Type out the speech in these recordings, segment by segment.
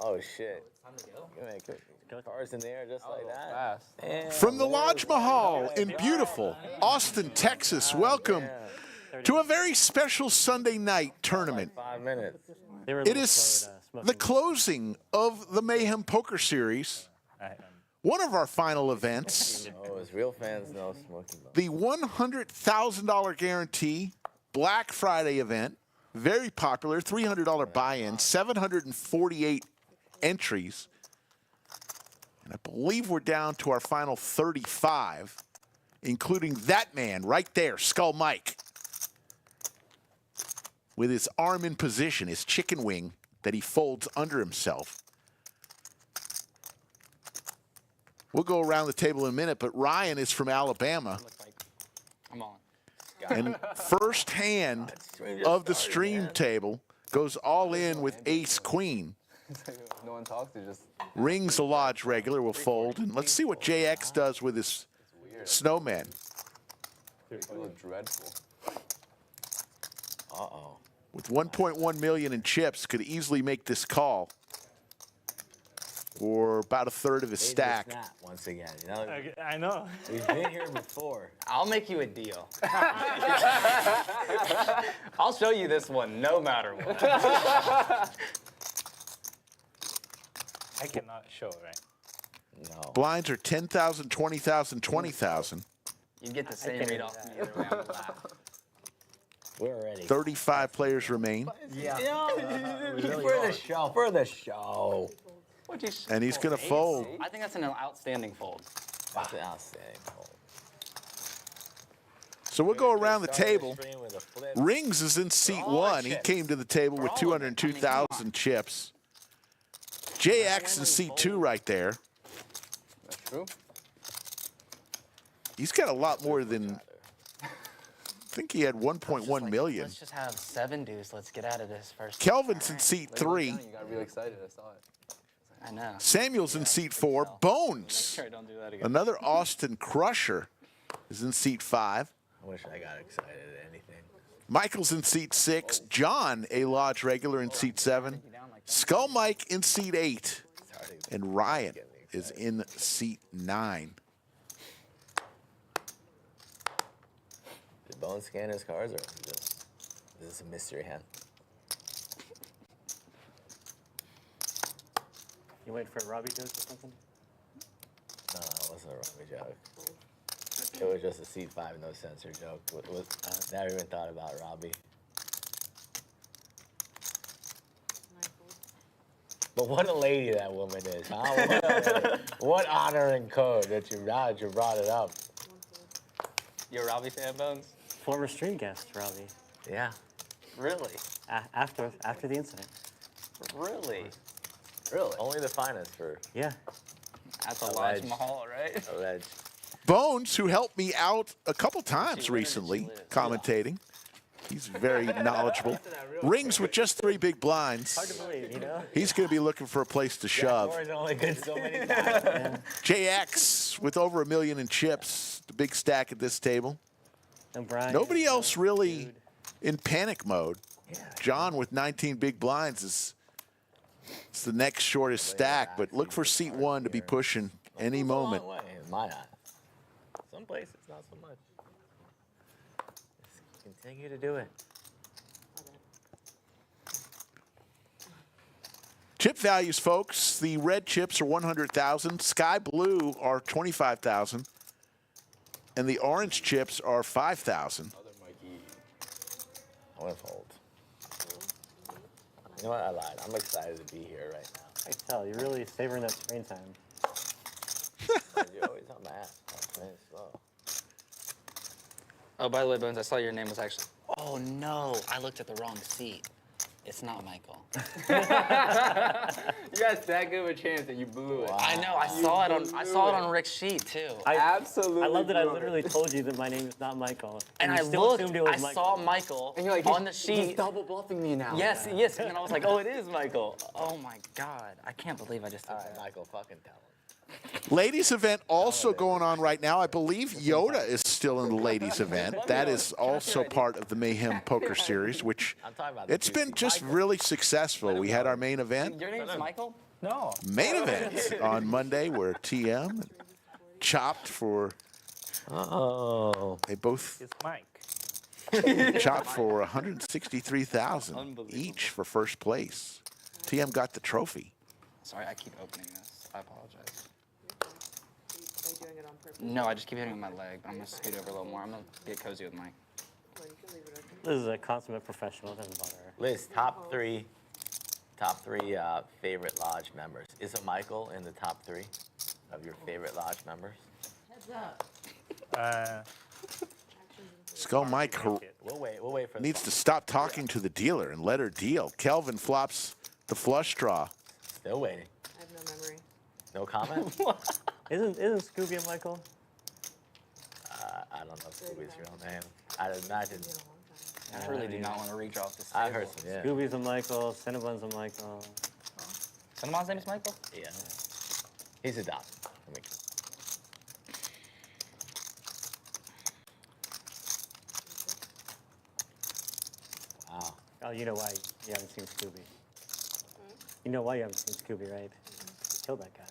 Oh shit. Cars in the air just like that. Fast. Damn, From the Lodge Mahal in beautiful Austin, Texas, welcome to a very special Sunday night tournament. 5 minutes. It is the closing of the Mayhem Poker Series, one of our final events, Oh, as real fans know, smoking. the $100,000 guarantee Black Friday event, very popular, $300 buy-in, 748 entries. And I believe we're down to our final 35, including that man right there, Skull Mike, with his arm in position, his chicken wing that he folds under himself. We'll go around the table in a minute, but Ryan is from Alabama. I'm on. And first hand of the stream table goes all in with ace queen. No one talks to just. Rings the Lodge regular will fold. And let's see what JX does with his snowman. It's a little dreadful. Uh-oh. With 1.1 million in chips, could easily make this call for about a third of his stack. Snap once again. You know, I know. we've been here before. I'll make you a deal. I'll show you this one no matter what. I cannot show, right? No. Blinds are 10,000, 20,000, 20,000. You get the same read off me either way. I'm allowed. We're ready. 35 players remain. Yeah. For the show. For the show. What'd you And he's going to fold. I think that's an outstanding fold. That's an outstanding call. So we'll go around the Started table. stream with a flip. Rings is in seat one. He came to the table with 202,000 chips. JX in seat two right there. That's true. He's got a lot more than, I think he had 1.1 million. Let's just have 7 deuce. Let's get out of this first. Kelvin's in seat three. You got real excited. I saw it. I know. Samuel's in seat four. Bones, Sure, don't do that again. another Austin crusher, is in seat five. I wish I got excited at anything. Michael's in seat six. John, a Lodge regular, in seat seven. Skull Mike in seat eight. And Ryan is in seat nine. Did Bone scan his cards or just, is this a mystery hand? You wait for a Robbie joke or something? No, it wasn't a Robbie joke. It was just a seat five, no censor joke. Never even thought about Robbie. But what a lady that woman is, huh? What honor and code that you brought it up. You're a Robbie fan, Bones? Former stream guest, Robbie. Yeah. Really? After the incident. Really? Really? Only the finest for Yeah. That's a Alleged. Lodge Mahal, right? alleged. Bones, who helped me out a couple times recently commentating. He's very knowledgeable. Rings with just 3 big blinds. Hard to believe, you know? He's going to be looking for a place to shove. Corey's only good so many times. JX with over 1 million in chips, the big stack at this table. And Brian. Nobody else really in panic mode. John with 19 big blinds is it's the next shortest stack, but look for seat one to be pushing any It's a long moment. way, in my eye. Some places, not so much. Just continue to do it. Chip values, folks. The red chips are 100,000. Sky blue are 25,000. And the orange chips are 5,000. I want to fold. You know what? I lied. I'm excited to be here right now. I can tell, you're really savoring that screen time. You're always on my ass. I'm playing slow. Oh, by the way, Bones, I saw your name was actually. Oh no, I looked at the wrong seat. It's not Michael. You got that good of a chance that you blew it. Wow. I know. I saw it on Rick's sheet too. Absolutely. I love that I blew it. literally told you that my name is not Michael. And you I still looked. assumed it was I Michael. saw Michael And you're like, on the He's sheet. double bluffing me now. Yes, yes. And then I was like, oh, it is Michael. Oh my God, I can't believe I just did All right, that. Michael, fucking tell him. Ladies event also going on right now. I believe Yoda is still in the ladies event. That is also part of the Mayhem Poker Series, which I'm talking about the it's two been seats. just really successful. We had our main event. Your name's Michael? No. main event on Monday where TM chopped for, Oh. they both It's Mike. chopped for 163,000 Unbelievable. each for first place. TM got the trophy. Sorry, I keep opening this. I apologize. Are you doing it on purpose? No, I just keep hitting with my leg, but I'm gonna scoot over a little more. I'm gonna get cozy with Mike. Well, you can leave it open. This is a consummate professional. It doesn't bother her. Liz, top three favorite lodge members. Is it Michael in the top three of your favorite lodge members? Heads up. Skull Mike We'll wait for the needs to stop talking to the dealer and let her deal. Kelvin flops the flush draw. Still waiting. I have no memory. No comment? Isn't Scooby and Michael? I don't know Scooby's real name. I'd imagine. It's been a long time. I really do not want to reach off this I table. heard some, yeah. Scooby's a Michael. Cinnabon's a Michael. Cinnamon's name is Michael? Yeah. He's adopted. I mean, wow. Oh, you know why you haven't seen Scooby. You know why you haven't seen Scooby, right? He killed that guy.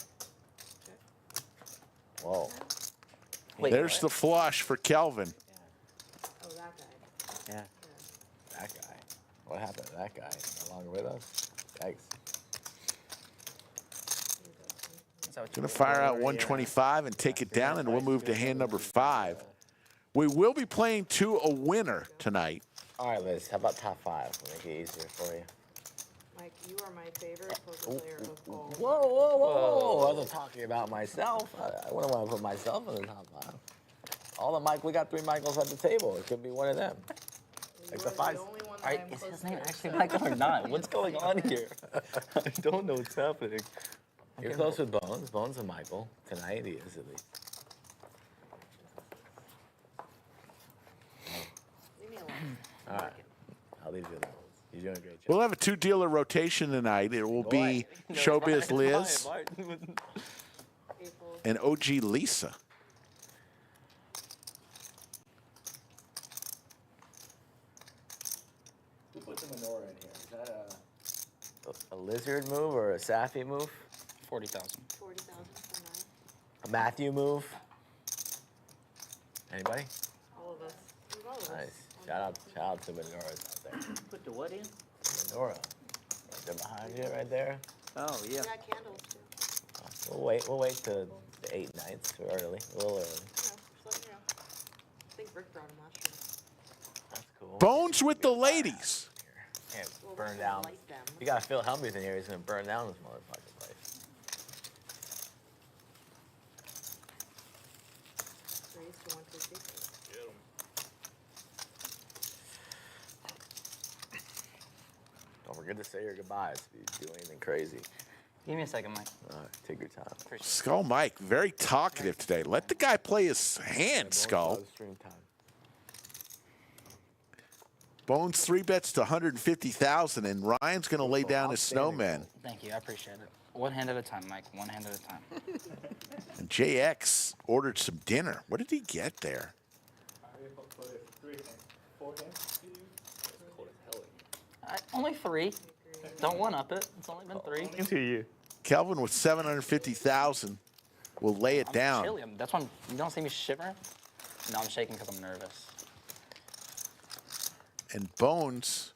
Whoa. Wait, There's the flush for Kelvin. Oh, that guy. Yeah. That guy. What happened to that guy? No longer with us? Yikes. Is that what you Gonna did? fire out 125 and take it down, and we'll move to hand number 5. We will be playing to a winner tonight. All right, Liz. How about top 5? We'll make it easier for you. Mike, you are my favorite poker player of all. Whoa. I wasn't talking about myself. I wouldn't want to put myself in the top 5. All the Mike, we got 3 Michaels at the table. It could be one of them. You Like are the five- only one that All right, I'm is close his name to. actually Michael or not? What's going on here? I don't know what's happening. You're close with Bones. Bones and Michael. Tonight he is at least. Leave me alone. All right. I'll leave you alone. You're doing a great job. We'll have a 2-dealer rotation tonight. It will be Showbiz Liz April. and OG Lisa. Who put the menorah in here? Is that a lizard move or a Safi move? 40,000. 40,000 for mine. A Matthew move? Anybody? All of us. All of us. Nice. Shout out to menorahs out there. Put the what in? Menorah. Right there behind you, right there. Oh, yeah. We got candles too. We'll wait till the 8 nights too early. A little early. Just let you know. I think Rick brought them last year. That's cool. Bones with the ladies. Can't Well, burn we down. light them. You got Phil Helmuth in here. He's gonna burn down this motherfucking place. Raise to 1 2 3. Don't forget to say your goodbyes if you do anything crazy. Give me a second, Mike. All right, take your time. Appreciate Skull Mike, very talkative today. Let the guy play his hand, Skull. Stream time. Bones 3 bets to 150,000, and Ryan's going to lay down his snowman. it. Thank you. I appreciate it. One hand at a time, Mike. One hand at a time. And JX ordered some dinner. What did he get there? Only 3. Don't one up it. It's only been 3. Into you. Kelvin with 750,000 will lay it I'm down. chilly. That's why you don't see me shivering. No, I'm shaking because I'm nervous. And Bones,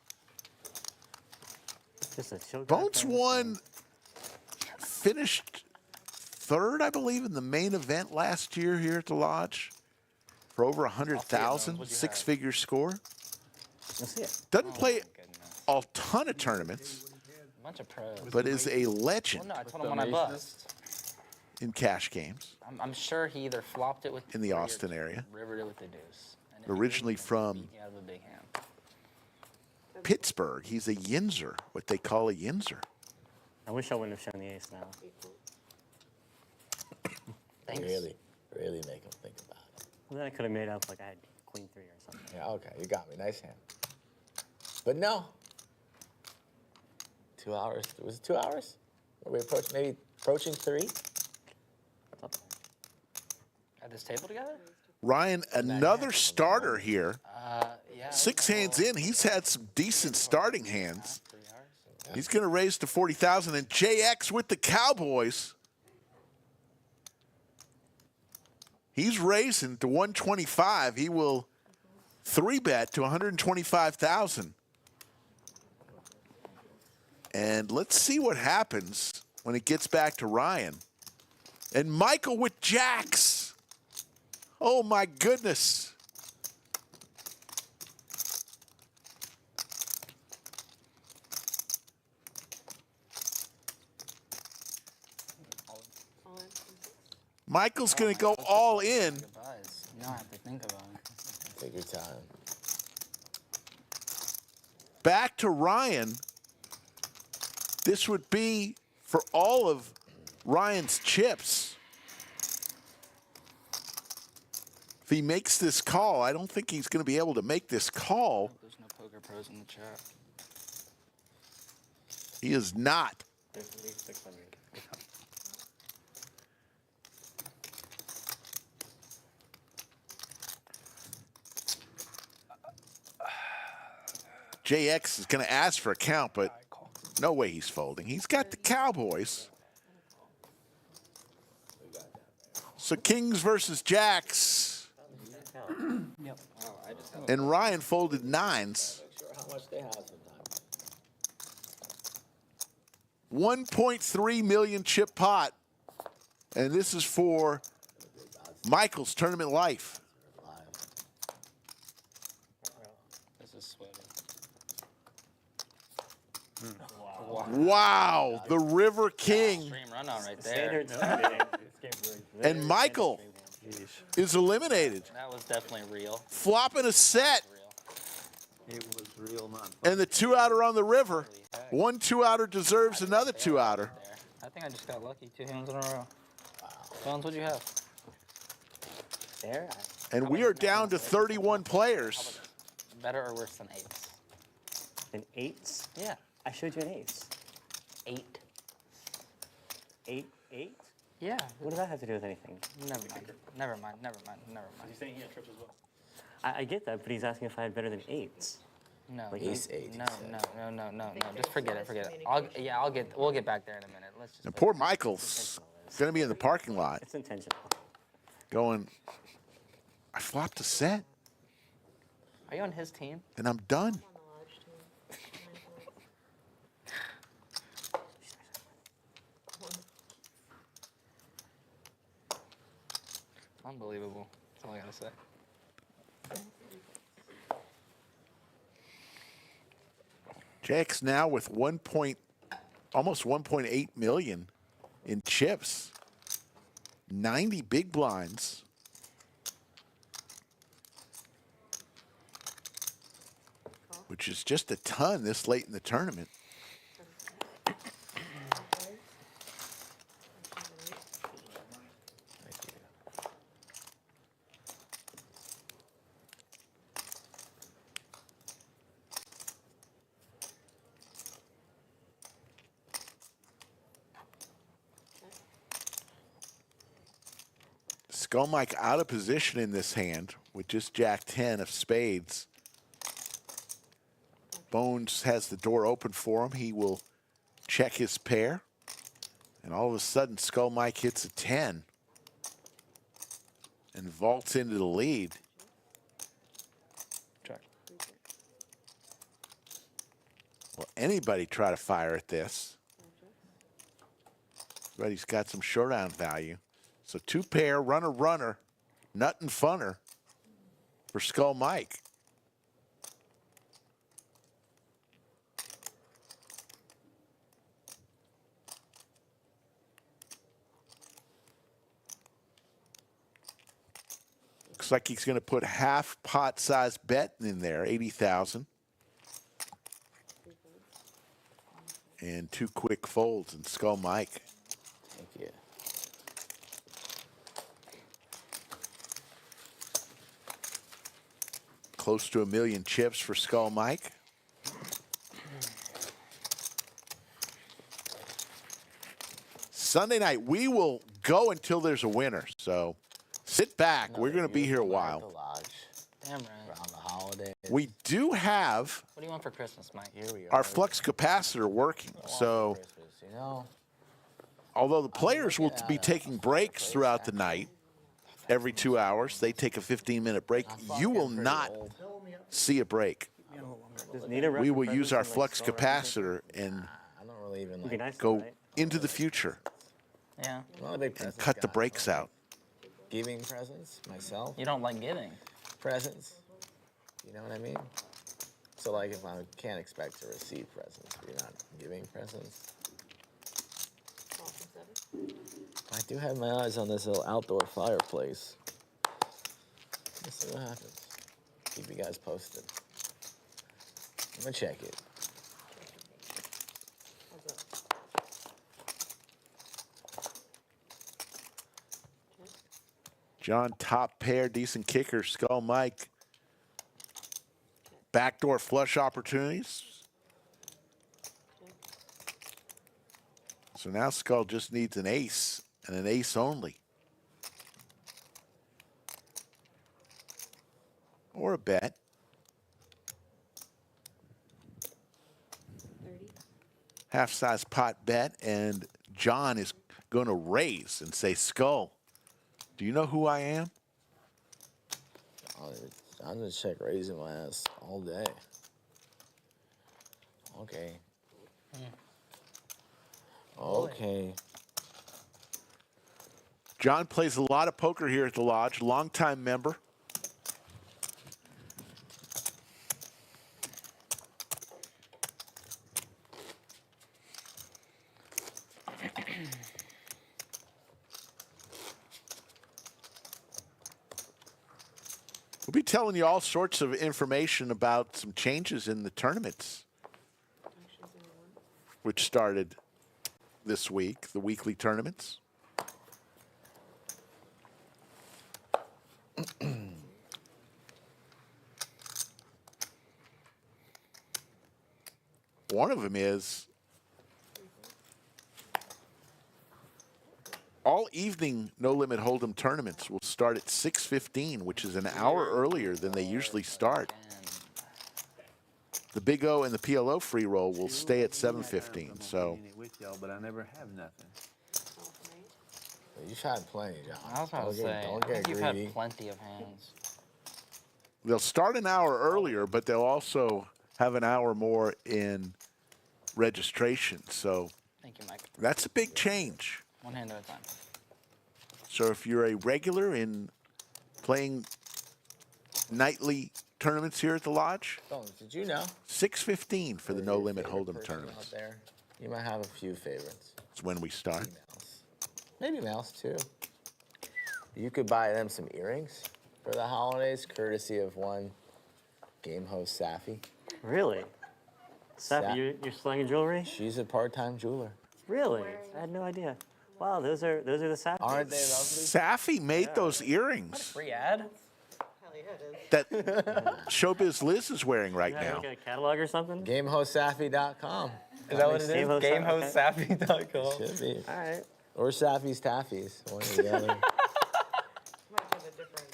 Just a chill guy Bones playing. won, finished 3rd, I believe, in the main event last year here at the Lodge for over 100,000, What'd you have? 6-figure score. You'll see it. Doesn't play Goodness. a ton of tournaments, A bunch of pros. but is a Well, legend no, I told him when I bust. in cash games. I'm sure he either flopped it with In the 3 or Austin area. rivered it with the deuce. And if he Originally didn't, from he has a big hand. Pittsburgh. He's a yinzer, what they call a yinzer. I wish I wouldn't have shown the ace now. Thanks. Really make him think about it. Well, then I could have made up like I had queen 3 or something. Yeah, okay, you got me. Nice hand. But no. 2 hours. Was it 2 hours? Were we approaching 3? It's up there. At this table together? Ryan, another starter here. Yeah. 6 hands in, he's had some decent starting hands. 3 hours. He's going to raise to 40,000. And JX with the Cowboys. He's raising to 125. He will 3-bet to 125,000. And let's see what happens when it gets back to Ryan. And Michael with jacks. Oh, my goodness. All in. Michael's going to go all in. Goodbyes. You don't have to think about it. Take your time. Back to Ryan. This would be for all of Ryan's chips. If he makes this call, I don't think he's going to be able to make this call. There's no poker pros in the chat. He is not. There's at least 600. JX is going to ask for a count, but no way he's folding. He's got the Cowboys. So Kings versus Jacks. Yep. And Ryan folded nines. Sure how much they have sometimes. 1.3 million chip pot. And this is for Michael's tournament life. This is sweaty. Wow, the River King. Extreme run on right there. Standard. And Michael is eliminated. That was definitely real. Flopping a set. Real. It was real not. And the 2-outer on the river. One 2-outer deserves another 2-outer. There. I think I just got lucky. 2 hands in a row. Bones, what'd you have? There. And we are down to 31 players. Better or worse than 8s? An 8s? Yeah. I showed you an ace. 8. 8? Yeah. What does that have to do with anything? Never mind. Never mind. Never mind. Never mind. He's saying he had trips as well. I get that, but he's asking if I had better than 8s. No. Like Ace eight, he No. said. No. Just forget it. Forget it. We'll get back there in a minute. Let's just. And poor Michael's going to be in the parking lot It's intentional. going, I flopped a set Are you on his team? and I'm done. On the lodge too. Unbelievable. That's all I gotta say. Jack's now with almost 1.8 million in chips. 90 big blinds. Which is just a ton this late in the tournament. Thank you. Skull Mike out of position in this hand with just Jack 10 of spades. Bones has the door open for him. He will check his pair. And all of a sudden, Skull Mike hits a 10 and vaults into the lead. Check. Will anybody try to fire at this? But he's got some showdown value. So 2 pair, runner, nut and funner for Skull Mike. Looks like he's going to put half pot size bet in there, 80,000. And 2 quick folds and Skull Mike. Thank you. Close to 1 million chips for Skull Mike. Sunday night, we will go until there's a winner. So sit back. We're going to be here a At the while. lodge Damn right. around the holiday. We do have What do you want for Christmas, Mike? Here we are. our flux capacitor working. So Christmas, you know. although the players will be taking breaks throughout the night, every 2 hours, they take a 15-minute break. You will not see a break. Does Nita We will represent use our some, like, flux skull capacitor and I don't really even Would be like nice, go right? into the future, Yeah. I'm not a big presents cut the guy. breaks out. Giving presents myself. You don't like giving. Presents. You know what I mean? So like if I can't expect to receive presents, if you're not giving presents. I do have my eyes on this little outdoor fireplace. Let's see what happens. Keep you guys posted. I'm gonna check it. John, top pair, decent kicker, Skull Mike. Backdoor flush opportunities. So now Skull just needs an ace and an ace only. Or a bet. 30. Half-size pot bet, and John is going to raise and say, Skull, do you know who I am? I'm gonna check raising my ass all day. Okay. Okay. John plays a lot of poker here at the lodge, longtime member. We'll be telling you all sorts of information about some changes in the tournaments, which started this week, the weekly tournaments. One of them is all evening No Limit Hold'em tournaments will start at 6:15, which is an hour earlier than they usually start. The Big O and the PLO free roll will stay at 7:15. So with y'all, but I never have nothing. You've had plenty, John. I was about to say, Don't I get think you've greedy. had plenty of hands. they'll start an hour earlier, but they'll also have an hour more in registration. So Thank you, Mike. that's a big change. One hand at a time. So if you're a regular in playing nightly tournaments here at the lodge, Bones, did you know? 6:15 for the Who's No your Limit favorite Hold'em person tournaments. Out there? You might have a few favorites. It's when we start. Females. Maybe males too. You could buy them some earrings for the holidays, courtesy of one game host, Safi. Really? Sa- Safi, you're slanging jewelry? She's a part-time jeweler. Really? I had no idea. Wow, those are the Safi. Aren't they lovely? Safi made those earrings Free ad? Hell yeah, it is. that Showbiz Liz is wearing right You have now. like a catalog or something? GameHostSafi.com. Is that what it Game is? host- GameHostSafi.com. Should be. All right. Or Safi's Taffies. One or the other. Might have a different,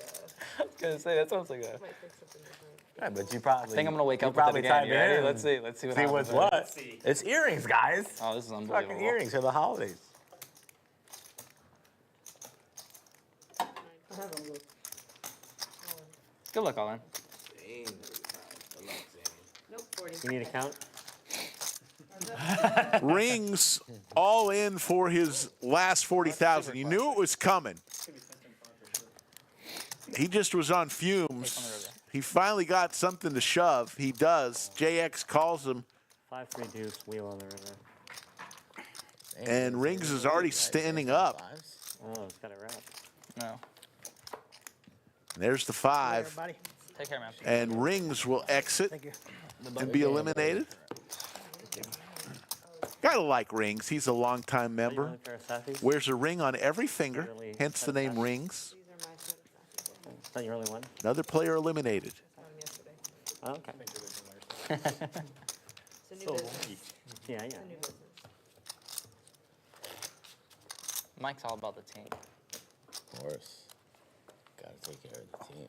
I was gonna say that sounds like a. might pick something different. Yeah, but you probably. I think I'm gonna wake you up with it probably again. type You ready? in. Let's see. Let's see what See happens. what's what. It's earrings, guys. Oh, this is unbelievable. Fucking earrings for the holidays. Good luck, Colin. Nope, 40. You need a count? Rings all in for his last 40,000. You knew it was coming. He just was on fumes. He finally got something to shove. He does. JX calls him, 5-3 deuce, wheel on the river. and Rings is already standing up. Oh, it's got it wrapped. No. There's the 5. Take care, man. And Rings will exit and be eliminated. Gotta like Rings. He's a longtime You member. want a pair of Safis? Wears a ring on every finger, hence the name Rings. These are my set of Safi. Is that your only one? Another player eliminated. Got them yesterday. Oh, okay. It's a new business. Yeah, yeah. It's a new business. Mike's all about the team. Of course. Gotta take care of the team.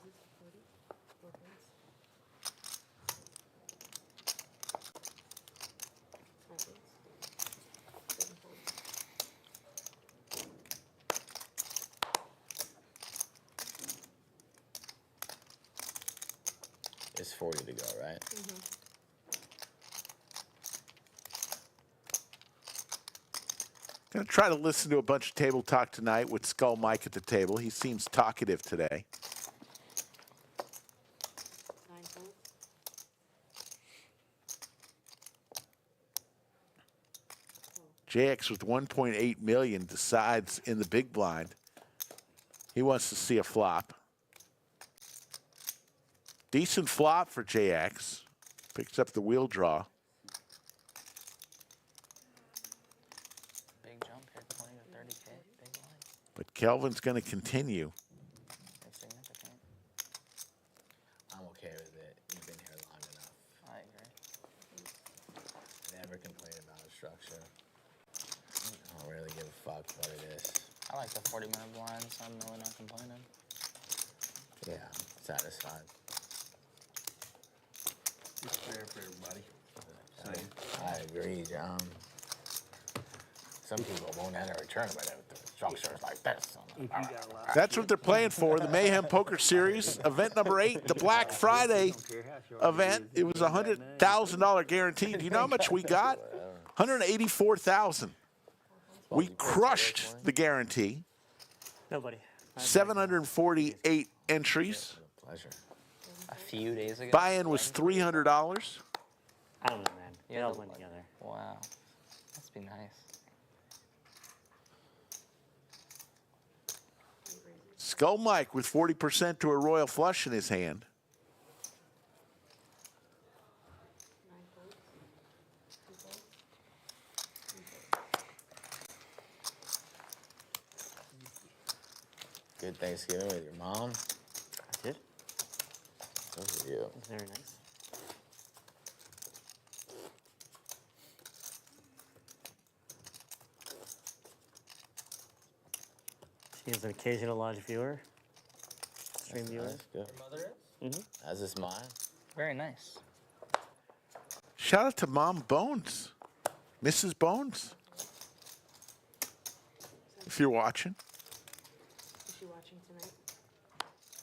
raises, 40, opens. Opens. 7 folds. It's 40 to go, right? Gonna try to listen to a bunch of table talk tonight with Skull Mike at the table. He seems talkative today. 9 folds. JX with 1.8 million decides in the big blind. He wants to see a flop. Decent flop for JX. Picks up the wheel draw. Big jump here, 20 to 30K. Big line. But Kelvin's going to continue. It's significant. I'm okay with it. You've been here long enough. I agree. Never complain about a structure. I don't really give a fuck what it is. I like the 40-minute blinds, so I'm really not complaining. Yeah, satisfied. It's fair for everybody. I agree, John. Some people won't enter a tournament with structures like this. That's what they're playing for. The Mayhem Poker Series, event number 8, the Black Friday event. It was a $100,000 guarantee. Do you know how much we got? $184,000. We crushed the guarantee. Nobody. 748 entries. Pleasure. A few days ago. Buy-in was $300. I don't know, man. They Yeah, all the went like- together. Wow. Must be nice. Skull Mike with 40% to a royal flush in his hand. 9 folds. 2 folds. 3 folds. Good Thanksgiving with your mom. I did. Good for you. Very nice. She is an occasional lodge viewer. Stream viewer. That's good. Mother is? Mm-hmm. As is mine. Very nice. Shout out to Mom Bones. Mrs. Bones. If you're watching. Is she watching tonight?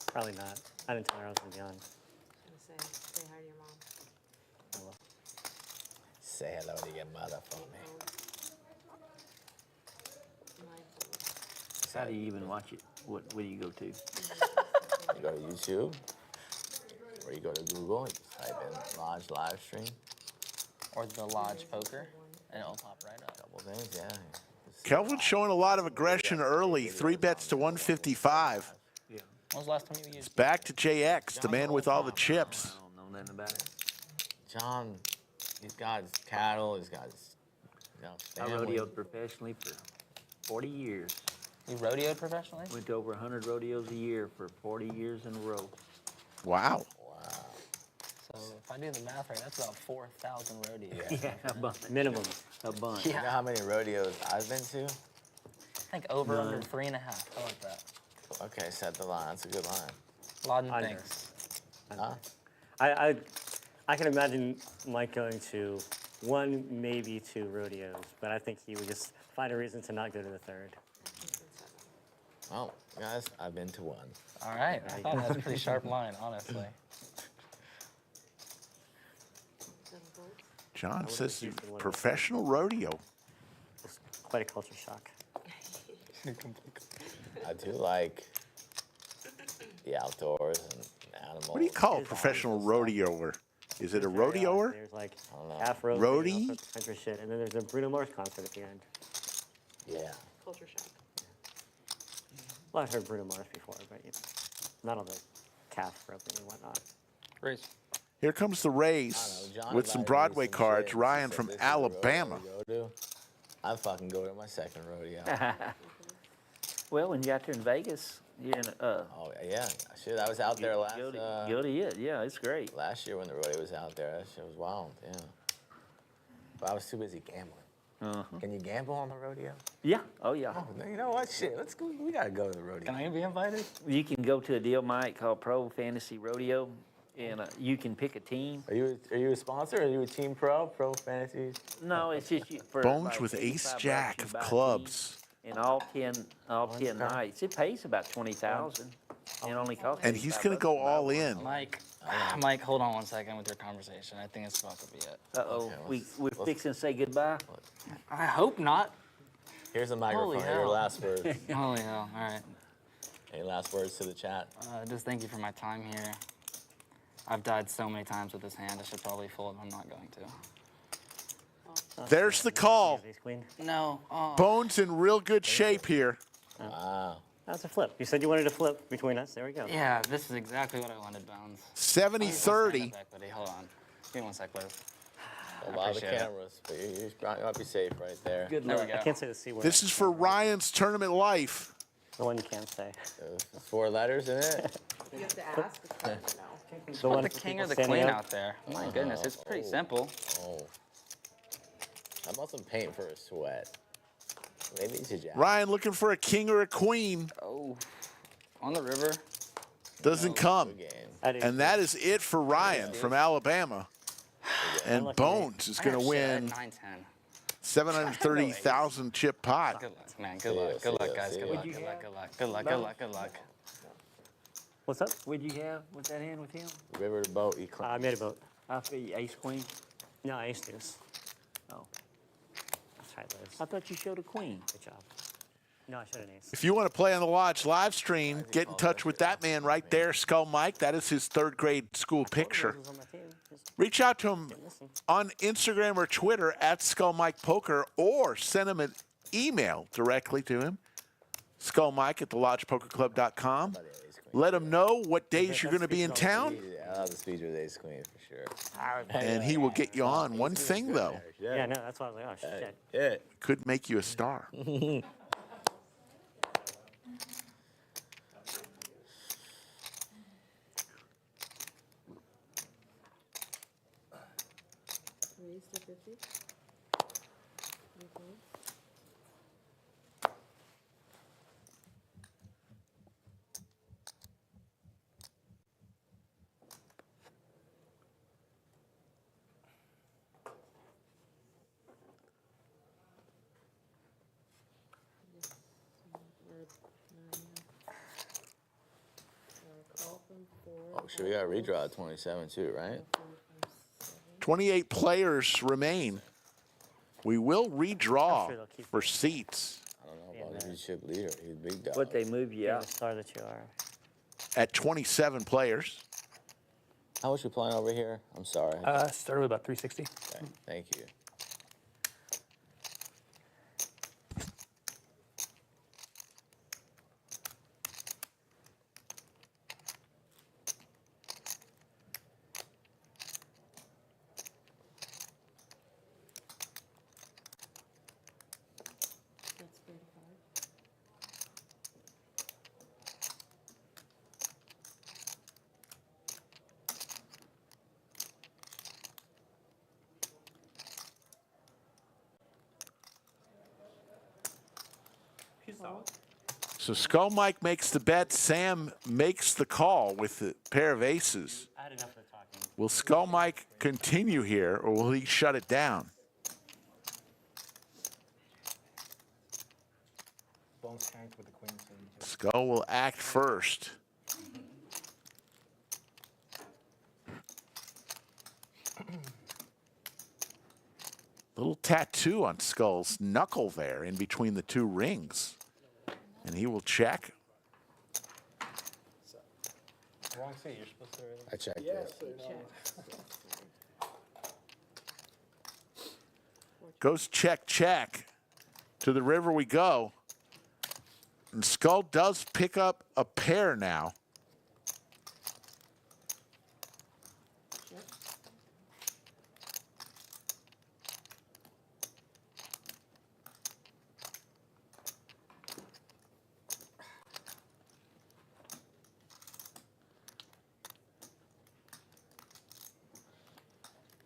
Probably not. I didn't tell her I was going to be on. I was gonna say hi to your mom. Oh, well. Say hello to your mother for me. 9 folds. How do you even watch it? What do you go to? You go to YouTube, or you go to Google, you just type in Lodge live stream. Or the Lodge Poker, and it'll pop right up. Couple things, yeah. Kelvin's showing a lot of aggression early. 3 bets to 155. Yeah. When was the last time you used Back to JX, the man with all the chips. I don't know nothing about it. John, he's got his cattle, he's got his I family. rodeoed professionally for 40 years. You rodeoed professionally? Went to over 100 rodeos a year for 40 years in a row. Wow. Wow. So if I do the math right, that's about 4,000 rodeos. Yeah, a bunch. Minimum. A bunch. You know how many rodeos I've been to? I think over under 3.5. How about that? Okay, set the line. That's a good line. Lauden Under. thinks. Huh? I can imagine Mike going to 1, maybe 2 rodeos, but I think he would just find a reason to not go to the 3rd. Oh, guys, I've been to one. All right. I thought that was a pretty sharp line, honestly. 7 folds. John would've says used the one professional rodeo. It's quite a culture shock. I do like the outdoors and animals. What do you call a It's professional rodeoer? Is it a rodeoer? There's like don't know. half road, Roadie? all sorts of country shit, and then there's a Bruno Mars concert at the end. Yeah. Culture shock. Well, I've heard Bruno Mars before, but you know, not all the calf roping and whatnot. Raise. Here comes the I Rays don't know, John with some invited me to Broadway some cards. shit, and Ryan said, from "This is the rodeo Alabama. we go to." I fucking go to my second rodeo. Well, when you're out there in Vegas, you're in, Oh yeah, shit. I was out there last go to it. Yeah, it's great. last year when the rodeo was out there. That shit was wild. Yeah. But I was too busy gambling. Can you gamble on the rodeo? Yeah. Oh, yeah. Oh, you know what? Shit, let's go. We gotta go to the rodeo. Can I be invited? You can go to a deal, Mike, called Pro Fantasy Rodeo, and you can pick a team. Are you a sponsor? Are you a team pro fantasy? No, it's just you, for Bones like with 85 ace bucks, jack you of buy a team, clubs. and all 10 nights. It pays about 20,000. It only costs. And he's 85 going to bucks go buy all one. in. Mike, hold on 1 second with your conversation. I think it's about to be it. Uh-oh, Okay, we're fixing to say goodbye. I hope not. Here's a microphone. Holy Your hell. last words. Holy hell. All right. Any last words to the chat? Just thank you for my time here. I've died so many times with this hand. I should probably fold. I'm not going to. There's the call. Ace queen. No. Oh. Bones in real good shape here. Wow. That's a flip. You said you wanted to flip between us. There we go. Yeah, this is exactly what I wanted, Bones. 70-30. Equity. Hold on. Give me 1 sec, please. A lot of appreciate it. cameras, but you might be safe right there. Good There luck. we I go. can't say the C word. This is for Ryan's tournament life. the one you can't say. 4 letters in it. You have to ask the question now. The Put one the for king people or the standing queen up. out there. My goodness, it's pretty simple. Oh. I bought some paint for a sweat. Maybe it's a jack. Ryan looking for a king or a queen. Oh, on the river. Doesn't come. Good game. That is And that is it for Ryan from Alabama. And Unlucky Bones is going to win 9-10. 730,000 chip pot. Good luck, man. Good luck. Good luck, guys. Good luck. Good luck. Good luck. Good luck. Good luck. Good luck. What's up? What'd you have with that hand with him? River to boat. You I made a vote. I feel you ace queen. No, ace deuce. Oh, That's right, Liz. I thought you showed a queen. Good job. No, I should have an ace. If you want to play on the Lodge live stream, get in touch with that man right there, Skull Mike. That is his 3rd grade school picture. Liz was on my team. Just Reach out to him listen. on Instagram or Twitter at Skull Mike Poker, or send him an email directly to him, skullmike at thelodgepokerclub.com. Let him know what days you're going to be in town, I love the speech with ace queen for sure. and he will get you on. One thing, though, Yeah, no, that's why I was like, oh, shit. Yeah. could make you a star. Raise to 50. Okay. Call from 4. Oh, shit, we got a redraw at 27 too, right? 28 players remain. We will redraw sure they'll keep for seats I don't know about the chip leader. He's a big dog. What they move you You're out? the star that you are. at 27 players. How much you playing over here? I'm sorry. Started with about 360. Okay, thank you. That's 35. So Skull Mike makes the bet. Sam makes the call with the pair of aces. I had enough of the talking. Will Skull Mike continue here, or will he shut it down? Bones tanked with the queen. Skull will act first. Little tattoo on Skull's knuckle there in between the 2 rings. And he will check. Wrong seat. You're supposed to. I checked this. Goes check, check. To the river we go. And Skull does pick up a pair now.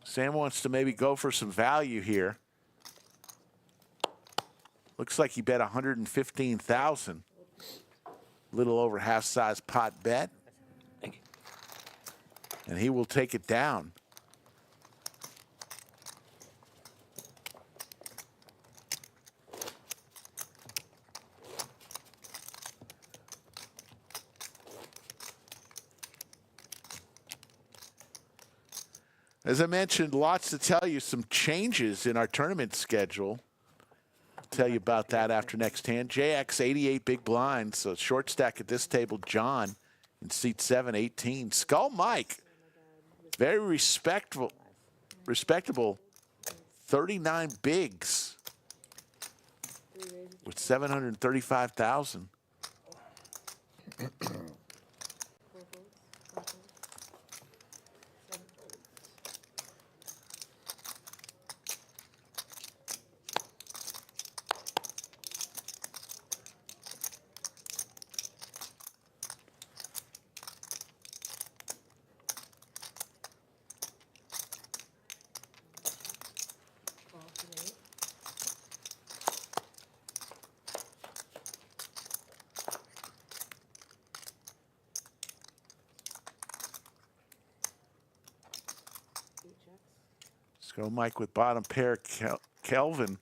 Sam wants to maybe go for some value here. Looks like he bet 115,000. Little over half size pot bet. And he will take it down. As I mentioned, lots to tell you, some changes in our tournament schedule. I'll tell you about that after next hand. JX 88 big blinds, so short stack at this table, John in seat 7, 18. Skull Mike, very respectable 39 bigs with 735,000. Let's go Mike with bottom pair, Kelvin.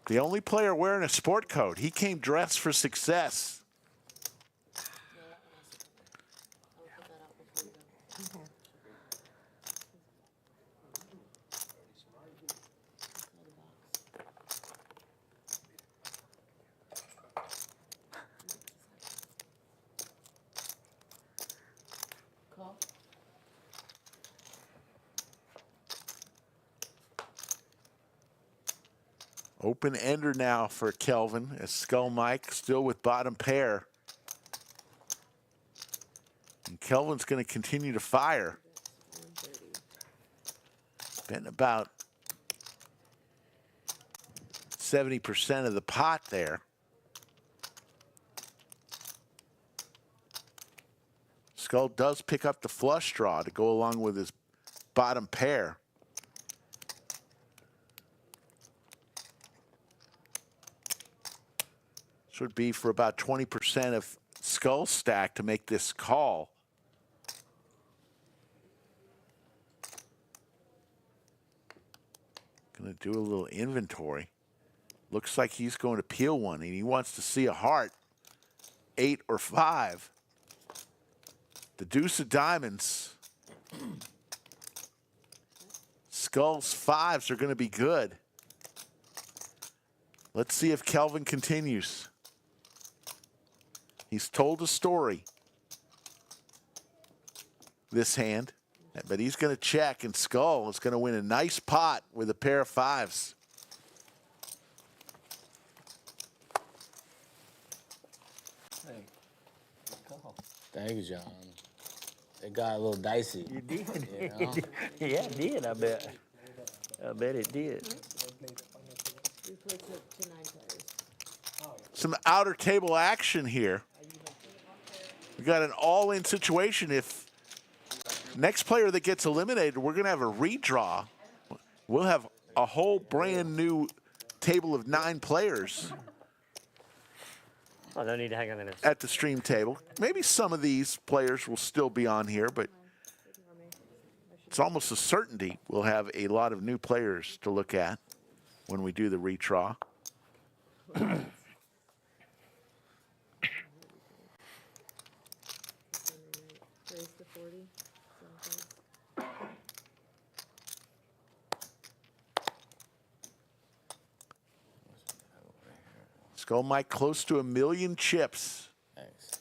The only player wearing a sport coat. He came dressed for success. Open ender now for Kelvin as Skull Mike still with bottom pair. And Kelvin's going to continue to fire. Betting about 70% of the pot there. Skull does pick up the flush draw to go along with his bottom pair. This would be for about 20% of Skull stack to make this call. Gonna do a little inventory. Looks like he's going to peel one and he wants to see a heart. 8 or 5. The deuce of diamonds. Skull's 5s are gonna be good. Let's see if Kelvin continues. He's told a story this hand, but he's going to check, and Skull is going to win a nice pot with a pair of 5s. Thank you, John. It got a little dicey. You did. You know? Yeah, it did, I bet. I bet it did. We played to 9 players. Some outer table action here. We got an all-in situation. If next player that gets eliminated, we're going to have a redraw. We'll have a whole brand new table of 9 players Oh, no need to hang on the nose. at the stream table. Maybe some of these players will still be on here, but it's almost a certainty we'll have a lot of new players to look at when we do the redraw. Raise to 40. Skull Mike close to 1 million chips. Thanks.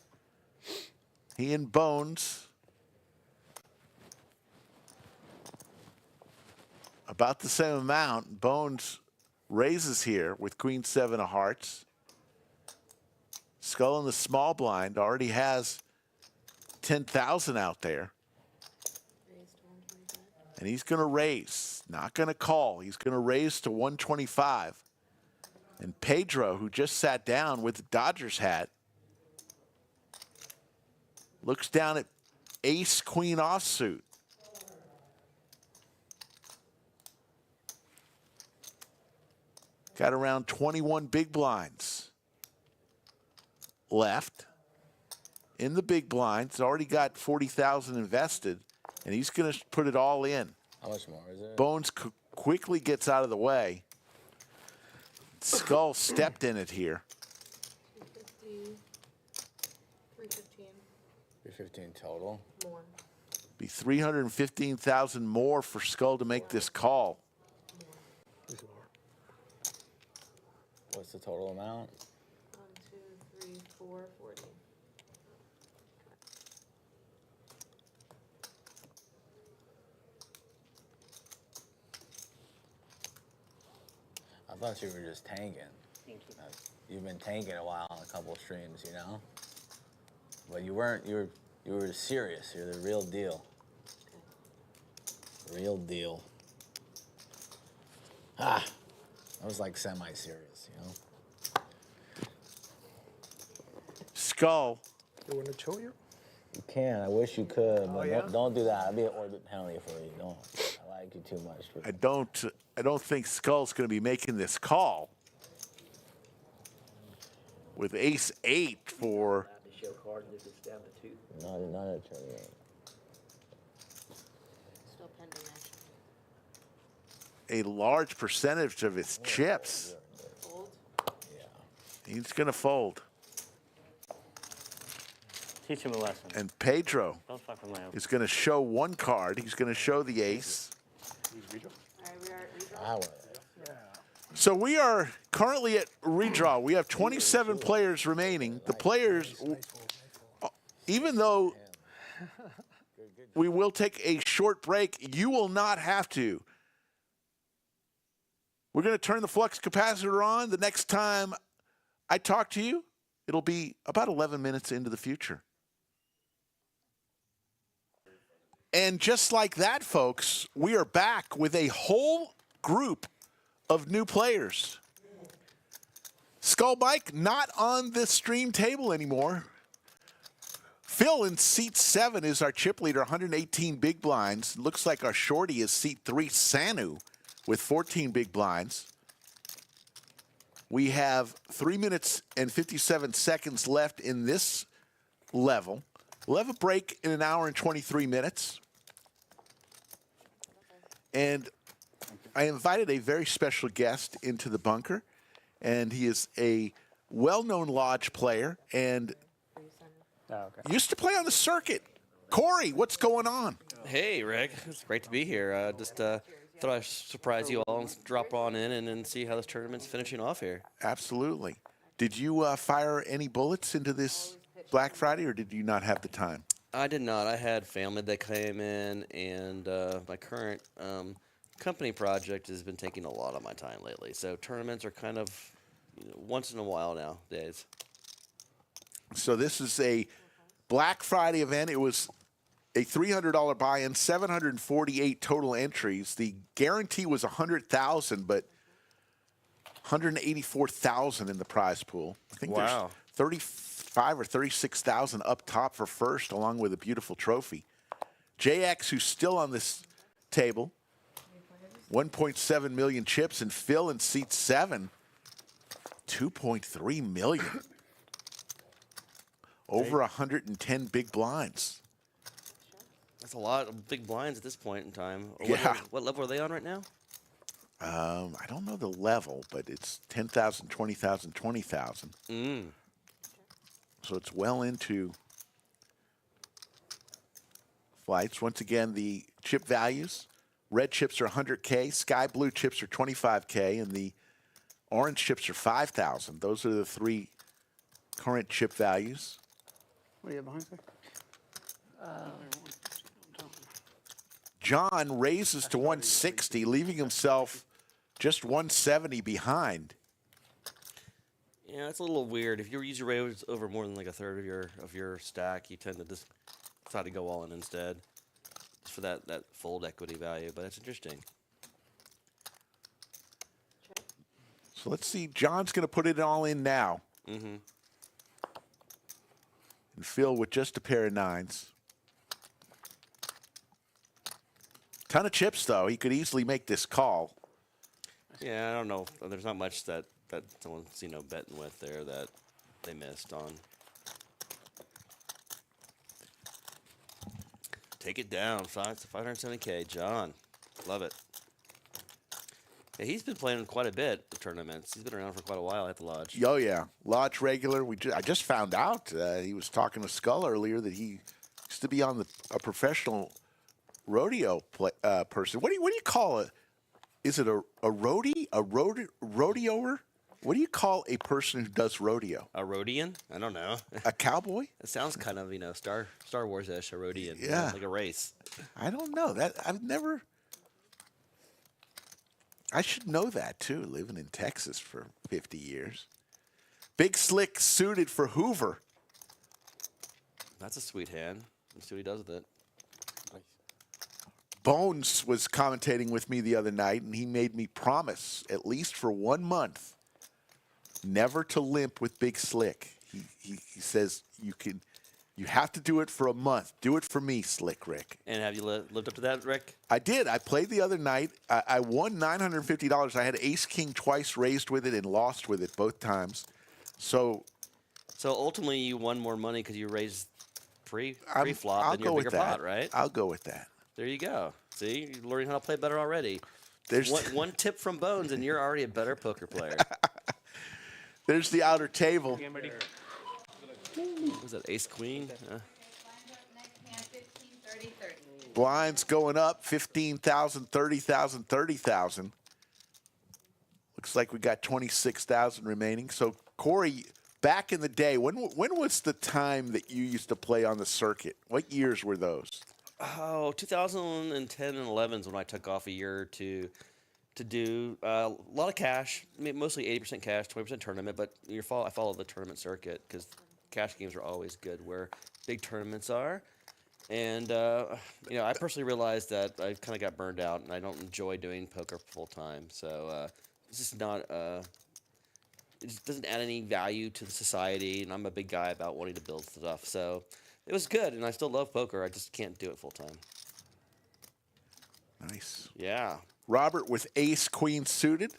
He and Bones about the same amount. Bones raises here with Queen 7 of hearts. Skull in the small blind already has 10,000 out there. And he's going to raise, not going to call. He's going to raise to 125. And Pedro, who just sat down with the Dodgers hat, looks down at ace queen offsuit. Got around 21 big blinds left in the big blinds. Already got 40,000 invested, and he's going to put it all in. How much more is it? Bones quickly gets out of the way. Skull stepped in it here. 250, 315 315 total. more. Be 315,000 more for Skull to make this call. What's the total amount? 1, 2, 3, 4, 40. I thought you were just tanking. Thank you. You've been tanking a while on a couple of streams, you know? But you weren't, you were serious. You're the real deal. Real deal. Ah, I was like semi-serious, you know? Skull, You want to show you? You can, I wish you could, but yeah? don't do that. That'd be an orbit penalty for you. Don't. I like you too much. I don't think Skull's going to be making this call. With ace 8 for Allowed to show card, this is down to 2. Not a turn. Still pending, actually. a large percentage of his chips. Fold. He's going to fold. Teach him a lesson. And Pedro Don't fuck with my own. is going to show one card. He's going to show the ace. All right, we are at redraw. I would. So we are currently at redraw. We have 27 players remaining. The players, even though we will take a short break, you will not have to. We're going to turn the flux capacitor on. The next time I talk to you, it'll be about 11 minutes into the future. And just like that, folks, we are back with a whole group of new players. Skull Mike not on the stream table anymore. Phil in seat 7 is our chip leader, 118 big blinds. Looks like our shorty is seat 3, Sanu, with 14 big blinds. We have 3 minutes and 57 seconds left in this level. We'll have a break in 1 hour and 23 minutes. And I invited a very special guest into the bunker, and he is a well-known lodge player and Oh, okay. used to play on the circuit. Corey, what's going on? Hey, Rick. It's great to be here. Just thought I'd surprise you all and drop on in and see how this tournament's finishing off here. Absolutely. Did you fire any bullets into this Black Friday, or did you not have the time? I did not. I had family that came in, and my current company project has been taking a lot of my time lately. So tournaments are kind of once in a while nowadays. So this is a Black Friday event. It was a $300 buy-in, 748 total entries. The guarantee was 100,000, but 184,000 in the prize pool. I think Wow. there's 35 or 36,000 up top for first, along with a beautiful trophy. JX, who's still on this table, 1.7 million chips, and Phil in seat 7, 2.3 million. Over 110 big blinds. That's a lot of big blinds at this point in time. Yeah. What level are they on right now? I don't know the level, but it's 10,000, 20,000, 20,000. So it's well into flights. Once again, the chip values. Red chips are 100K, sky blue chips are 25K, and the orange chips are 5,000. Those are the 3 current chip values. What do you have behind you? John raises to 160, leaving himself just 170 behind. Yeah, it's a little weird. If your user rate is over more than like a third of your stack, you tend to just decide to go all in instead, just for that fold equity value. But it's interesting. So let's see. John's going to put it all in now. Mm-hmm. And Phil with just a pair of 9s. Ton of chips, though. He could easily make this call. Yeah, I don't know. There's not much that someone's betting with there that they missed on. Take it down, 570K, John. Love it. Yeah, he's been playing quite a bit of tournaments. He's been around for quite a while at the lodge. Oh yeah, Lodge regular. I just found out he was talking to Skull earlier that he used to be on a professional rodeo person. What do you call it? Is it a roadie? A rodeoer? What do you call a person who does rodeo? A Rhodian? I don't know. A cowboy? It sounds kind of Star Wars-ish. A Rhodian. Yeah. Like a race. I don't know. I should know that too, living in Texas for 50 years. Big Slick suited for Hoover. That's a sweet hand. Let's see what he does with it. Bones was commentating with me the other night, and he made me promise, at least for 1 month, never to limp with Big Slick. He says you have to do it for a month. Do it for me, Slick Rick. And have you lived up to that, Rick? I did. I played the other night. I won $950. I had Ace King twice, raised with it, and lost with it both times. So ultimately, you won more money because you raised free I'll flop in go your with bigger that. pot, right? I'll go with that. There you go. See, you're learning how to play better already. There's one tip from Bones, and you're already a better poker player. there's the outer table. What was that, Ace Queen? Blinds going up, 15,000, 30,000, 30,000. Looks like we got 26,000 remaining. So, Corey, back in the day, when was the time that you used to play on the circuit? What years were those? Oh, 2010 and 11 is when I took off a year or two to do a lot of cash. I mean, mostly 80% cash, 20% tournament. But I follow the tournament circuit because cash games are always good where big tournaments are. And, I personally realized that I kind of got burned out and I don't enjoy doing poker full time. So it's just not, it just doesn't add any value to the society. And I'm a big guy about wanting to build stuff. So it was good. And I still love poker. I just can't do it full time. Nice. Yeah. Robert with Ace Queen suited.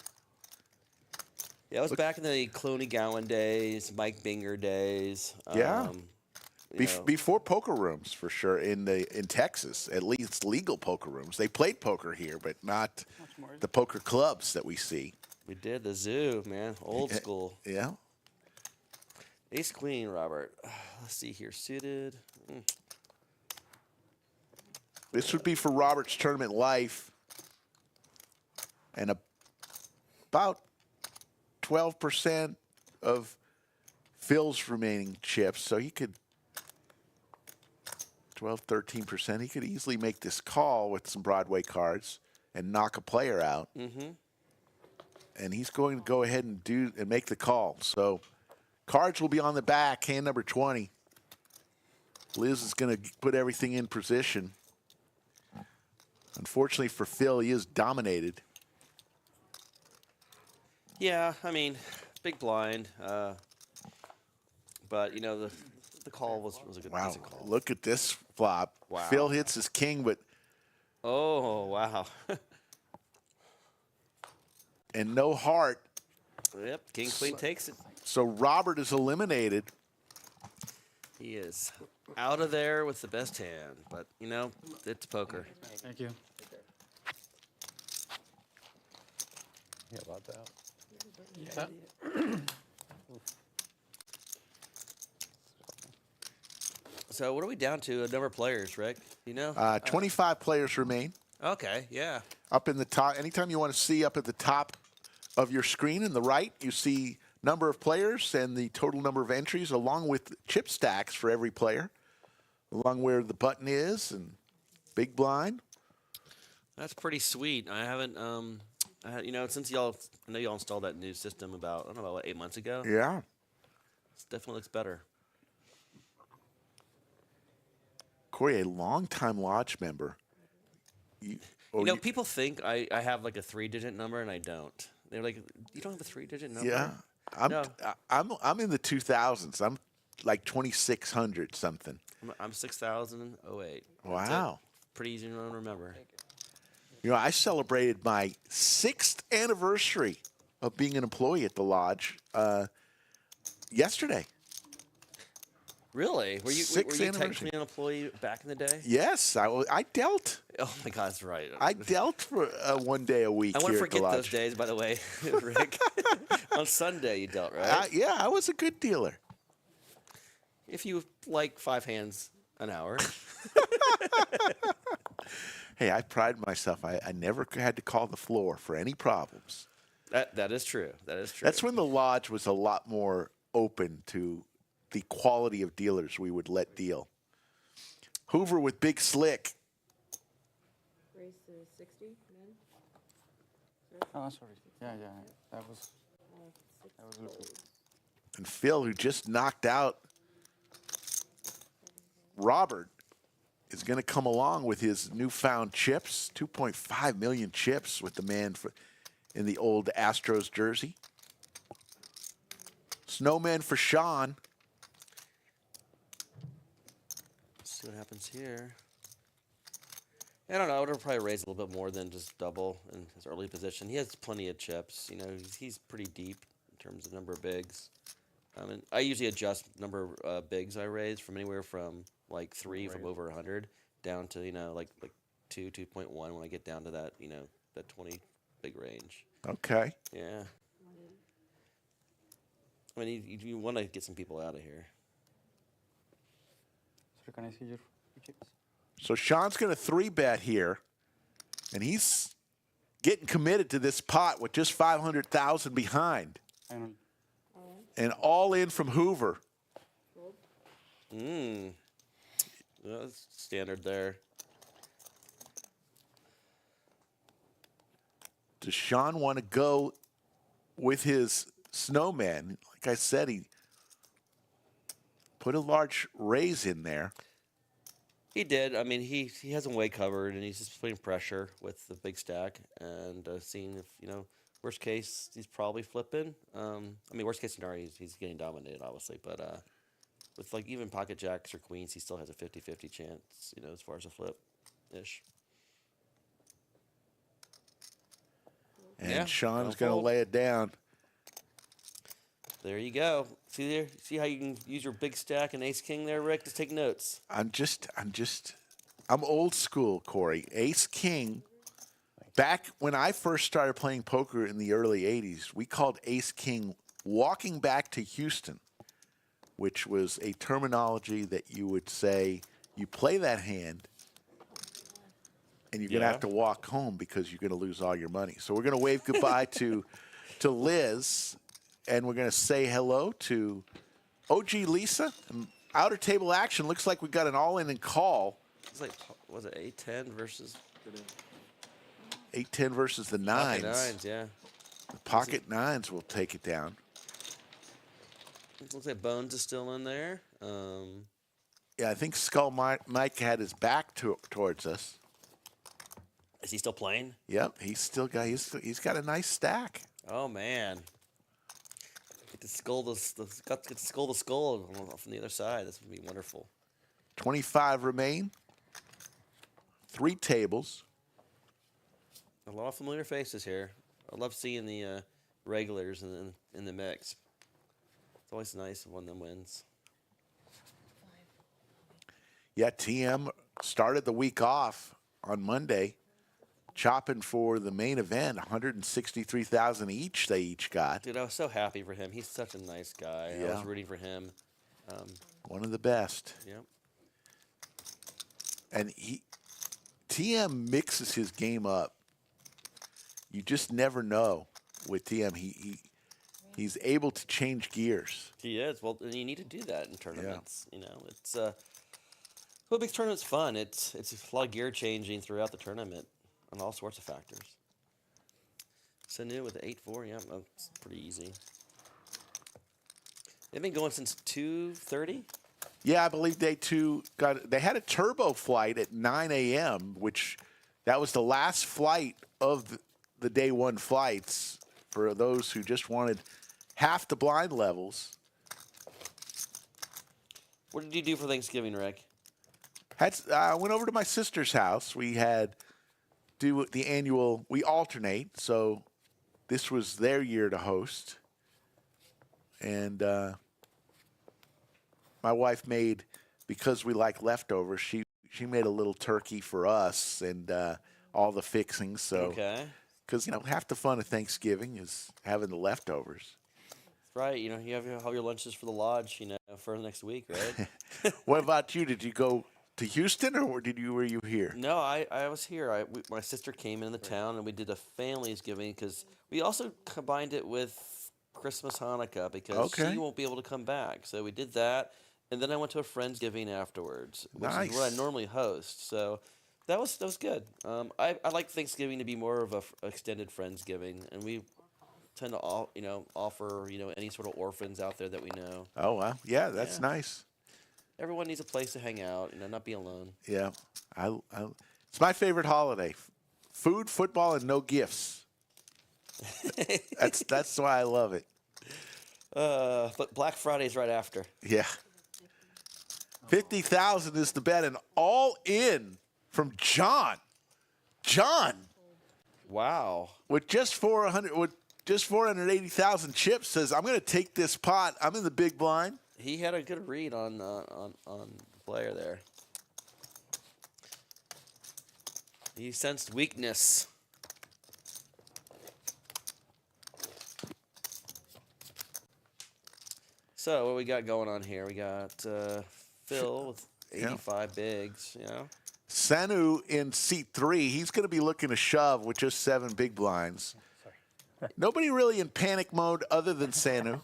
Yeah, it was back in the Clooney Gowan days, Mike Binger days. Yeah. you know. Before poker rooms, for sure, in Texas, at least legal poker rooms. They played poker here, but not the poker clubs that we see. We did the zoo, man. Old school. Yeah. Ace Queen, Robert. Let's see here. Suited. This would be for Robert's tournament life. And about 12% of Phil's remaining chips. So he could, 12, 13%. He could easily make this call with some Broadway cards and knock a player out. Mm-hmm. And he's going to go ahead and make the call. So cards will be on the back, hand number 20. Liz is going to put everything in position. Unfortunately for Phil, he is dominated. Yeah, I mean, big blind. But, the call was a good Wow, decent call. look at this flop. Wow. Phil hits his king, but Oh, wow. and no heart. Yep, King Queen takes it. So Robert is eliminated. He is out of there with the best hand. But, it's poker. Thank you. Yeah, about that. So what are we down to? A number of players, Rick? 25 players remain. Okay, yeah. Up in the top, anytime you want to see up at the top of your screen in the right, you see number of players and the total number of entries along with chip stacks for every player, along where the button is and big blind. That's pretty sweet. I haven't, since I know y'all installed that new system about, I don't know, 8 months ago. Yeah. It definitely looks better. Corey, a longtime lodge member. People think I have like a 3-digit number and I don't. They're like, you don't have a 3-digit number? Yeah. I'm in the 2000s. I'm like 2600 something. I'm 6008. Wow. Pretty easy to remember. You know, I celebrated my 6th anniversary of being an employee at the lodge yesterday. Really? Were you Sixth technically anniversary. an employee back in the day? Yes, I dealt. Oh my God, that's right. I dealt for 1 day a week I want here to at the forget those lodge. days, by the way, Rick. On Sunday you dealt, right? Yeah, I was a good dealer. If you like 5 hands an hour. Hey, I pride myself. I never had to call the floor for any problems. That is true. That is true. That's when the lodge was a lot more open to the quality of dealers we would let deal. Hoover with Big Slick. Race is 60 men. Oh, sorry. Yeah. That was good. And Phil, who just knocked out Robert, is going to come along with his newfound chips, 2.5 million chips with the man in the old Astros jersey. Snowman for Sean. Let's see what happens here. I don't know. I would have probably raised a little bit more than just double in his early position. He has plenty of chips. You know, he's pretty deep in terms of number of bigs. And I usually adjust number of bigs I raise from anywhere from like 3 from over 100 down to, you know, like 2.1 when I get down to that, you know, that 20 big range. Okay. Yeah. I mean, you want to get some people out of here. So can I see your chips? So Sean's going to 3-bet here, and he's getting committed to this pot with just 500,000 behind, I don't. and all in from Hoover. That's standard there. Does Sean want to go with his snowman? Like I said, he put a large raise in there. He did. I mean, he has him way covered, and he's just putting pressure with the big stack and seeing if, you know, worst case, he's probably flipping. I mean, worst case scenario, he's getting dominated, obviously. But with, like, even pocket jacks or queens, he still has a 50-50 chance, you know, as far as a flip-ish. And Yeah, Sean's don't going to fold. lay it down. There you go. See there? See how you can use your big stack and ace-king there, Rick? Just take notes. I'm old school, Corey. Ace King. Back when I first started playing poker in the early 80s, we called Ace King walking back to Houston, which was a terminology that you would say you play that hand and you're going to Yeah. have to walk home because you're going to lose all your money. So we're going to wave goodbye to Liz, and we're going to say hello to OG Lisa. And outer table action looks like we got an all-in and call. It's like, was it 8-10 versus 8-10 versus the pocket nines. nines? Yeah. The pocket nines will take it down. It looks like Bones is still in there. Yeah, I think Skull Mike had his back towards us. Is he still playing? Yep, he's got a nice stack. Oh man. Get to skull the skull from the other side. This would be wonderful. 25 remain. 3 tables. A lot of familiar faces here. I love seeing the regulars in the mix. It's always nice when one of them wins. Yeah, TM started the week off on Monday, chopping for the main event. 163,000 each. They each got. Dude, I was so happy for him. He's such a nice guy. I Yeah. was rooting for him. One of the best. Yep. And TM mixes his game up. You just never know with TM. He's able to change gears. He is. Well, and you need to do that in tournaments. You know, it's well, big tournament's fun. It's a lot of gear changing throughout the tournament on all sorts of factors. Sanu with the 8-4, yeah, that's pretty easy. They've been going since 2:30. Yeah, I believe they had a turbo flight at 9 a.m., which that was the last flight of the day one flights for those who just wanted half the blind levels. What did you do for Thanksgiving, Rick? I went over to my sister's house. We had do the annual. We alternate, so this was their year to host, and my wife made, because we like leftovers. She made a little turkey for us and all the fixings. So Okay. because half the fun of Thanksgiving is having the leftovers. Right. You know, you have all your lunches for the lodge, for next week, right? What about you? Did you go to Houston, or were you here? No, I was here. My sister came in the town, and we did a Familiesgiving because we also combined it with Christmas Hanukkah because Okay. she won't be able to come back. So we did that, and then I went to a Friendsgiving afterwards, which is what Nice. I normally host. So that was good. I like Thanksgiving to be more of a extended Friendsgiving, and we tend to offer any sort of orphans out there that we know. Oh wow, yeah, that's Yeah. nice. Everyone needs a place to hang out, not be alone. Yeah, it's my favorite holiday: food, football, and no gifts. That's why I love it. But Black Friday's right after. Yeah, 50,000 is the bet, and all in from John. John Wow. with just 480,000 chips says, "I'm going to take this pot. I'm in the big blind." He had a good read on the player there. He sensed weakness. So what we got going on here? We got Phil with 85 bigs. Sanu in seat 3, he's going to be looking to shove with just 7 big blinds. Nobody really in panic mode other than Sanu.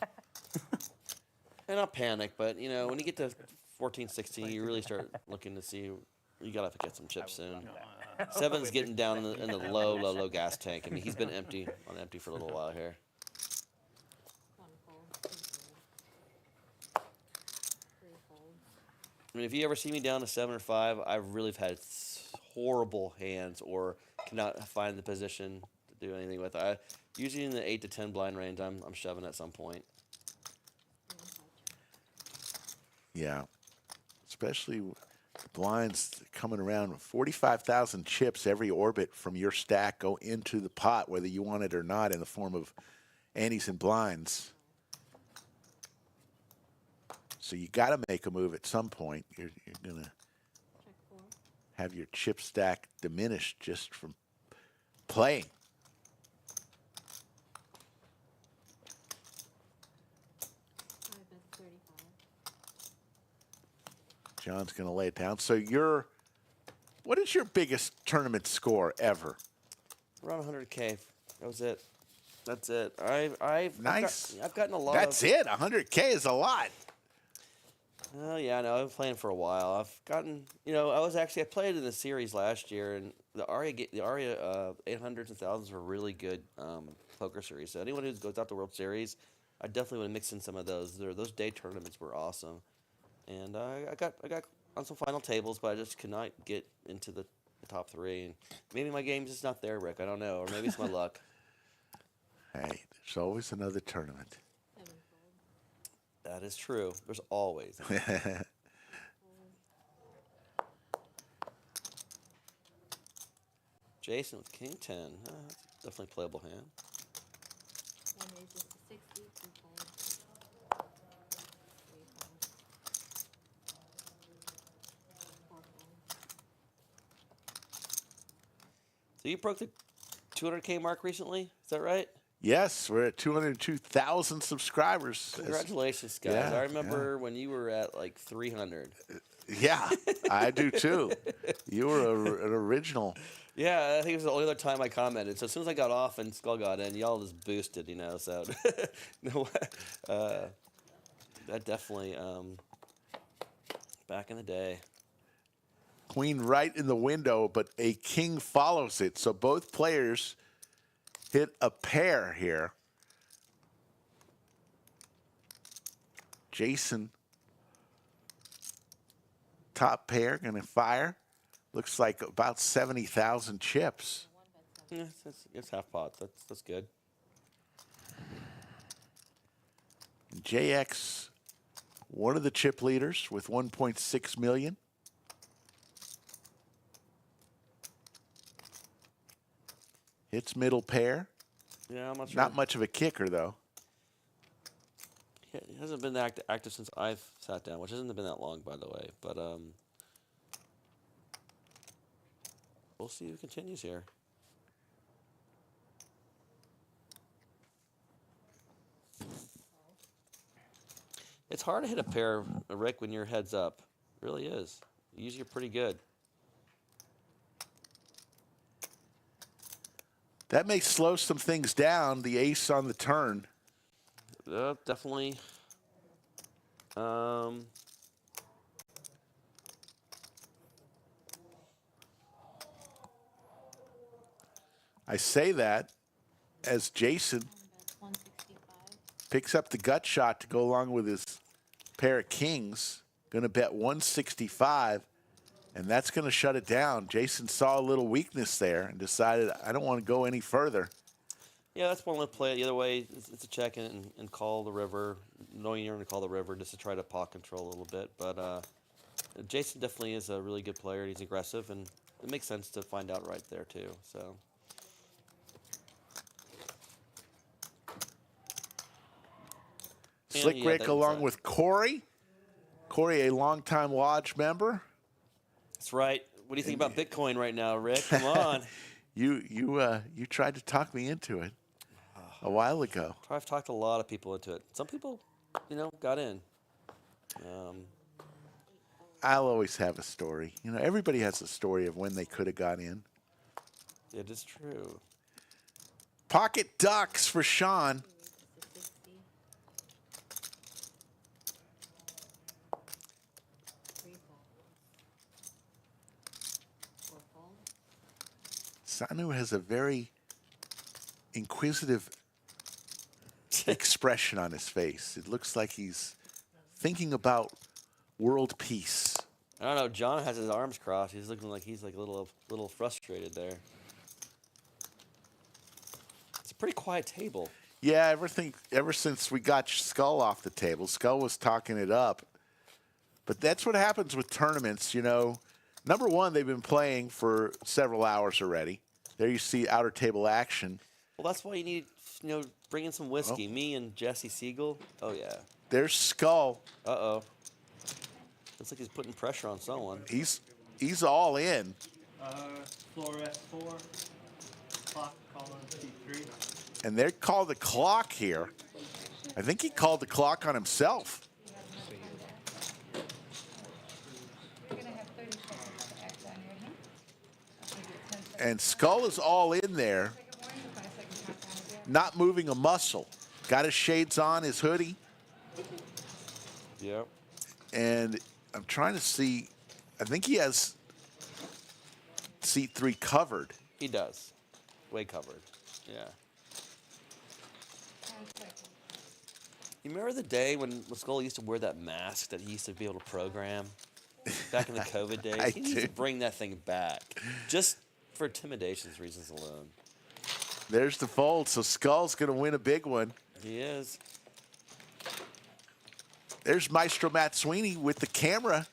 And not panic, but when you get to 14, 16, you really start looking to see you gotta get some chips soon. 7's getting down in the low gas tank. I mean, he's been empty for a little while here. I mean, if you ever see me down to 7 or 5, I really have had horrible hands or cannot find the position to do anything with. Usually in the 8 to 10 blind range, I'm shoving at some point. Yeah, especially with the blinds coming around with 45,000 chips. Every orbit from your stack go into the pot, whether you want it or not, in the form of antes and blinds. So you got to make a move at some point. You're going to have your chip stack diminished just from playing. John's going to lay it down. So what is your biggest tournament score ever? Around 100K. That was it. That's it. I've Nice. I've gotten a lot. That's it. 100K is a lot. Oh yeah, I know. I've been playing for a while. I've gotten, I played in the series last year, and the Aria 800s and 1000s were really good poker series. So anyone who goes out to World Series, I definitely want to mix in some of those. Those day tournaments were awesome, and I got on some final tables, but I just could not get into the top 3. And maybe my game's just not there, Rick. I don't know, or maybe it's my luck. Hey, there's always another tournament. That is true. There's always. Jason with King 10. That's definitely a playable hand. So you broke the 200K mark recently? Is that right? Yes, we're at 202,000 subscribers. Congratulations, guys. Yeah, I remember when you were at like 300. Yeah, I do too. You were an original. Yeah, I think it was the only other time I commented. So as soon as I got off and Skull got in, y'all just boosted, so no, that definitely back in the day. Queen right in the window, but a king follows it. So both players hit a pair here. Jason, top pair, gonna fire. Looks like about 70,000 chips. Yeah, it's half pot. That's good. JX, one of the chip leaders with 1.6 million. Hits middle pair. Yeah, I'm not sure. Not much of a kicker, though. He hasn't been active since I've sat down, which hasn't been that long, by the way. But we'll see who continues here. It's hard to hit a pair, Rick, when your head's up. It really is. Usually you're pretty good. That may slow some things down, the ace on the turn. Definitely. I say that as Jason picks up the gut shot to go along with his pair of kings. Going to bet 165, and that's going to shut it down. Jason saw a little weakness there and decided, I don't want to go any further. Yeah, that's one way to play it. The other way is to check and call the river, knowing you're going to call the river just to try to pot control a little bit. But Jason definitely is a really good player. He's aggressive, and it makes sense to find out right there, too. So. Slick yeah, Rick that's, along with Corey. Corey, a longtime lodge member. That's right. What do you think about Bitcoin right now, Rick? Come on. You tried to talk me into it a while ago. I've talked a lot of people into it. Some people, got in. I'll always have a story. Everybody has a story of when they could have got in. It is true. Pocket ducks for Sean. Sanu has a very inquisitive expression on his face. It looks like he's thinking about world peace. I don't know. John has his arms crossed. He's looking like he's like a little frustrated there. It's a pretty quiet table. Yeah, ever since we got Skull off the table, Skull was talking it up. But that's what happens with tournaments, Number one, they've been playing for several hours already. There you see outer table action. Well, that's why you need, bring in some whiskey. Me and Jesse Siegel. Oh, yeah. There's Skull. Uh-oh. Looks like he's putting pressure on someone. He's all in. Floor F4, clock column C3. And they called the clock here. I think he called the clock on himself. And Skull is all in there, not moving a muscle. Got his shades on, his hoodie. Yep. And I'm trying to see, I think he has seat 3 covered. He does. Way covered. Yeah. You remember the day when Skull used to wear that mask that he used to be able to program? Back in the COVID days? He needs to bring that thing back. Just for intimidation reasons alone. There's the fold, so Skull's going to win a big one. He is. There's Maestro Matt Sweeney with the camera.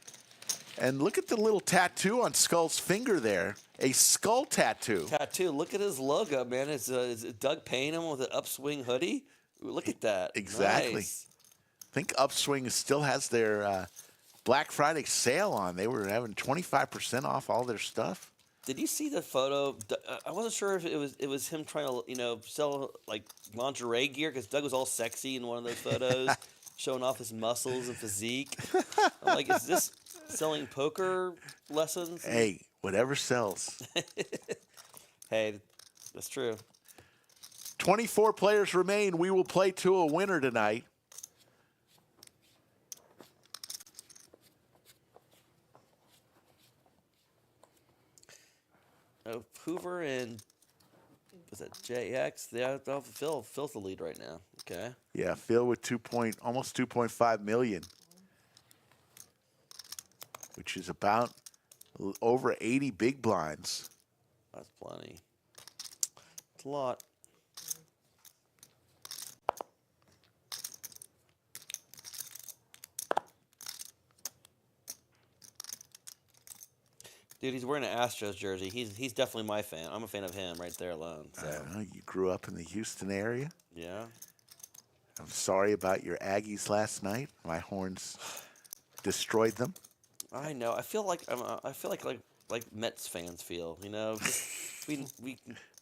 And look at the little tattoo on Skull's finger there. A skull tattoo. Look at his logo, man. Is Doug paying him with an upswing hoodie? Ooh, look at that. Exactly. Nice. I think Upswing still has their Black Friday sale on. They were having 25% off all their stuff. Did you see the photo? I wasn't sure if it was him trying to sell like lingerie gear because Doug was all sexy in one of those photos, showing off his muscles and physique. I'm like, is this selling poker lessons? Hey, whatever sells. Hey, that's true. 24 players remain. We will play to a winner tonight. Hoover and was that JX? Yeah, Phil's the lead right now. Okay. Yeah, Phil with almost 2.5 million, which is about over 80 big blinds. That's plenty. It's a lot. Dude, he's wearing an Astros jersey. He's definitely my fan. I'm a fan of him right there alone. I So don't know, you grew up in the Houston area. yeah. I'm sorry about your Aggies last night. My Horns destroyed them. I know. I feel like I feel like Mets fans feel. You know, just, we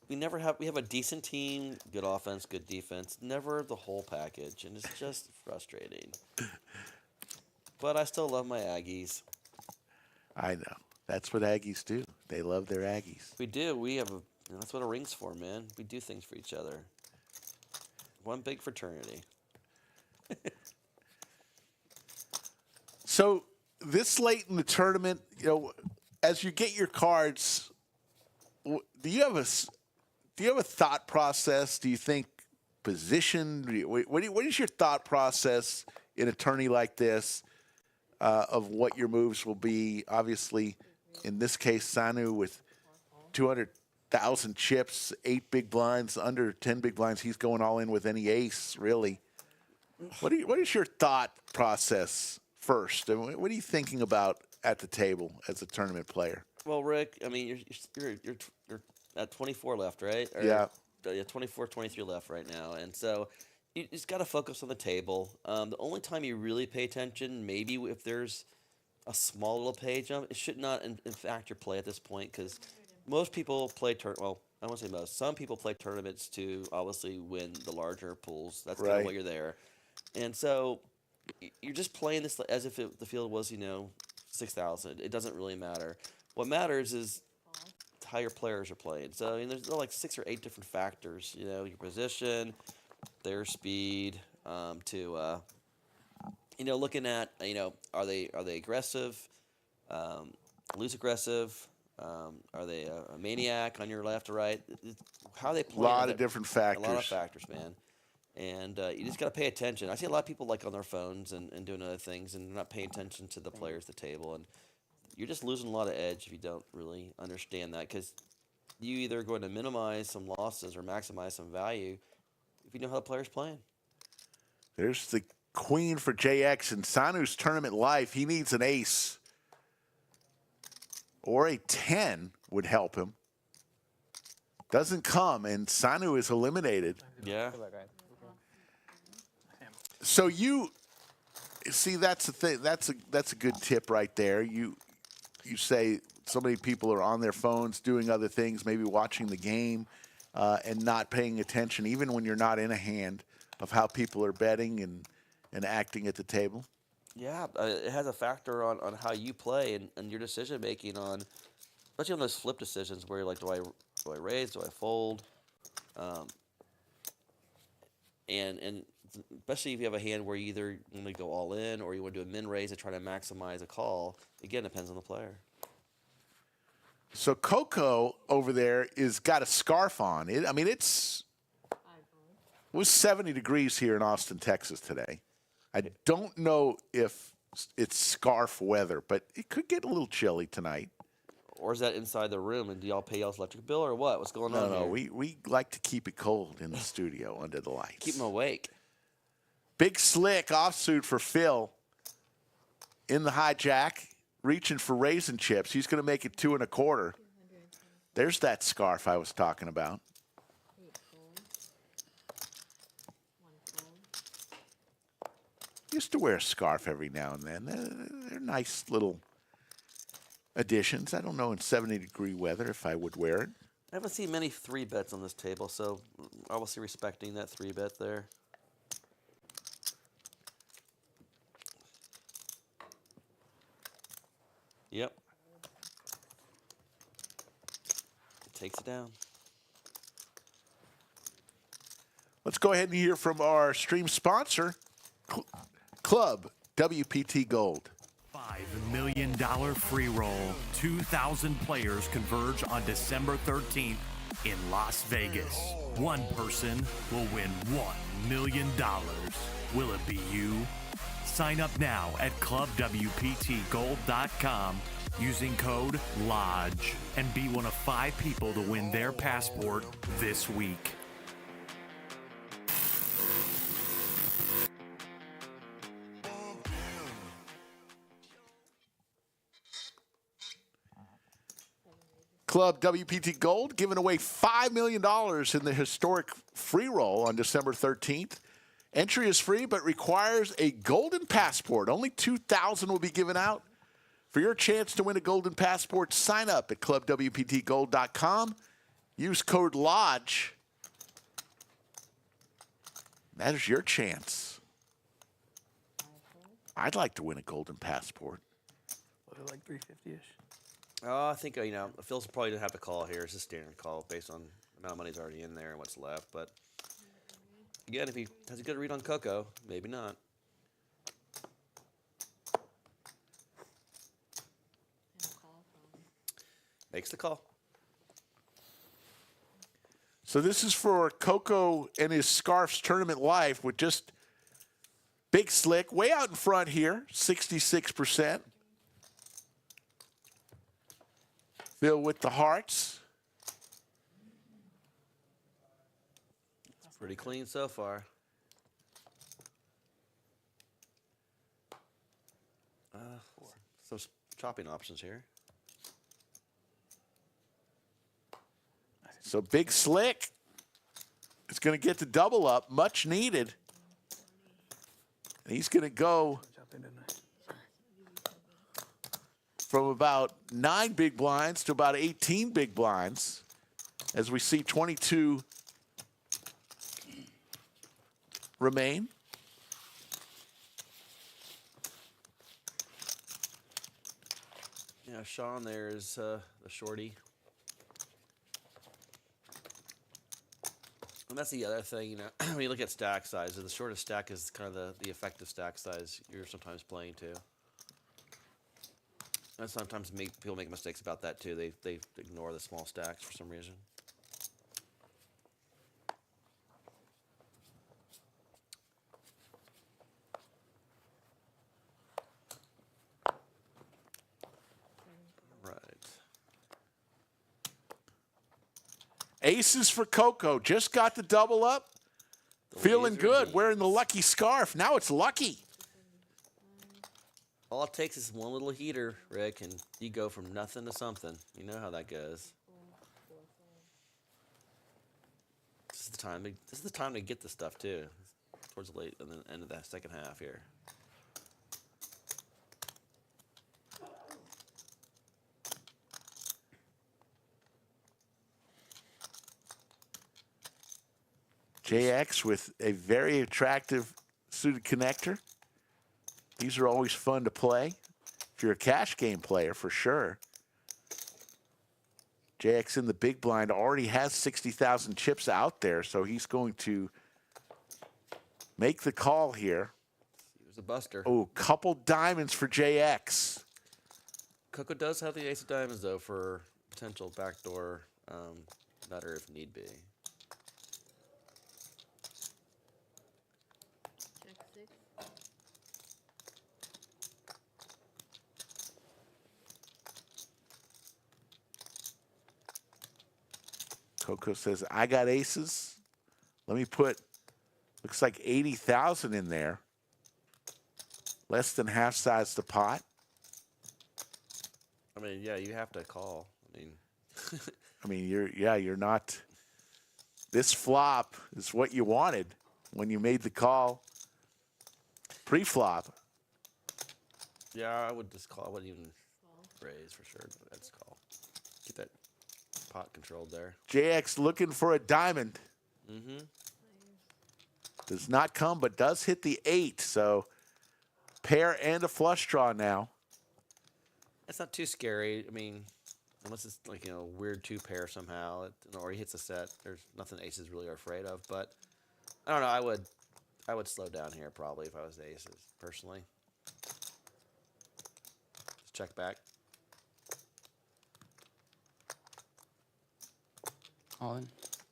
never have. We have a decent team, good offense, good defense. Never the whole package, and it's just frustrating. But I still love my Aggies. I know. That's what Aggies do. They love their Aggies. We do. We have a. That's what a ring's for, man. We do things for each other. One big fraternity. So this late in the tournament, you know, as you get your cards, do you have a thought process? Do you think position? What is your thought process in a tourney like this of what your moves will be? Obviously, in this case, Sanu with 200,000 chips, 8 big blinds, under 10 big blinds. He's going all in with any ace, really. What is your thought process first? And what are you thinking about at the table as a tournament player? Well, Rick, I mean, you're at 24 left, right? Or, Yeah. Yeah, 24, 23 left right now, and so you just got to focus on the table. The only time you really pay attention, maybe if there's a small little pay jump, it should not in fact your play at this point, because most people play well, I won't say most. Some people play tournaments to obviously win the larger pools. That's kind Right. of why you're there, and so you're just playing this as if the field was 6,000. It doesn't really matter. What matters is how your players are playing. So I mean, there's like 6 or 8 different factors. You know, your position, their speed, looking at are they aggressive, loose aggressive, are they a maniac on your left or right? How they play. A lot of different factors. A lot of factors, man. And you just got to pay attention. I see a lot of people like on their phones and doing other things, and they're not paying attention to the players at the table. And you're just losing a lot of edge if you don't really understand that, because you either going to minimize some losses or maximize some value if you know how the player's playing. There's the queen for JX in Sanu's tournament life. He needs an ace or a 10 would help him. Doesn't come, and Sanu is eliminated. Yeah. So you see, that's the thing. That's a good tip right there. You say so many people are on their phones doing other things, maybe watching the game, and not paying attention, even when you're not in a hand, of how people are betting and acting at the table. Yeah, it has a factor on how you play and your decision making on, especially on those flip decisions where you're like, do I raise, do I fold, and especially if you have a hand where you either want to go all in or you want to do a min raise to try to maximize a call. Again, depends on the player. So Coco over there is got a scarf on. I mean, it was 70 degrees here in Austin, Texas today. I don't know if it's scarf weather, but it could get a little chilly tonight. Or is that inside the room, and do y'all pay y'all's electric bill, or what? What's going on No, here? we like to keep it cold in the studio under the lights. Keep them awake. Big slick offsuit for Phil in the hijack, reaching for raisin chips. He's going to make it 2 1/4. There's that scarf I was talking about. Used to wear a scarf every now and then. They're nice little additions. I don't know in 70-degree weather if I would wear it. I haven't seen many 3-bets on this table, so obviously respecting that 3-bet there. Yep. Takes it down. Let's go ahead and hear from our stream sponsor, Club WPT Gold. $5 million free roll. 2,000 players converge on December 13th in Las Vegas. One person will win $1 million. Will it be you? Sign up now at clubwptgold.com using code LODGE and be one of 5 people to win their passport this week. Club WPT Gold giving away $5 million in the historic free roll on December 13th. Entry is free but requires a golden passport. Only 2,000 will be given out. For your chance to win a golden passport, sign up at clubwptgold.com. Use code LODGE. That is your chance. I'd like to win a golden passport. What, like 350-ish? Oh, I think, Phil's probably going to have to call here. It's a standard call based on the amount of money's already in there and what's left. But, again, if he has a good read on Coco, maybe not. Makes the call. So this is for Coco and his Scarfs Tournament Life with just Big Slick way out in front here, 66%. Phil with the hearts. Pretty clean so far. Some chopping options here. So Big Slick is going to get the double up, much needed. And he's going to go from about 9 big blinds to about 18 big blinds as we see 22 remain. Yeah, Sean there is the shorty. And that's the other thing, when you look at stack size, the shortest stack is kind of the effective stack size you're sometimes playing to. And sometimes people make mistakes about that too. They ignore the small stacks for some reason. Aces for Coco. Just got the double up. Feeling good. Wearing the lucky scarf. Now it's lucky. All it takes is one little heater, Rick, and you go from nothing to something. You know how that goes. This is the time to get this stuff too. Towards the late and the end of that second half here. JX with a very attractive suited connector. These are always fun to play if you're a cash game player, for sure. JX in the big blind already has 60,000 chips out there, so he's going to make the call here. He was a buster. Oh, couple diamonds for JX. Coco does have the ace of diamonds, though, for potential backdoor nutter if need be. Coco says, I got aces. Let me put, looks like 80,000 in there. Less than half size the pot. I mean, yeah, you have to call. I mean, you're not, this flop is what you wanted when you made the call pre-flop. Yeah, I would just call. I wouldn't even raise for sure. But that's call. Get that pot controlled there. JX looking for a diamond. Mm-hmm. Does not come, but does hit the 8. So pair and a flush draw now. That's not too scary. I mean, unless it's like, weird 2-pair somehow, or he hits a set. There's nothing aces really are afraid of. But I don't know. I would slow down here probably if I was the aces personally. Just check back. All in.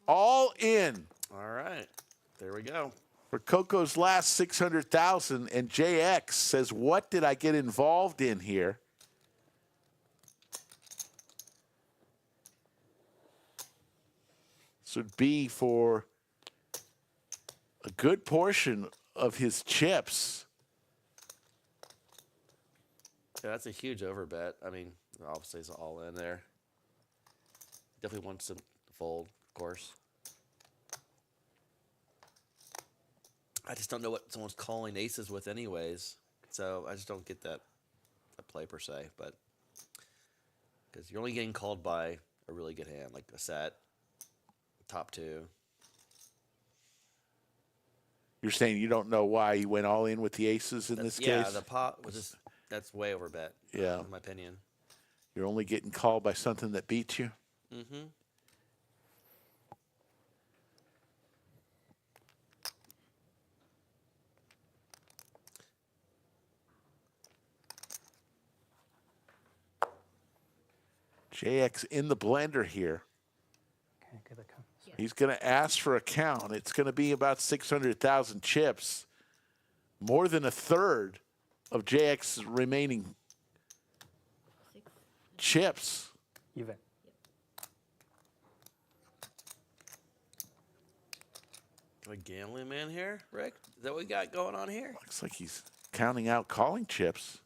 All in. All right. There we go. For Coco's last 600,000, and JX says, what did I get involved in here? This would be for a good portion of his chips. Yeah, that's a huge overbet. I mean, obviously it's all in there. Definitely wants to fold, of course. I just don't know what someone's calling aces with anyways. So I just don't get that play per se. But because you're only getting called by a really good hand, like a set, top two. You're saying you don't know why he went all in with the aces in this Yeah, case? the pot was just, that's way over bet. Yeah. In my opinion. You're only getting called by something that beats you? Mm-hmm. JX in the blender here. Okay, good that comes. He's going to ask for a count. It's going to be about 600,000 chips. More than a third of JX's remaining chips. Even. A gambling man here, Rick? Is that what we got going on here? Looks like he's counting out calling chips.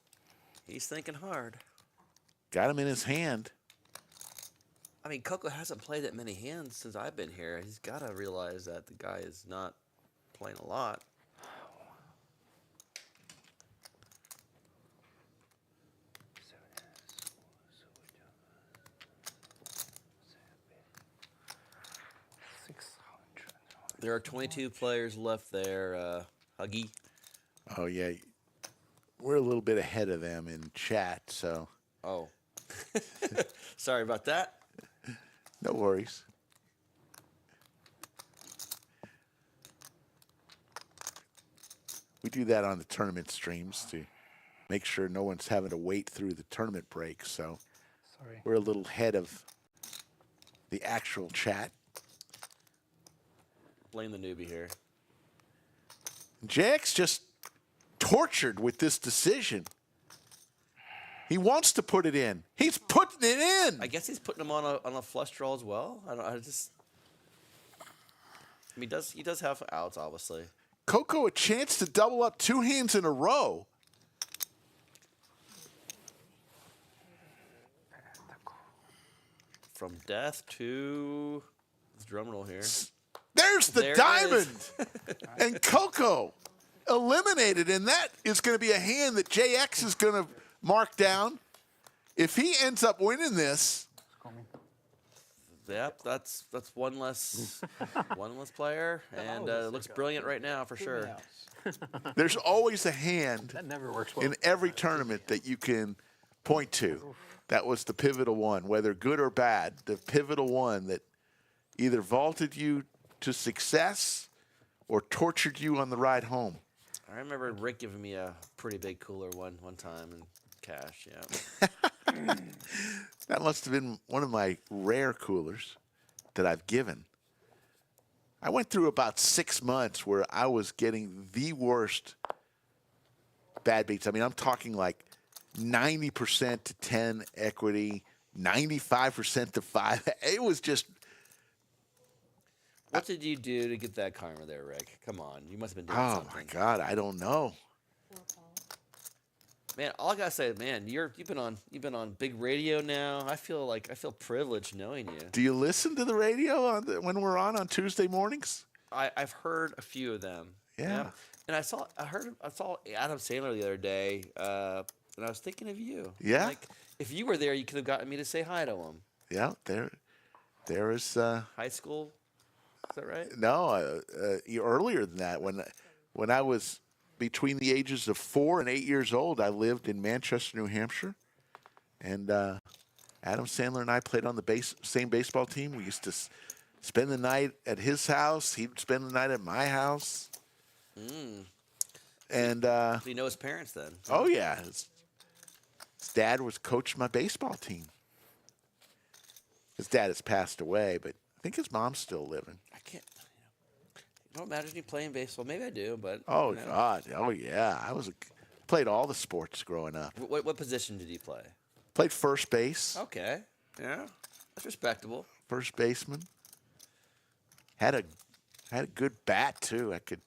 He's thinking hard. Got him in his hand. I mean, Coco hasn't played that many hands since I've been here. He's got to realize that the guy is not playing a lot. There are 22 players left there, Huggy. Oh, yeah. We're a little bit ahead of them in chat, so. Oh. Sorry about that. No worries. We do that on the tournament streams to make sure no one's having to wait through the tournament break, so Sorry. we're a little ahead of the actual chat. Blame the newbie here. Jack's just tortured with this decision. He wants to put it in. He's putting it in. I guess he's putting him on a flush draw as well. I mean, he does have outs, obviously. Coco a chance to double up 2 hands in a row. From death to drum roll here. There's the There it diamond. is. And Coco eliminated, and that is going to be a hand that JX is going to mark down. If he ends up winning this, Yep, that's one less player, and it looks brilliant right now for sure. there's always a hand That never works well. in every tournament that you can point to. That was the pivotal one, whether good or bad, the pivotal one that either vaulted you to success or tortured you on the ride home. I remember Rick giving me a pretty big cooler one time in cash. Yeah. That must have been one of my rare coolers that I've given. I went through about 6 months where I was getting the worst bad beats. I mean, I'm talking like 90% to 10 equity, 95% to 5. It was just. What did you do to get that karma there, Rick? Come on, you must have been doing Oh something. my God, I don't know. Man, all I gotta say, man, you've been on big radio now. I feel privileged knowing you. Do you listen to the radio when we're on Tuesday mornings? I've heard a few of them. Yeah. And I saw Adam Sandler the other day, and I was thinking of you. Yeah? Like, if you were there, you could have gotten me to say hi to him. Yeah, there is. High school, is that right? No, earlier than that. When I was between the ages of 4 and 8 years old, I lived in Manchester, New Hampshire, and Adam Sandler and I played on the same baseball team. We used to spend the night at his house. He'd spend the night at my house. And Do you know his parents then? oh yeah, his dad was coaching my baseball team. His dad has passed away, but I think his mom's still living. I can't. I don't imagine you playing baseball. Maybe I do, but. Oh you know. God, oh yeah, played all the sports growing up. What position did you play? Played first base, Okay. Yeah, that's respectable. first baseman. Had a good bat too. I could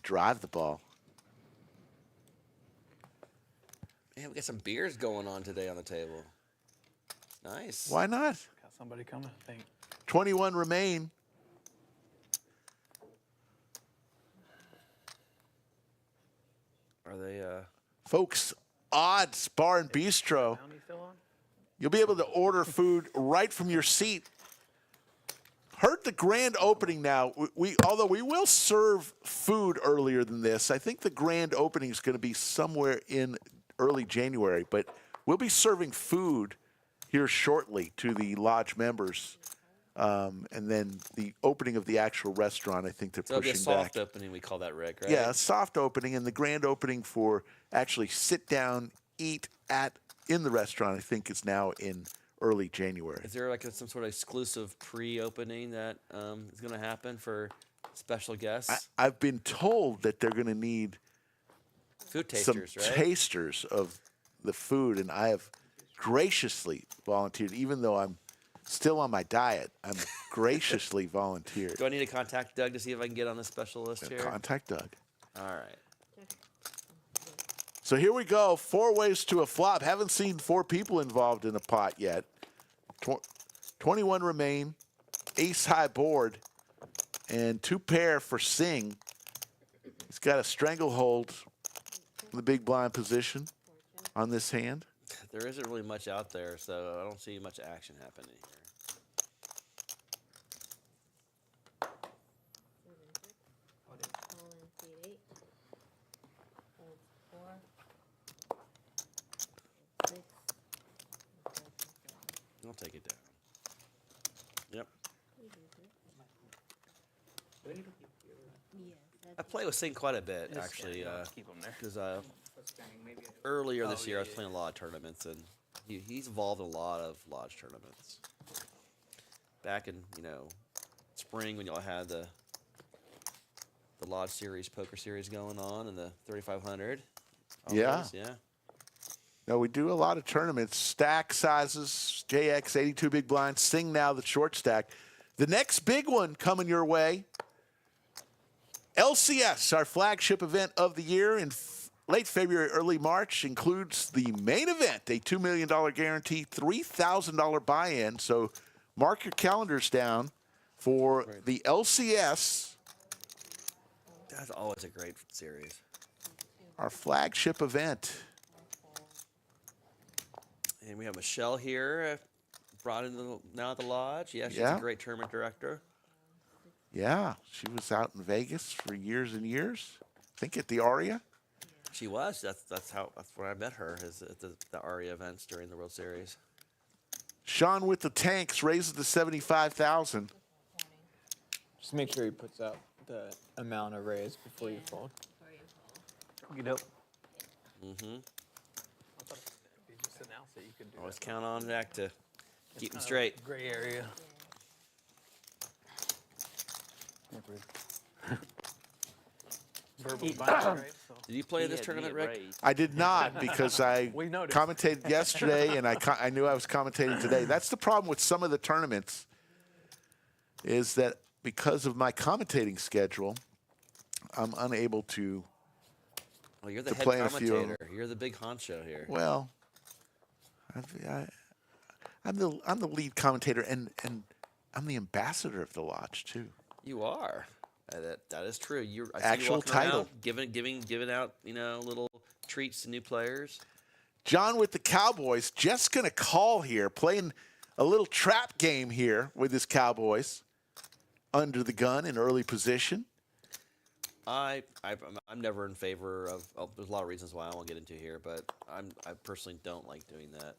drive the ball. Man, we got some beers going on today on the table. Nice. Why not? Got somebody coming, I think. 21 remain. Are they? Folks, Odds Bar and Bistro. Bounty still on? You'll be able to order food right from your seat. Heard the grand opening now. Although we will serve food earlier than this, I think the grand opening is going to be somewhere in early January. But we'll be serving food here shortly to the lodge members, and then the opening of the actual restaurant. I think they're So it'll be a pushing soft back. opening. We call that, Rick, right? Yeah, a soft opening, and the grand opening for actually sit down, eat in the restaurant, I think is now in early January. Is there like some sort of exclusive pre-opening that is going to happen for special guests? I've been told that they're going to need Food some tasters, right? tasters of the food, and I have graciously volunteered, even though I'm still on my diet. I'm graciously volunteered. Do I need to contact Doug to see if I can get on the special list here? Contact Doug. All right. So here we go. 4 ways to a flop. Haven't seen 4 people involved in a pot yet. 21 remain. Ace high board. And 2 pair for Singh. He's got a stranglehold in the big blind position on this hand. There isn't really much out there, so I don't see much action happening here. I'll take it down. Yep. I play with Sing quite a bit, actually, Keep them there. because earlier this year I was playing a lot of tournaments, and he's involved in a lot of lodge tournaments. Back in spring when y'all had the lodge series, poker series going on, and the 3500. Yeah. Yeah. No, we do a lot of tournaments. Stack sizes, JX, 82 big blinds. Sing now the short stack. The next big one coming your way, LCS, our flagship event of the year in late February, early March, includes the main event, a $2 million guarantee, $3,000 buy-in. So mark your calendars down for the LCS, That's always a great series. our flagship event. And we have Michelle here, brought in now at the lodge. Yeah, she's Yeah. a great tournament director. Yeah, she was out in Vegas for years and years. I think at the Aria. She was. That's where I met her, is at the ARIA events during the World Series. Sean with the tanks raises to 75,000. Just make sure he puts out the amount of raise before you fold. You know, Mm-hmm. you just announced it. You could do Always that. count on Jack to keep him Kind of straight. Gray area. Verbal bind, right? So. Did you play He this had tournament, me at Rick? raise. I did not because I We noticed. commentated yesterday and I knew I was commentating today. That's the problem with some of the tournaments is that because of my commentating schedule, I'm unable to, Well, you're the to head play in a few of 'em. commentator. You're the big honcho here. well, I'm the lead commentator and I'm the ambassador of the lodge too. You are. That is true. I see Actual you walking around title. giving out little treats to new players. John with the Cowboys, just going to call here, playing a little trap game here with his Cowboys. Under the gun in early position. I'm never in favor of. There's a lot of reasons why I won't get into here, but I personally don't like doing that.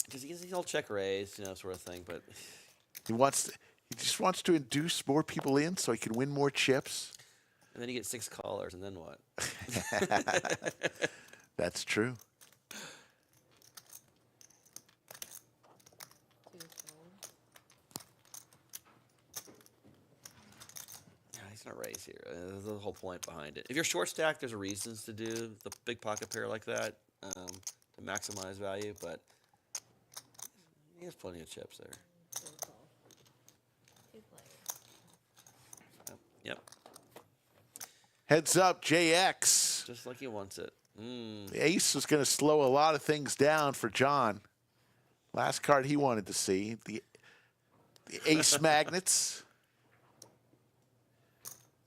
Because he'll check raise, sort of thing. But He just wants to induce more people in so he can win more chips. and then you get 6 callers, and then what? That's true. Yeah, he's not raise here. There's the whole point behind it. If you're short stacked, there's reasons to do the big pocket pair like that to maximize value, but he has plenty of chips there. Yep, Heads up, JX. just like he wants it. The ace is going to slow a lot of things down for John. Last card he wanted to see, the Ace Magnets.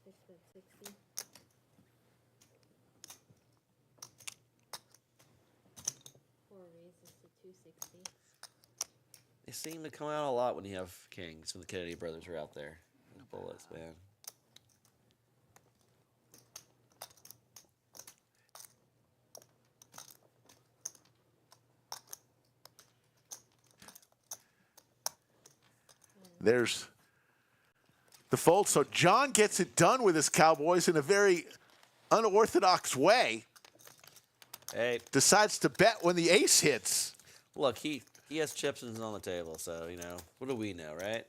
6 foot 60. Four raises to 260. They seem to come out a lot when you have kings, when the Kennedy brothers are out there. Bullets, man. There's the fold. So John gets it done with his Cowboys in a very unorthodox way. Hey, Decides to bet when the ace hits. look, he has chips and is on the table, so, you know, what do we know, right?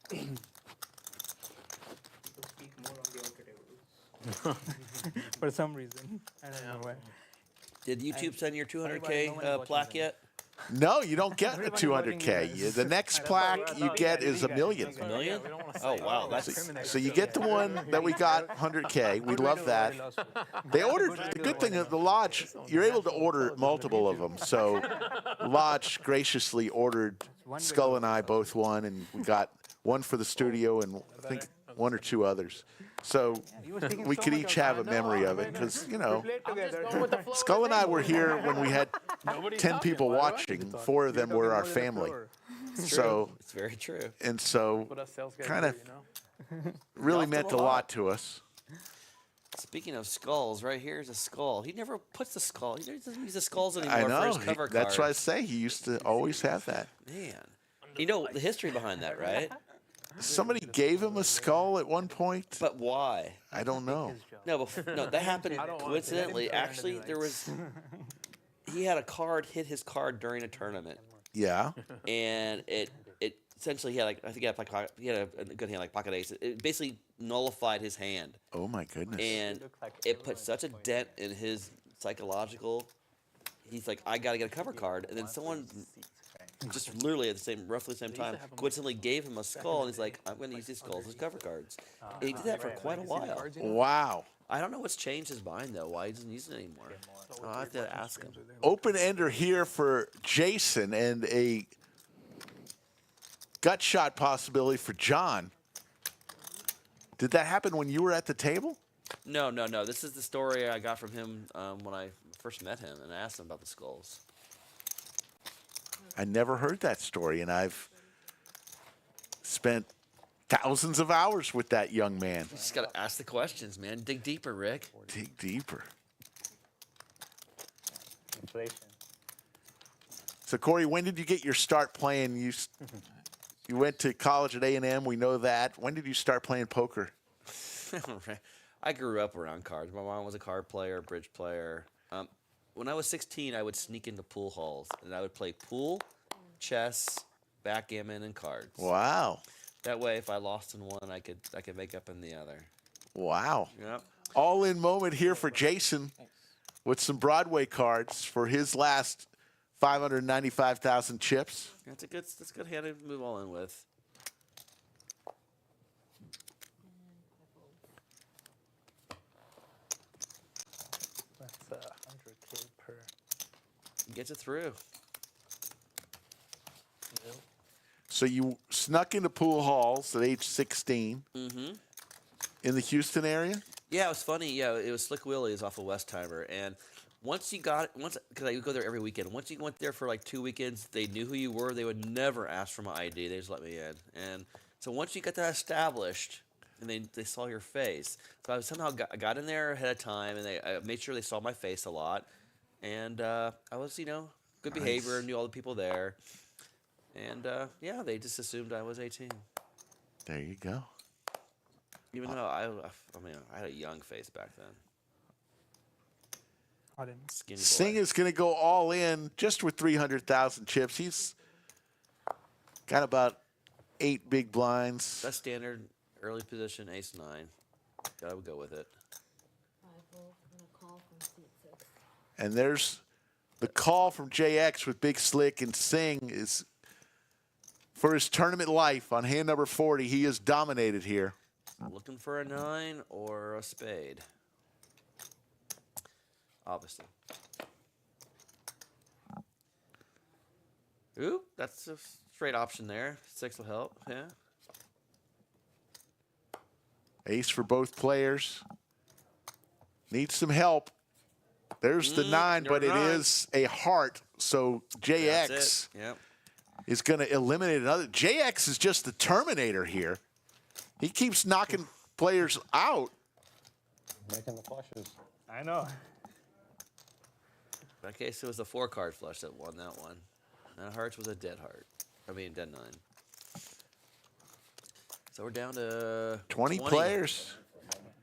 Speak more on the alter tables. For some reason. I don't know why. Did YouTube send your everybody 200K watching plaque them. yet? No, you don't get a Everybody voting 200K. you guys. The next plaque you get is a million. A million? Oh, wow. That's So you get the one that we got, 100K. We love that. They ordered, the good thing of the Lodge, you're able to order multiple of them. So Lodge graciously ordered Skull and I both one, and we got one for the studio and I think one or two others. So we could each have a memory of it because, you know, Skull and I were here when we had 10 people watching. 4 of them were our family. So, it's very true. and so kind of really meant a lot to us. Speaking of skulls, right here's a skull. He never puts the skull. He doesn't use the skulls anymore I for know. his cover That's what I cards. say. He used to always have that. Man. You know the history behind that, right? Somebody gave him a skull at one point. But why? I don't know. No, no, that happened coincidentally. Actually, there was he had a card hit his card during a tournament, Yeah. and it essentially he had like I think he had a good hand like pocket ace. It basically nullified his hand, Oh my goodness. and it put such a dent in his psychological. He's like, I gotta get a cover card, and then someone just literally at the roughly the same time, coincidentally gave him a skull, and he's like, I'm gonna use these skulls as cover cards. And he did that for quite a while. Wow. I don't know what's changed his mind though. Why he doesn't use it anymore? I'll have to ask him. Open ender here for Jason and a gut shot possibility for John. Did that happen when you were at the table? No. This is the story I got from him when I first met him, and I asked him about the skulls. I never heard that story, and I've spent thousands of hours with that young man. You just gotta ask the questions, man. Dig deeper, Rick. Dig deeper. Inflation. So, Corey, when did you get your start playing? You went to college at A&M. We know that. When did you start playing poker? I grew up around cards. My mom was a card player, bridge player. When I was 16, I would sneak into pool halls, and I would play pool, chess, backgammon, and cards. Wow. That way, if I lost in one, I could make up in the other. Wow. Yep. All in moment here for Jason with some Broadway cards for his last 595,000 chips. That's a good hand to move all in with. That's 100K per. Gets it through. So you snuck into pool halls at age 16 in the Houston area? Yeah, it was funny. Yeah, it was Slick Willie's off of Westheimer, and once because I would go there every weekend. Once you went there for like 2 weekends, they knew who you were. They would never ask for my ID. They just let me in. And so once you got that established, and they saw your face, so I somehow got in there ahead of time, and I made sure they saw my face a lot, and I was good behavior, knew all the people there, and yeah, they just assumed I was 18. There you go. Even though I had a young face back then. Skinny boy. Singh is going to go all in just with 300,000 chips. He's got about 8 big blinds. That's standard early position, ace-9. I would go with it. 5 hole and a call from seat 6. And there's the call from JX with Big Slick, and Singh is, for his tournament life on hand number 40, he is dominated here. Looking for a 9 or a spade. Obviously. Ooh, that's a straight option there. 6 will help. Yeah. Ace for both players. Needs some help. There's the 9, but it you're is a heart. So JX That's it. Yep. is going to eliminate another. JX is just the Terminator here. He keeps knocking players out. Making the flushes. I know. In that case, it was the 4-card flush that won that one. That hearts was a dead heart. I mean, dead 9. So we're down to 20 players.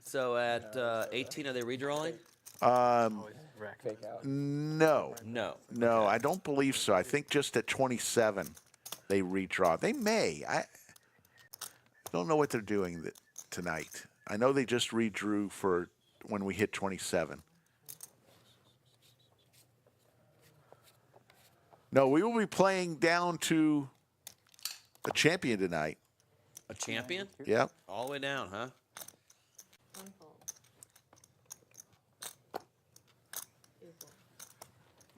So at 18, are they redrawing? Fake out. No. No. No, I don't believe so. I think just at 27 they redraw. They may. I don't know what they're doing tonight. I know they just redrew for when we hit 27. No, we will be playing down to a champion tonight. A champion? Yep. All the way down, huh? One fold. Two fold.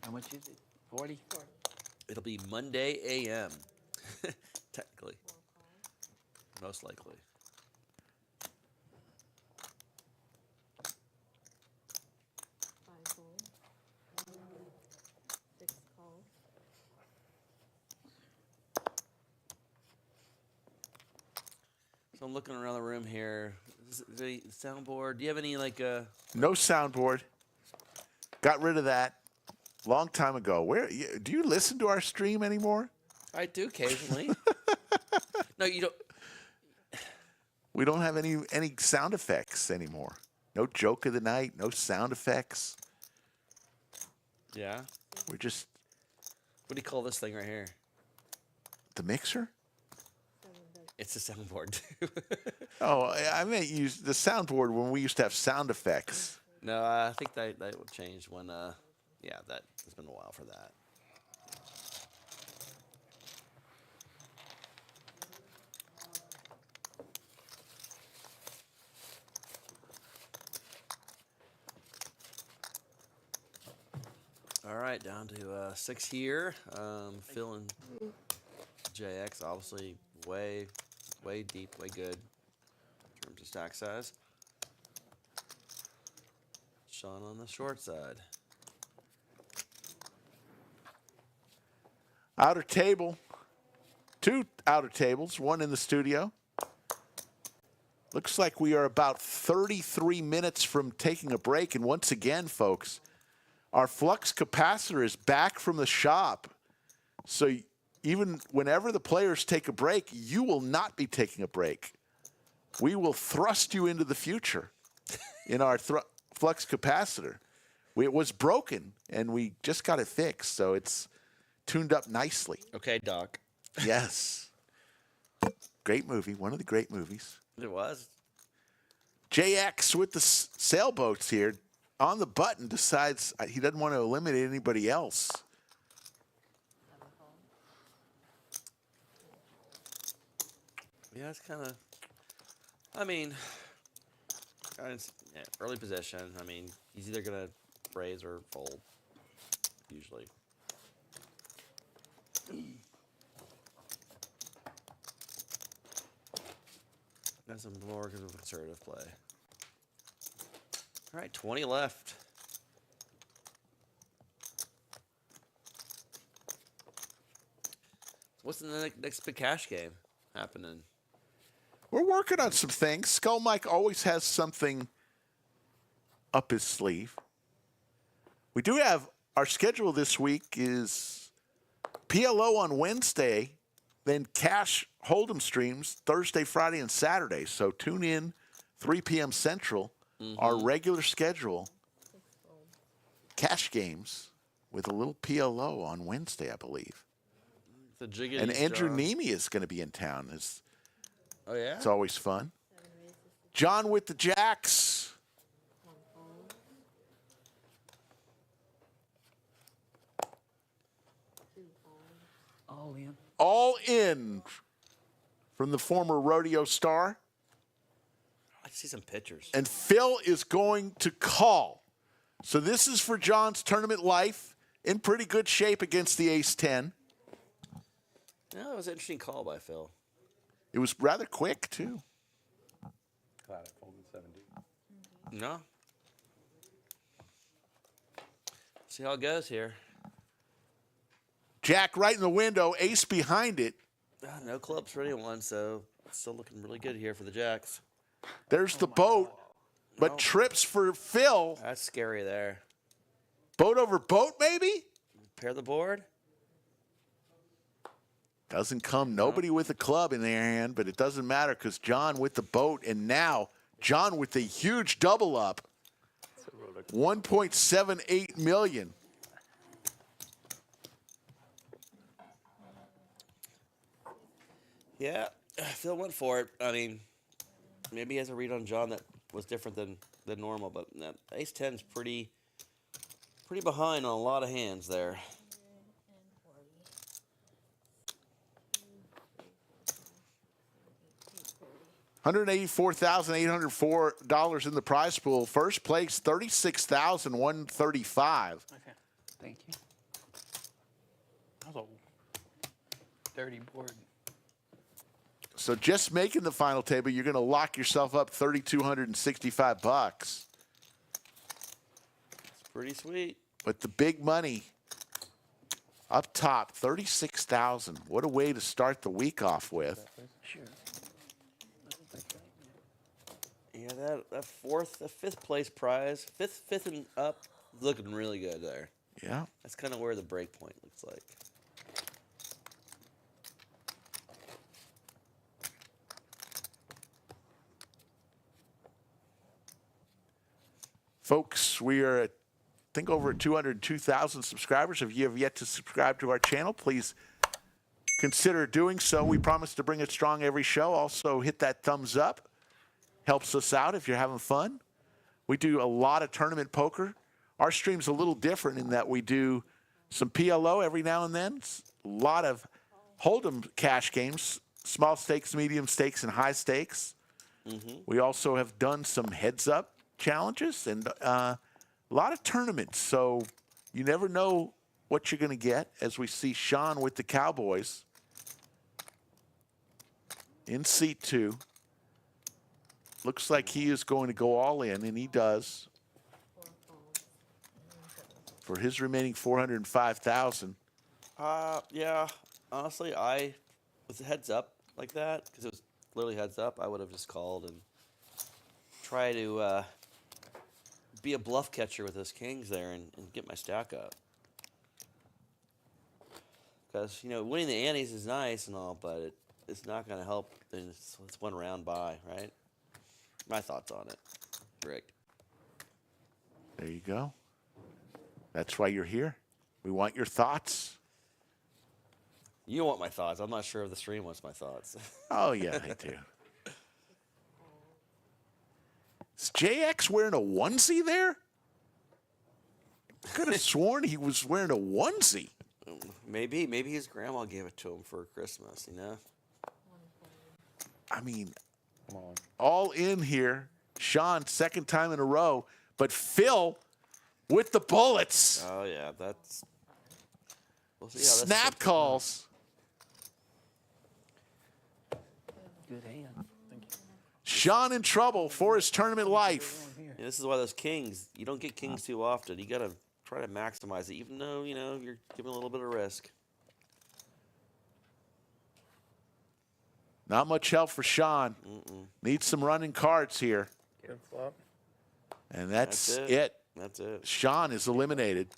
How much is it? 40? 40. It'll be Monday a.m. Technically. Four call. Most likely. Five fold. 6 call. So I'm looking around the room here. The soundboard. Do you have any like No soundboard. Got rid of that long time ago. Where do you listen to our stream anymore? I do occasionally. No, you don't. We don't have any sound effects anymore. No joke of the night, no sound effects. Yeah. We're just What do you call this thing right here? the mixer. It's a soundboard too. Oh, I meant use the soundboard when we used to have sound effects. No, I think that will change when. Yeah, that it's been a while for that. All right, down to 6 here. Phil and JX obviously way deep, way good in terms of stack size. Sean on the short side. Outer table. 2 outer tables, 1 in the studio. Looks like we are about 33 minutes from taking a break. And once again, folks, our flux capacitor is back from the shop. So even whenever the players take a break, you will not be taking a break. We will thrust you into the future in our flux capacitor. It was broken, and we just got it fixed, so it's tuned up nicely. Okay, Doc. Yes. Great movie, one of the great movies. It was. JX with the sailboats here on the button decides he doesn't want to eliminate anybody else. 7 call. Yeah, it's kind of. I mean, early position. I mean, he's either gonna raise or fold. Usually. That's some more conservative play. All right, 20 left. What's the next big cash game happening? We're working on some things. Skull Mike always has something up his sleeve. We do have our schedule this week is PLO on Wednesday, then cash Hold'em streams Thursday, Friday, and Saturday. So tune in 3 p.m. Central, our regular schedule. 6 fold. Cash games with a little PLO on Wednesday, I believe. The jiggity And Andrew straw. Nemi is going to be in town. Oh yeah. It's always fun. 7 raises. John with the Jacks. 1 fold. 2 fold. All in. All in from the former rodeo star. I see some pictures. And Phil is going to call. So this is for John's tournament life in pretty good shape against the ace 10. No, it was an interesting call by Phil. It was rather quick, too. Glad I folded 7D. No. See how it goes here. Jack right in the window, ace behind it. No clubs for anyone, so still looking really good here for the Jacks. There's the boat, but No. trips for Phil. That's scary there. Boat over boat, maybe? Pair the board. Doesn't come nobody with a club in their hand, but it doesn't matter because John with the boat, and now John with the huge double up. 1.78 million. Yeah, Phil went for it. I mean, maybe he has a read on John that was different than normal, but ace 10's pretty behind on a lot of hands there. $184,804 in the prize pool. First place, $36,135. Okay. Thank you. That was a dirty board. So just making the final table, you're going to lock yourself up $3,265. It's pretty sweet. But the big money up top, $36,000. What a way to start the week off with. Sure. Yeah, that fifth place prize, fifth and up, looking really good there. Yeah. That's kind of where the break point looks like. Folks, we are at, I think, over at 202,000 subscribers. If you have yet to subscribe to our channel, please consider doing so. We promise to bring it strong every show. Also, hit that thumbs up. Helps us out if you're having fun. We do a lot of tournament poker. Our stream's a little different in that we do some PLO every now and then. A lot of Hold'em cash games, small stakes, medium stakes, and high stakes. We also have done some heads-up challenges and a lot of tournaments. So you never know what you're going to get as we see Sean with the Cowboys in seat 2. Looks like he is going to go all in, and he does. For his remaining $405,000. Yeah. Honestly, with the heads up like that, because it was literally heads up, I would have just called and try to be a bluff catcher with those kings there and get my stack up. Because, winning the antes is nice and all, but it's not going to help. It's one round by, right? My thoughts on it, Rick. There you go. That's why you're here. We want your thoughts. You want my thoughts. I'm not sure if the stream wants my thoughts. Oh, yeah, they do. Is JX wearing a onesie there? Could have sworn he was wearing a onesie. Maybe his grandma gave it to him for Christmas, I mean, all in here. Sean, second time in a row. But Phil with the bullets. Oh, yeah, that's... We'll see how this Snap calls. Good hand. Sean in trouble for his tournament life. Yeah, this is why those kings, you don't get kings too often. You got to try to maximize it, even though, you're giving a little bit of risk. Not much help for Sean. Needs some running cards here. Good flop. And that's That's it. That's it. Sean is eliminated.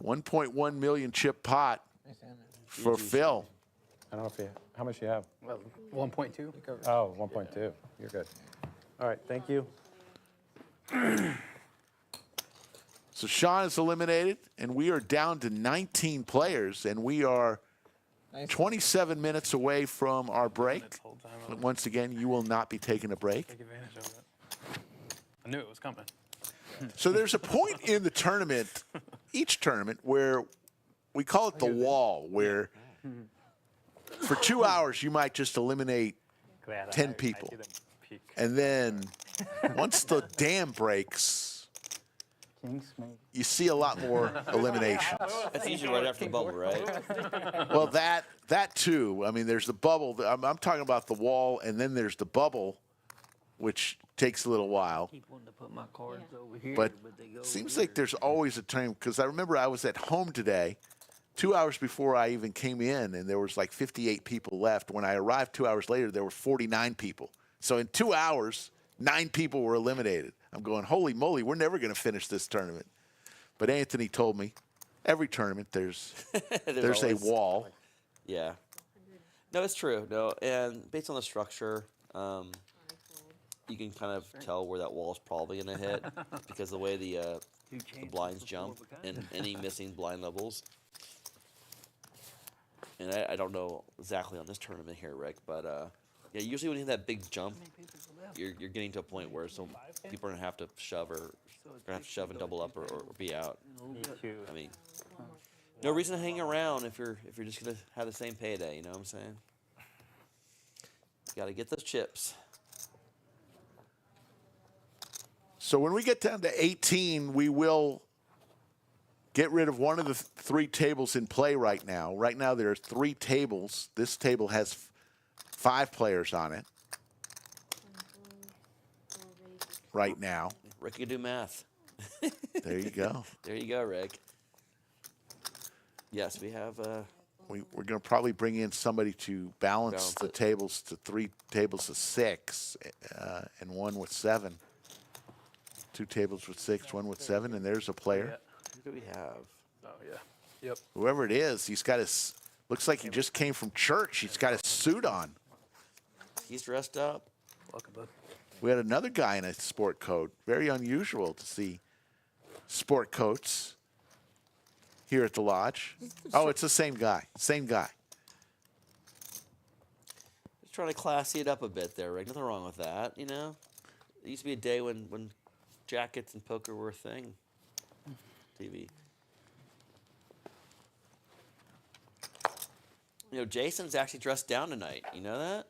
1.1 million chip pot for Phil. I don't know if you, how much you have? Well, 1.2. Oh, 1.2. You're good. All right, thank you. So Sean is eliminated, and we are down to 19 players, and we are 27 minutes away from our break. Whole time on But once again, you will not be taking a break. take advantage of it. I knew it was coming. So there's a point in the tournament, each tournament, where we call it the wall, where for 2 hours you might just eliminate 10 people. And then once the dam breaks, you see a lot more eliminations. That's usually right after the bubble, right? Well, that that too. I mean, there's the bubble. I'm talking about the wall, and then there's the bubble, which takes a little while. Keep wanting to put my cards over here, But they go seems over like there's always a time, because I remember I was at home today, 2 hours before I even came in, and there was like 58 people left. When I arrived 2 hours later, there were 49 people. So in 2 hours, 9 people were eliminated. I'm going, holy moly, we're never going to finish this tournament. But Anthony told me, every tournament there's there's a always- wall. Yeah. No, it's true. No, and based on the structure, you can kind of tell where that wall is probably going to hit because the way the blinds jump and any missing blind levels. And I don't know exactly on this tournament here, Rick, but yeah, usually when you have that big jump, you're getting to a point where some people are gonna have to shove and double up or be out. Me too. I mean, no reason to hang around if you're just gonna have the same payday. You know what I'm saying? Got to get those chips. So when we get down to 18, we will get rid of one of the 3 tables in play right now. Right now there are 3 tables. This table has 5 players on it right now. Rick can do math. There you go. There you go, Rick. Yes, we have. We're going to probably bring in somebody to balance the it. tables to 3 tables of 6 and 1 with 7. 2 tables with 6, 1 with 7, and there's a player. Who do we have? Oh yeah. Yep. Whoever it is, he's got his. Looks like he just came from church. He's got his suit on. He's dressed up. Welcome, bud. We had another guy in a sport coat. Very unusual to see sport coats here at the lodge. Oh, it's the same guy. Same guy. Just trying to classy it up a bit there, Rick. Nothing wrong with that, you know? It used to be a day when jackets and poker were a thing. TV. You know, Jason's actually dressed down tonight. You know that?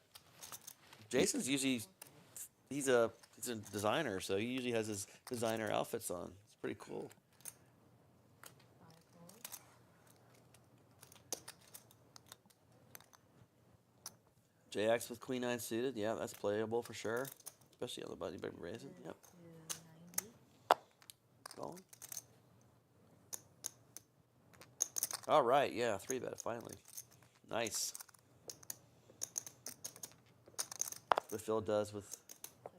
Jason's usually he's a designer, so he usually has his designer outfits on. It's pretty cool. JX with Queen 9 suited, yeah, that's playable for sure. Especially on the button, you better raise it. Yep. Going. All right, yeah, 3-bet finally. Nice. What Phil does with.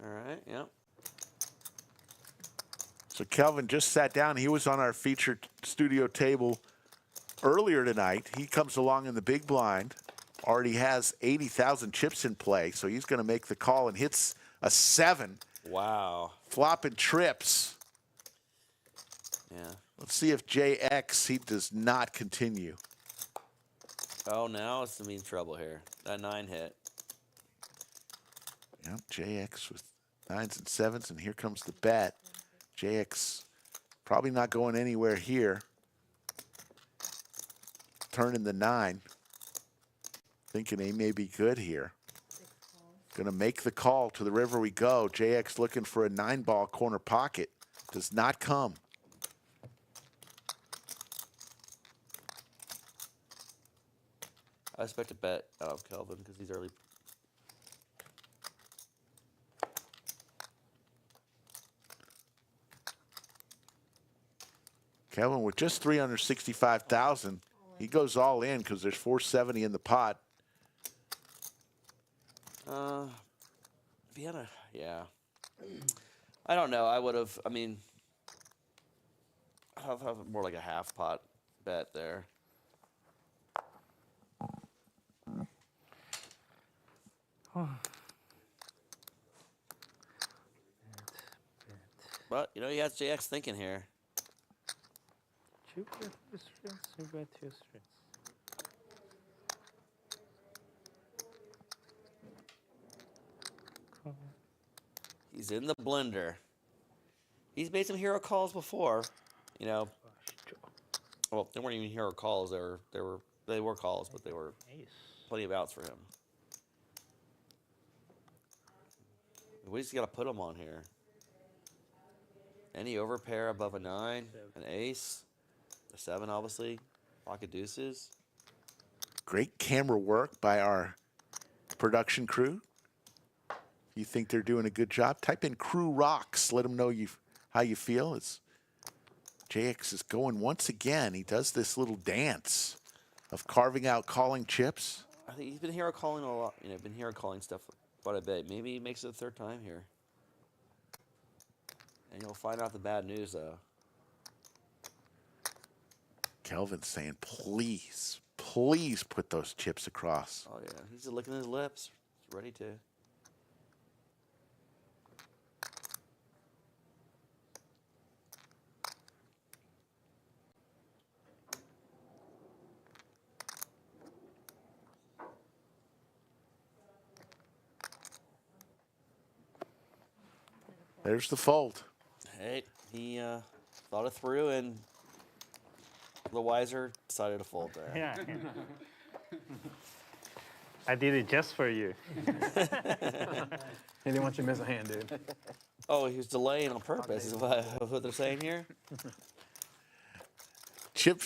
All right, yep. So Kelvin just sat down. He was on our featured studio table earlier tonight. He comes along in the big blind. Already has 80,000 chips in play, so he's going to make the call and hits a 7. Wow. Flopping trips. Yeah. Let's see if JX, he does not continue. Oh, now it's in trouble here. That 9 hit. Yep, JX with 9s and 7s, and here comes the bet. JX probably not going anywhere here. Turning the 9. Thinking he may be good here. Going to make the call. To the river we go. JX looking for a 9-ball corner pocket. Does not come. I expect a bet out of Kelvin because he's early. Kelvin with just 365,000. He goes all in because there's 470 in the pot. Vienna, yeah. I don't know. I would have. I mean, I'll have more like a half pot bet there. But you know, he has JX thinking here. 2 bet 2 strings, 2 bet 2 strings. He's in the blender. He's made some hero calls before, you know. Well, they weren't even hero calls. They were calls, but they were plenty of outs for him. We just got to put him on here. Any overpair above a 9, an ace, a 7, obviously, pocket deuces. Great camera work by our production crew. If you think they're doing a good job, type in Crew Rocks. Let them know how you feel. It's JX is going once again. He does this little dance of carving out calling chips. I think he's been hero calling a lot. You know, been hero calling stuff quite a bit. Maybe he makes it the third time here. And you'll find out the bad news, though. Kelvin's saying, please, please put those chips across. Oh, yeah. He's licking his lips. He's ready to. There's the fold. Hey, he thought it through, and the wiser decided to fold there. Yeah. I did it just for you. He didn't want you to miss a hand, dude. Oh, he was delaying on purpose, is what they're saying here? Chip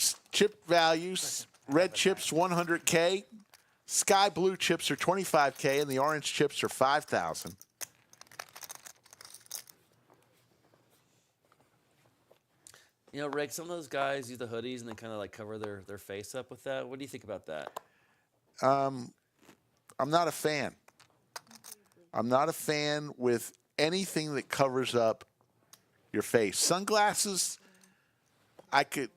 values, red chips 100K, sky blue chips are 25K, and the orange chips are 5,000. You know, Rick, some of those guys use the hoodies and then kind of like cover their face up with that. What do you think about that? I'm not a fan. I'm not a fan with anything that covers up your face. Sunglasses, I could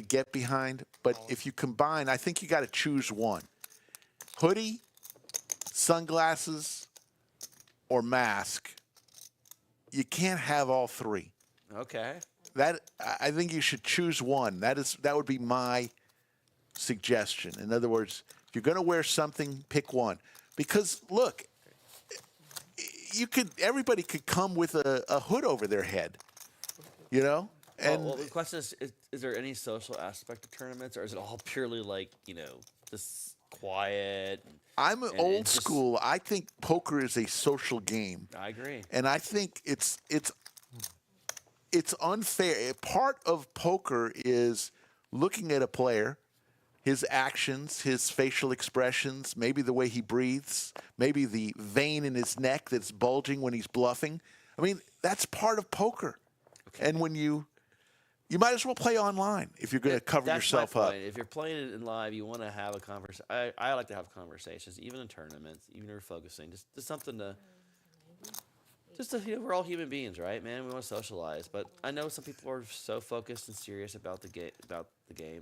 get behind, but if you combine, I think you got to choose one. Hoodie, sunglasses, or mask. You can't have all three. Okay. I think you should choose one. That would be my suggestion. In other words, if you're going to wear something, pick one. Because look, everybody could come with a hood over their head, you know. And well, the question is there any social aspect of tournaments, or is it all purely like, you know, just quiet? I'm old school. I think poker is a social game. I agree. And I think it's unfair. Part of poker is looking at a player, his actions, his facial expressions, maybe the way he breathes, maybe the vein in his neck that's bulging when he's bluffing. I mean, that's part of poker. Okay. And when you might as well play online if you're going to cover yourself up. If you're playing it in live, you want to have a conversation. I like to have conversations, even in tournaments, even if you're focusing. Just something to, we're all human beings, right, man? We want to socialize. But I know some people are so focused and serious about the game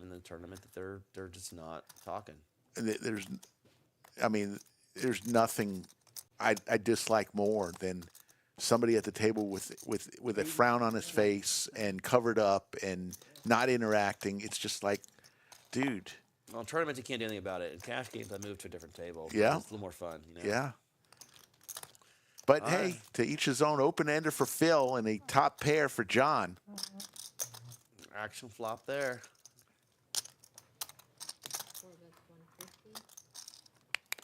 and the tournament that they're just not talking. There's nothing I dislike more than somebody at the table with a frown on his face and covered up and not interacting. It's just like, dude. Well, in tournaments, you can't do anything about it. In cash games, I moved to a different table. Yeah. It's a little more fun, you know? Yeah. But hey, to each his own. Open-ender for Phil and a top pair for John. Action flop there.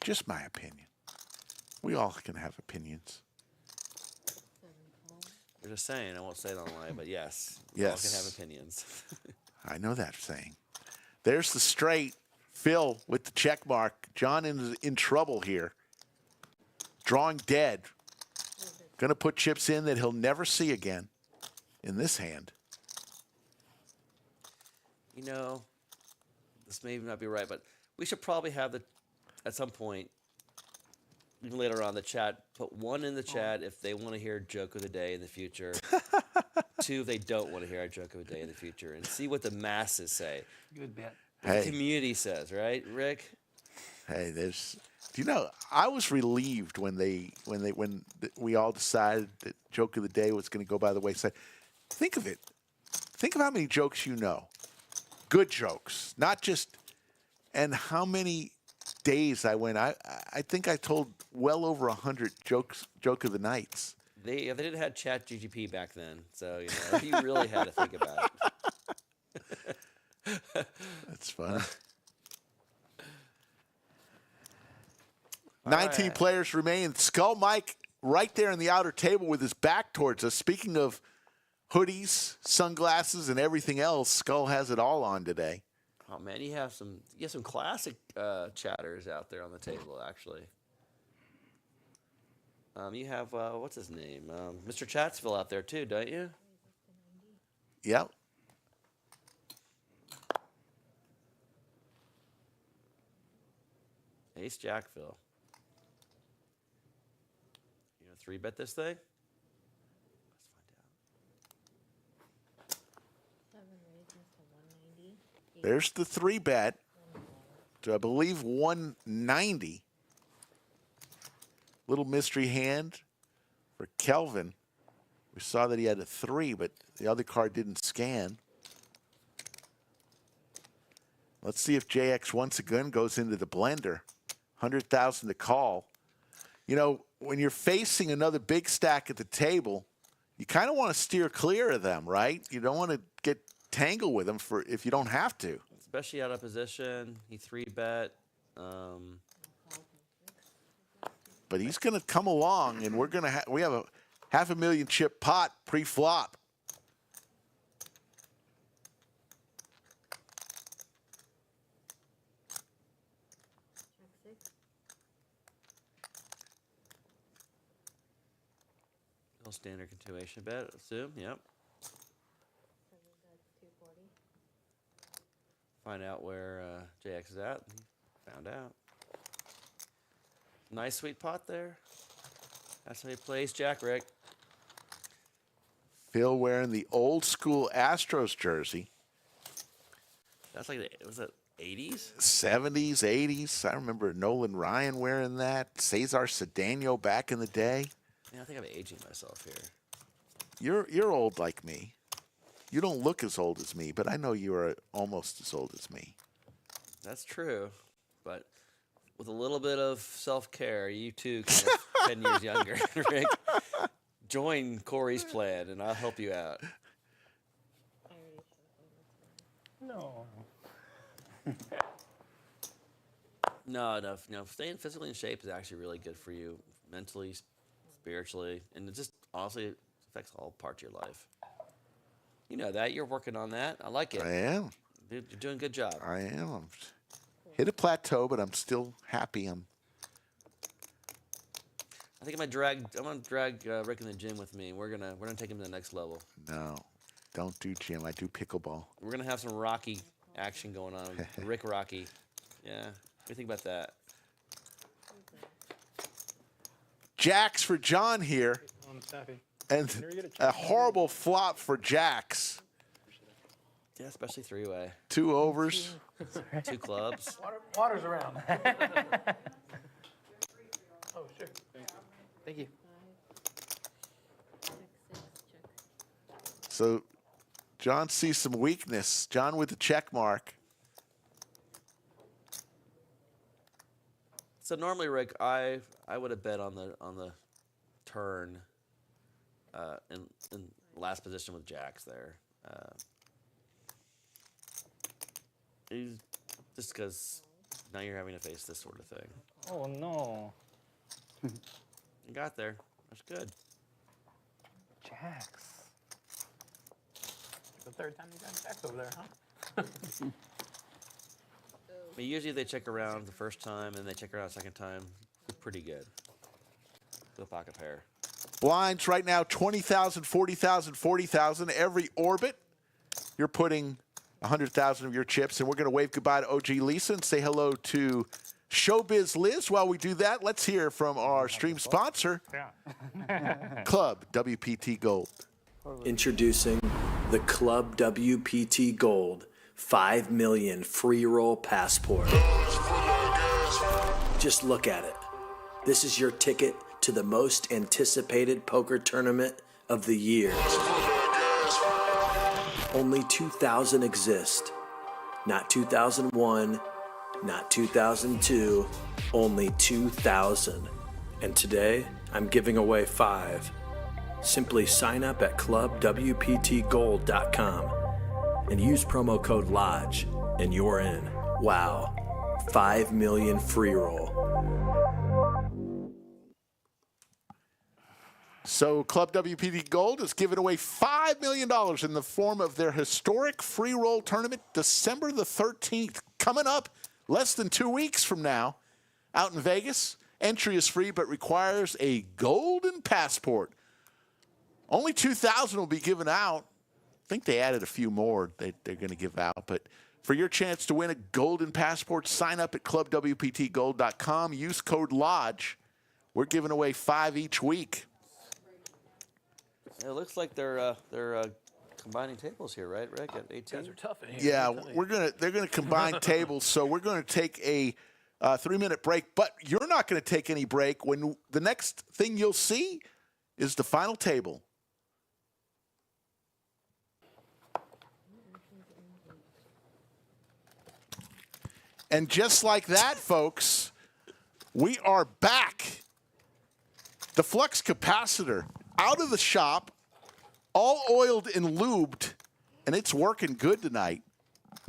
Just my opinion. We all can have opinions. You're just saying, I won't say it online, but yes. Yes. All can have opinions. I know that saying. There's the straight. Phil with the check mark. John in trouble here. Drawing dead. Going to put chips in that he'll never see again in this hand. You know, this may not be right, but we should probably have at some point, even later on, the chat, put one in the chat if they want to hear joke of the day in the future. Two, if they don't want to hear our joke of the day in the future, and see what the masses say. Good bet. What the community says, right, Rick? Hey, I was relieved when we all decided that joke of the day was going to go by the wayside. Think of it. Think of how many jokes you know. Good jokes, not just, and how many days I went. I think I told well over 100 joke of the nights. They didn't have ChatGPT back then, so you really had to think about it. That's funny. 19 players remain. Skull Mike right there on the outer table with his back towards us. Speaking of hoodies, sunglasses, and everything else, Skull has it all on today. Oh man, you have some classic chatters out there on the table actually. You have what's his name, Mr. Chatsville out there too, don't you? Yep. Ace Jackville. You know, 3-bet this thing? There's the 3-bet to, I believe, 190. Little mystery hand for Kelvin. We saw that he had a 3, but the other card didn't scan. Let's see if JX once again goes into the blender. 100,000 to call. You know, when you're facing another big stack at the table, you kind of want to steer clear of them, right? You don't want to get tangled with them for if you don't have to. Especially out of position. He 3-bet. But he's going to come along, and we have a $500,000 chip pot pre-flop. Little standard continuation bet, assume. Yep. Find out where JX is at. Found out. Nice sweet pot there. That's how he plays Jack, Rick. Phil wearing the old school Astros jersey. That's like, was it 80s? 70s, 80s. I remember Nolan Ryan wearing that. Cesar Cedeno back in the day. Yeah, I think I'm aging myself here. You're old like me. You don't look as old as me, but I know you are almost as old as me. That's true. But with a little bit of self-care, you too can get 10 years younger, Rick. Join Corey's plan, and I'll help you out. No. No. Staying physically in shape is actually really good for you, mentally, spiritually, and it just honestly affects all parts of your life. You know that. You're working on that. I like it. I am. You're doing a good job. I am. I'm hit a plateau, but I'm still happy. I think I'm gonna drag Rick in the gym with me. We're gonna take him to the next level. No, don't do gym. I do pickleball. We're gonna have some Rocky action going on. Rick Rocky. Yeah. What do you think about that? Jacks for John here. And a horrible flop for Jacks. Yeah, especially 3-way. 2 overs. 2 clubs. Water's around. Oh, sure. Thank you. So John sees some weakness. John with the check mark. So normally, Rick, I would have bet on the turn in last position with Jacks there. Just because now you're having to face this sort of thing. Oh no. You got there. That's good. Jacks. The third time you got Jacks over there, huh? I mean, usually they check around the first time and they check around the second time. They're pretty good. With a pocket pair. Blinds right now, 20,000, 40,000, 40,000. Every orbit, you're putting 100,000 of your chips. And we're going to wave goodbye to OG Lisa and say hello to Showbiz Liz. While we do that, let's hear from our stream sponsor, Club WPT Gold. Introducing the Club WPT Gold 5 million free roll passport. Just look at it. This is your ticket to the most anticipated poker tournament of the year. Only 2,000 exist. Not 2001, not 2002, only 2,000. And today, I'm giving away 5. Simply sign up at clubwptgold.com and use promo code LODGE and you're in. Wow, 5 million free roll. So Club WPT Gold is giving away $5 million in the form of their historic free roll tournament, December the 13th, coming up less than 2 weeks from now out in Vegas. Entry is free but requires a golden passport. Only 2,000 will be given out. I think they added a few more they're going to give out. But for your chance to win a golden passport, sign up at clubwptgold.com. Use code LODGE. We're giving away 5 each week. It looks like they're combining tables here, right, Rick? At 18. Guys are tough in here. Yeah, I'm telling you. they're gonna combine tables, so we're gonna take a 3-minute break. But you're not gonna take any break. When the next thing you'll see is the final table. And just like that, folks, we are back. The flux capacitor out of the shop, all oiled and lubed, and it's working good tonight.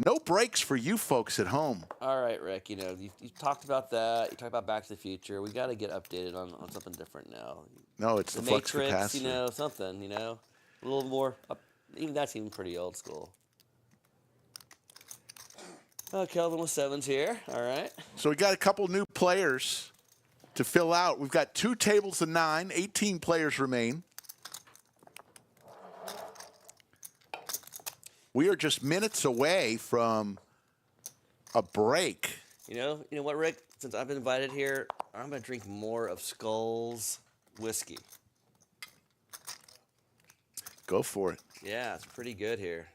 No breaks for you folks at home. All right, Rick. You talked about that. You talked about Back to the Future. We got to get updated on something different now. No, it's the flux Matrix. capacitor. Something. A little more. Even that seemed pretty old school. Oh, Kelvin with 7s here. All right. So we got a couple new players to fill out. We've got 2 tables of 9. 18 players remain. We are just minutes away from a break. You know what, Rick? Since I've been invited here, I'm gonna drink more of Skull's whiskey. Go for it. Yeah, it's pretty good here.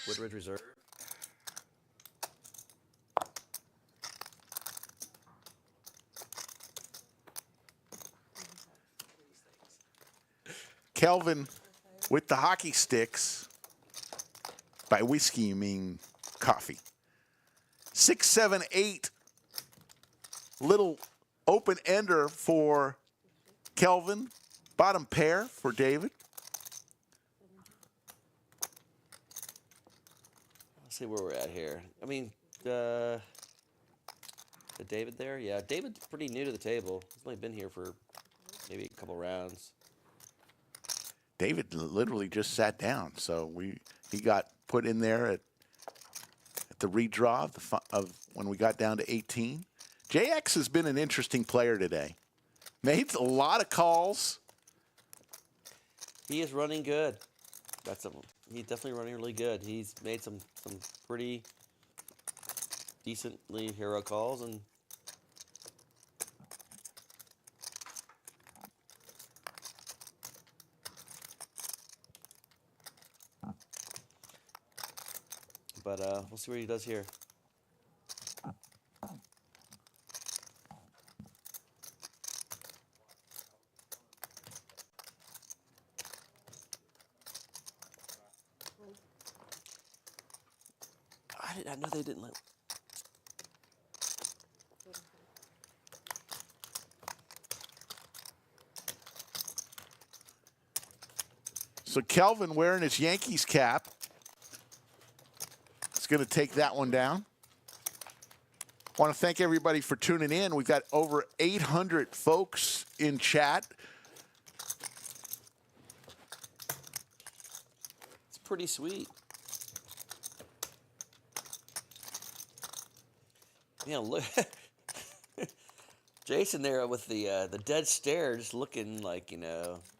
Woodridge Reserve. Kelvin with the hockey sticks. By whiskey, you mean coffee. 6, 7, 8. Little open ender for Kelvin. Bottom pair for David. Let's see where we're at here. I mean, the David there? Yeah, David's pretty new to the table. He's only been here for maybe a couple rounds. David literally just sat down, so he got put in there at the redraw of when we got down to 18. JX has been an interesting player today. Made a lot of calls. He is running good. He's definitely running really good. He's made some pretty decently hero calls and. But we'll see what he does here. I know they didn't let. So Kelvin wearing his Yankees cap. Going to take that one down. Want to thank everybody for tuning in. We've got over 800 folks in chat. It's pretty sweet. Look, Jason there with the dead stare, just looking like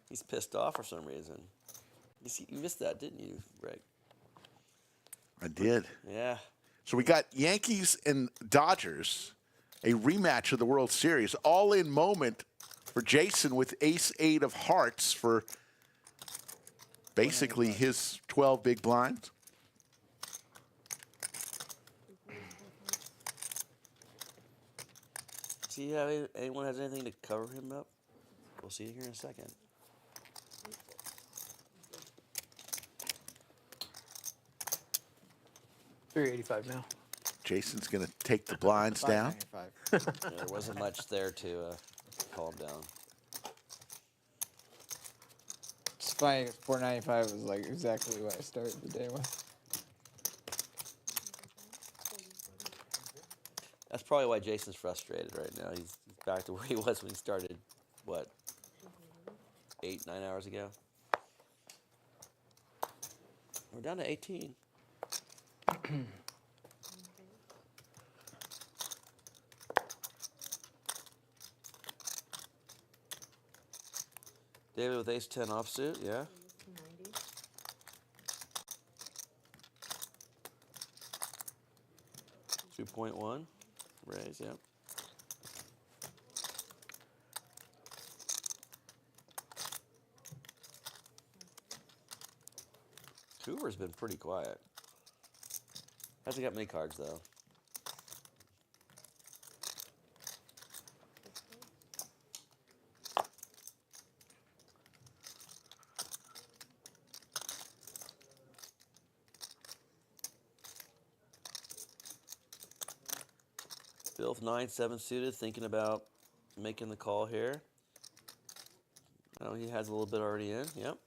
he's pissed off for some reason. You missed that, didn't you, Rick? I did. Yeah. So we got Yankees and Dodgers, a rematch of the World Series. All-in moment for Jason with ace-8 of hearts for basically his 12 big blinds. See how anyone has anything to cover him up? We'll see here in a second. $385 now. Jason's going to take the blinds down. There wasn't much there to calm down. It's funny, $495 was like exactly what I started the day with. That's probably why Jason's frustrated right now. He's back to where he was when he started, what, 8 9 hours ago. We're down to 18. David with ace 10 offsuit, yeah. 2.1 raise, yep. Hoover's been pretty quiet. Hasn't got many cards though. Bill 9-7 suited, thinking about making the call here. Oh, he has a little bit already in. Yep.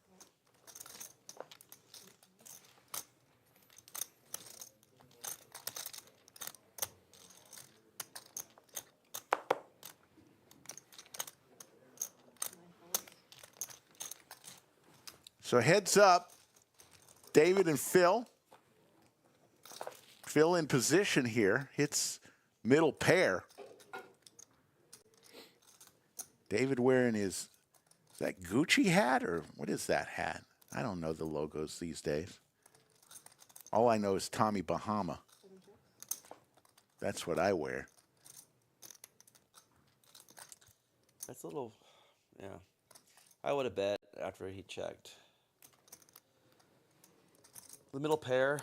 So heads up, David and Phil. Phil in position here, hits middle pair. David wearing his, is that Gucci hat or what is that hat? I don't know the logos these days. All I know is Tommy Bahama. That's what I wear. That's a little, yeah. I would have bet after he checked. The middle pair,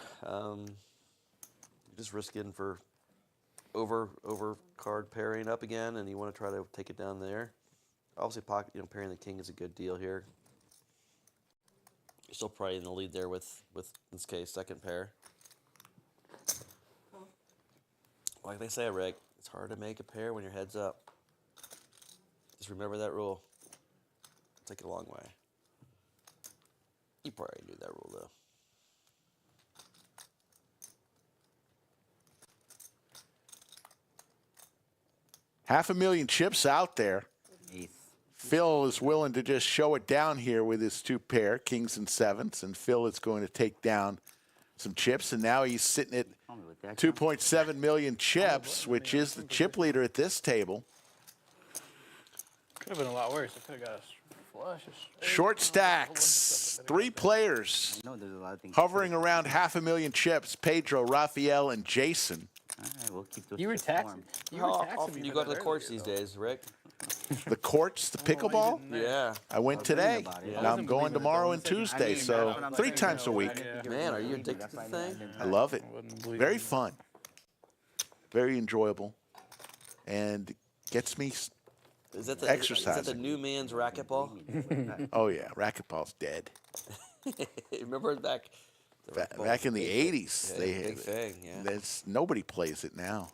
just risking for over card pairing up again, and you want to try to take it down there. Obviously, pairing the king is a good deal here. You're still probably in the lead there with in this case, second pair. Like they say, Rick, it's hard to make a pair when your head's up. Just remember that rule. Take it a long way. You probably knew that rule though. $500,000 chips out there. Phil is willing to just show it down here with his two pair, kings and sevens, and Phil is going to take down some chips, and now he's sitting at 2.7 million chips, which is the chip leader at this table. Could have been a lot worse. I could have got a flush. Short stacks, 3 players hovering around $500,000 chips, Pedro, Rafael, and Jason. All right, we'll keep those You were chips taxing. warm. You were How taxing often me do you for go to that the courts earlier, these days, Rick? The courts, the pickleball? Yeah. I went today. Yeah. Now I'm going tomorrow and Tuesday, so 3 times a week. Man, are you addicted to the thing? I love it. Very fun. Very enjoyable. And gets me Is that the exercising. new man's racquetball? Oh, yeah. Racquetball's dead. Remember back Back in the 80s, yeah, they big thing, yeah. nobody plays it now,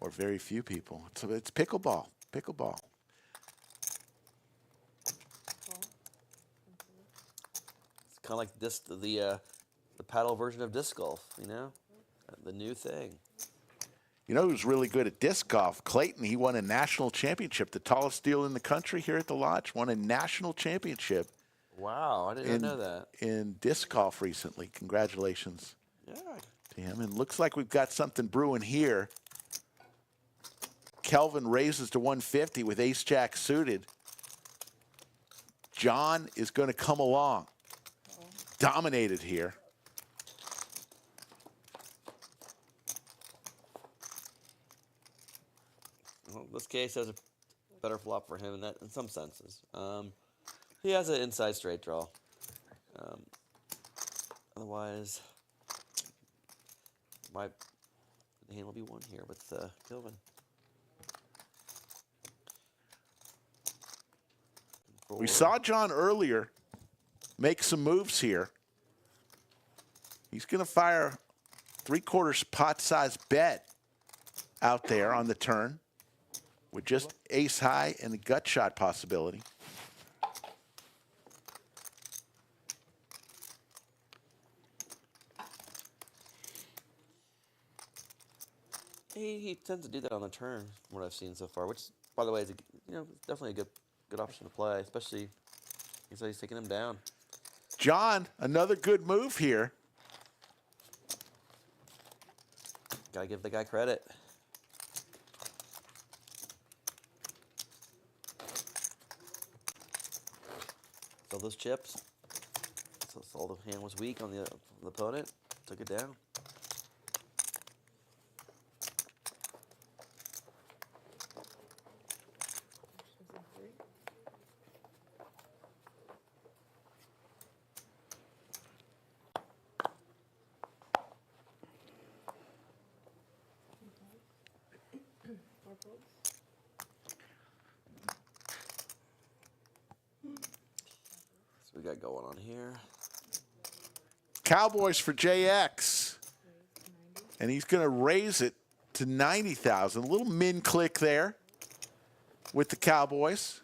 or very few people. It's pickleball. Pickleball. It's kind of like the paddle version of disc golf, you know, the new thing. You know who's really good at disc golf? Clayton. He won a national championship, the tallest deal in the country here at the Lodge. Won a national championship. Wow, I didn't know that. In disc golf recently. Congratulations Yeah. to him. And looks like we've got something brewing here. Kelvin raises to 150 with ace-jack suited. John is going to come along. Dominated here. Well, this case has a better flop for him in some senses. He has an inside straight draw. Otherwise, the hand will be won here with Kelvin. We saw John earlier make some moves here. He's going to fire 3/4 pot size bet out there on the turn with just ace high and a gut shot possibility. He tends to do that on the turn, from what I've seen so far. Which, by the way, is definitely a good good option to play, especially he's taking him down. John, another good move here. Gotta give the guy credit. So those chips. So all the hand was weak on the opponent. Took it down. So we got going on here. Cowboys for JX. And he's going to raise it to 90,000. A little min click there with the Cowboys.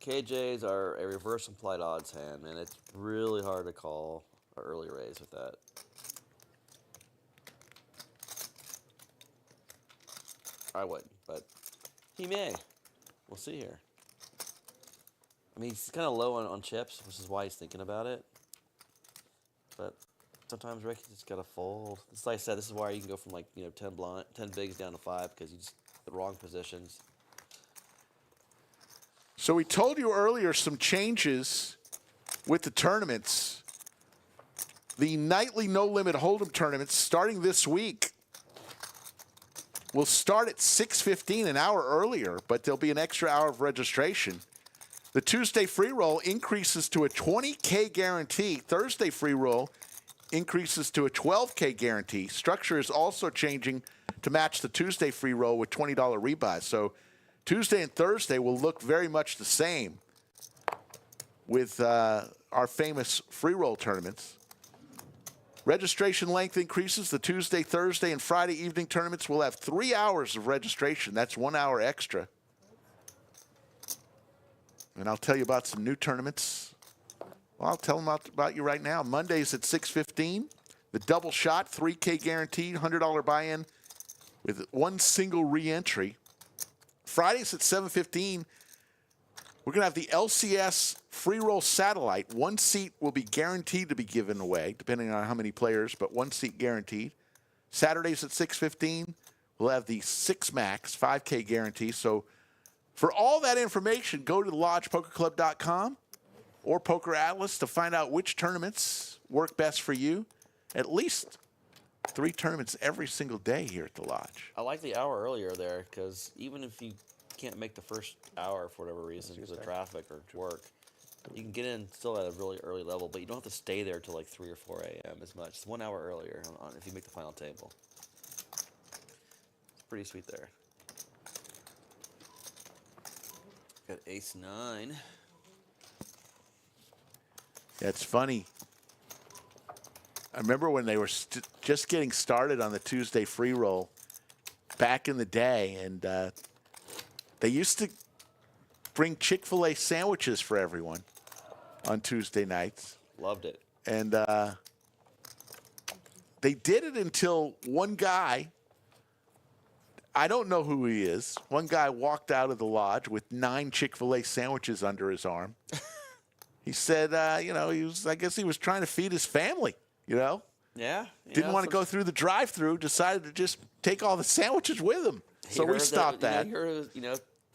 KJs are a reverse implied odds hand, and it's really hard to call an early raise with that. I wouldn't, but he may. We'll see here. I mean, he's kind of low on chips, which is why he's thinking about it. But sometimes Ricky just gotta fold. It's like I said, this is why you can go from 10 bigs down to 5 because you just the wrong positions. So we told you earlier some changes with the tournaments. The nightly no-limit hold'em tournaments starting this week will start at 6:15, an hour earlier, but there'll be an extra hour of registration. The Tuesday free roll increases to a $20K guarantee. Thursday free roll increases to a $12K guarantee. Structure is also changing to match the Tuesday free roll with $20 rebuys. So Tuesday and Thursday will look very much the same with our famous free roll tournaments. Registration length increases. The Tuesday, Thursday, and Friday evening tournaments will have 3 hours of registration. That's 1 hour extra. And I'll tell you about some new tournaments. Well, I'll tell them about you right now. Mondays at 6:15, the double shot, 3K guaranteed, $100 buy-in with one single re-entry. Fridays at 7:15, we're going to have the LCS free roll satellite. One seat will be guaranteed to be given away, depending on how many players, but one seat guaranteed. Saturdays at 6:15, we'll have the 6 max, 5K guarantee. So for all that information, go to lodgepokerclub.com or Poker Atlas to find out which tournaments work best for you. At least 3 tournaments every single day here at the Lodge. I like the hour earlier there because even if you can't make the first hour for whatever reason because of traffic or work, you can get in still at a really early level, but you don't have to stay there till like 3 or 4 a.m. as much. It's 1 hour earlier if you make the final table. It's pretty sweet there. Got ace-9. That's funny. I remember when they were just getting started on the Tuesday free roll back in the day, and they used to bring Chick-fil-A sandwiches for everyone on Tuesday nights. Loved it. And they did it until one guy, I don't know who he is, one guy walked out of the lodge with 9 Chick-fil-A sandwiches under his arm. He said, I guess he was trying to feed his family. Yeah. Didn't want to go through the drive-through, decided to just take all the sandwiches with him. So we stopped that.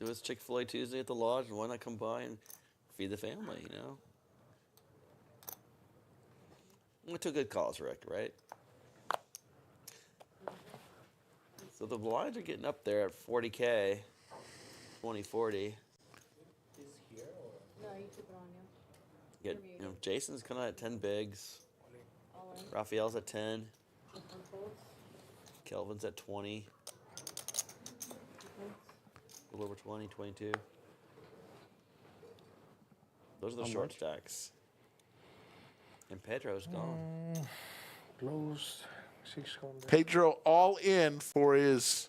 It was Chick-fil-A Tuesday at the lodge, and why not come by and feed the family, Went to a good cause, Rick, right? So the blinds are getting up there at 40K, 2040. No, you took it on, yeah. Jason's kind of at 10 bigs. Raphael's at 10. Kelvin's at 20. A little over 20, 22. Those are the short stacks. And Pedro's gone. Close. Pedro all in for his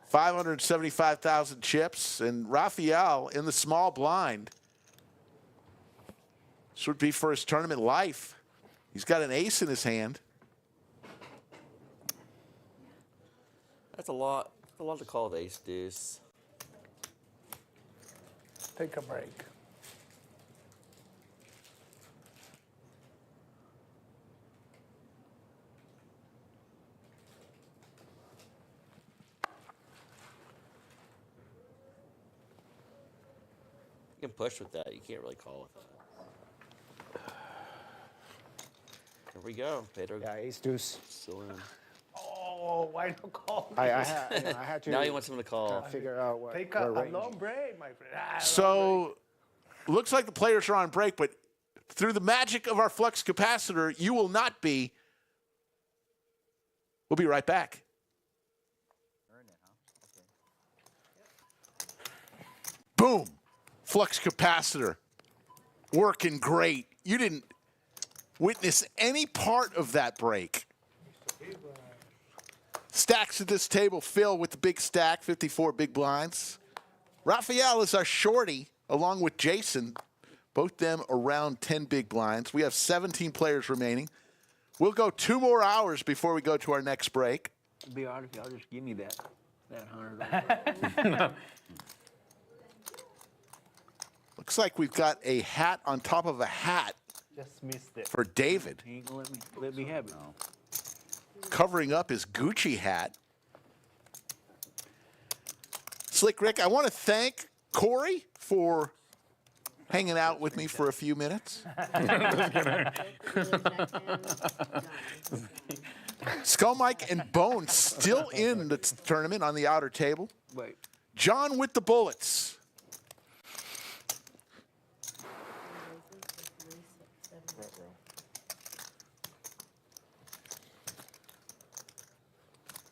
575,000 chips, and Raphael in the small blind. This would be for his tournament life. He's got an ace in his hand. That's a lot. A lot to call with ace deuce. Take a break. You can push with that. You can't really call with that. Here we go. Pedro Yeah, ace deuce. still in. Oh, why no call? I had to Now he wants him to call. figure out what, Take what a range. long break, my friend. So, looks like the players are on break, but through the magic of our flux capacitor, you will not be. We'll be right back. Boom. Flux capacitor. Working great. You didn't witness any part of that break. Stacks at this table fill with the big stack, 54 big blinds. Raphael is our shorty, along with Jason. Both them around 10 big blinds. We have 17 players remaining. We'll go 2 more hours before we go to our next break. It'd be odd if y'all just give me that $100. Looks like we've got a hat on top of a hat Just missed it. for David, He ain't gonna let me have it. covering up his Gucci hat. Slick Rick, I want to thank Corey for hanging out with me for a few minutes. Skull Mike and Bone still in the tournament on the outer table. Wait. John with the bullets.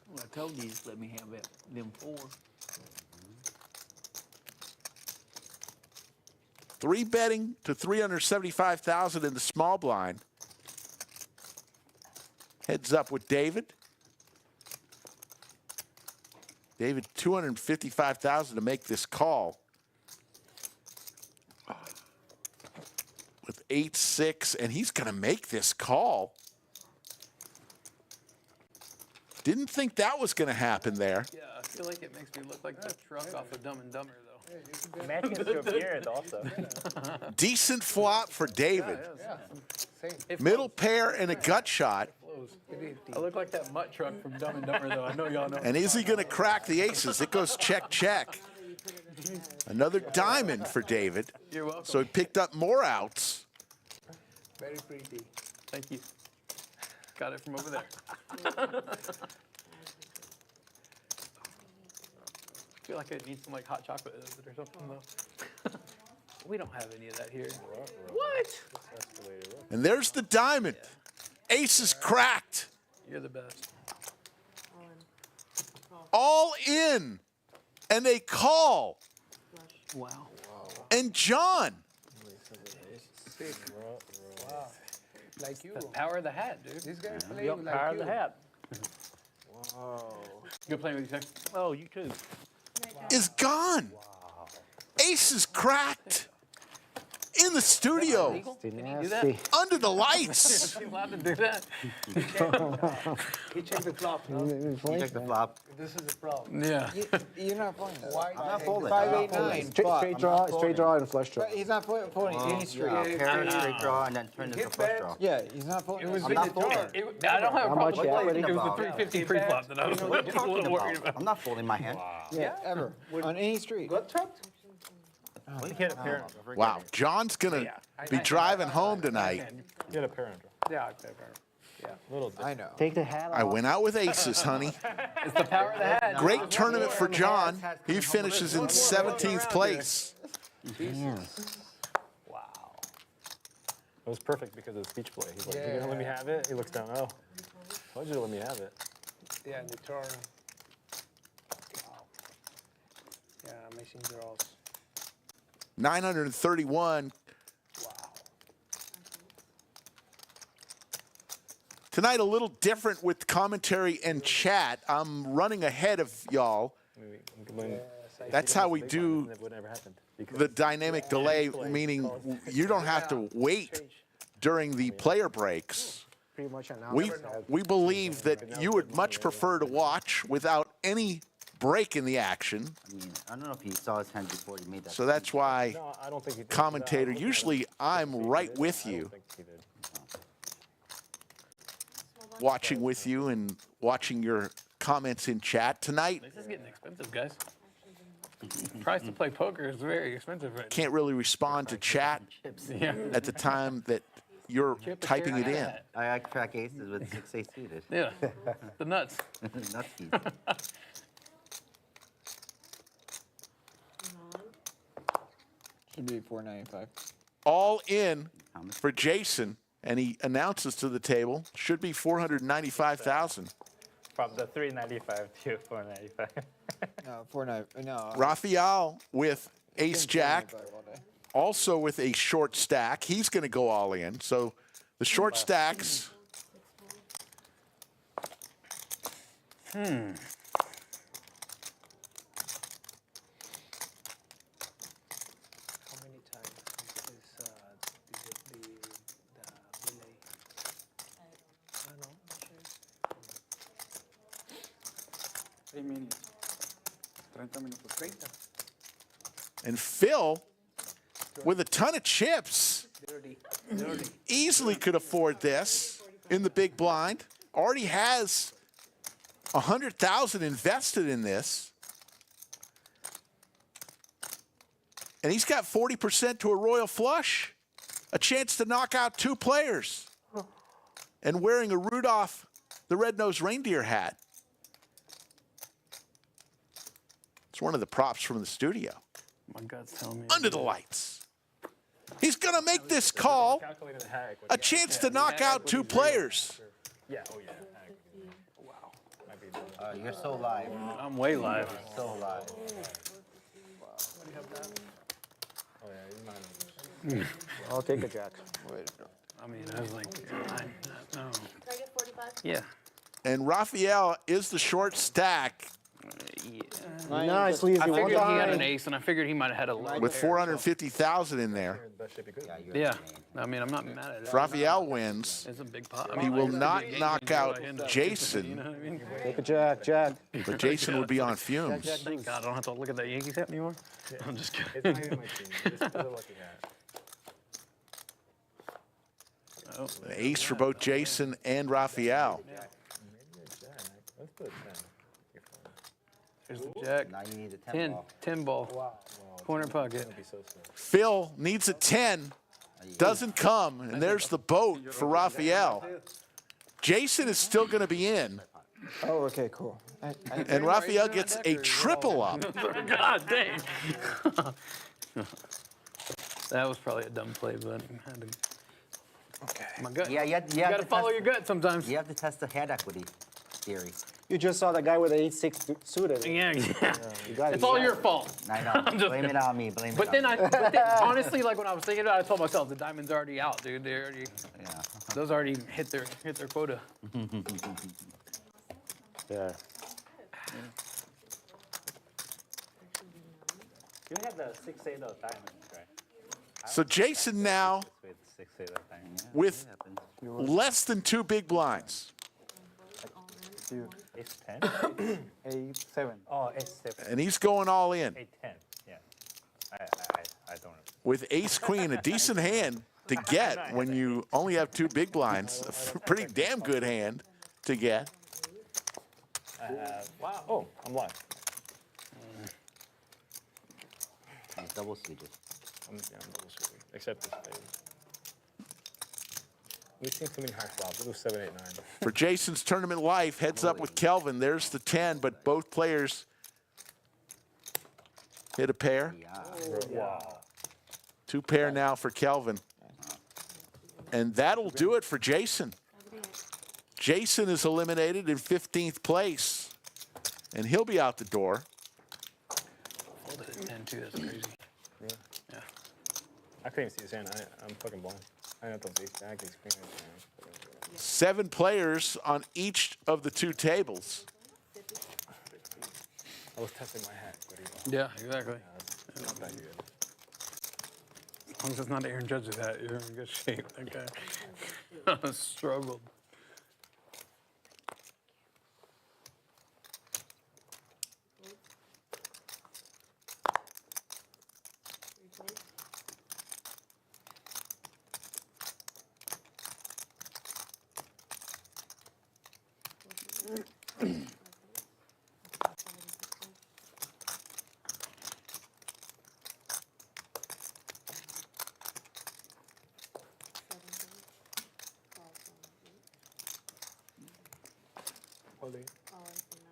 Well, I told you just let me have that, them 4. 3 betting to 375,000 in the small blind. Heads up with David. David, 255,000 to make this call. With 8-6, and he's going to make this call. Didn't think that was going to happen there. Yeah, I feel like it makes me look like the truck off of Dumb and Dumber, though. Matches your appearance also. Decent flop for David. It Middle pair and a gut shot. flows. I look like that mutt truck from Dumb and Dumber, though. I know y'all know. And is he going to crack the aces? It goes check, check. Another diamond for David. You're welcome. So he picked up more outs. Very pretty. Thank you. Got it from over there. I feel like I need some like hot chocolate with it or something though. We don't have any of that here. What? And there's the diamond. Ace is cracked. You're the best. All in. And they call. Wow. And John. Like you. The power of the hat, dude. This guy's playing Yep, power of the hat. Good playing with you, Tech. Oh, you too. Is gone. Ace is cracked. In the studio. Can you do that? Under the lights. Is he allowed to do that? He checked the flop. Check the flop. This is a problem. Yeah. You're not playing. Why? I'm not folding. 5, 8, 9. Straight draw, and flush draw. He's not folding any straight. Parent straight draw and then turn into flush draw. Yeah, he's not folding. It was I'm in not the folding. drawer. I don't have a How problem much with you it. equity? It was the 350 pre-flop that I was a little worried about. I'm not folding my hand. Yeah, ever. On any street. What trapped? You get a parent. Wow. John's going to be driving home tonight. Get a parent. Yeah, I play parent. Yeah. Little I know. Take the hat off. I went out with aces, honey. It's the power of the hat. Great tournament for John. He finishes in 17th place. Wow. It was perfect because of the speech play. He's like, "You gonna let me have it?" He looks down. Oh, told you to let me have it. Yeah, the turn. Wow. Yeah, amazing draws. 931. Wow. Tonight, a little different with commentary and chat. I'm running ahead of y'all. That's how we do It would never happen. the dynamic delay, meaning you don't have to wait during the player breaks. Pretty much announced. We believe that you would much prefer to watch without any break in the action. I mean, I don't know if he saw his hand before he made that. So that's why, No, I don't think he did. commentator, usually I'm right with I you, don't think he did. watching with you and watching your comments in chat tonight. This is getting expensive, guys. Price to play poker is very expensive right Can't really respond to chat now. Yeah. at the time that you're Chip a typing it chair in. hat. I crack aces with 6 ace suited. Yeah. The nuts. Nuts keys. Should be 495. All in for Jason, and he announces to the table, should be 495,000. From the 395 to 495. No, 495. No. Rafael with ace jack, 495 all day. also with a short stack. He's going to go all in. So the short stacks. How many times is the delay? I don't know. 3 minutes. 30 minutos. 30. And Phil with a ton of chips. Dirty. Easily could afford this in the big blind. Already has 100,000 invested in this. And he's got 40% to a royal flush. A chance to knock out 2 players. And wearing a Rudolph the Red-Nosed Reindeer hat. It's one of the props from the studio. My gut's telling me. Under the lights. He's going to make this call. Calculated the hack. A chance to knock out 2 players. Yeah, oh yeah. Wow. Might be doing You're so live. I'm way live. So live. Oh yeah, you might. I'll take a jack. Wait. I mean, I was like, no. Can I get 45? Yeah. And Rafael is the short stack Nice, Lizzie. I Well figured he had an done. ace, and I figured he might have had a low with pair. 450,000 in there. That should be good. Yeah. I mean, I'm not mad at it. If Rafael wins, It's a big pot. he will it's a not big game knock changer out by end up. Jason. You know what I mean? Take a jack, jack. but Jason would be on fumes. Thank God I don't have to look at that Yankees hat anymore. I'm just It's kidding. not even my team. It's for the lucky hat. Oh, An ace for both Jason and Rafael. Maybe a jack. Let's put a 10. You're fine. here's the jack. Now you need a 10, 10 ball. 10 ball. Wow. Corner pocket. It'll be so slow. Phil needs a 10. Doesn't come. And there's the boat for Rafael. Jason is still going to be in. Oh, okay, cool. And Rafael gets a triple up. God dang. That was probably a dumb play, but I had to. Okay. My gut. Yeah, you You gotta follow your gut sometimes. You have to test the hand equity theory. You just saw the guy with the 8-6 suited. Yeah. You got It's it. all your fault. I know. just Blame it on me. Blame it But on then me. honestly, like when I was thinking about it, I told myself the diamond's already out, dude. They already, Yeah. those already hit their quota. Yeah. You had the 6-8 of diamonds, right? So Jason now With 6-8 of diamonds. with less than 2 big blinds. Ace 10? 8-7. Oh, ace 7. And he's going all in. 8-10. Yeah. I don't know. With ace queen, a decent hand to get when you only have 2 big blinds. A pretty damn good hand to get. Wow. Oh, I'm live. He's double suited. I'm double suited. Except this baby. We've seen too many high flops. We'll do 7, 8, 9. For Jason's tournament life, heads up with Kelvin. There's the 10, but both players hit a pair. Wow. 2 pair now for Kelvin. And that'll do it for Jason. Jason is eliminated in 15th place, and he'll be out the door. Folded at 10 too. That's crazy. Yeah. I couldn't even see his hand. I'm fucking blind. I know those ace jack, ace queen. 7 players on each of the 2 tables. I was testing my hat. Yeah, exactly. It's not that good. As long as it's not Aaron Judge's hat, you're in good shape. Okay. I struggled. All in for 9.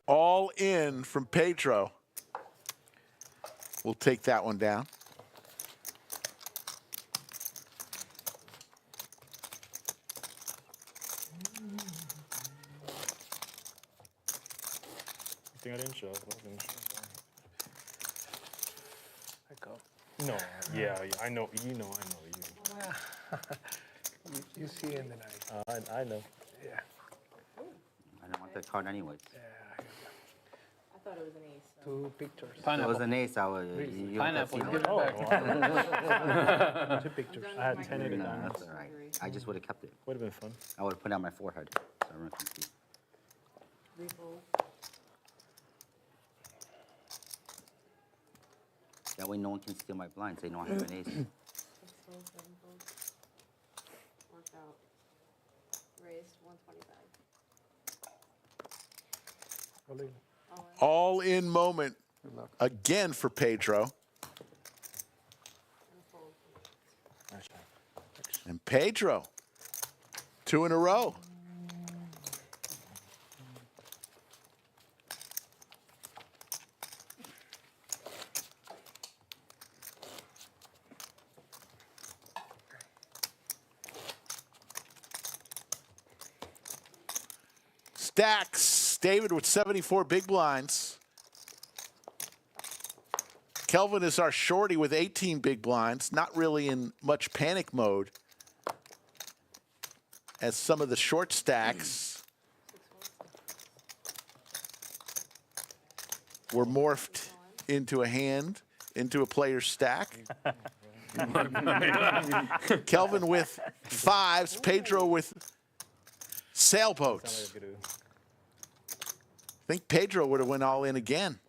All in from Pedro. We'll take that one down. I think I didn't show up. No, yeah, I know. You know, I know you. You see in the night. I know. Yeah. I don't want that card anyways. I thought it was an ace. So. 2 pictures. If it was an ace, I would. You Pineapple, would give have it seen back. 2 pictures. I had 10 8 No, diamonds. that's all right. I just would have kept it. Would have been fun. I would have put it on my forehead, so everyone can see. Refold. That way, no one can steal my blinds. They know I have an ace. 6 fold, 7 fold. Worked out. Raised 125. All in. All in moment again for Pedro. And a fold. And Pedro, 2 in a row. Stacks, David with 74 big blinds. Kelvin is our shorty with 18 big blinds, not really in much panic mode, as some of the short stacks were morphed into a hand, into a player's stack. Kelvin with 5s, Pedro with sailboats. I think Pedro would have went all in again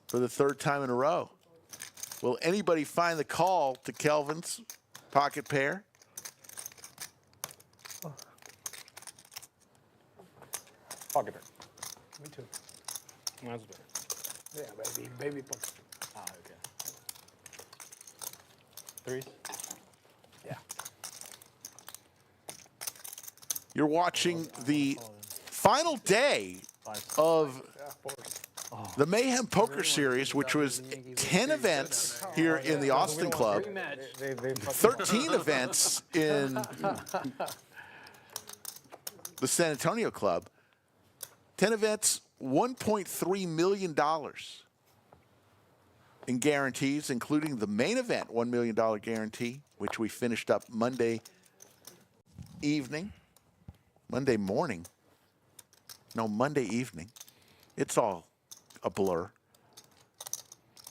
for the 3rd time in a row. Will anybody find the call to Kelvin's pocket pair? Pocket pair. Me too. Mine's better. Yeah, baby pocket. Ah, okay. 3s. Yeah. You're watching the final day of the Mayhem Poker Series, which was 10 events here in the Austin Club, 13 events in the San Antonio Club, 10 events, $1.3 million in guarantees, including the main event, $1 million guarantee, which we finished up Monday morning. No, Monday evening. It's all a blur.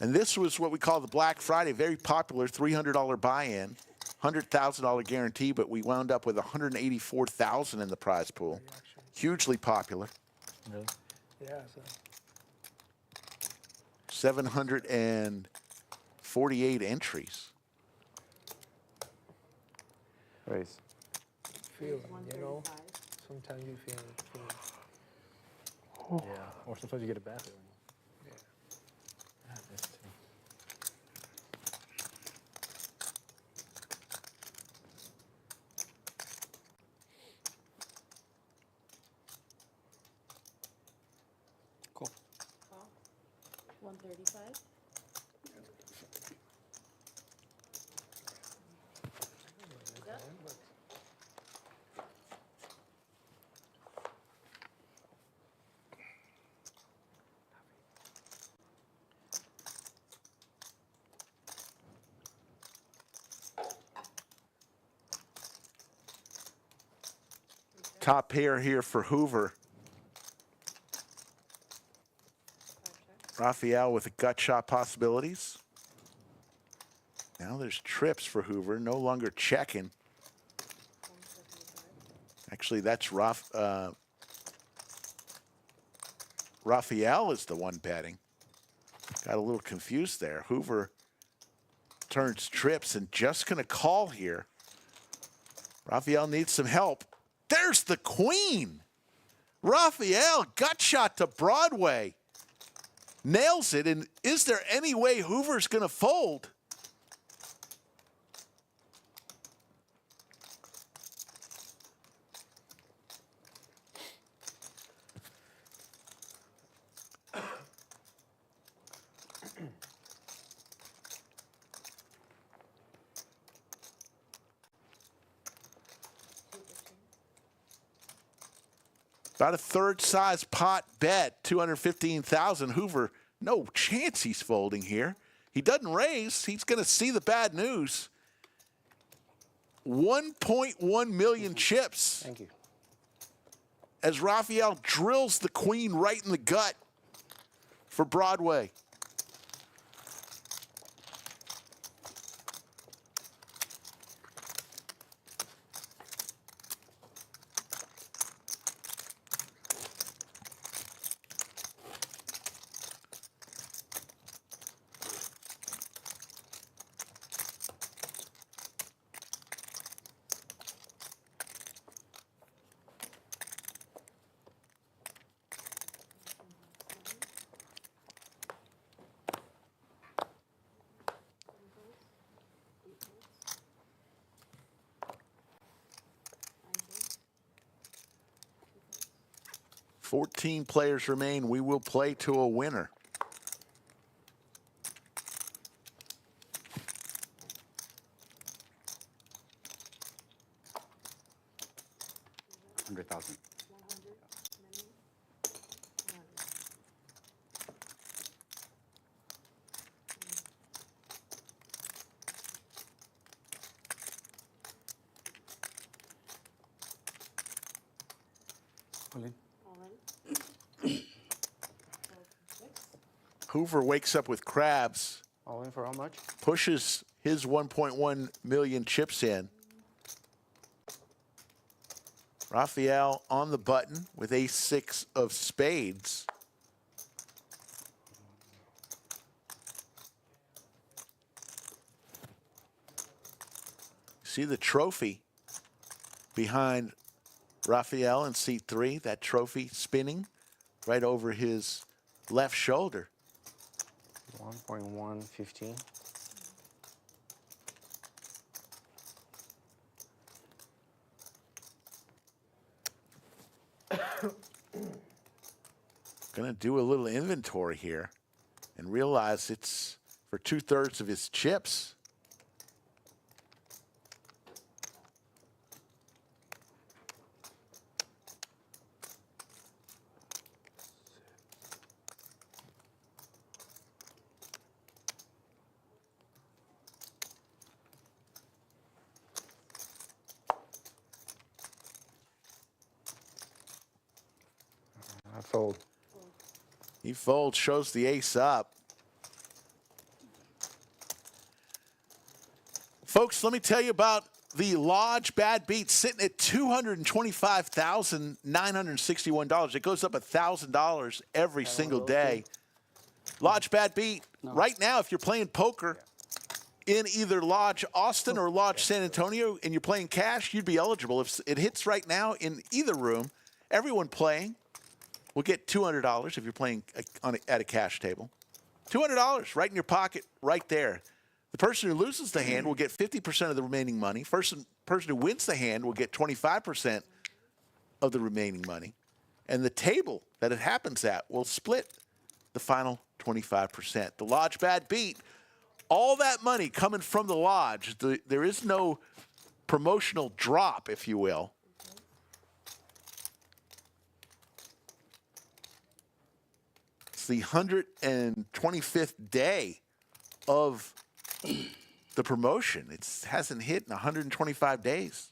And this was what we call the Black Friday, very popular, $300 buy-in, $100,000 guarantee, but we wound up with $184,000 in the prize pool. Hugely popular. Really? Yeah. So 748 entries. Raise. feeling, you know? Sometimes you feel. Yeah, or sometimes you get a bad feeling. Yeah. I have this too. Cool. 135. Top pair here for Hoover. Raphael with the gut shot possibilities. Now there's trips for Hoover, no longer checking. Actually, that's Raphael is the one betting. Got a little confused there. Hoover turns trips and just going to call here. Raphael needs some help. There's the queen. Raphael, gut shot to Broadway. Nails it. And is there any way Hoover's going to fold? About a third size pot bet, 215,000. Hoover, no chance he's folding here. He doesn't raise. He's going to see the bad news. 1.1 million chips. Thank you. As Raphael drills the queen right in the gut for Broadway. Players remain. We will play to a winner. $100,000. Hoover wakes up with crabs. All in for how much? Pushes his 1.1 million chips in. Raphael on the button with ace-6 of spades. See the trophy behind Raphael in seat 3, that trophy spinning right over his left shoulder. 1.115. Gonna do a little inventory here and realize it's for 2/3 of his chips. I fold. He folds, shows the ace up. Folks, let me tell you about the Lodge Bad Beat sitting at $225,961. It goes up $1,000 every single day. Lodge Bad Beat, right now, if you're playing poker in either Lodge Austin or Lodge San Antonio and you're playing cash, you'd be eligible. If it hits right now in either room, everyone playing will get $200 if you're playing at a cash table. $200 right in your pocket, right there. The person who loses the hand will get 50% of the remaining money. Person who wins the hand will get 25% of the remaining money. And the table that it happens at will split the final 25%. The Lodge Bad Beat, all that money coming from the Lodge. There is no promotional drop, if you will. It's the 125th day of the promotion. It hasn't hit in 125 days.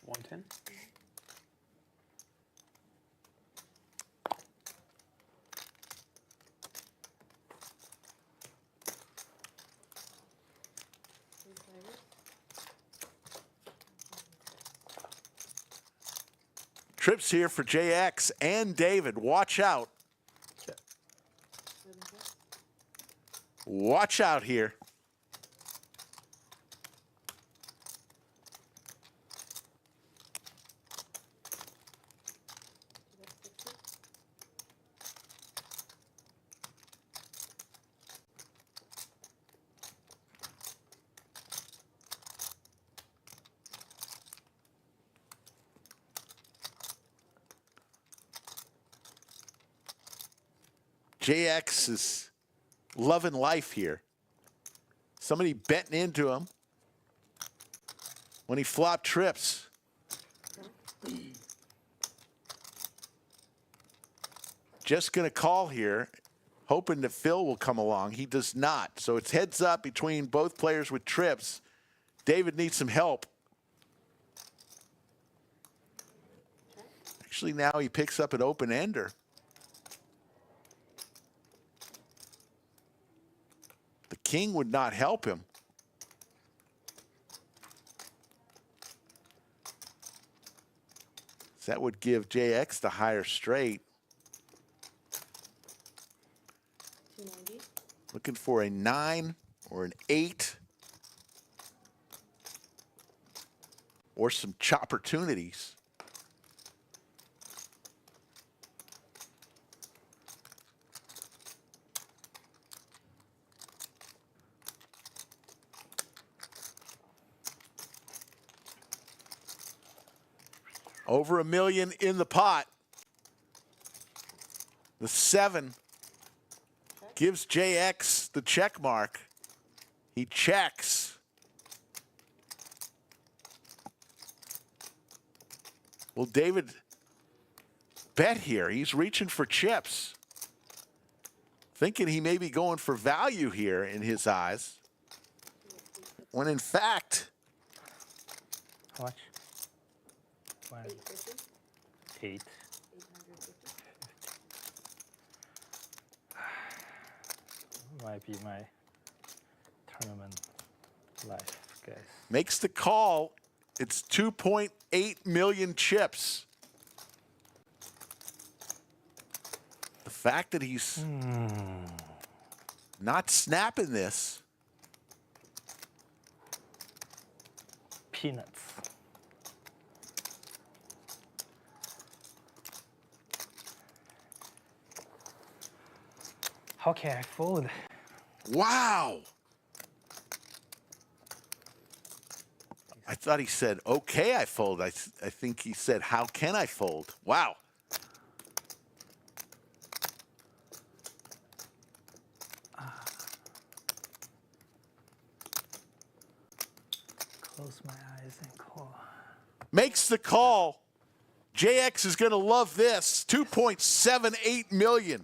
$110. Trips here for JX and David. Watch out. Watch out here. JX is loving life here. Somebody betting into him when he flopped trips. Just going to call here, hoping that Phil will come along. He does not. So it's heads up between both players with trips. David needs some help. Actually, now he picks up an open-ender. The king would not help him. So that would give JX the higher straight. 290. Looking for a 9 or an 8. Or some chopportunities. Over $1 million in the pot. The 7 gives JX the check mark. He checks. Will David bet here? He's reaching for chips. Thinking he may be going for value here in his eyes. When in fact, How much? 8. Might be my tournament life, guys. makes the call. It's 2.8 million chips. The fact that he's not snapping this. Peanuts. How can I fold? Wow. I thought he said, okay, I fold. I think he said, how can I fold? Wow. Close my eyes and call. Makes the call. JX is going to love this. 2.78 million.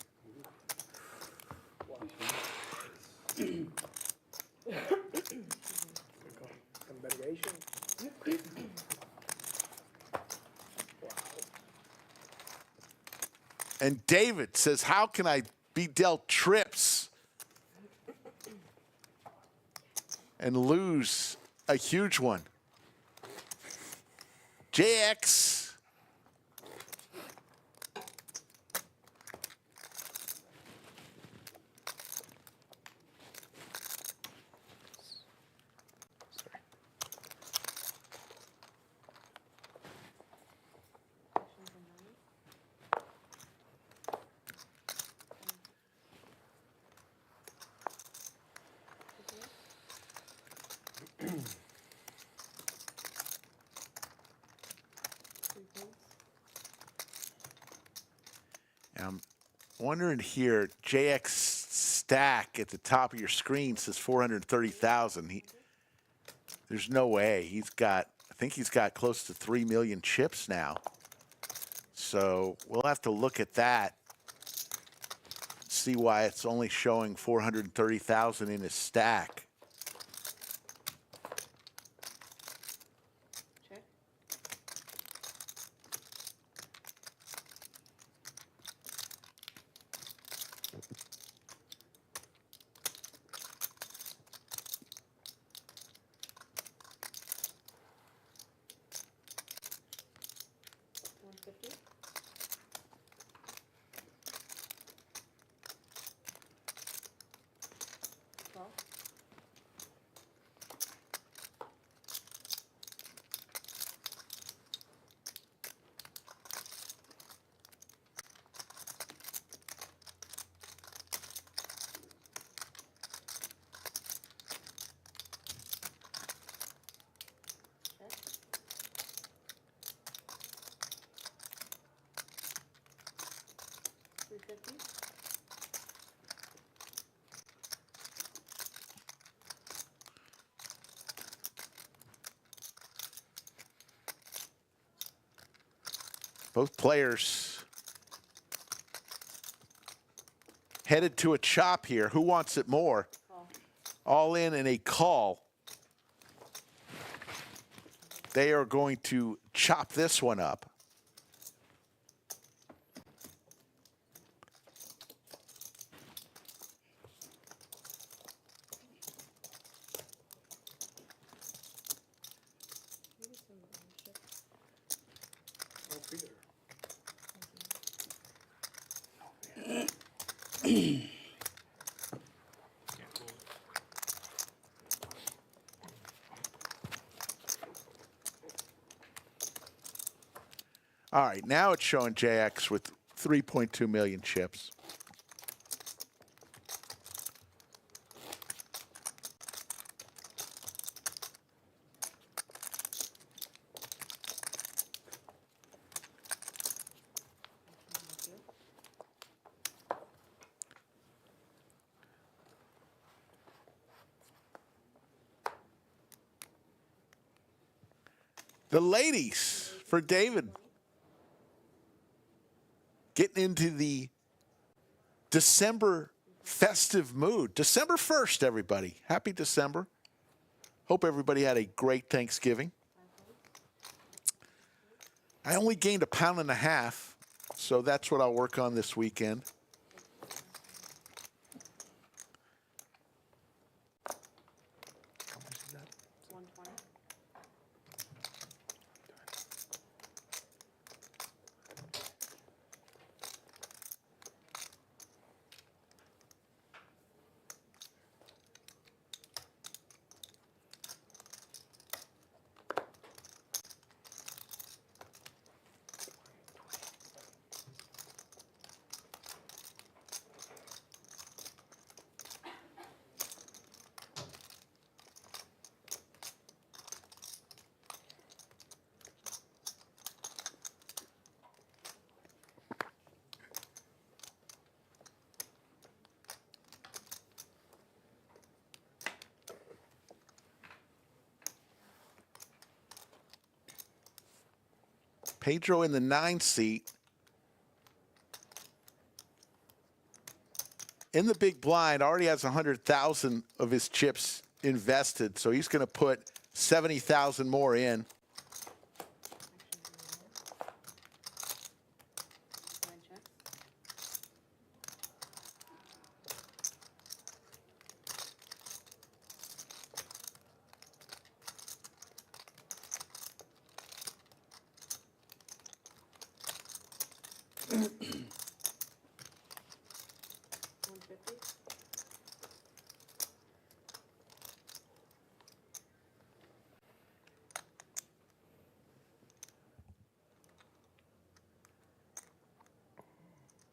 And David says, how can I be dealt trips and lose a huge one? JX. I'm wondering here, JX stack at the top of your screen says 430,000. There's no way. He's got, I think he's got close to 3 million chips now. So we'll have to look at that, see why it's only showing 430,000 in his stack. Check. $150. $12. Both players headed to a chop here. Who wants it more? All in and a call. They are going to chop this one up. All right, now it's showing JX with 3.2 million chips. The ladies for David. Getting into the December festive mood. December 1st, everybody. Happy December. Hope everybody had a great Thanksgiving. I only gained 1.5 pounds, so that's what I'll work on this weekend. How much is that? 120. Pedro in the 9 seat. In the big blind, already has 100,000 of his chips invested, so he's going to put 70,000 more in.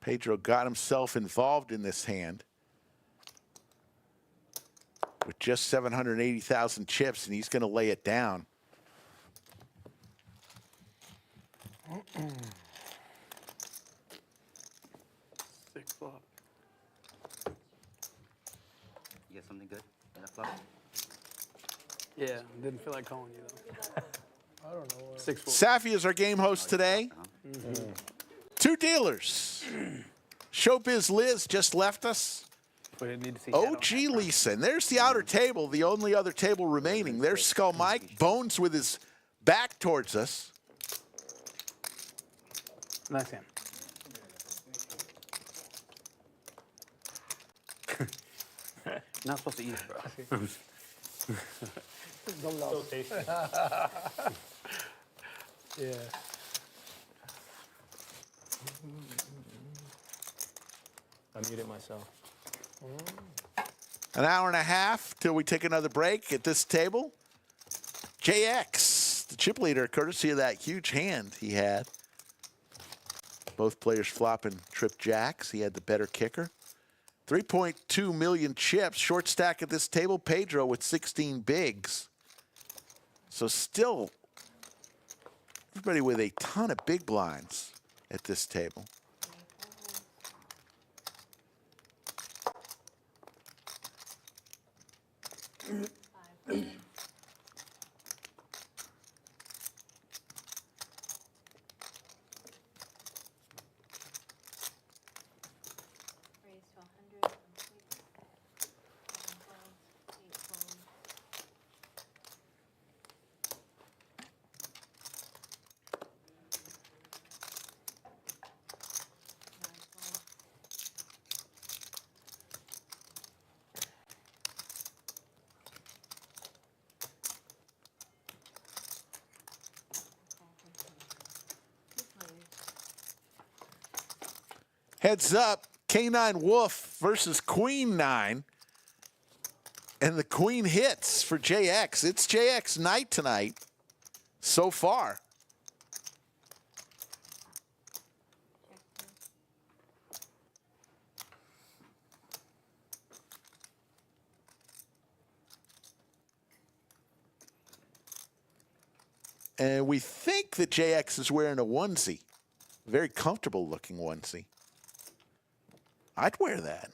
Pedro got himself involved in this hand with just 780,000 chips, and he's going to lay it down. Six flop. You get something good in that flop? Yeah, didn't feel like calling you though. I don't know. 6-4. Safi is our game host today. Two dealers. Showbiz Liz just left us. We didn't need to see OG Lisa. And there's the outer table, the only other table remaining. There's Skull Mike. Bones with his back towards us. Nice hand. Not supposed to eat it, bro. So tasty. Yeah. I muted myself. An hour and a half till we take another break at this table. JX, the chip leader, courtesy of that huge hand he had. Both players flopping trip jacks. He had the better kicker. 3.2 million chips. Short stack at this table. Pedro with 16 bigs. So still everybody with a ton of big blinds at this table. Heads up, K9 Wolf versus Queen 9. And the Queen hits for JX. It's JX night tonight so far. And we think that JX is wearing a onesie. Very comfortable looking onesie. I'd wear that.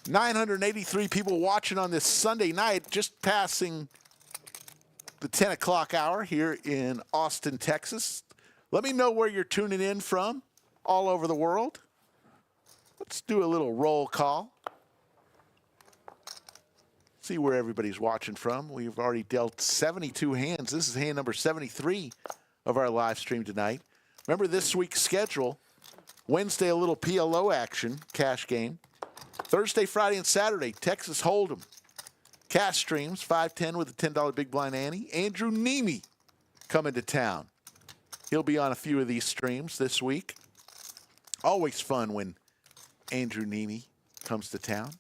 $983 people watching on this Sunday night, just passing the 10 o'clock hour here in Austin, Texas. Let me know where you're tuning in from all over the world. Let's do a little roll call. See where everybody's watching from. We've already dealt 72 hands. This is hand number 73 of our live stream tonight. Remember this week's schedule. Wednesday, a little PLO action, cash game. Thursday, Friday, and Saturday, Texas Hold'em. Cash streams, 510 with a $10 Big Blind Ante. Andrew Neeme coming to town. He'll be on a few of these streams this week. Always fun when Andrew Neeme comes to town.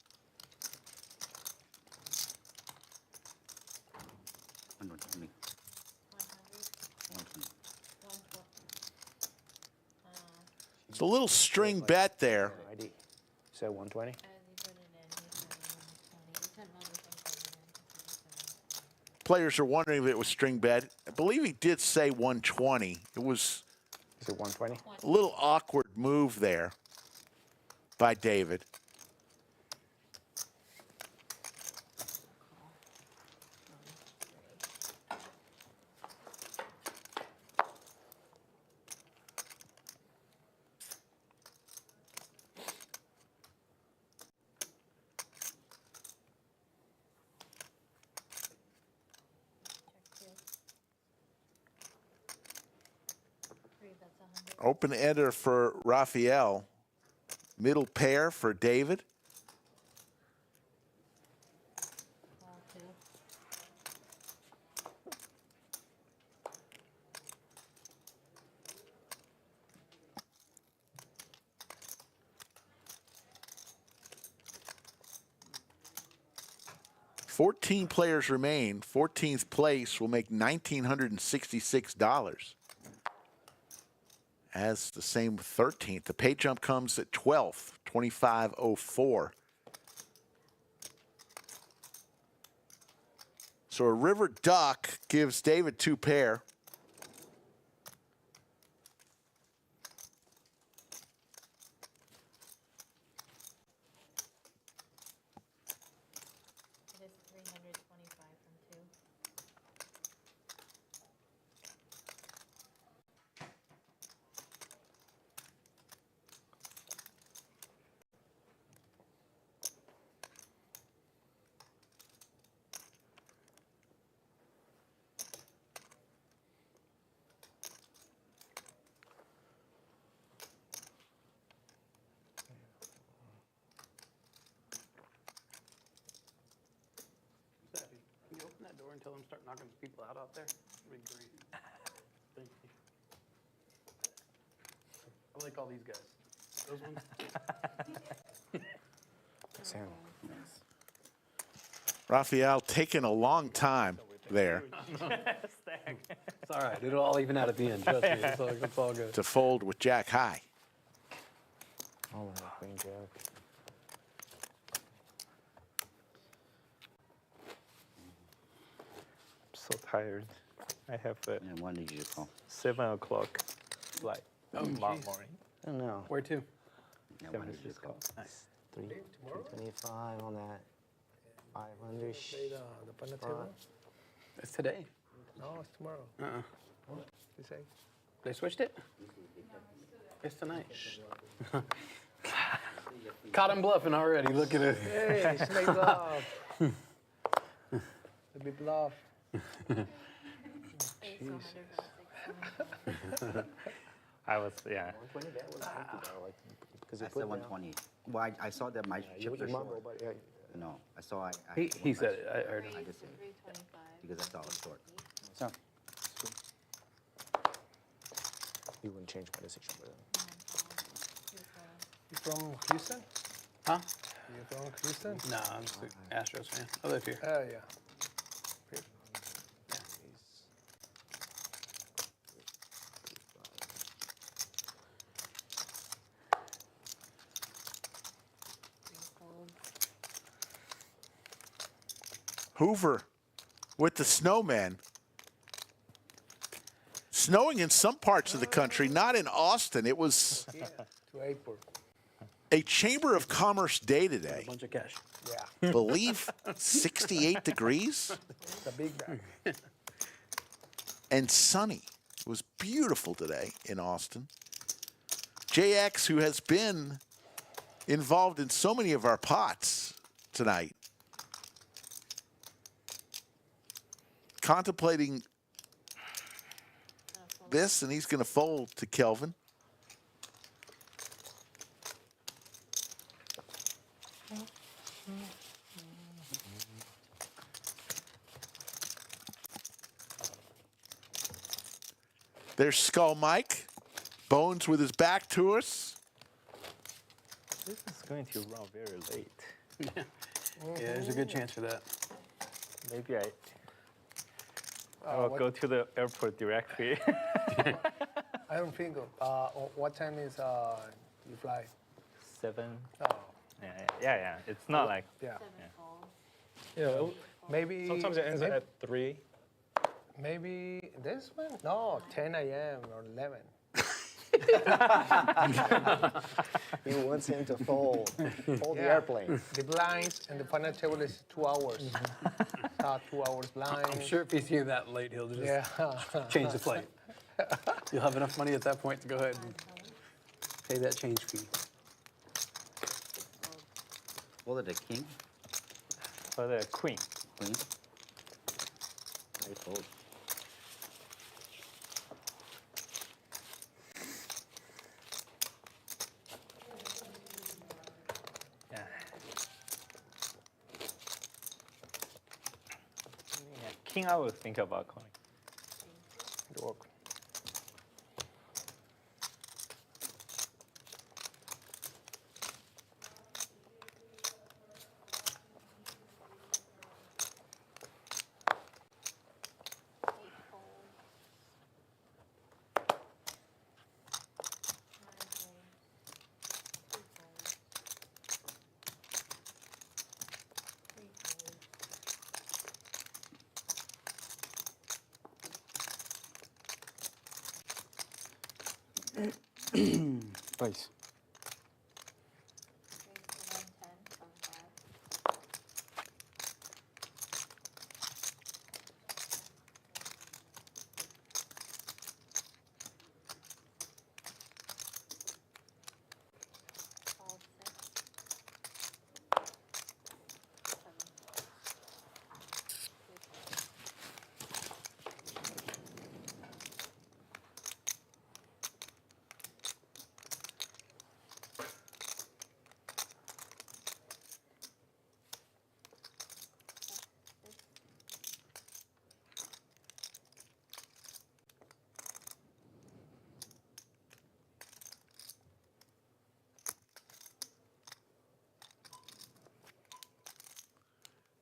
It's a little string bet there. So 120? Players are wondering if it was string bet. I believe he did say 120. It was Is it 120? a little awkward move there by David. Open ender for Raphael. Middle pair for David. $14 players remain. 14th place will make $1,966. As the same with 13th. The pay jump comes at 12th, 25.04. So a river duck gives David 2 pair. It is 325 from 2. Savvy, can you open that door and tell them start knocking people out there? That'd be great. Thank you. I like all these guys. Those ones. Sam. Raphael taking a long time there It's all right. It'll all even out at the end. Trust me. It's all good. to fold with Jack High. Oh, Queen Jack. I'm so tired. I have a And when did you call? 7 o'clock flight Oh, tomorrow jeez. morning. I don't know. Where to? Yeah, San when did you Francisco. call? Nice. 325 on that 500. It's today. No, it's tomorrow. Uh-uh. You say? They switched it? It's tonight. Caught him bluffing already. Look at it. Hey, snake bluff. A bit bluff. I was, yeah. I said 120. Well, I saw that my chips are short. No, I saw. He said it. I heard him. I just said it because I saw it short. So, you wouldn't change my decision with him. You from Houston? Huh? You from Houston? No, I'm just an Astros fan. I live here. Oh, yeah. Hoover with the snowman. Snowing in some parts of the country, not in Austin. It was To airport. a Chamber of Commerce day today. A bunch of cash. Yeah. Believe 68 degrees It's a big bag. and sunny. It was beautiful today in Austin. JX, who has been involved in so many of our pots tonight, contemplating this, and he's going to fold to Kelvin. There's Skull Mike. Bones with his back to us. This is going to run very late. Yeah, there's a good chance for that. Maybe I will go to the airport directly. I don't think. What time is you fly? 7. Oh, Yeah. It's not like. yeah. Yeah. Maybe. Sometimes it ends at 3. Maybe this one? No, 10 a.m. or 11. He wants him to fold the Yeah. airplane. The blinds and the final table is 2 hours. 2 hours blind. I'm sure if he's here that late, he'll just Yeah. change the flight. You'll have enough money at that point to go ahead and pay that change fee. What are the king? For the queen. Queen? I fold. Yeah. King, I would think about calling. Work. Place.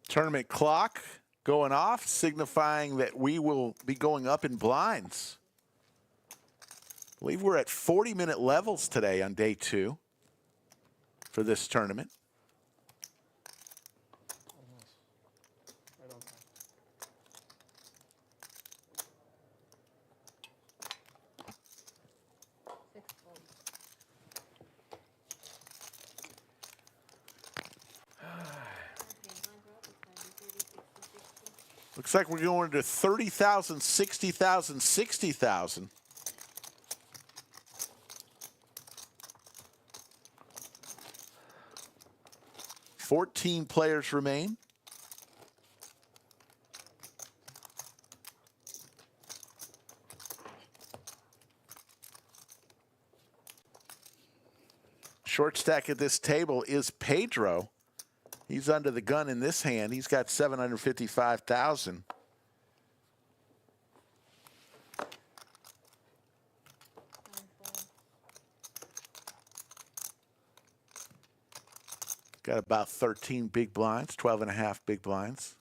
Tournament clock going off, signifying that we will be going up in blinds. I believe we're at 40-minute levels today on day 2 for this tournament. Looks like we're going to 30,000, 60,000, 60,000. 14 players remain. Short stack at this table is Pedro. He's under the gun in this hand. He's got 755,000. Got about 13 big blinds, 12 and a half big blinds.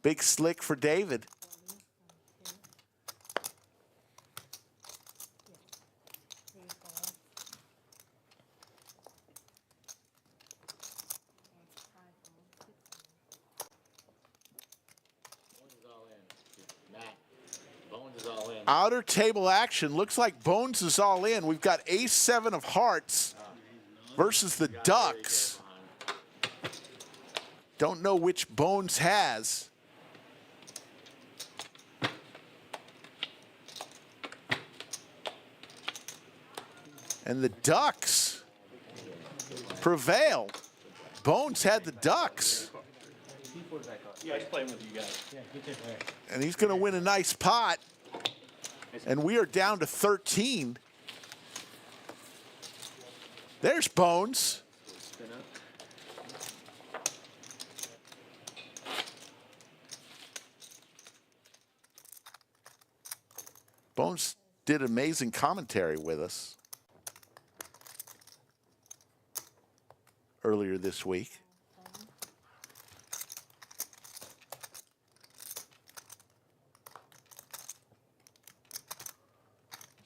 Big slick for David. Outer table action. Looks like Bones is all in. We've got ace-7 of hearts versus the Ducks. Don't know which Bones has. And the Ducks prevail. Bones had the Ducks. Yeah, he's playing with you guys. And he's going to win a nice pot. And we are down to 13. There's Bones. Bones did amazing commentary with us earlier this week.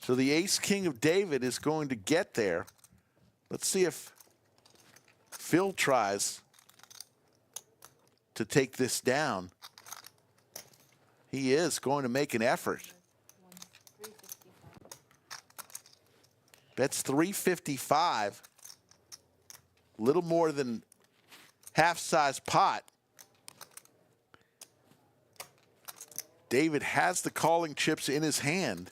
So the ace-king of David is going to get there. Let's see if Phil tries to take this down. He is going to make an effort. That's 355. Little more than half-size pot. David has the calling chips in his hand.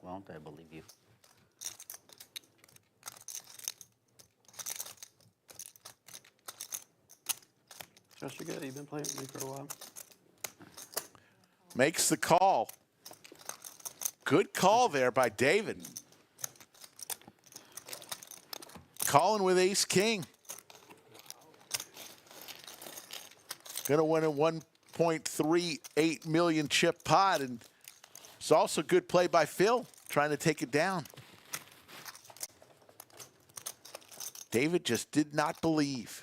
Won't I believe you? Josh, you're good. You've been playing with me for a while. Makes the call. Good call there by David. Calling with ace-king. Going to win a 1.38 million chip pot, and it's also good play by Phil, trying to take it down. David just did not believe.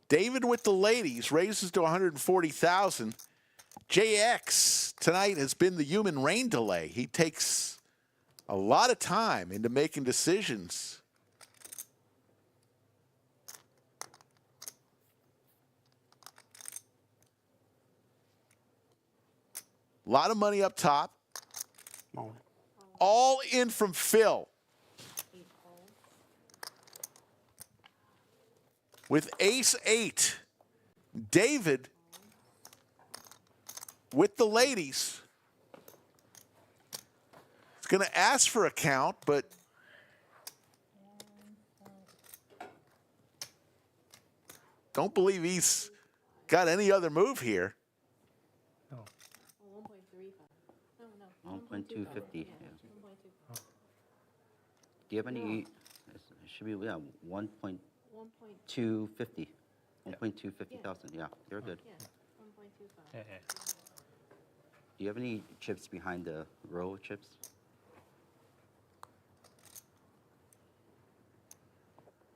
David with the ladies raises to 140,000. JX tonight has been the human rain delay. He takes a lot of time into making decisions. A lot of money up top. All in from Phil. with ace-8. David with the ladies. It's going to ask for a count, but don't believe he's got any other move here. 1.250. Yeah. Do you have any? It should be 1.250. 1.250,000. Yeah, you're good. Do you have any chips behind the row of chips?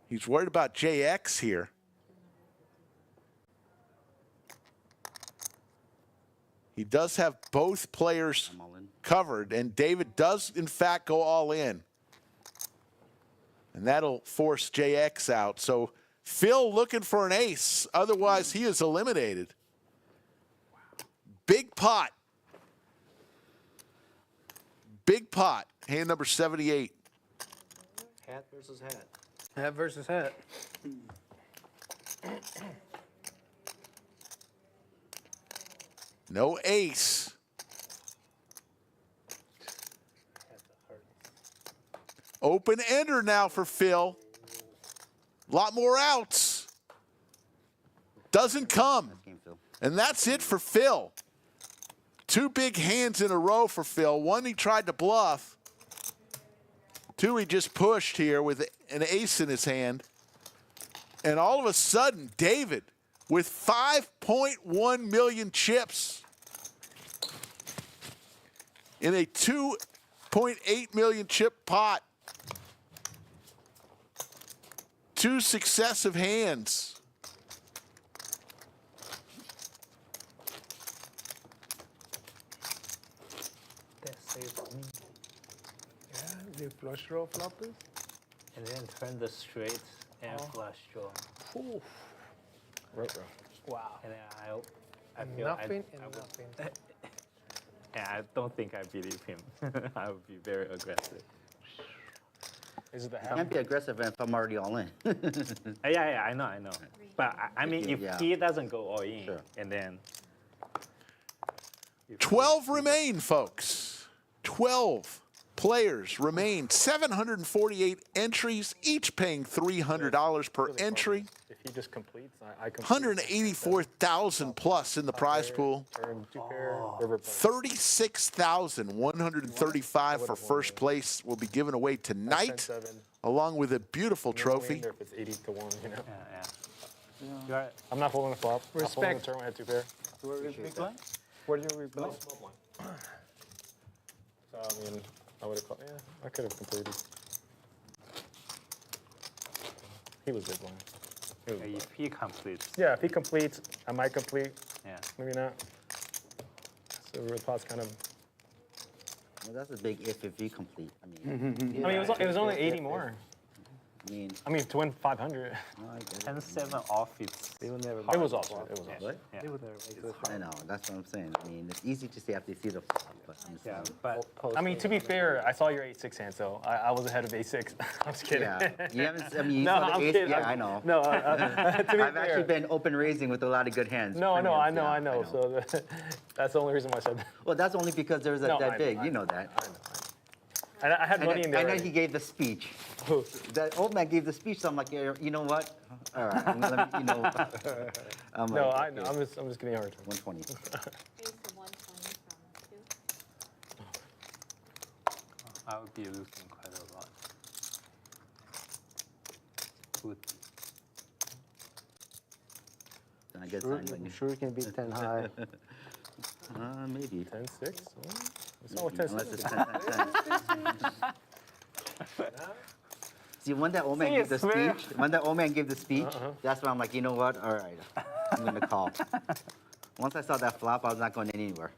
He's worried about JX here. He does have both players covered, and David does, in fact, go all in. And that'll force JX out. So Phil looking for an ace. Otherwise, he is eliminated. Big pot. Big pot. Hand number 78. Hat versus hat. Hat versus hat. No ace. Open ender now for Phil. A lot more outs. Doesn't come. And that's it for Phil. Two big hands in a row for Phil. One he tried to bluff. Two he just pushed here with an ace in his hand. And all of a sudden, David with 5.1 million chips in a 2.8 million chip pot. Two successive hands. That's safe for me. Yeah, the flush draw floppers. And then turn the straights and flush draw. Ooh. Wow. And then I feel Nothing I and would- nothing. And I don't think I believe him. I would be very aggressive. Is it the I can't be aggressive if I'm already all in. Yeah, I know. But I mean, if Yeah. he doesn't go all in, and then 12 remain, folks. 12 players remain. 748 entries, each paying $300 per entry. If he just completes, I complete. 184,000 plus in the prize pool. Turn two pair, river play. 36,135 for first place will be given away tonight, 10-7. along with a beautiful You know, trophy. If it's 80-1, you know. Yeah. I'm not folding the flop. Respect. I'm folding the turn when I had two pair. Where do we play? So, I mean, I would have called. Yeah, I could have completed. He was big blind. He was If he completes, Yeah, if he completes, I might complete. yeah. Maybe not. So the pot's kind of. Well, that's a big if you complete. I mean, I mean, it was only 80 more. I mean, to win 500. No, I get it. 10-7 off, it's It was offset. It was offset. What? yeah. I know, that's what I'm saying. I mean, it's easy to say after you see the flop, but I'm just Yeah, saying. but I mean, to be fair, I saw your 8-6 hand, so I was ahead of 8-6. I'm just kidding. Yeah, you haven't. I mean, you No, saw the I'm ace. kidding. Yeah, I know. No, to be I've fair. actually been open raising with a lot of good hands. No, I premiums, know. yeah, So that's the only reason why I said that. Well, that's only because there's No, that I big. know, You know that. And I had money in there. And then already. he gave the speech. That old man gave the speech, so I'm like, yeah, you know what? All right, I'm gonna let me, you know. I'm No, like, I know. I'm just giving you a hard time. 120. Here's the 120 from 2. I would be losing quite a lot. Good. Then I get Sure, signed when you. sure you can beat 10 high. Maybe. 10-6? What's wrong with 10-6? Unless it's 10. See, when that old man See, gave I the swear. speech, that's when I'm like, you know what? All right, I'm gonna call. Once I saw that flop, I was not going anywhere.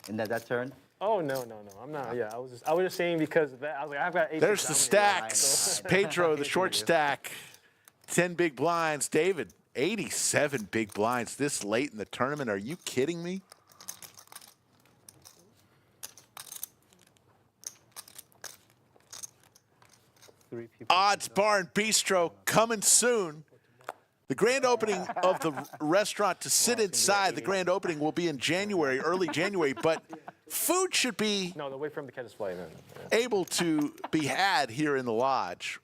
And that turn, Oh no. I'm not. Yeah, I was just saying because of that. I was like, I've got 8-6 There's the dominated. stacks. Pedro, the short stack. 10 big blinds. David, 87 big blinds this late in the tournament. Are you kidding me? Three people. Odds Bar and Bistro coming soon. The grand opening of the restaurant to sit inside, the grand opening will be in January, early January, but food should be No, they'll wait for him to catch his flight. able to be had here in the lodge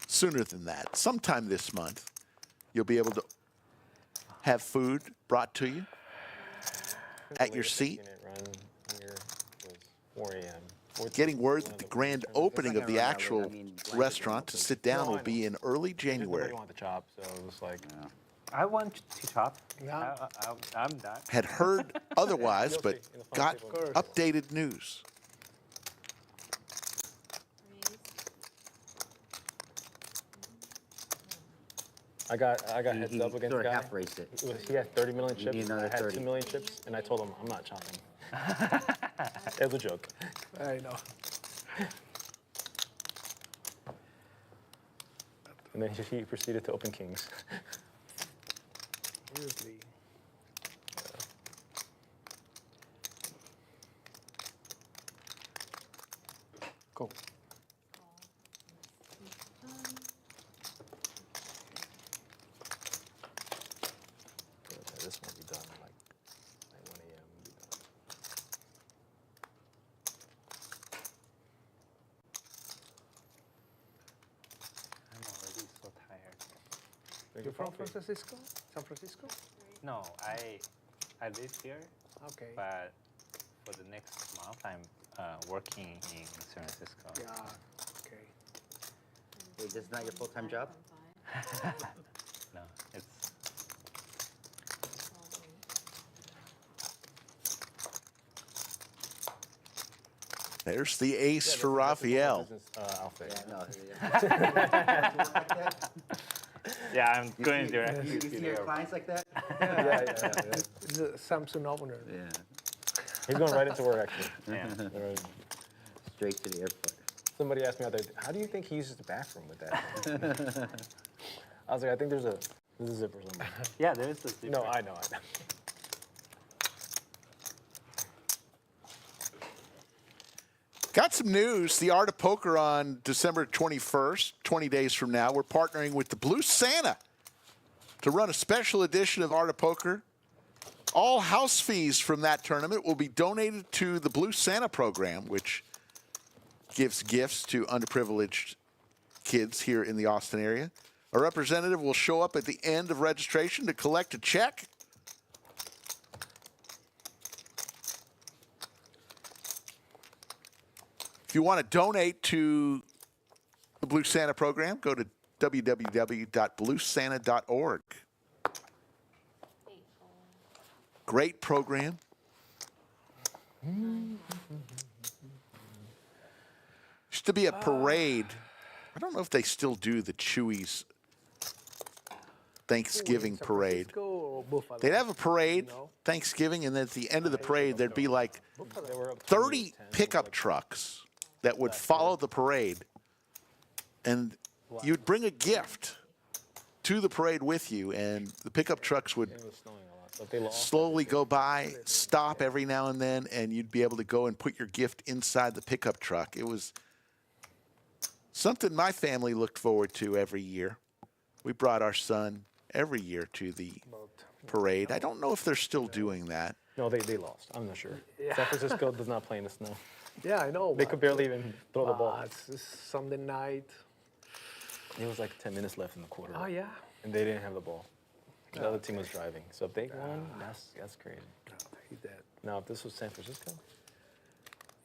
sooner than that. Sometime this month, you'll be able to have food brought to you at your seat. 4 a.m. Getting word that the grand opening of the actual restaurant to sit down will be in early January. Nobody wanted the chop, so it was like. I want to chop. I'm done. Had heard otherwise, but got updated news. I got heads He up against sort the of guy. half-raced it. He had 30 million You chips. need another I had 30. 2 million chips, and I told him I'm not chopping. It was a joke. I know. And then he proceeded to open kings. Seriously. Cool. This won't be done like 1 a.m. Be done. I'm already so tired. You're from Francisco? San Francisco? No, I live here. Okay. But for the next month, I'm working in San Francisco. Yeah. Okay. Wait, this is not your full-time job? No, it's There's the ace for Raphael. Outfit. yeah. I'm going directly You to see the your airport. clients like that? It's a Samsung opener. Yeah. He's going right into work, actually. Yeah. Right. Straight to the airport. Somebody asked me out there, how do you think he uses the bathroom with that? I was like, I think there's a zipper somewhere. Yeah, there is a zipper. No, I know. Got some news. The Art of Poker on December 21st, 20 days from now. We're partnering with the Blue Santa to run a special edition of Art of Poker. All house fees from that tournament will be donated to the Blue Santa program, which gives gifts to underprivileged kids here in the Austin area. A representative will show up at the end of registration to collect a check. If you want to donate to the Blue Santa program, go to www.bluesanta.org. Great program. Used to be a parade. I don't know if they still do the Chewy's Thanksgiving parade. They'd have a parade, Thanksgiving, and then at the end of the parade, there'd be like 30 pickup trucks that would follow the parade. And you'd bring a gift to the parade with you, and the pickup trucks would slowly go by, stop every now and then, and you'd be able to go and put your gift inside the pickup truck. It was something my family looked forward to every year. We brought our son every year to the parade. I don't know if they're still doing that. No, they lost. I'm not sure. San Francisco does not play in the snow. Yeah, I know. They could barely even throw the ball. It's Sunday night. It was like 10 minutes left in the quarter. Oh, yeah. And they didn't have the ball. The other team was driving. So if they won, that's crazy. He did. Now, if this was San Francisco,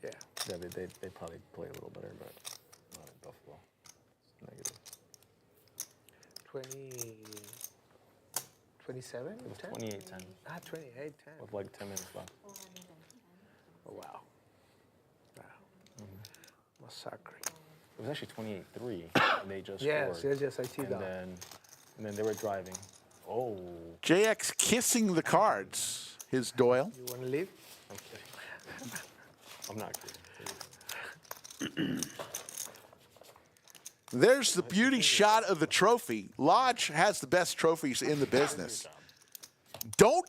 Yeah. they probably play a little better, but not in Buffalo. It's negative. 27? It was 10? 28-10 Ah, 28, 10. with like 10 minutes left. Oh, wow. Wow. Massacre. It was actually 28-3, and they just Yes, scored. yes, I see and that. Then they were driving. Oh. JX kissing the cards. His Doyle. You want to leave? I'm kidding. I'm not kidding. There's the beauty shot of the trophy. Lodge has the best trophies in the business. Don't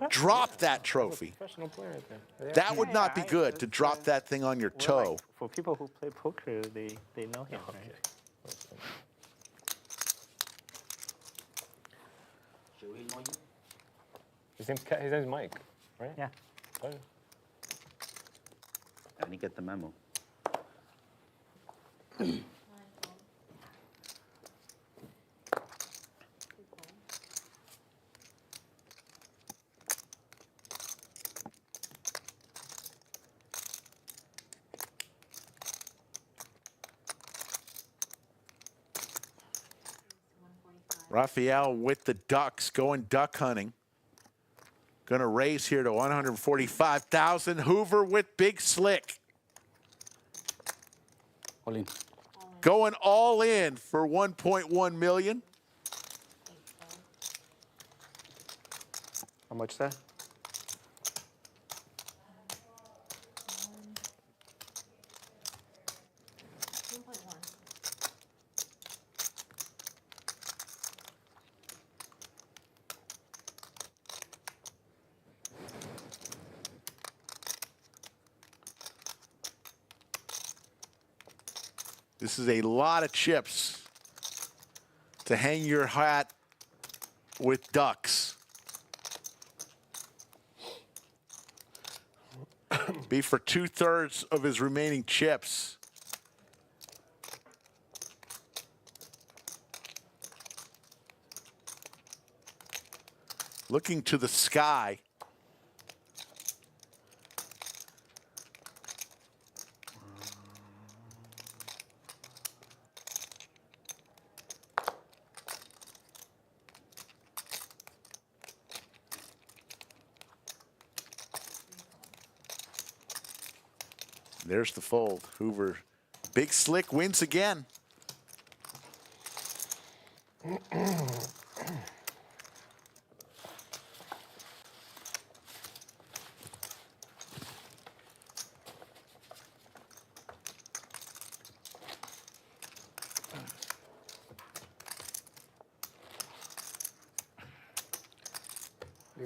drop that trophy. Professional player right there. That would not be good to drop that thing on your toe. For people who play poker, they know him, right? His name's Mike, right? Yeah. Oh, yeah. I didn't get the memo. Raphael with the ducks, going duck hunting. Going to raise here to 145,000. Hoover with big slick. All in. Going all in for 1.1 million. How much that? This is a lot of chips to hang your hat with ducks. Be for 2/3 of his remaining chips. Looking to the sky. There's the fold. Hoover, big slick, wins again. Do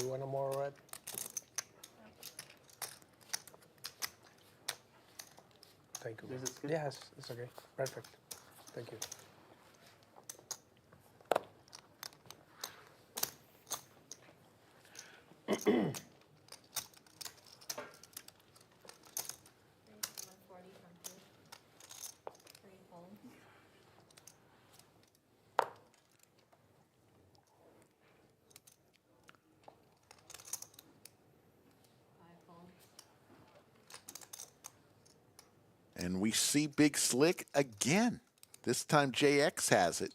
you want a more red? Thank you. This is good? Yes, it's okay. Perfect. Thank you. And we see big slick again. This time JX has it.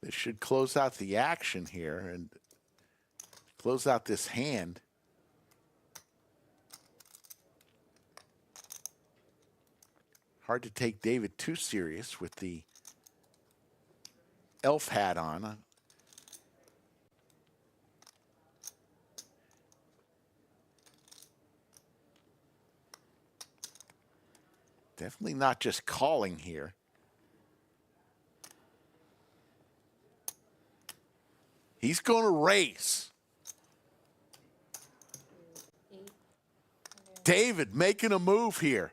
This should close out the action here and close out this hand. Hard to take David too serious with the elf hat on. Definitely not just calling here. He's going to raise. David making a move here.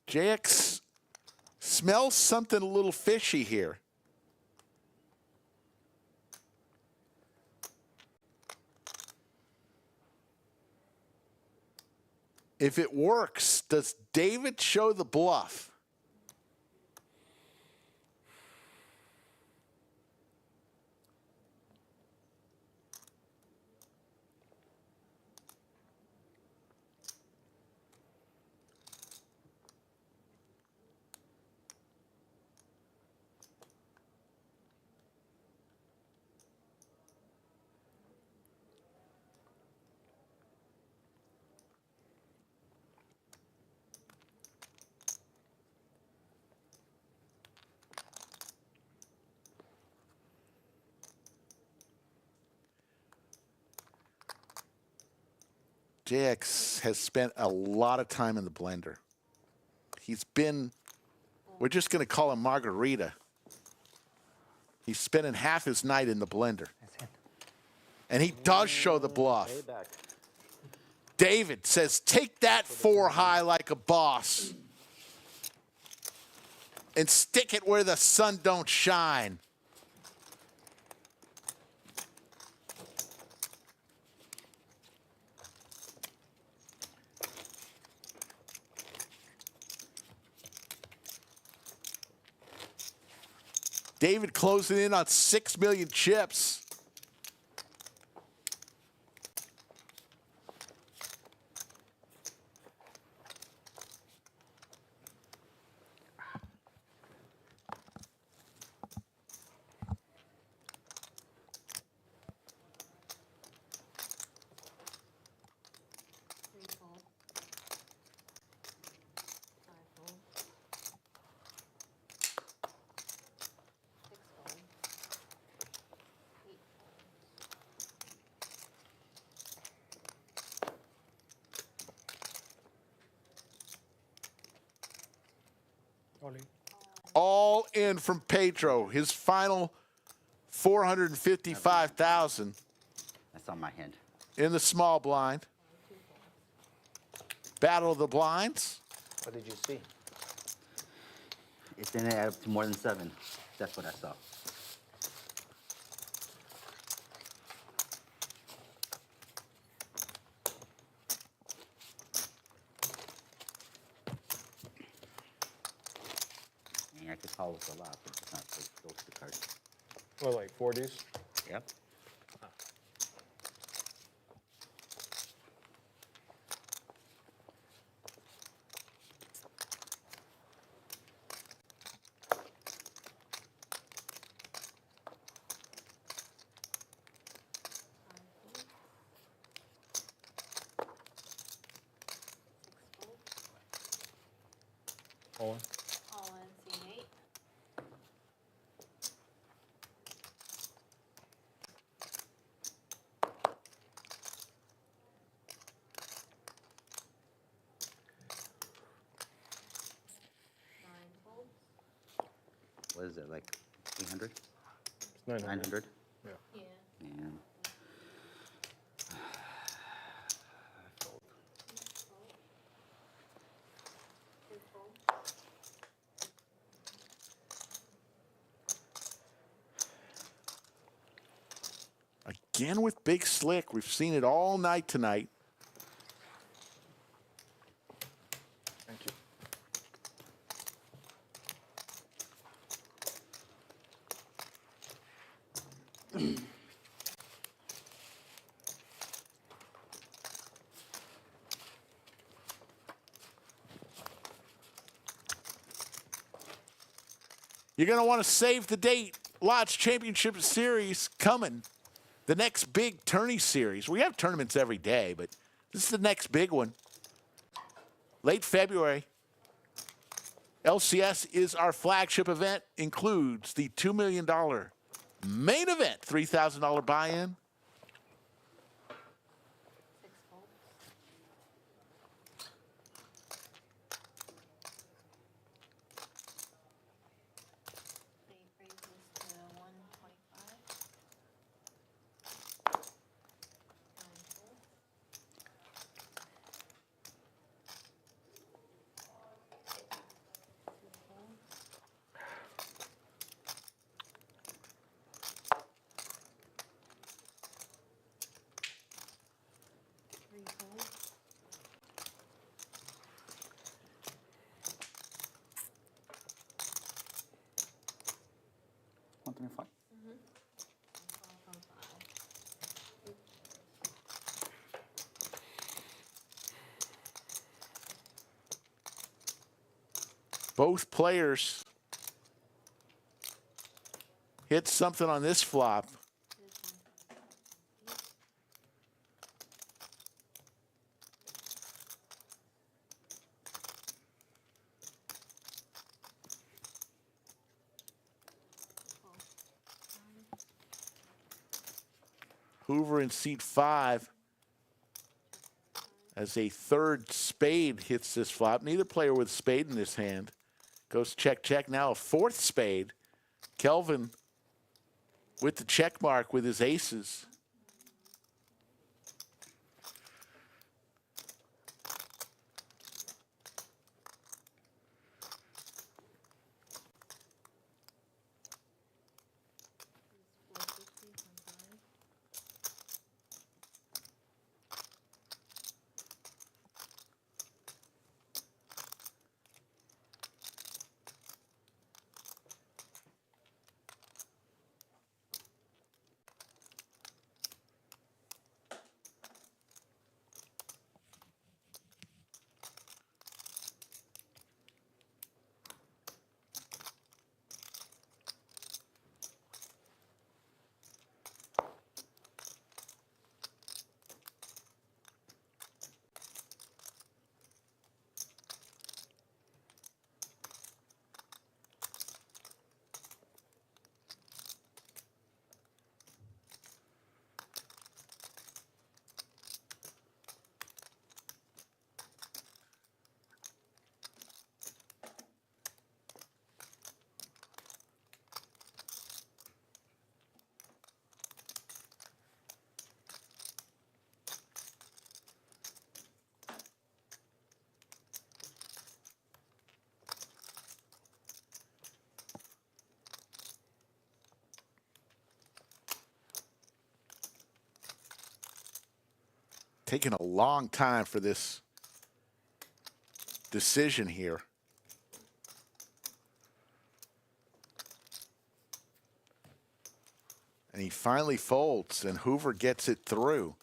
JX smells something a little fishy here. If it works, does David show the bluff? JX has spent a lot of time in the blender. He's been, we're just going to call him Margarita. He's spending half his night in the blender. And he does show the bluff. David says, take that 4 high like a boss. And stick it where the sun don't shine. David closing in on 6 million chips. All in from Pedro. His final 455,000. That's on my hand. In the small blind. Battle of the blinds. What did you see? It didn't add up to more than 7. That's what I saw. I could call this a lot, but it's not those 2 cards. What, like 40s? Yep. All in. All in, scene 8. What is it, like 800? It's 900. 900? Yeah. Yeah. And Again with Big Slick. We've seen it all night tonight. Thank you. You're going to want to save the date. Lots Championship Series coming. The next big tourney series. We have tournaments every day, but this is the next big one. Late February. LCS is our flagship event. Includes the $2 million main event, $3,000 buy-in. Both players hit something on this flop. Hoover in seat 5 as a third spade hits this flop. Neither player with spade in his hand. Goes check, check. Now a fourth spade. Kelvin with the check mark with his aces. Taking a long time for this decision here. And he finally folds, and Hoover gets it through.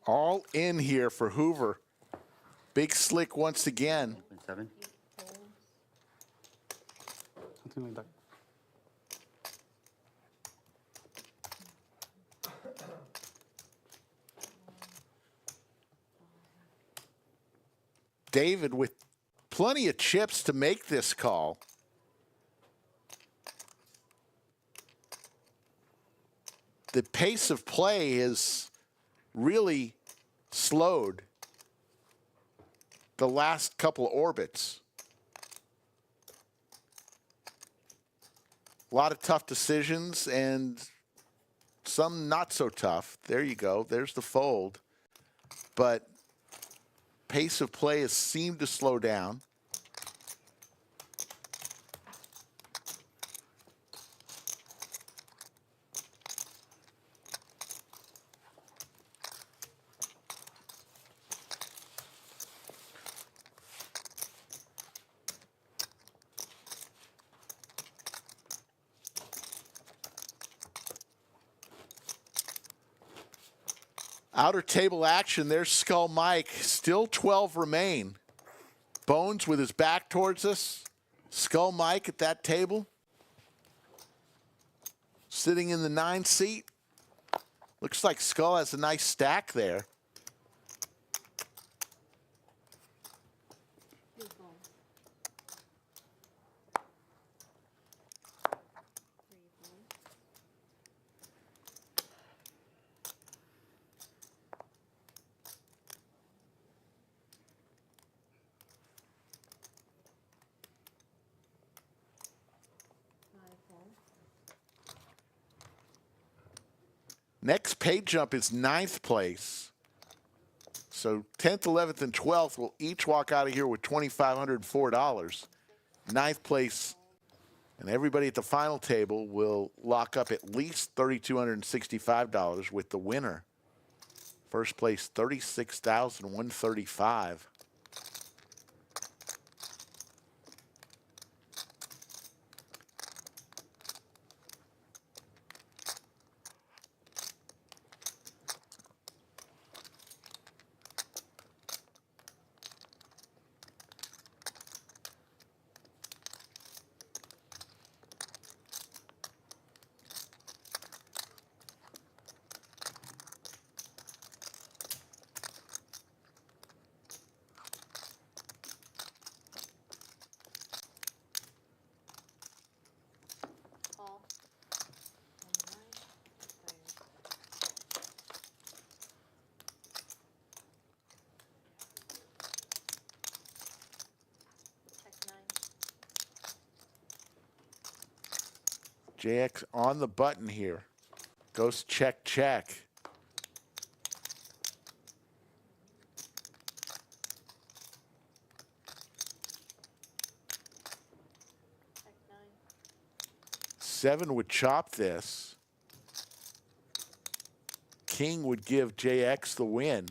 All in here for Hoover. Big slick once again. Open 7. Something like that. David with plenty of chips to make this call. The pace of play is really slowed the last couple of orbits. A lot of tough decisions and some not so tough. There you go. There's the fold. But pace of play has seemed to slow down. Outer table action. There's Skull Mike. Still 12 remain. Bones with his back towards us. Skull Mike at that table. Sitting in the 9 seat. Looks like Skull has a nice stack there. Next pay jump is 9th place. So 10th, 11th, and 12th will each walk out of here with $2,504. 9th place and everybody at the final table will lock up at least $3,265 with the winner. First place, $36,135. JX on the button here. Goes check, check. Seven would chop this. King would give JX the win.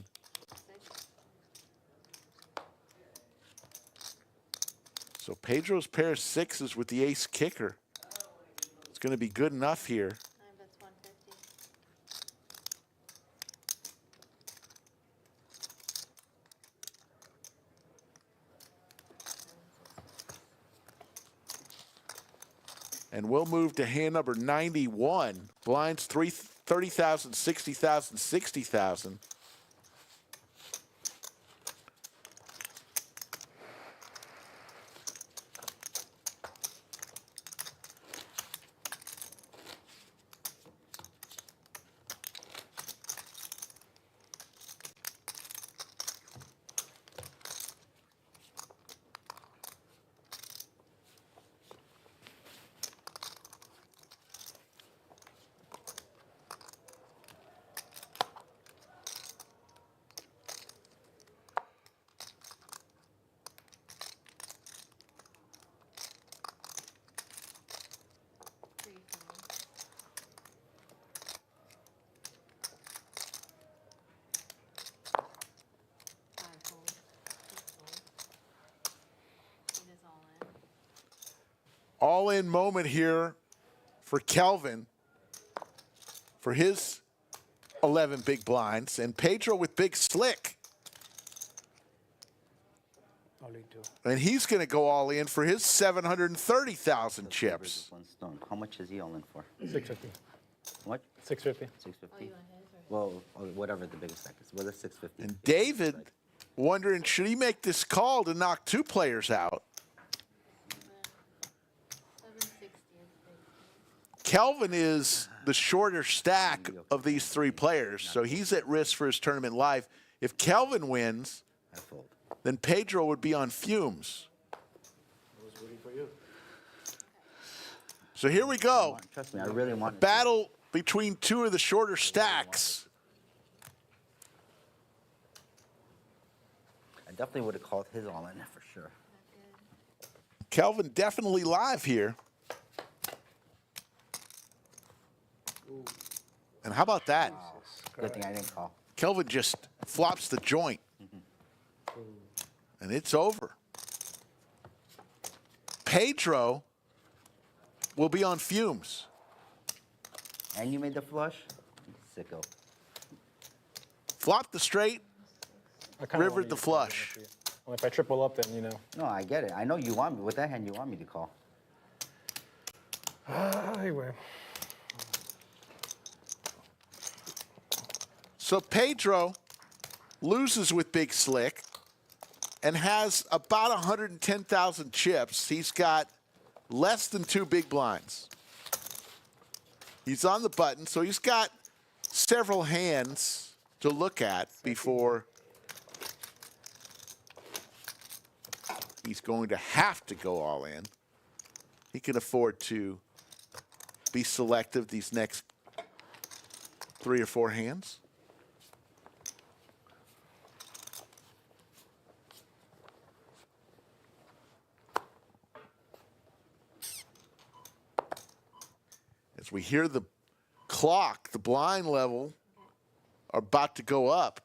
So Pedro's pair of sixes with the ace kicker. It's going to be good enough here. And we'll move to hand number 91. Blinds 30,000, 60,000, 60,000. All-in moment here for Kelvin for his 11 big blinds, and Pedro with big slick. Only two. And he's going to go all in for his 730,000 chips. One stone. How much is he all in for? 650. What? 650. 650. Well, whatever the biggest stack is. Well, that's 650. And David wondering, should he make this call to knock 2 players out? Kelvin is the shorter stack of these 3 players, so he's at risk for his tournament life. If Kelvin wins, then Pedro would be on fumes. So here we go. Trust me, I really want it. Battle between 2 of the shorter stacks. I definitely would have called his all in for sure. Kelvin definitely live here. And how about that? Good thing I didn't call. Kelvin just flops the joint. And it's over. Pedro will be on fumes. And you made the flush? Sicko. Flopped the straight, I kinda rivered wanted the you to call it flush. Well, if I triple up, then, you know. No, I get it. I know you want me. With that hand, you want me to call. Anyway. So Pedro loses with Big Slick and has about 110,000 chips. He's got less than 2 big blinds. He's on the button, so he's got several hands to look at before he's going to have to go all in. He can afford to be selective these next 3 or 4 hands. As we hear the clock, the blind level are about to go up.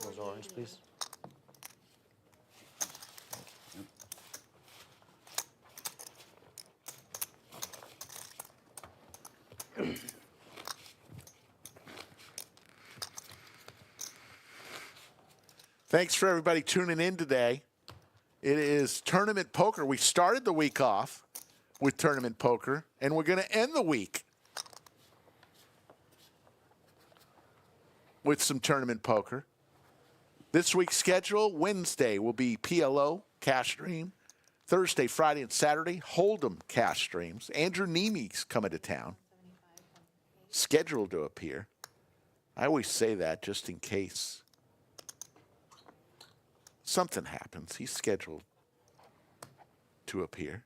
Those orange, please. Thanks for everybody tuning in today. It is Tournament Poker. We started the week off with Tournament Poker, and we're going to end the week with some Tournament Poker. This week's schedule, Wednesday will be PLO, Cash Stream. Thursday, Friday, and Saturday, Hold'em Cash Streams. Andrew Neme's coming to town. Scheduled to appear. I always say that just in case something happens. He's scheduled to appear.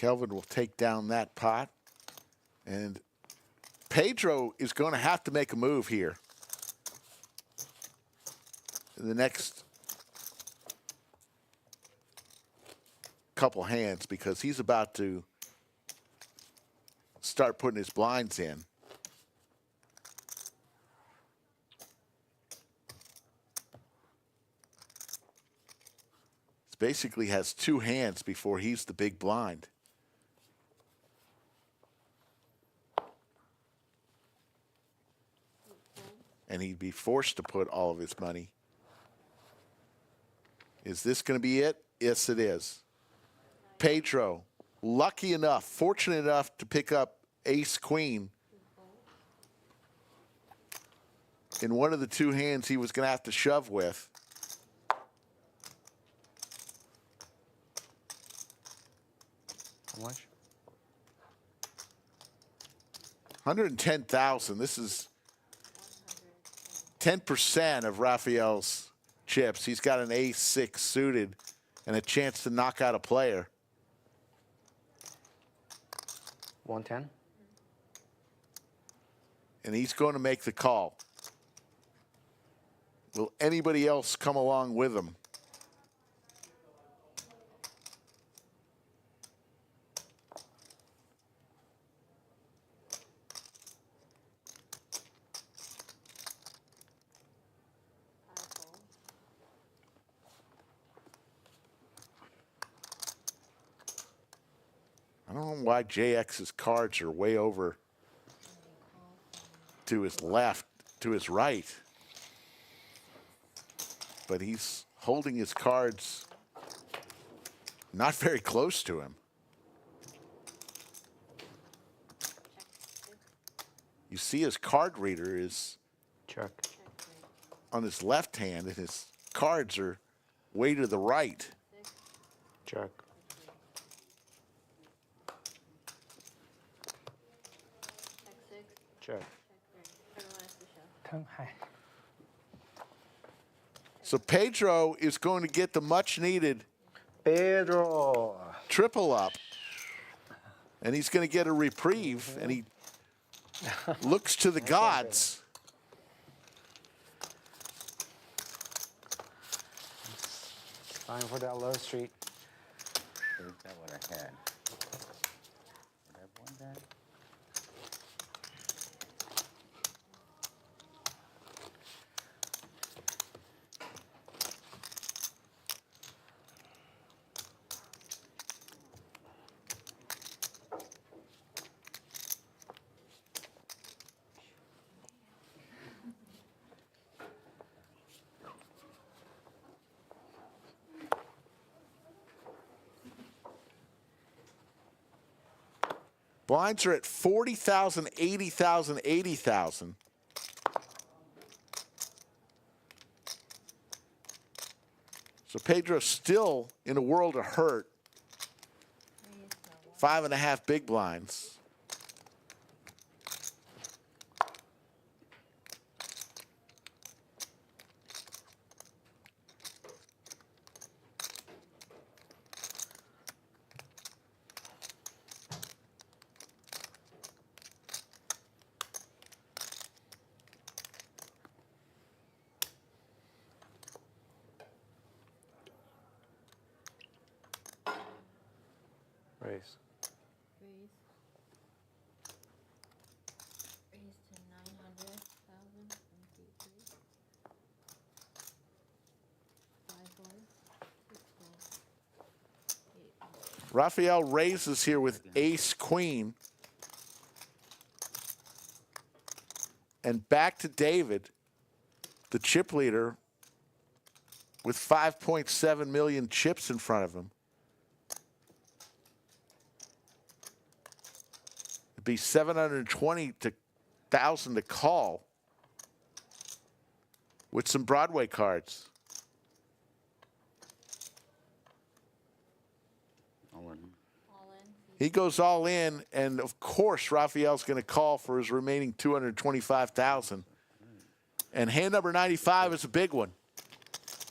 Kelvin will take down that pot. And Pedro is going to have to make a move here in the next couple hands, because he's about to start putting his blinds in. He basically has two hands before he's the big blind. And he'd be forced to put all of his money. Is this going to be it? Yes, it is. Pedro, lucky enough, fortunate enough to pick up ace queen in one of the two hands he was going to have to shove with. How much? 110,000. This is 10% of Rafael's chips. He's got an ace-6 suited and a chance to knock out a player. 110. And he's going to make the call. Will anybody else come along with him? I don't know why JX's cards are way over to his left, to his right. But he's holding his cards not very close to him. You see his card reader is Check. on his left hand, and his cards are way to the right. Check. Check. So Pedro is going to get the much needed Pedro triple up. And he's going to get a reprieve, and he looks to the gods. Time for that low street. Is that what I had? Did I want that? Blinds are at 40,000, 80,000, 80,000. So Pedro's still in a world of hurt. 5.5 big blinds. Raise. Raise. Raise to 900,000. 1, 2, 3. 5 1. 6 1. 8 1. Rafael raises here with ace queen. And back to David, the chip leader, with 5.7 million chips in front of him. It'd be 720,000 to call with some Broadway cards. He goes all in, and of course, Rafael's going to call for his remaining 225,000. And hand number 95 is a big one.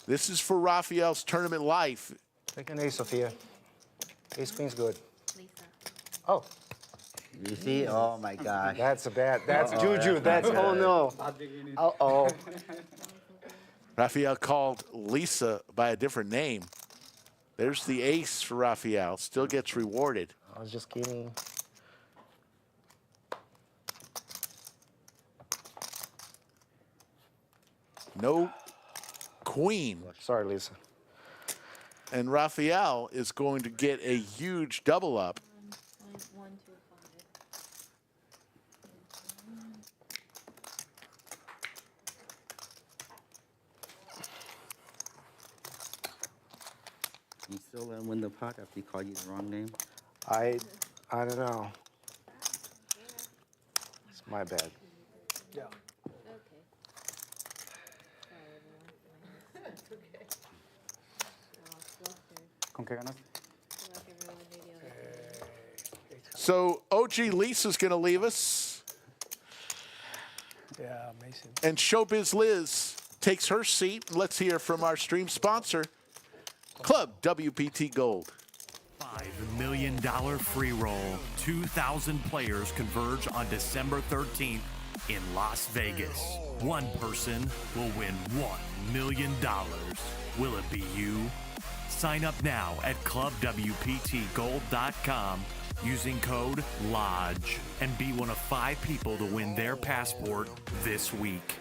This is for Rafael's tournament life. Take an ace, Sophia. Ace queen's good. Lisa. Oh, You see? Oh my gosh. that's a bad. That's Uh-oh, juju. that's That's not oh good. no. Uh-oh. Rafael called Lisa by a different name. There's the ace for Rafael. Still gets rewarded. I was just kidding. No queen. Sorry, Lisa. And Rafael is going to get a huge double up. 1.125. You still let him win the pot after he called you the wrong name? I don't know. It's my bad. Yeah. Okay. Sorry, everyone. That's okay. ¿Con qué ganaste? So OG Lisa's going to leave us. Yeah, amazing. And Showbiz Liz takes her seat. Let's hear from our stream sponsor, Club WPT Gold. $5 million free roll. 2,000 players converge on December 13th in Las Vegas. One person will win $1 million. Will it be you? Sign up now at clubwptgold.com using code LODGE and be one of 5 people to win their passport this week.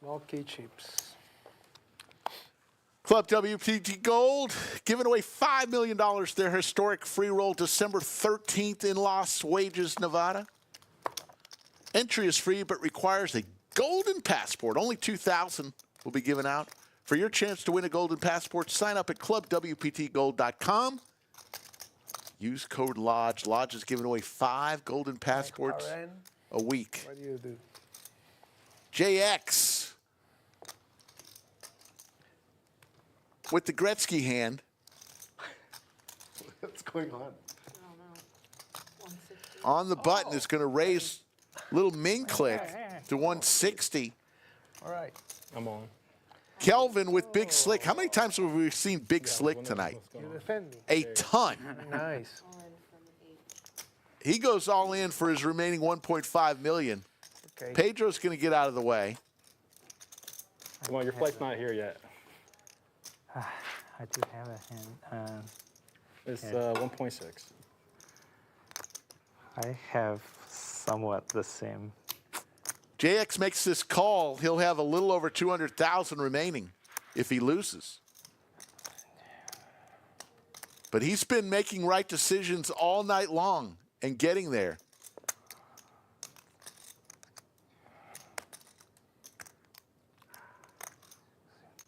Okay, chips. Club WPT Gold giving away $5 million. Their historic free roll December 13th in Las Vegas, Nevada. Entry is free but requires a golden passport. Only 2,000 will be given out. For your chance to win a golden passport, sign up at clubwptgold.com. Use code LODGE. Lodge is giving away 5 golden passports Aaron, a week. what do you do? JX with the Gretzky hand. What's going on? On the button is going to raise little min click to 160. All right. I'm on. Kelvin with Big Slick. How many times have we seen Big Slick tonight? You defend me. A ton. Nice. He goes all in for his remaining 1.5 million. Okay. Pedro's going to get out of the way. Come on, your flight's not here yet. I do have a hand. It's Yeah. 1.6. I have somewhat the same. JX makes this call. He'll have a little over 200,000 remaining if he loses. But he's been making right decisions all night long and getting there.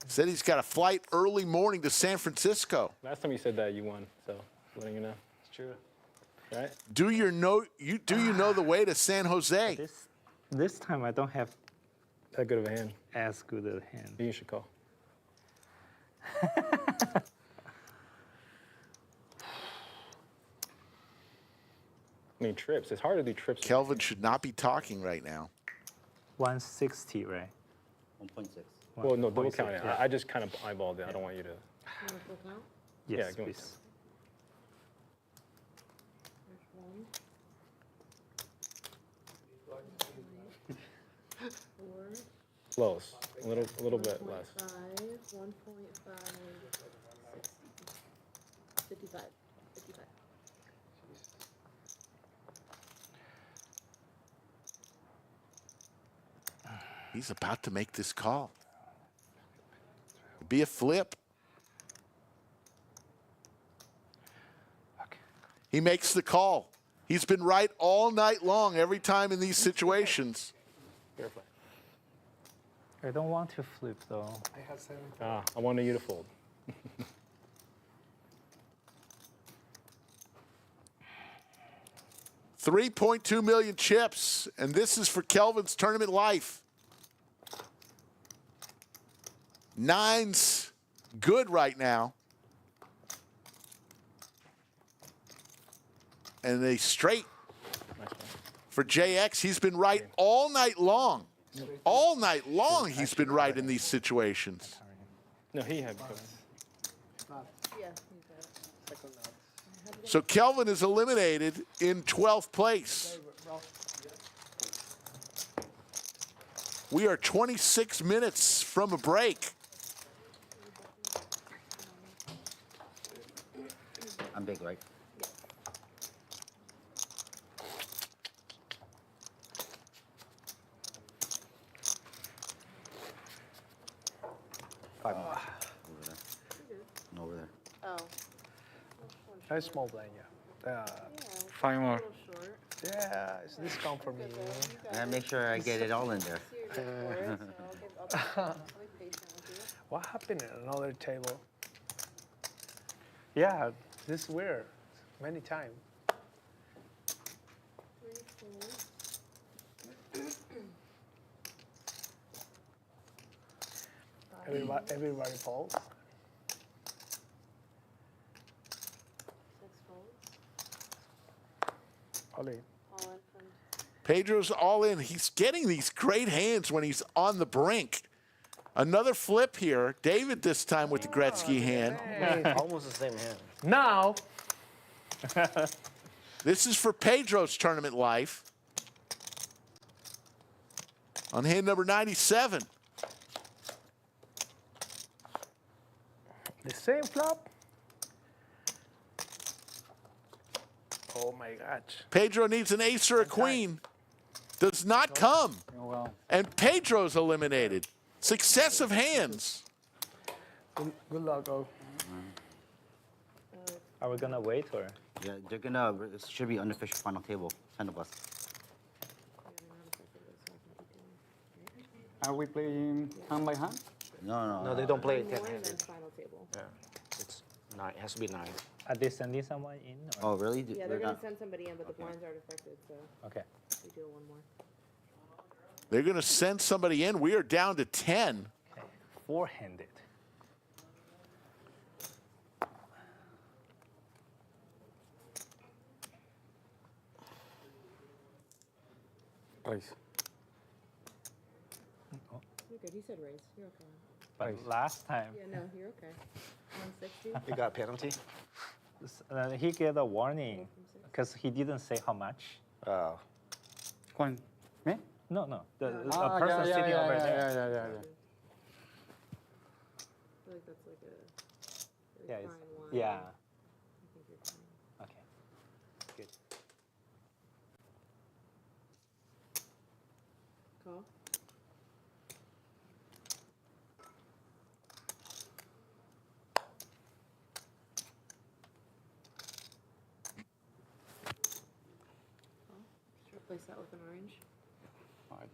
Said he's got a flight early morning to San Francisco. Last time you said that, you won. So, letting you know. It's true. Right? Do you know the way to San Jose? This time I don't have That good of a hand. as good a hand. You should call. I mean, trips. It's hard to do trips. Kelvin should not be talking right now. 160, right? 1.6. Well, no, double 1.6, count it. yeah. I just kind of eyeballed it. I don't want you to. Yes, Yeah, go please. Close. A little bit less. 1.5, 55. 55. He's about to make this call. Be a flip. He makes the call. He's been right all night long, every time in these situations. I don't want to flip though. I have 7. I wanted you to fold. $3.2 million chips, and this is for Kelvin's tournament life. 9's good right now. And a straight for JX. He's been right all night long. All night long, he's been right in these situations. No, he had both. Yeah. So Kelvin is eliminated in 12th place. We are 26 minutes from a break. I'm big, right? Five more. Over there. And over there. Oh. Very small blind, yeah. 5 more. Yeah, it's discount for me. I gotta make sure I get it all in there. What happened in another table? Yeah, this is weird. Many times. Everybody falls. All in. Pedro's all in. He's getting these great hands when he's on the brink. Another flip here. David this time with the Gretzky hand. Almost the same hand. Now. This is for Pedro's tournament life. On hand number 97. The same flop. Oh my gosh. Pedro needs an ace or a queen. Does not come. Oh, well. And Pedro's eliminated. Successive hands. Good luck, oh. Are we gonna wait or? Yeah, they're gonna, it should be unofficial final table, 10 of us. Are we playing hand by hand? No. No, they don't play it More 10 than handed. final table. Yeah. It's 9. It has to be 9. Are they sending someone in? Or? Oh, really? Yeah, they're gonna send somebody in, but the blinds aren't affected, so Okay. we do one more. They're going to send somebody in. We are down to 10. Okay. Four-handed. Please. You're good. You said raise. You're okay. But last time, Yeah, no, you're okay. 160. You got a penalty? he get a warning because he didn't say how much. Oh. Juan. Me? No. The Ah, person yeah, sitting yeah, over yeah, there. yeah. I feel like that's like a very Yeah, fine it's- line. yeah. I think you're fine. Okay. Good. Call. Just replace that with an orange. Alright.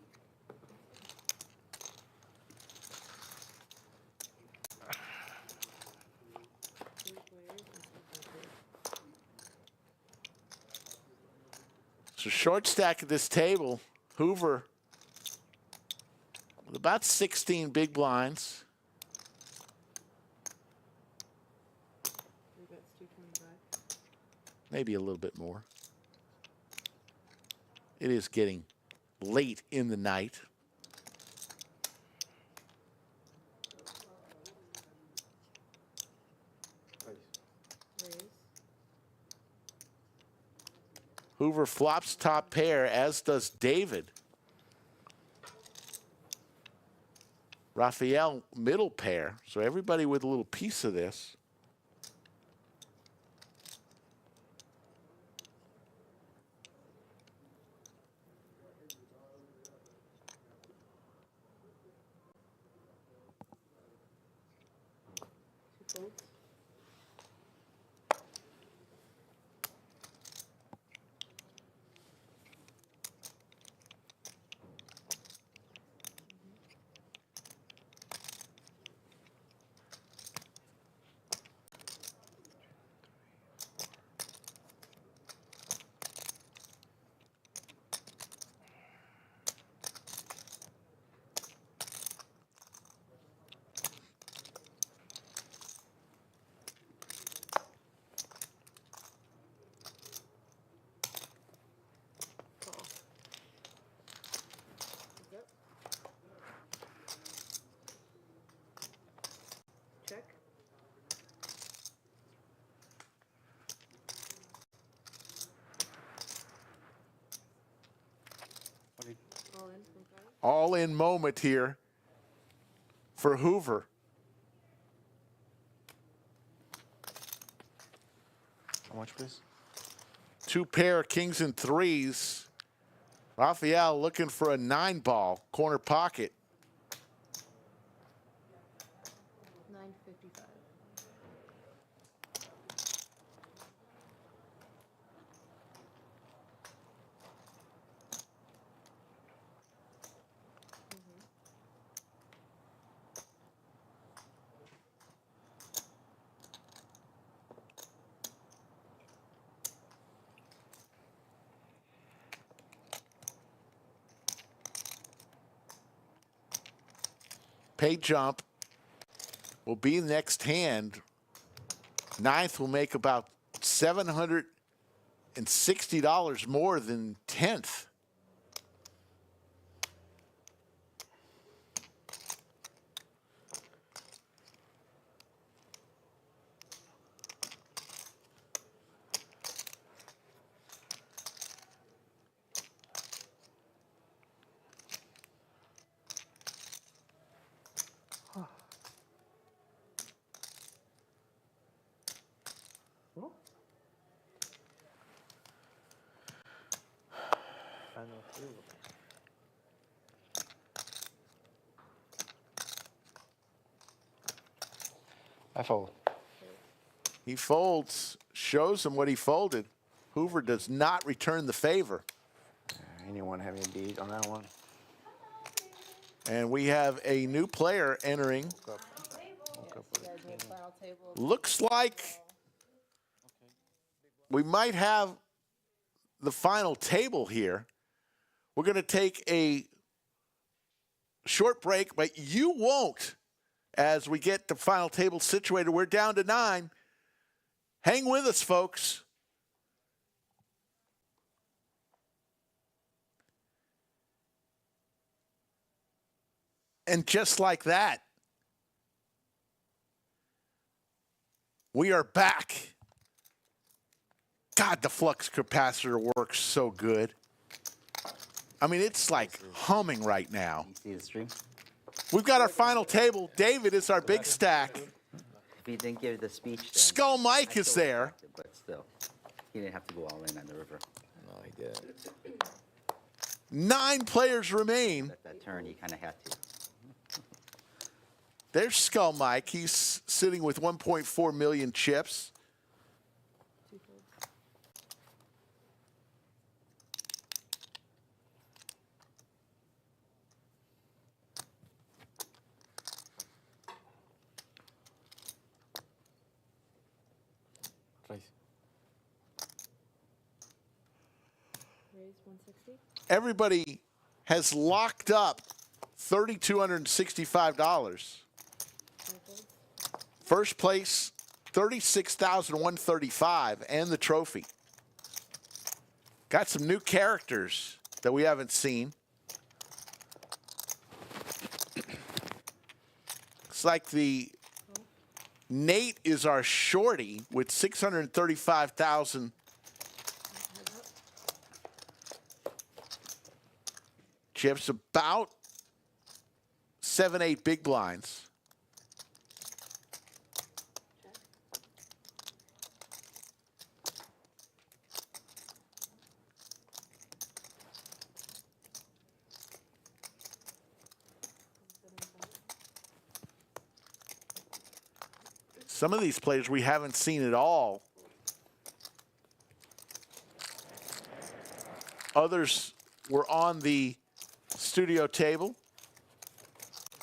Three players and something. So short stack at this table. Hoover with about 16 big blinds. Three bets, 225. Maybe a little bit more. It is getting late in the night. Raise. Hoover flops top pair, as does David. Raphael middle pair. So everybody with a little piece of this. Two folds. all-in moment here for Hoover. How much, please? 2 pair, kings and threes. Raphael looking for a 9-ball, corner pocket. 955. Pay jump will be the next hand. 9th will make about $760 more than 10th. I fold. He folds, shows him what he folded. Hoover does not return the favor. Anyone having a beat on that one? And we have a new player entering. Looks like we might have the final table here. We're going to take a short break, but you won't as we get the final table situated. We're down to 9. Hang with us, folks. And just like that, we are back. God, the flux capacitor works so good. I mean, it's like humming right now. You see the stream? We've got our final table. David is our big stack. If he didn't give the speech, then Skull Mike is there. but still, he didn't have to go all in on the river. No, he didn't. 9 players remain. At that turn, he kind of had to. There's Skull Mike. He's sitting with 1.4 million chips. Raise 160. Everybody has locked up $3,265. First place, $36,135, and the trophy. Got some new characters that we haven't seen. Looks like the Nate is our shorty with 635,000. Chips, about 7-8 big blinds. Some of these players we haven't seen at all. Others were on the studio table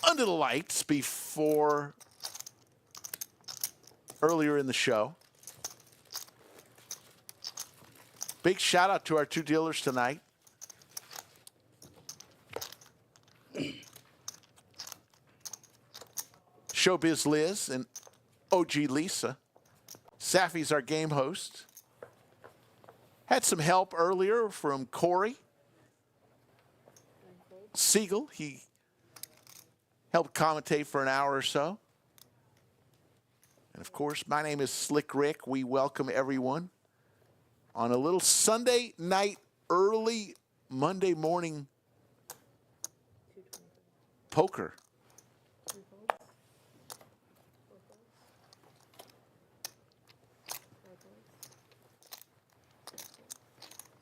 under the lights before earlier in the show. Big shout out to our 2 dealers tonight. Showbiz Liz and OG Lisa. Safi's our game host. Had some help earlier from Corey Siegel. He helped commentate for an hour or so. And of course, my name is Slick Rick. We welcome everyone on a little Sunday night, early Monday morning poker.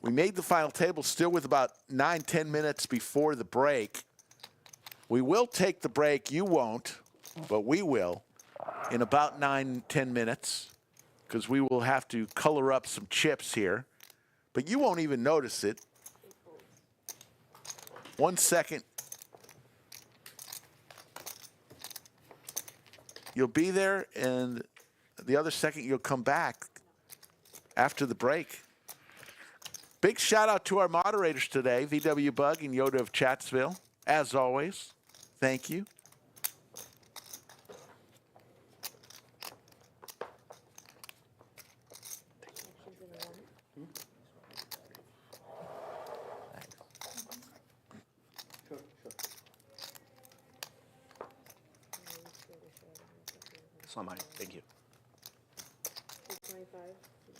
We made the final table still with about 9-10 minutes before the break. We will take the break. You won't, but we will in about 9-10 minutes because we will have to color up some chips here. But you won't even notice it. 1 second. You'll be there, and the other second you'll come back after the break. Big shout out to our moderators today, VW Bug and Yoda of Chatsville. As always, thank you. It's not mine. Thank you. 25,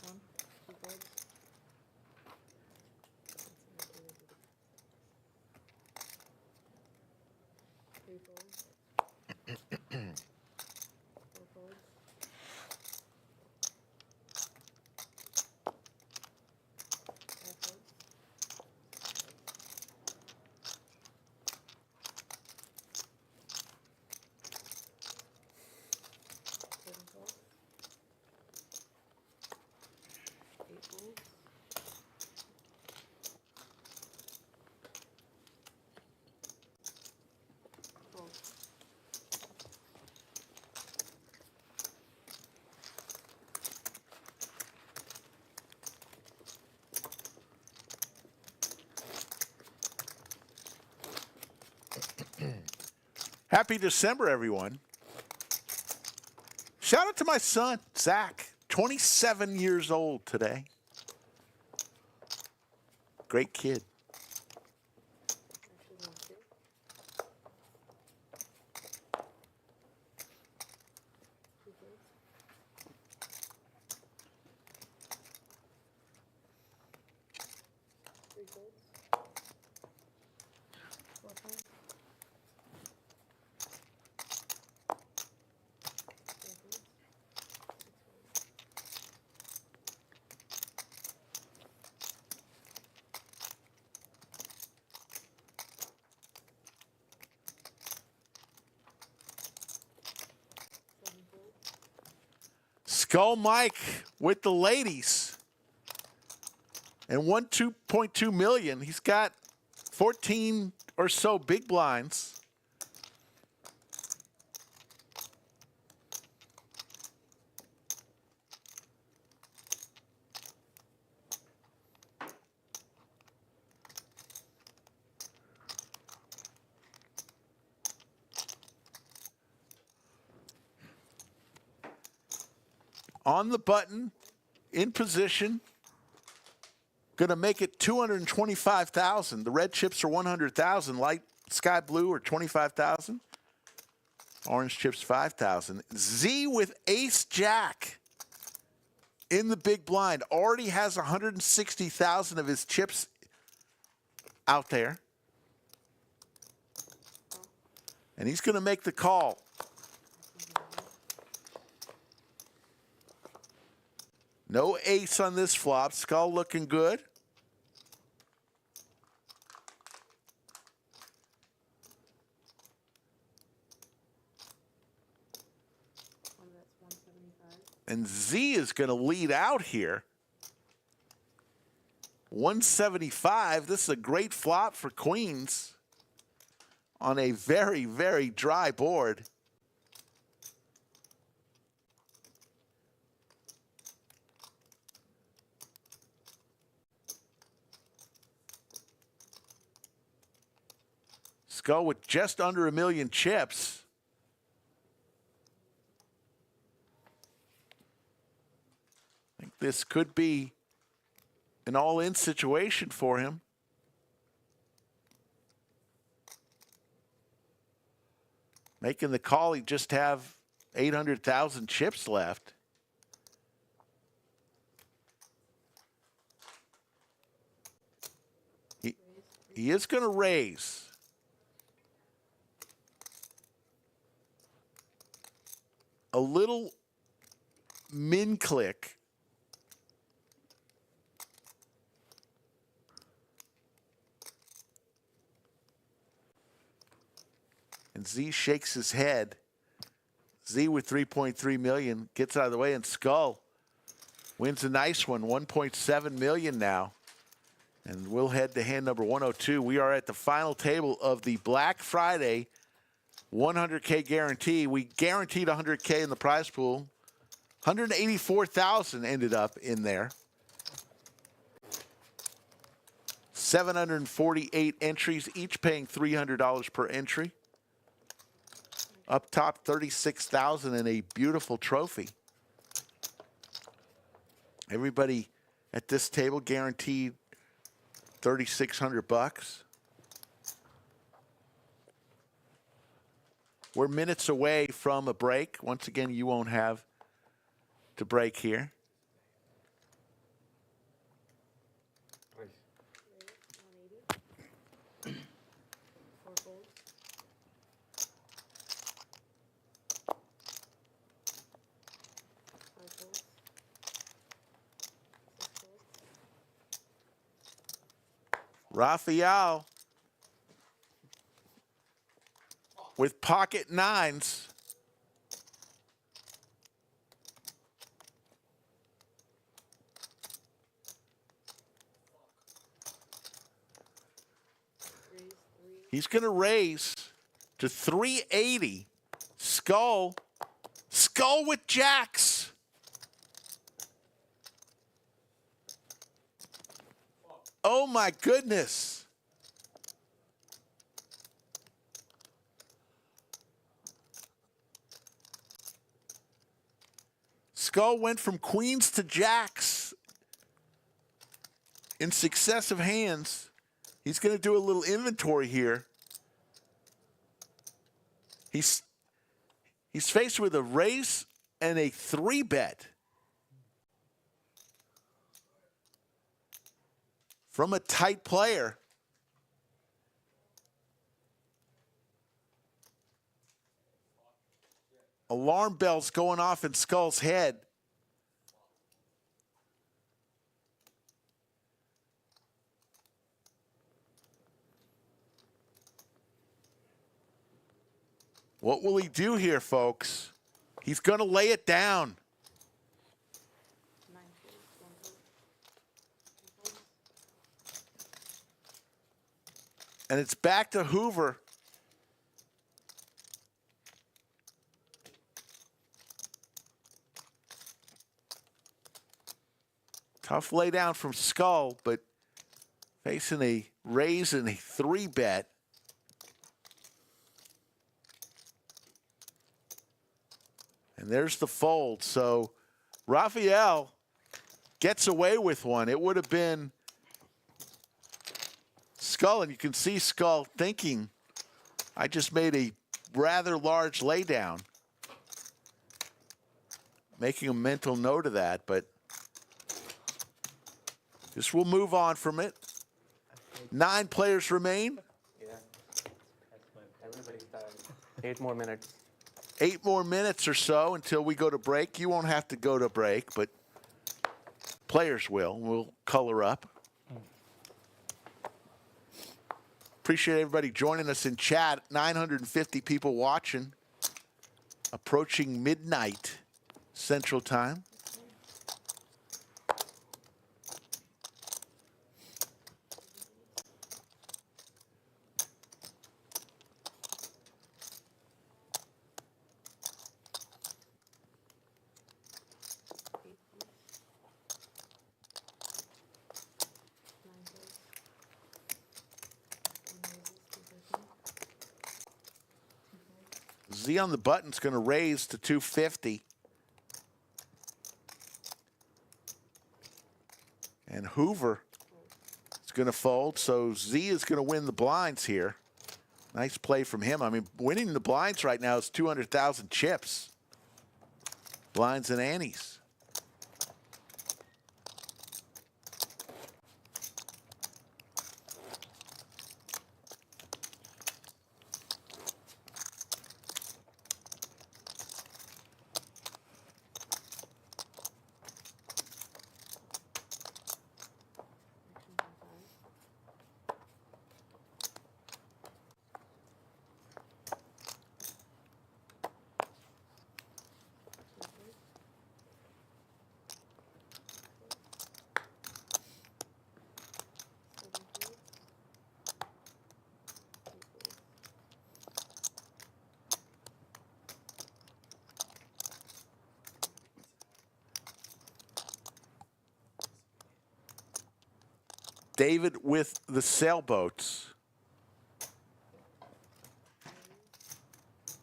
one, 2 cards. Three folds. Four folds. Five folds. Seven folds. 8 folds. Folds. Happy December, everyone. Shout out to my son, Zach, 27 years old today. Great kid. Actually, 1, 2. 2 folds. 3 folds. 4 folds. 4 folds. 6 folds. Skull Mike with the ladies. And won 2.2 million. He's got 14 or so big blinds. On the button, in position. Going to make it 225,000. The red chips are 100,000. Light sky blue are 25,000. Orange chips 5,000. Z with ace jack in the big blind already has 160,000 of his chips out there. And he's going to make the call. No ace on this flop. Skull looking good. That's 175. And Z is going to lead out here. 175. This is a great flop for queens on a very, very dry board. Skull with just under 1 million chips. I think this could be an all-in situation for him. Making the call, he just have 800,000 chips left. He is going to raise. a little min click. And Z shakes his head. Z with 3.3 million gets out of the way, and Skull wins a nice one, 1.7 million now. And we'll head to hand number 102. We are at the final table of the Black Friday 100K guarantee. We guaranteed 100K in the prize pool. 184,000 ended up in there. 748 entries, each paying $300 per entry. Up top, 36,000 and a beautiful trophy. Everybody at this table guaranteed 3,600 bucks. We're minutes away from a break. Once again, you won't have to break here. Raphael with pocket nines. He's going to raise to 380. Skull with jacks. Oh my goodness. Skull went from queens to jacks in successive hands. He's going to do a little inventory here. He's faced with a raise and a 3-bet. From a tight player. Alarm bells going off in Skull's head. What will he do here, folks? He's going to lay it down. And it's back to Hoover. Tough lay down from Skull, but facing a raise and a 3-bet. And there's the fold. So Raphael gets away with one. It would have been Skull, and you can see Skull thinking, I just made a rather large laydown. Making a mental note of that, but this will move on from it. 9 players remain. Yeah. Everybody's tired. 8 more minutes. 8 more minutes or so until we go to break. You won't have to go to break, but players will. We'll color up. Appreciate everybody joining us in chat. 950 people watching. Approaching midnight Central Time. Z on the button's going to raise to 250. And Hoover is going to fold, so Z is going to win the blinds here. Nice play from him. I mean, winning the blinds right now is 200,000 chips. Blinds and antes. David with the sailboats.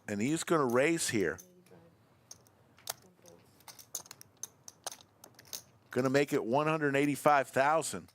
And he's going to raise here. Going to make it 185,000.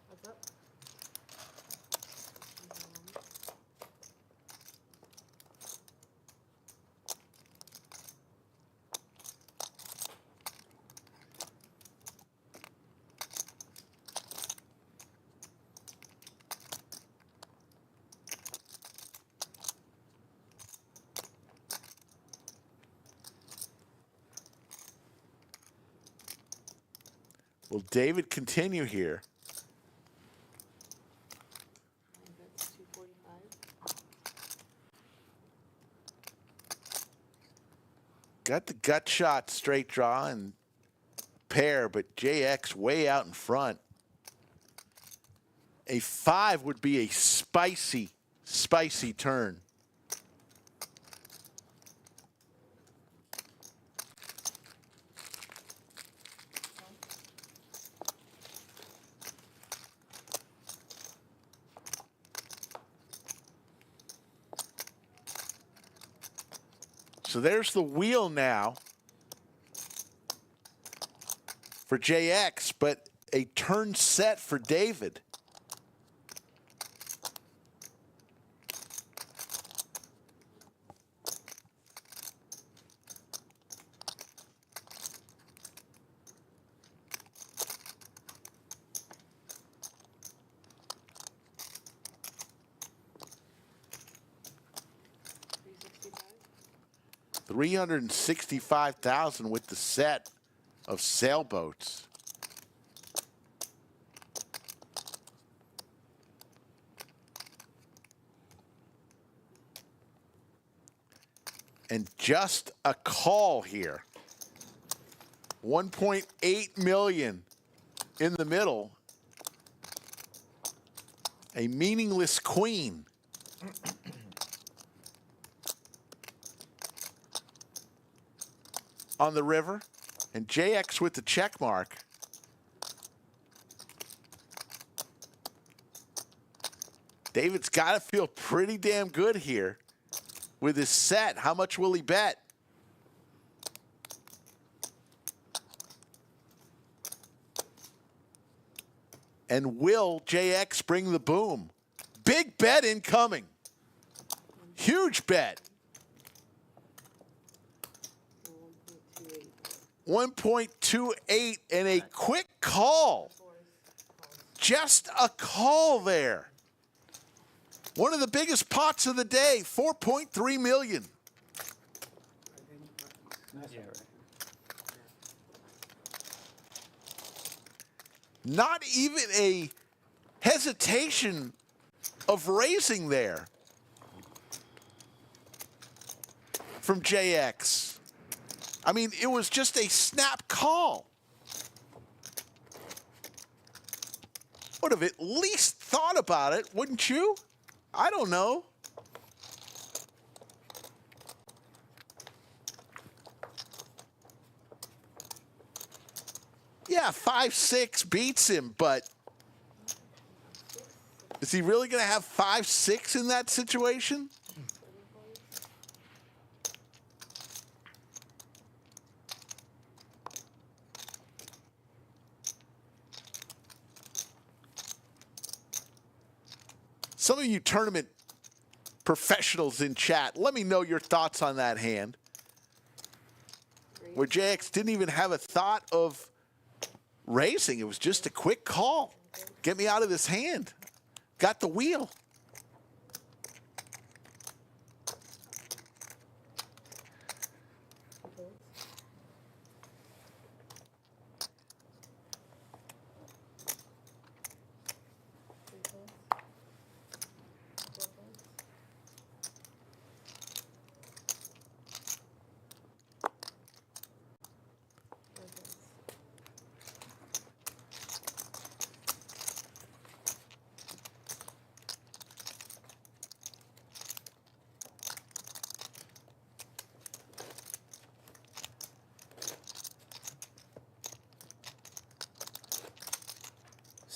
What's up? Will David continue here? That's 245. Got the gut shot straight draw and pair, but JX way out in front. A 5 would be a spicy, spicy turn. So there's the wheel now for JX, but a turn set for David. $365,000 with the set of sailboats. And just a call here. 1.8 million in the middle. A meaningless queen. On the river, and JX with the check mark. David's got to feel pretty damn good here with his set. How much will he bet? And will JX bring the boom? Big bet incoming. Huge bet. 1.28 and a quick call. Just a call there. One of the biggest pots of the day, 4.3 million. Not even a hesitation of raising there from JX. I mean, it was just a snap call. Would have at least thought about it, wouldn't you? I don't know. Yeah, 5-6 beats him, but is he really going to have 5-6 in that situation? Some of you tournament professionals in chat, let me know your thoughts on that hand. Where JX didn't even have a thought of raising. It was just a quick call. Get me out of this hand. Got the wheel.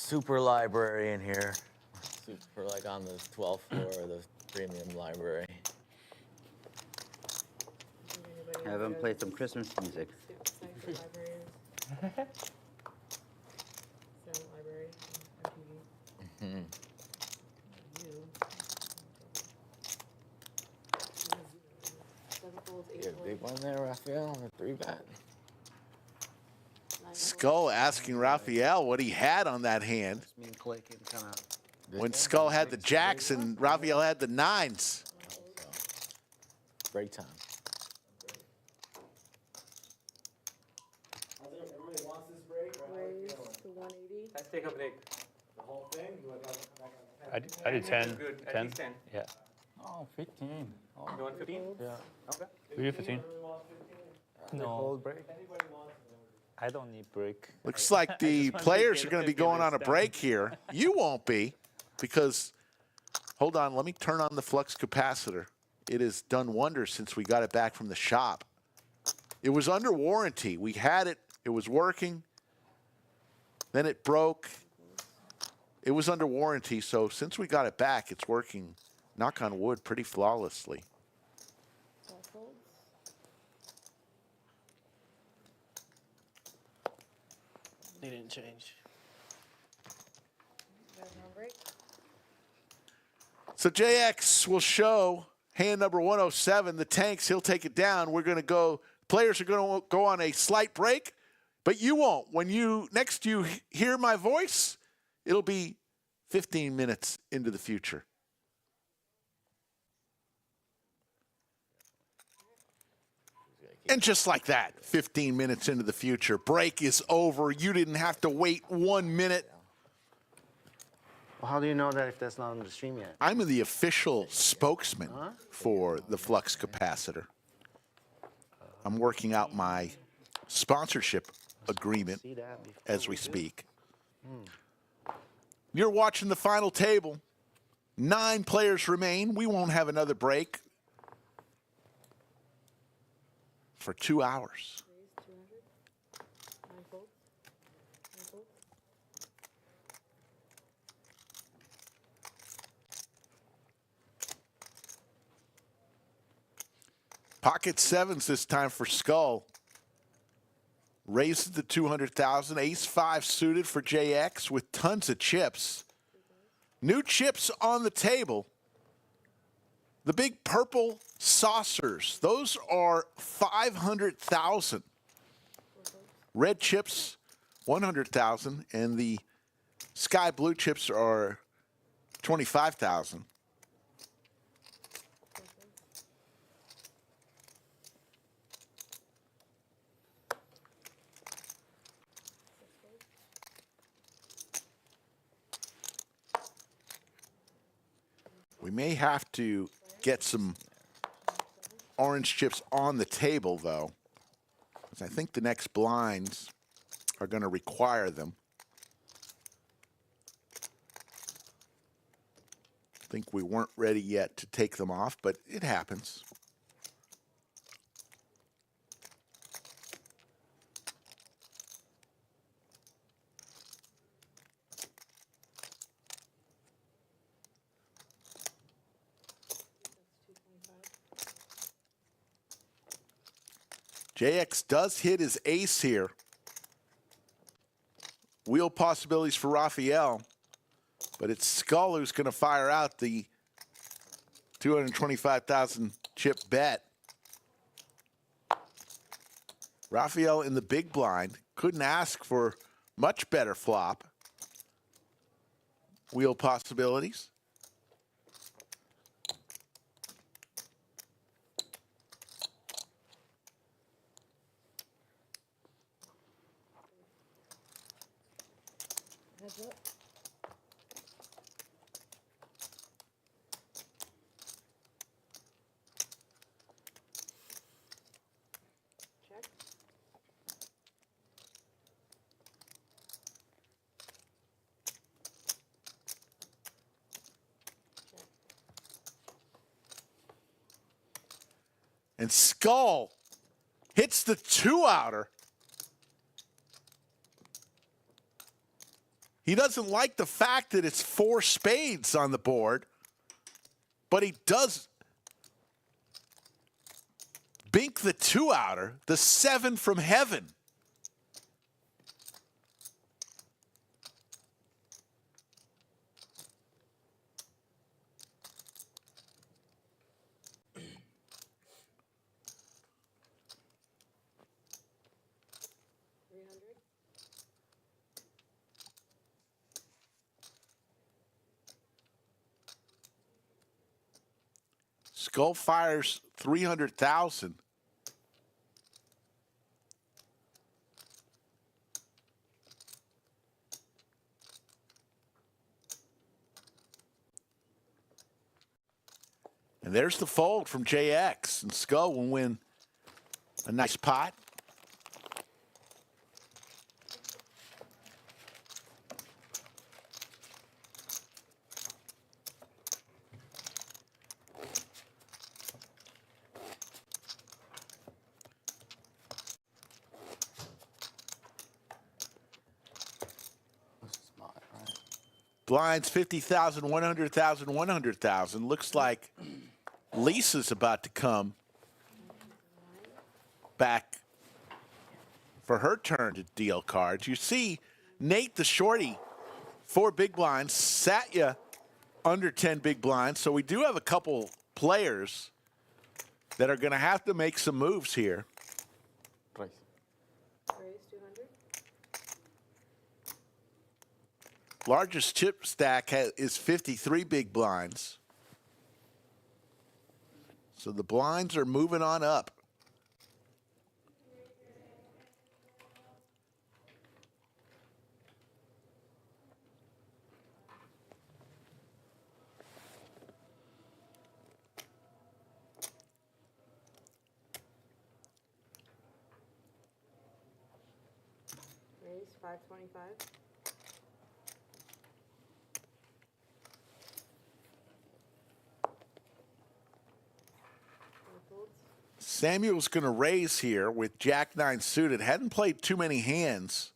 super library in here. Super, like on the 12th floor of the premium library. Have them play some Christmas music. Silent library, MTV. You got a big one there, Raphael, on the 3-bet. Skull asking Raphael what he had on that hand. Me and Clay can come out. When Skull had the jacks and Raphael had the 9s. Break time. Everybody wants this break. Raise to 180. Let's take up an 8. The whole thing? I did 10. Good. At 10. least 10. Yeah. Oh, 15. Oh, You want 15? Yeah. Okay. We do 15. No, break. I don't need break. Looks like the players are going to be going on a break here. You won't be, because, hold on, let me turn on the flux capacitor. It has done wonders since we got it back from the shop. It was under warranty. We had it. It was working. Then it broke. It was under warranty, so since we got it back, it's working, knock on wood, pretty flawlessly. They didn't change. So JX will show hand number 107, the tanks. He'll take it down. We're going to go, players are going to go on a slight break, but you won't. When you hear my voice, it'll be 15 minutes into the future. And just like that, 15 minutes into the future, break is over. You didn't have to wait 1 minute. Well, how do you know that if that's not on the stream yet? I'm the official spokesman for the flux capacitor. I'm working out my sponsorship agreement as we speak. You're watching the final table. 9 players remain. We won't have another break for 2 hours. Pocket 7s this time for Skull. Raises the 200,000. Ace 5 suited for JX with tons of chips. New chips on the table. The big purple saucers. Those are 500,000. Red chips, 100,000. And the sky blue chips are 25,000. We may have to get some orange chips on the table, though, because I think the next blinds are going to require them. I think we weren't ready yet to take them off, but it happens. JX does hit his ace here. Wheel possibilities for Raphael, but it's Skull who's going to fire out the 225,000 chip bet. Raphael in the big blind couldn't ask for much better flop. Wheel possibilities. And Skull hits the 2-outer. He doesn't like the fact that it's 4 spades on the board, but he does bink the 2-outer, the 7 from heaven. Skull fires 300,000. And there's the fold from JX, and Skull will win a nice pot. Blinds 50,000, 100,000, 100,000. Looks like Lisa's about to come back for her turn to deal cards. You see Nate the shorty, 4 big blinds, Satya under 10 big blinds. So we do have a couple players that are going to have to make some moves here. Raise 200. Largest chip stack is 53 big blinds. So the blinds are moving on up. Raise 525. Samuel's going to raise here with Jack-9 suited. Hadn't played too many hands.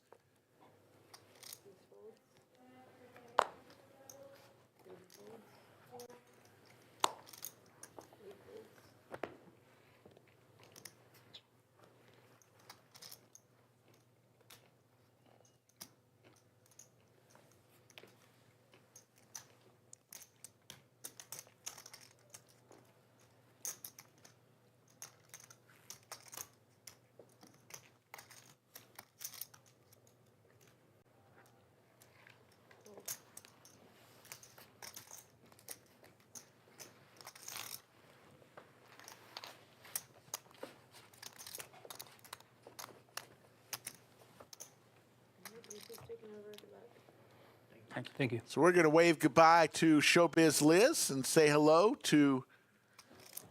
Thank you. So we're going to wave goodbye to Showbiz Liz and say hello to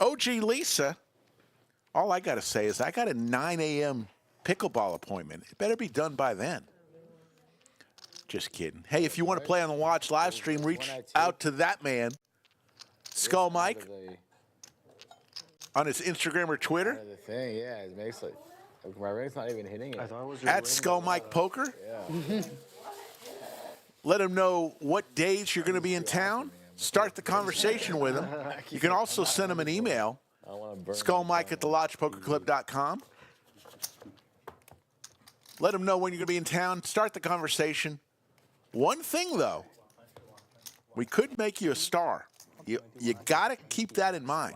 OG Lisa. All I got to say is I got a 9 a.m. pickleball appointment. It better be done by then. Just kidding. Hey, if you want to play on the Watch live stream, reach out to that man, Skull Mike, on his Instagram or Twitter. The thing, yeah, it makes like my ring's not even hitting it. At Skull Mike Poker. Yeah. Let him know what days you're going to be in town. Start the conversation with him. You can also send him an email, skullmike@thelodgepokerclub.com. Let him know when you're going to be in town. Start the conversation. One thing, though, we could make you a star. You got to keep that in mind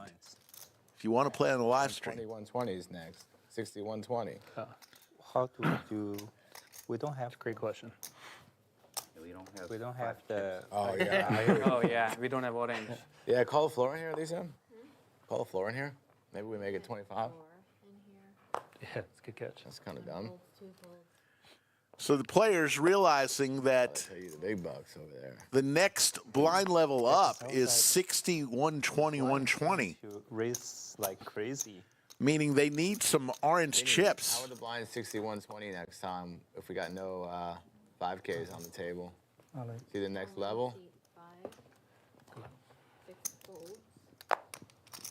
if you want to play on the live stream. 2120 is next. 6120. How to do? We don't have. Great question. We don't have the. Oh, yeah. I hear you. Oh yeah, we don't have orange. Yeah, call the floor in here, Lisa. Call the floor in here. Maybe we make it 25. Yeah, it's a good catch. That's kind of dumb. So the players realizing that I'll tell you the big bucks over there. the next blind level up is 60, 120, 120, To raise like crazy. meaning they need some orange How chips. would the blind 6120 next time if we got no 5Ks on the table? See the next level?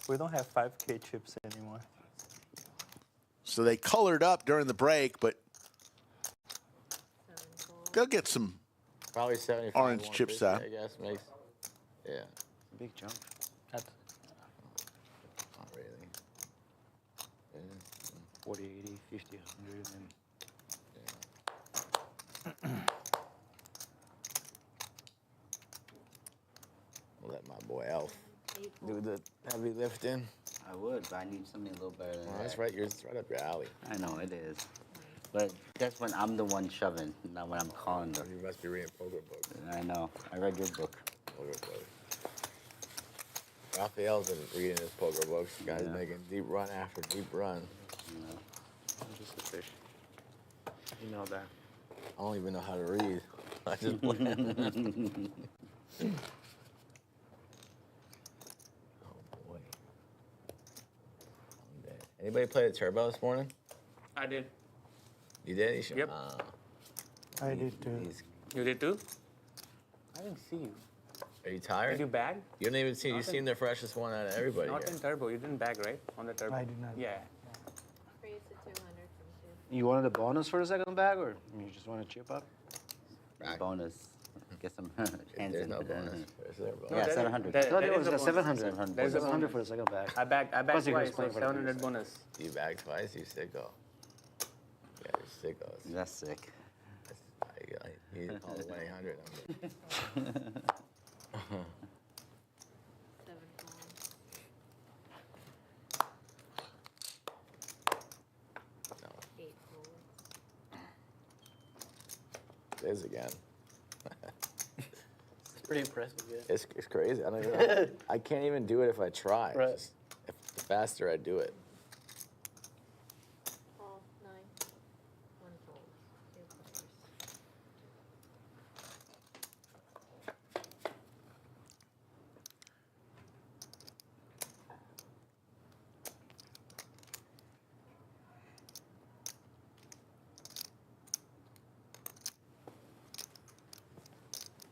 We don't have 5K chips anymore. So they colored up during the break, but they'll get some Probably 75. Orange chip 150, style. I guess makes. Yeah. Big jump. That's Not really. Yeah. 40, 80, 50, 100, and We'll let my boy Elf do the heavy lifting. I would, but I need something a little better than Well, that. that's right. It's right up your alley. I know it is. But that's when I'm the one shoving, not when I'm calling them. You must be reading poker books. I know. I read your book. Poker books. Raphael's been reading his poker books. The guy's Yeah. making deep run after deep run. I'm just a fish. You know that. I don't even know how to read. I just play. Oh boy. I'm dead. Anybody play the turbo this morning? I did. You did? You should. Yep. I did too. You did too? I didn't see you. Are you tired? Did you bag? You didn't even see. You seem the freshest one out of everybody Not here. in turbo. You didn't bag, right? On the turbo. I did not. Yeah. Raise to 200 from 2. You wanted a bonus for the second bag, or you just want to chip up? Back. Bonus. Get some hands There's in. no bonus. Is there a bonus? Yeah, there- 700. there- No, there it is was a bonus. 700. There's a 700 bonus. for the second bag. I bagged Plus you can twice, so explain for the 700 previous. bonus. You bagged twice. You sicko. Yeah, you're sickos. That's sick. You need to call the 1-800 number. 7 No. 8 fold. It is again. It's pretty impressive, yeah. It's crazy. I don't even know. I can't even do it if I try. Right. Just, the faster I do it. Call 9. 1 fold. 2 players.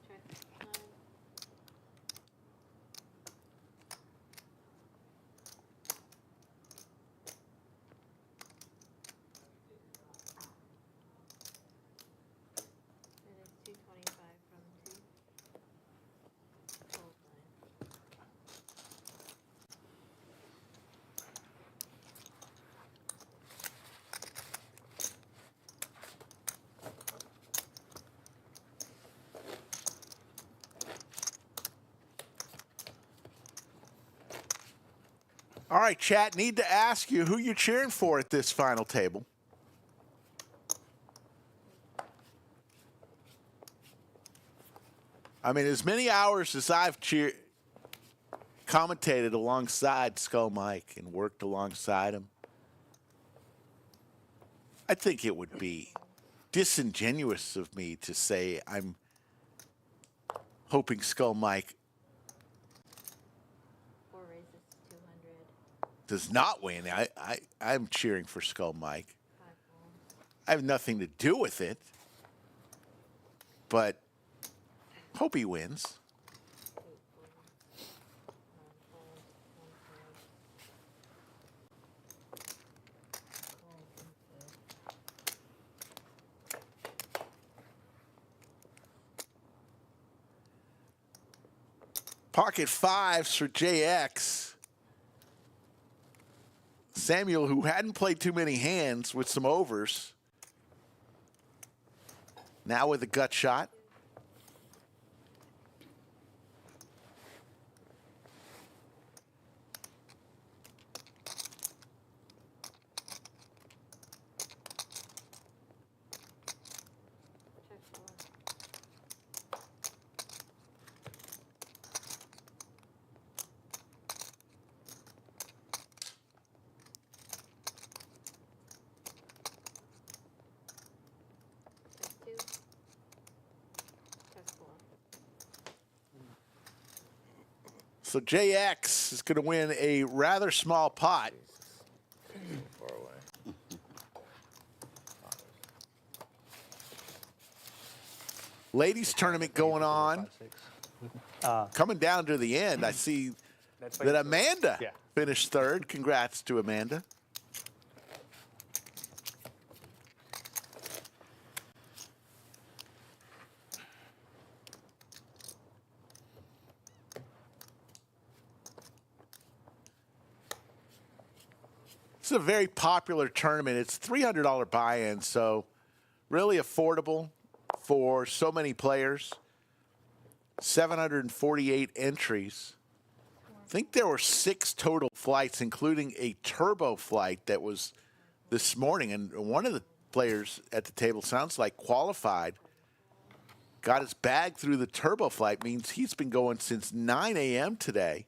Check 9. And it's 225 from 2. Fold 9. All right, chat. Need to ask you who you're cheering for at this final table. I mean, as many hours as I've commentated alongside Skull Mike and worked alongside him, I think it would be disingenuous of me to say I'm hoping Skull Mike 4 raises to 200. does not win. I'm cheering for Skull Mike. 5 folds. I have nothing to do with it, but hope he wins. 8 folds. 9 folds. 1 fold. Call 1 fold. Pocket fives for JX. Samuel, who hadn't played too many hands with some overs, now with a gut shot. Check 4. Check 2. Check 4. So JX is going to win a rather small pot. Far away. Ladies tournament going on. Coming down to the end, I see that Amanda finished third. Congrats to Amanda. It's a very popular tournament. It's $300 buy-in, so really affordable for so many players. 748 entries. I think there were 6 total flights, including a turbo flight that was this morning. And one of the players at the table sounds like qualified. Got his bag through the turbo flight, means he's been going since 9 a.m. today.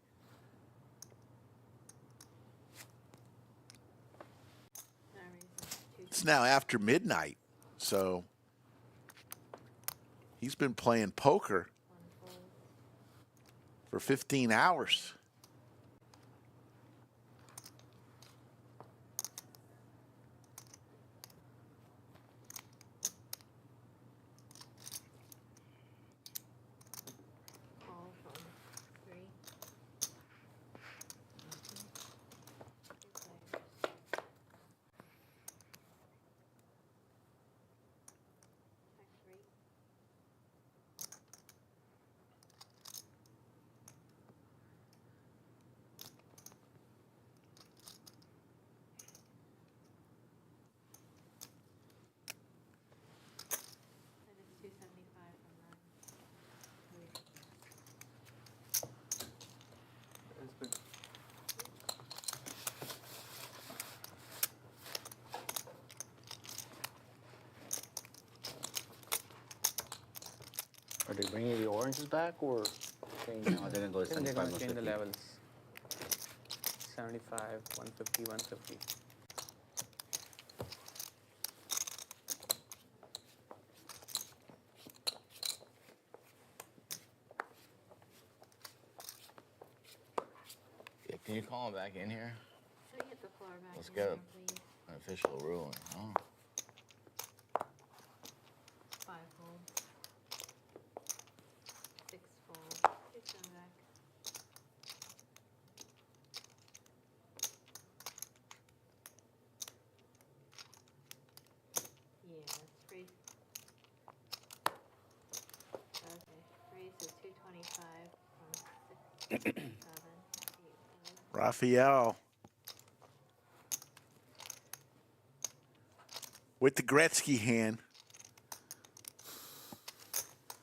It's now after midnight, so he's been playing poker for 15 hours. Are they bringing the oranges back or change? No, they're gonna go to I think they're 75, gonna change the 150. levels. 75, 150, 150. Yeah, can you call him back in here? So hit the floor back. Let's in get there, please. an official ruling. Oh. 5 fold. 6 fold. Hit them back. Yeah, it's free. Okay, free, so 225 from 6, 7, 8, 7. Raphael with the Gretzky hand.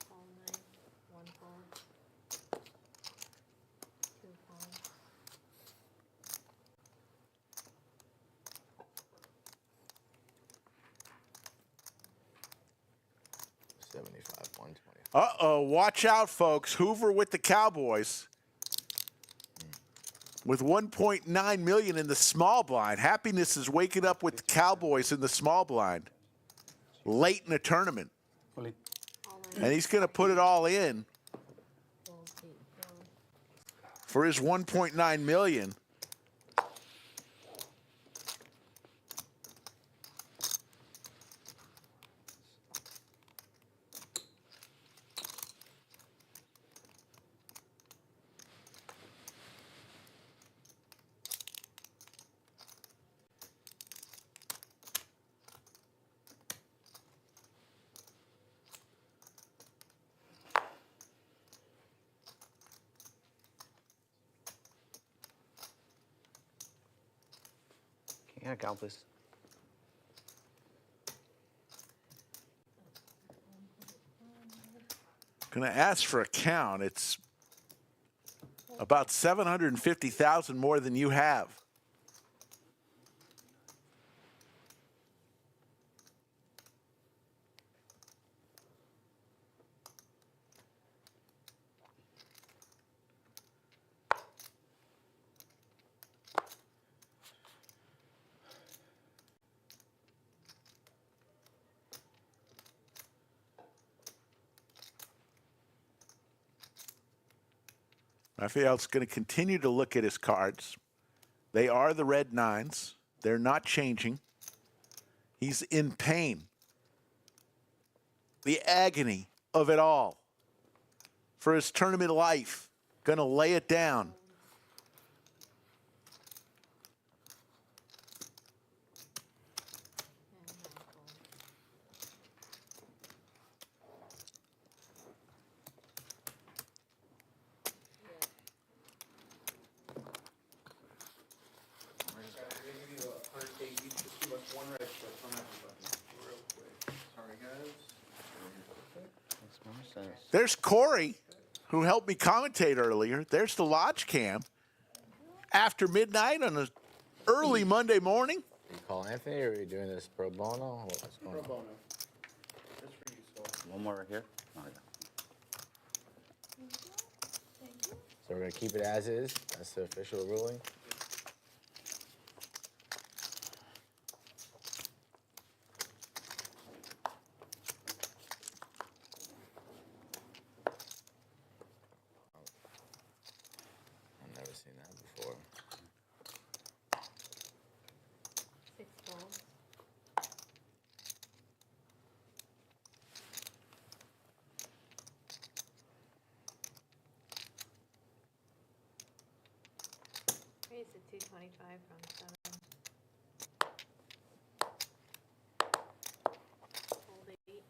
Fold 9, 1 fold. 2 fold. 75, 120. Uh-oh, watch out, folks. Hoover with the Cowboys. With 1.9 million in the small blind. Happiness is waking up with the Cowboys in the small blind. Late in the tournament. And he's going to put it all in for his 1.9 million. Can you account, please? Going to ask for a count. It's about 750,000 more than you have. Raphael's going to continue to look at his cards. They are the red 9s. They're not changing. He's in pain. The agony of it all. For his tournament life. Going to lay it down. There's Corey, who helped me commentate earlier. There's the Lodge Cam. After midnight on an early Monday morning. You call Anthony, or are you doing this pro bono? What's going on? One more right here. Oh, yeah. So we're gonna keep it as is. That's the official ruling. I've never seen that before. 6 balls. Raise to 225 from 7. Hold 8.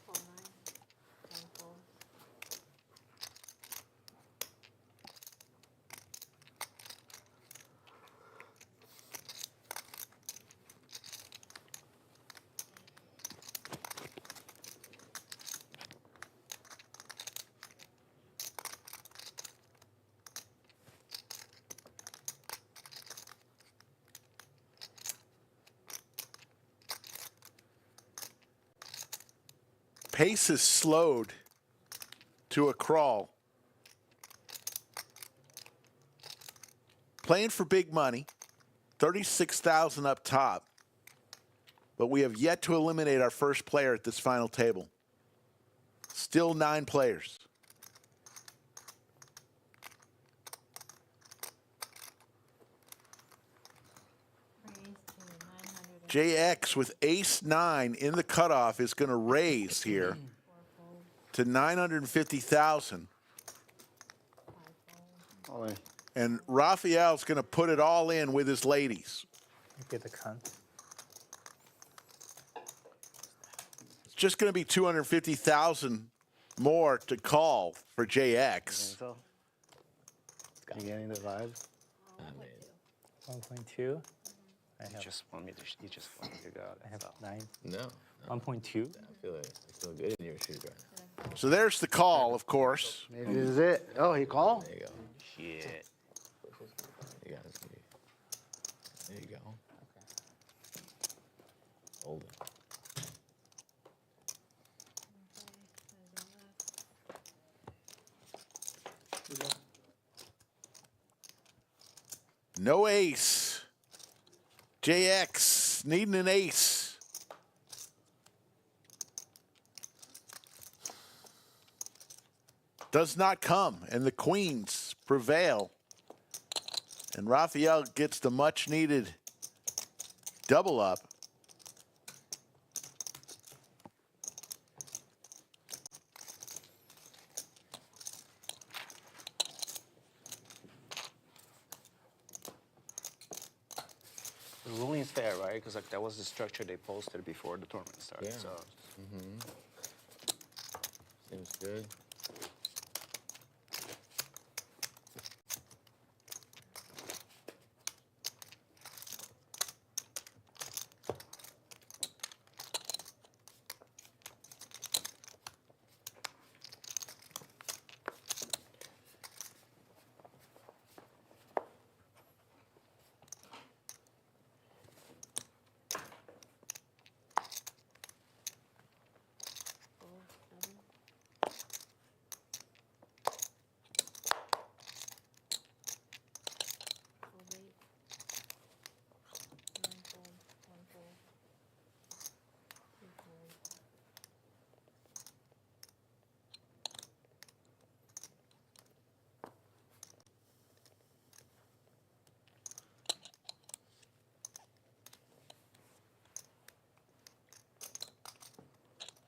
Call 9. 10 fold. Pace is slowed to a crawl. Playing for big money, 36,000 up top. But we have yet to eliminate our first player at this final table. Still 9 players. JX with ace 9 in the cutoff is going to raise here to 950,000. And Raphael's going to put it all in with his ladies. Get the cunt. It's just going to be 250,000 more to call for JX. You getting the vibe? 1.2. I just want me to. You just want me to go. I have 9. No. 1.2. I feel good in your shoes right now. So there's the call, of course. Maybe this is it. Oh, he called? There you go. Shit. You got it. There you go. Hold it. No ace. JX needing an ace. Does not come, and the queens prevail. And Raphael gets the much needed double up. The ruling is fair, right? Because like that was the structure they posted before the tournament started. Yeah. So Seems good.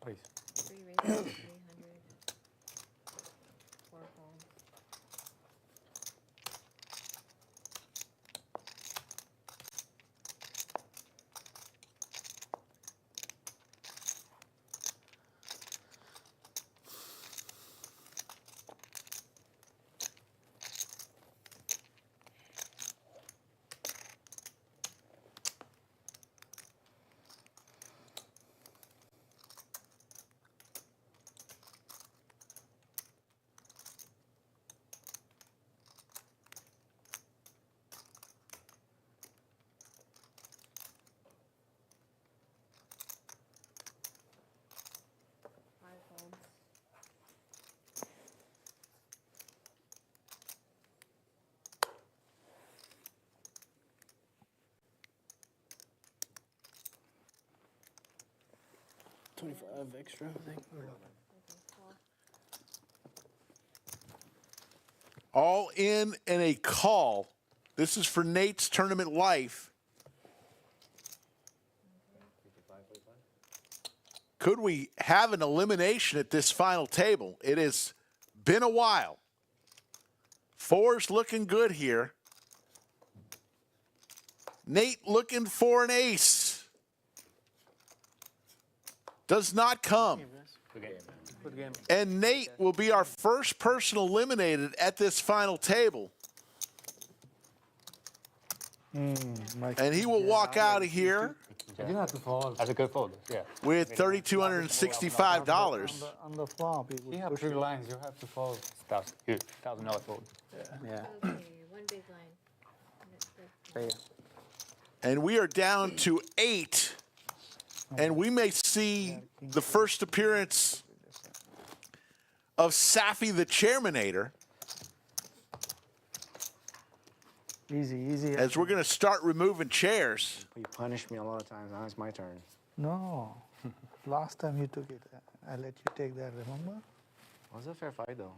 Please. 3 raises, 300. 4 folds. 25 extra, I think. All in and a call. This is for Nate's tournament life. Could we have an elimination at this final table? It has been a while. Four's looking good here. Nate looking for an ace. Does not come. Good game. Good game. And Nate will be our first person eliminated at this final table. And he will walk out of here You didn't have to fold. That's a good fold. Yeah. with $3,265. On the flop, you have 3 lines. You have to fold. $1,000 fold. Yeah. Okay, one big line. There you go. And we are down to 8. And we may see the first appearance of Safi the Chairmanator Easy. as we're going to start removing chairs. You punished me a lot of times. Now it's my turn. No. Last time you took it, I let you take that, remember? Was a fair fight, though.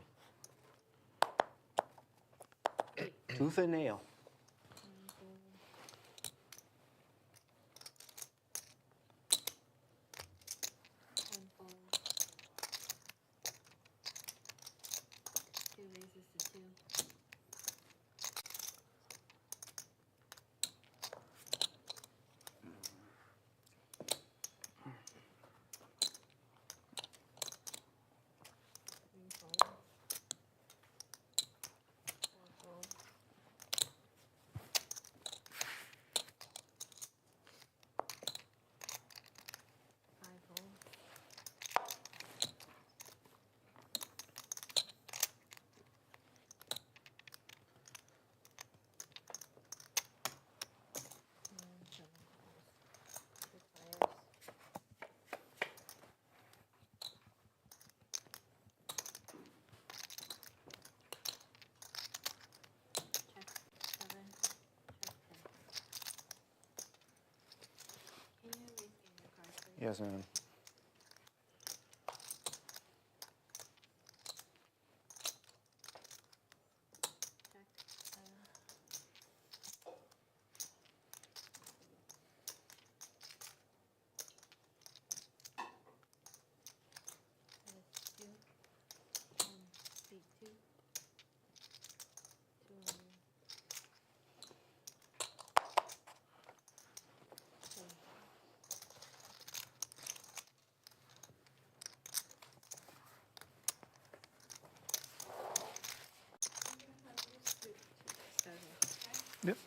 Tooth and nail. One fold. 2 raises to 2. Three fold. 4 fold. 5 fold. 7 folds. 6 fires. Check 7. Check 10. Can you rescan your cards, please? Yes, man. Check 7. That's 2. Beat 2. 2 on you. 2. Yep.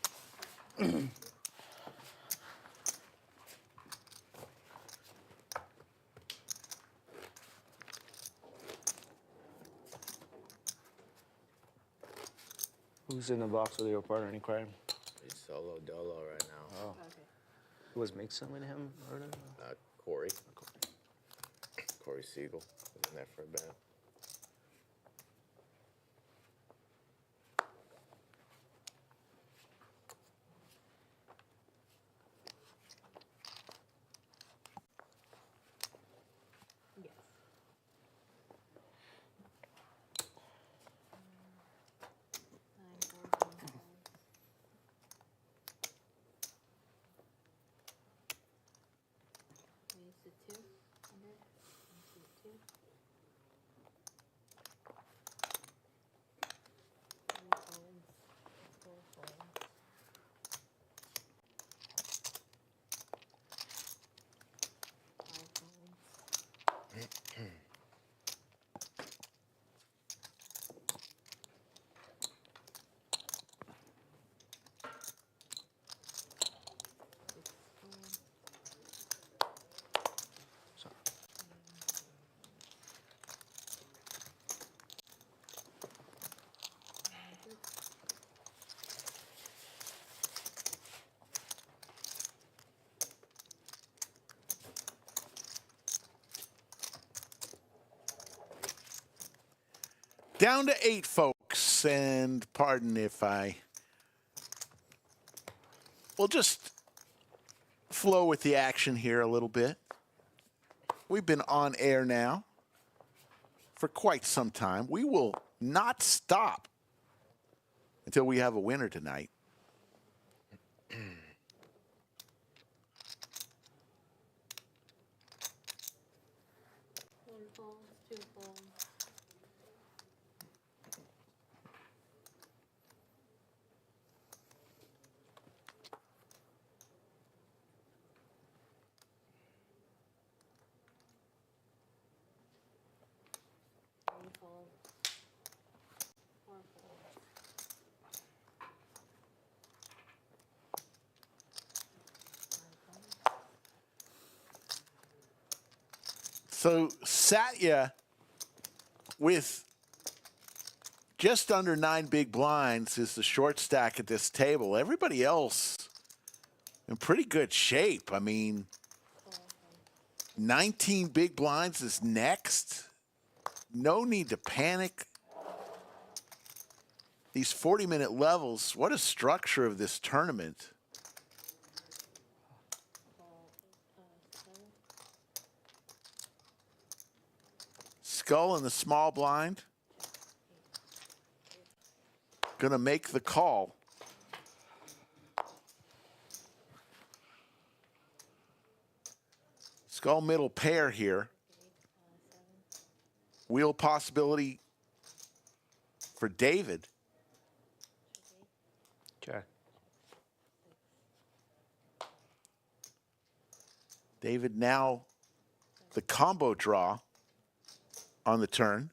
Who's in the box with your partner in crime? He's solo dolo right now. Oh. Who was mixing with him? Or whatever? Corey. Corey Siegel was in there for a bit. Yes. 9 folds, 1 fold. Raise to 2. Under. And beat 2. 3 folds. 4 folds. 5 folds. Down to 8, folks. And pardon if we'll just flow with the action here a little bit. We've been on air now for quite some time. We will not stop until we have a winner tonight. One fold, two fold. Three fold. Four fold. So Satya with just under 9 big blinds is the short stack at this table. Everybody else in pretty good shape. I mean, 19 big blinds is next. No need to panic. These 40-minute levels, what a structure of this tournament. Skull in the small blind. Gonna make the call. Skull middle pair here. Wheel possibility for David. Check. David now the combo draw on the turn.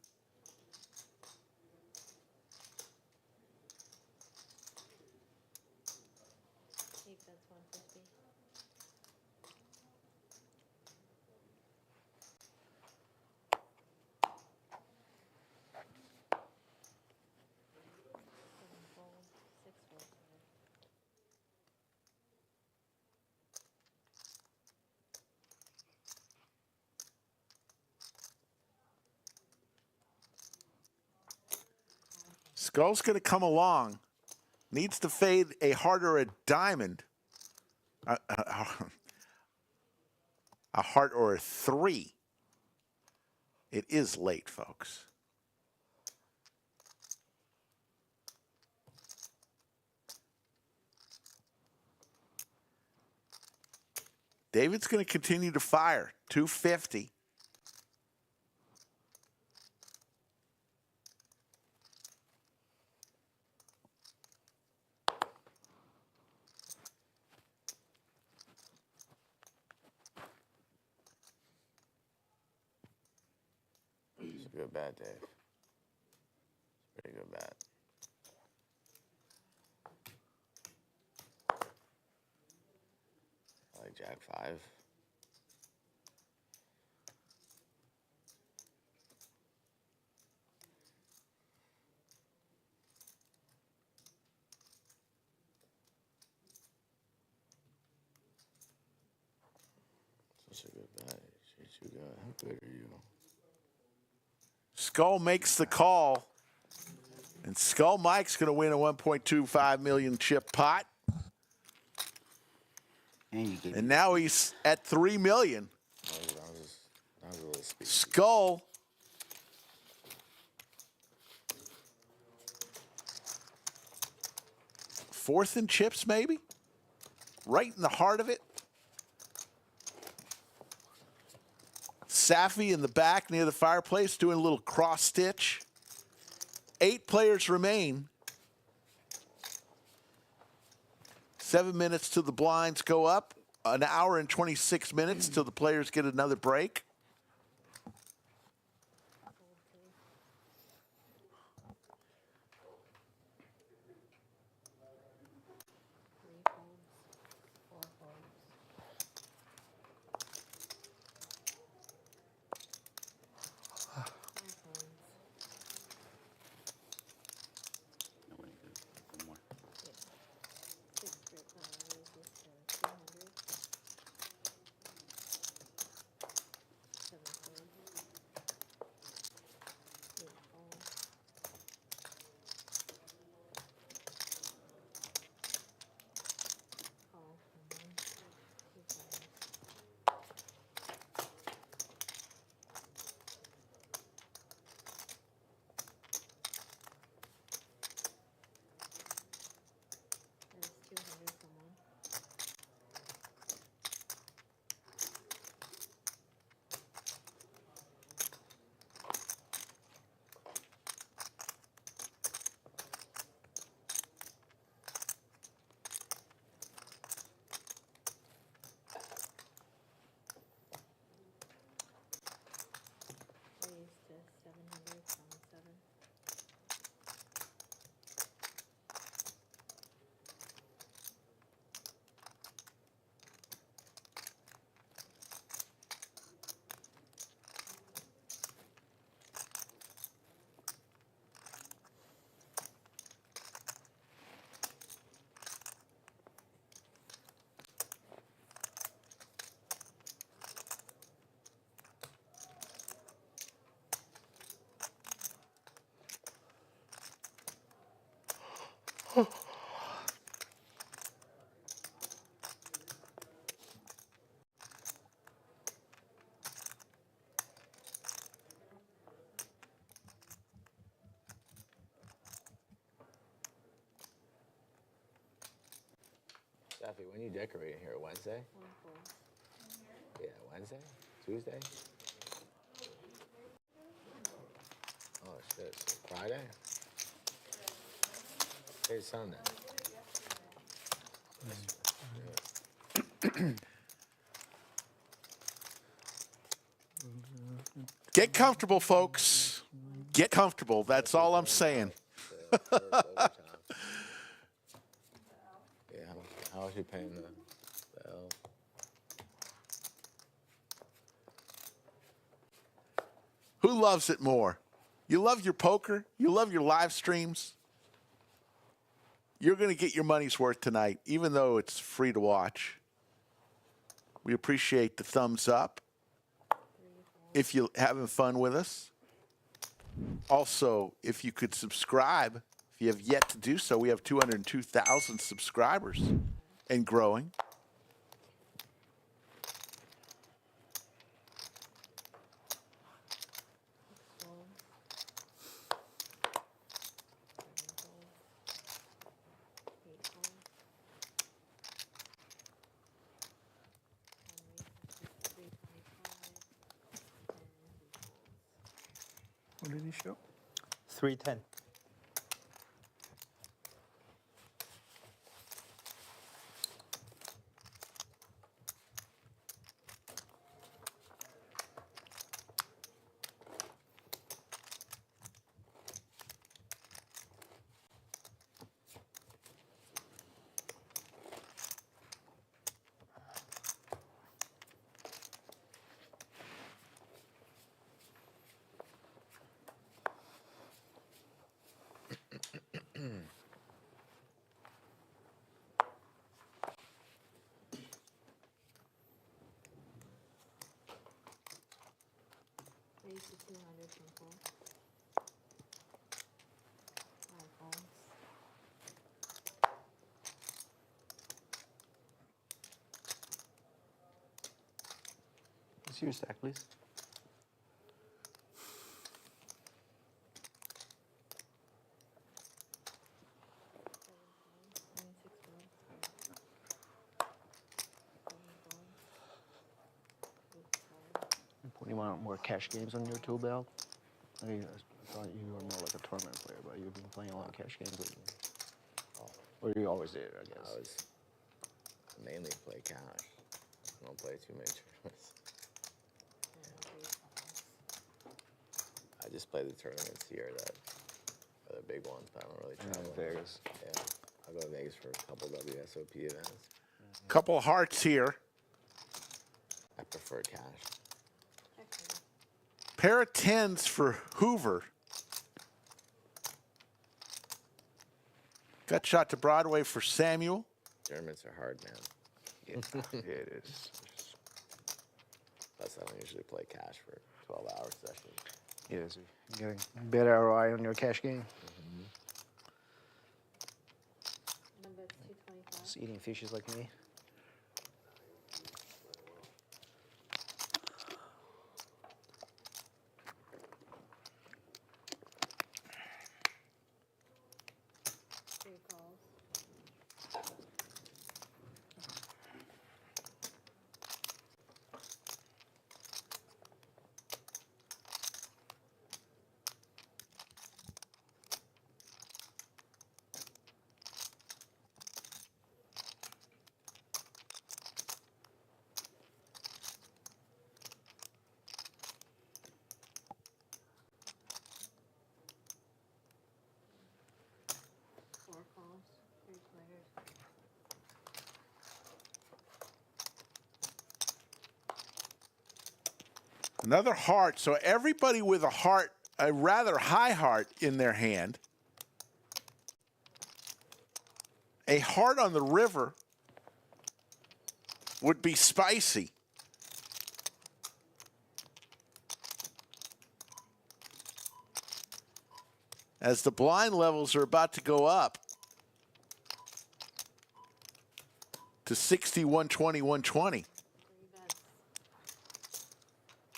Take that's 150. Seven fold, six fold. Skull's going to come along. Needs to fade a heart or a diamond. A heart or a 3. It is late, folks. David's going to continue to fire. 250. It's a good bat, Dave. It's a pretty good bat. I like Jack 5. Such a good bat. You got. How good are you? Skull makes the call. And Skull Mike's going to win a 1.25 million chip pot. And now he's at 3 million. Skull fourth in chips, maybe? Right in the heart of it. Safi in the back near the fireplace doing a little cross stitch. 8 players remain. 7 minutes till the blinds go up. An hour and 26 minutes till the players get another break. Steffi, when you decorating here? Wednesday? Yeah, Wednesday? Tuesday? Oh shit! So Friday? Today's Sunday. Get comfortable, folks. Get comfortable. That's all I'm saying. Yeah, how was you paying the L? Who loves it more? You love your poker? You love your live streams? You're going to get your money's worth tonight, even though it's free to watch. We appreciate the thumbs up if you're having fun with us. Also, if you could subscribe, if you have yet to do so, we have 202,000 subscribers and growing. What did he show? 310. Raise to 200 from full. 5 phones. What's your stack, please? You want more cash games on your tool belt? I thought you were more like a tournament player, but you've been playing a lot of cash games lately. Or you always did, I guess. I was mainly play cash. I don't play too many tournaments. I just play the tournaments here that are the big ones, but I don't really travel. Vegas. Yeah, I'll go to Vegas for a couple WSOP events. Couple of hearts here. I prefer cash. Pair of tens for Hoover. Gut shot to Broadway for Samuel. Tournaments are hard, man. Yeah, it is. Plus, I don't usually play cash for 12-hour sessions. Yes, you're getting better ROI on your cash game. Number 225. Just eating fishes like me. Another heart. So everybody with a heart, a rather high heart in their hand. A heart on the river would be spicy. As the blind levels are about to go up, to 60, 120, 120. 3 bets.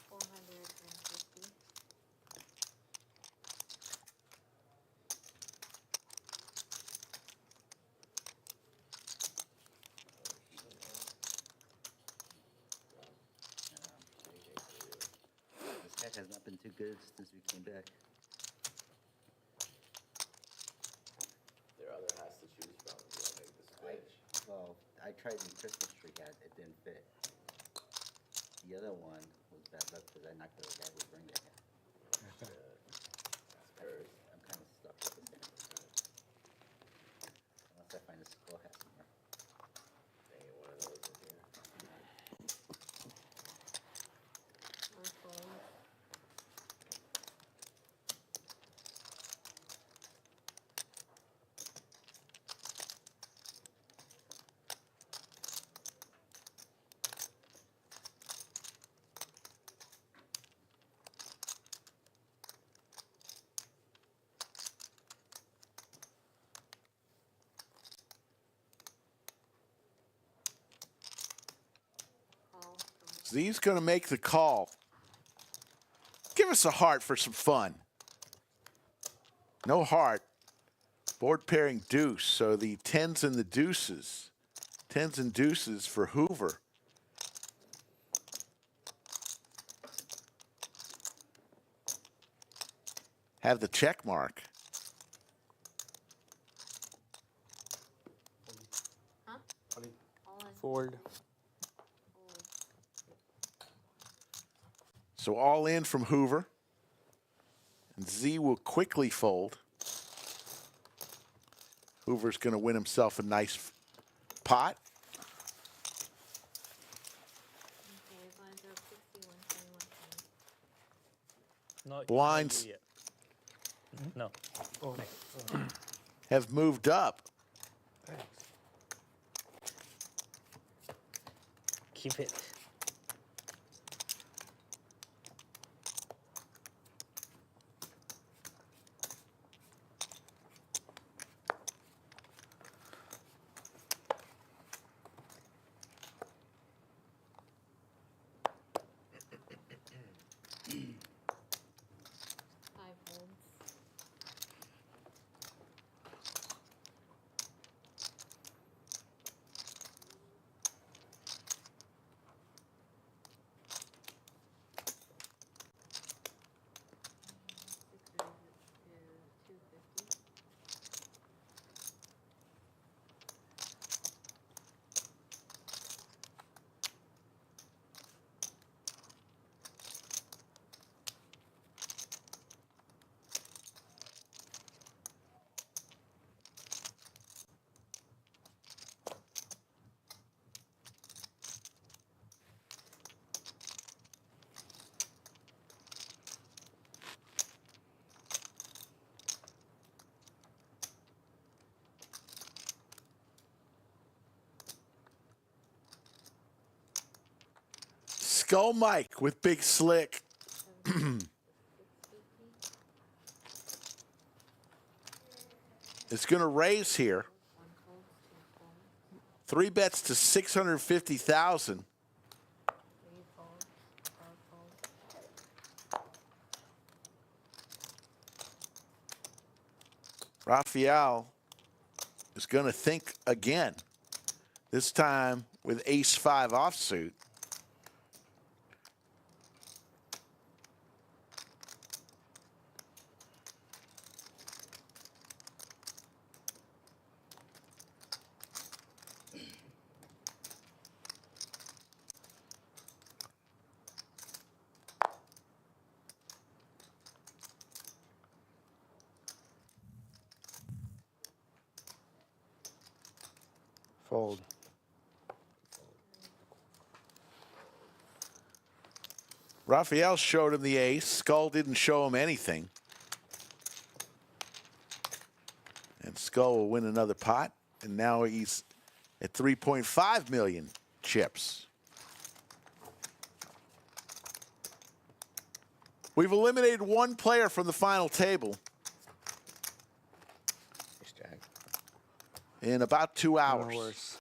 450. This cat has not been too good since we came back. There are other hats to choose from. You want to make the switch? Well, I tried the Christmas tree hat. It didn't fit. The other one was bad luck because I knocked the guy with ring hat. I'm kind of stuck with this hat. Unless I find a skull hat somewhere. There ain't one of those in here. Or fold. Z's going to make the call. Give us a heart for some fun. No heart. Board pairing deuce. So the tens and the deuces. Tens and deuces for Hoover. Have the check mark. Huh? All in. Fold. So all in from Hoover. And Z will quickly fold. Hoover's going to win himself a nice pot. Okay, blinds are up 60, 120, 120. No, you can't Blinds do it yet. No. have moved up. Keep it. Five holds. Sixes is 250. Skull Mike with Big Slick. It's going to raise here. 3 bets to 650,000. 3 folds. 4 folds. Raphael is going to think again. This time with ace-5 offsuit. Fold. Raphael showed him the ace. Skull didn't show him anything. And Skull will win another pot. And now he's at 3.5 million chips. We've eliminated one player from the final table in about 2 hours. worse.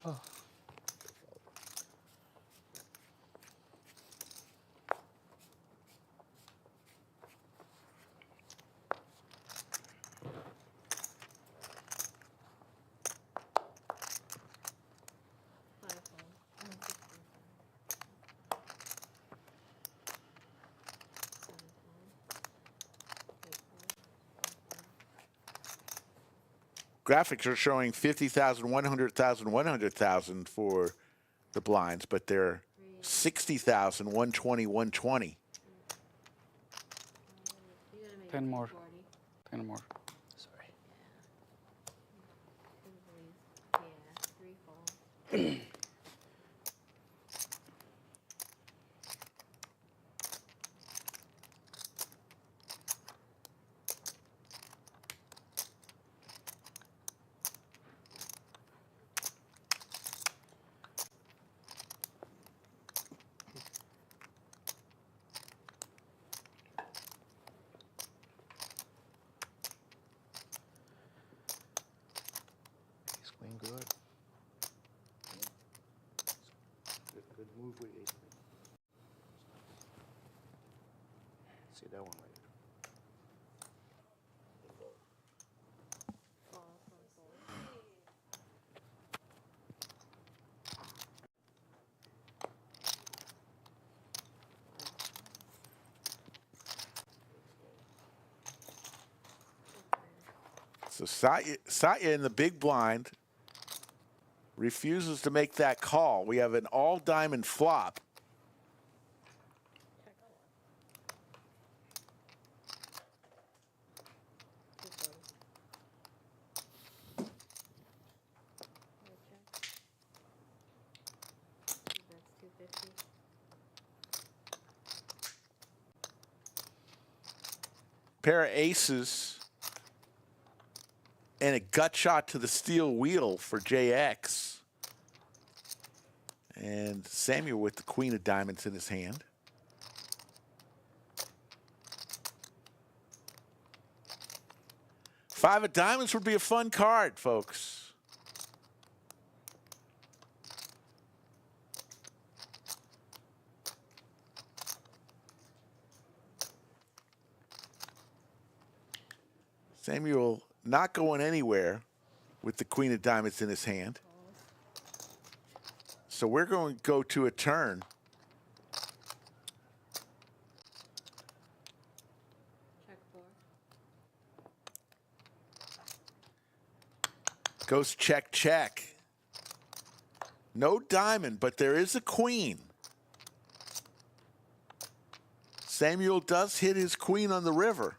graphics are showing 50,000, 100,000, 100,000 for the blinds, but they're 60,000, 120, 120. 10 more. 10 more. Yeah, 3 falls. Ace queen good. Good move with ace queen. See that one later. So Satya in the big blind refuses to make that call. We have an all diamond flop. That's 250. Pair of aces and a gut shot to the steel wheel for JX. And Samuel with the queen of diamonds in his hand. Five of diamonds would be a fun card, folks. Samuel not going anywhere with the queen of diamonds in his hand. So we're going to go to a turn. Check 4. Goes check, check. No diamond, but there is a queen. Samuel does hit his queen on the river.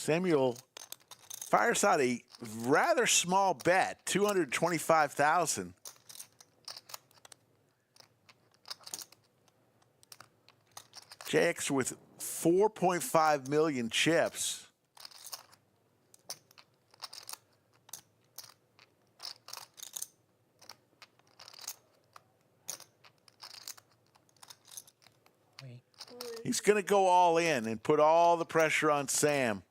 Samuel fires out a rather small bet, 225,000. JX with 4.5 million chips. He's going to go all in and put all the pressure on Sam.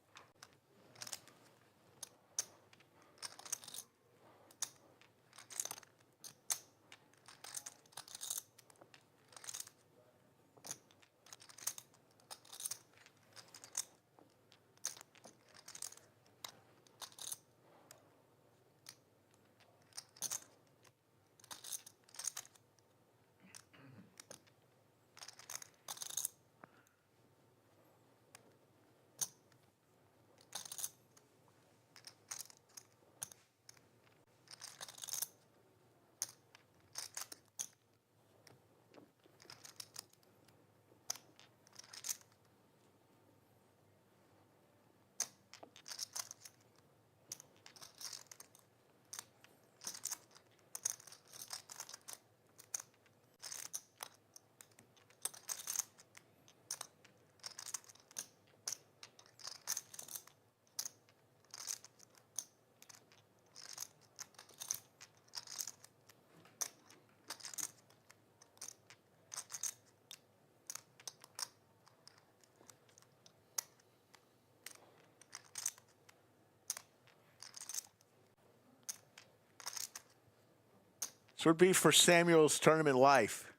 So it'd be for Samuel's tournament life.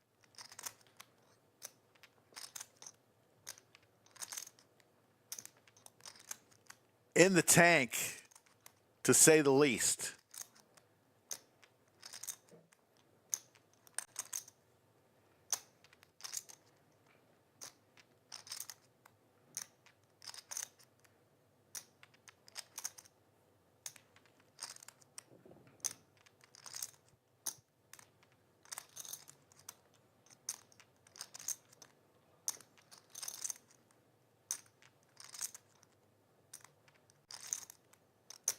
In the tank, to say the least.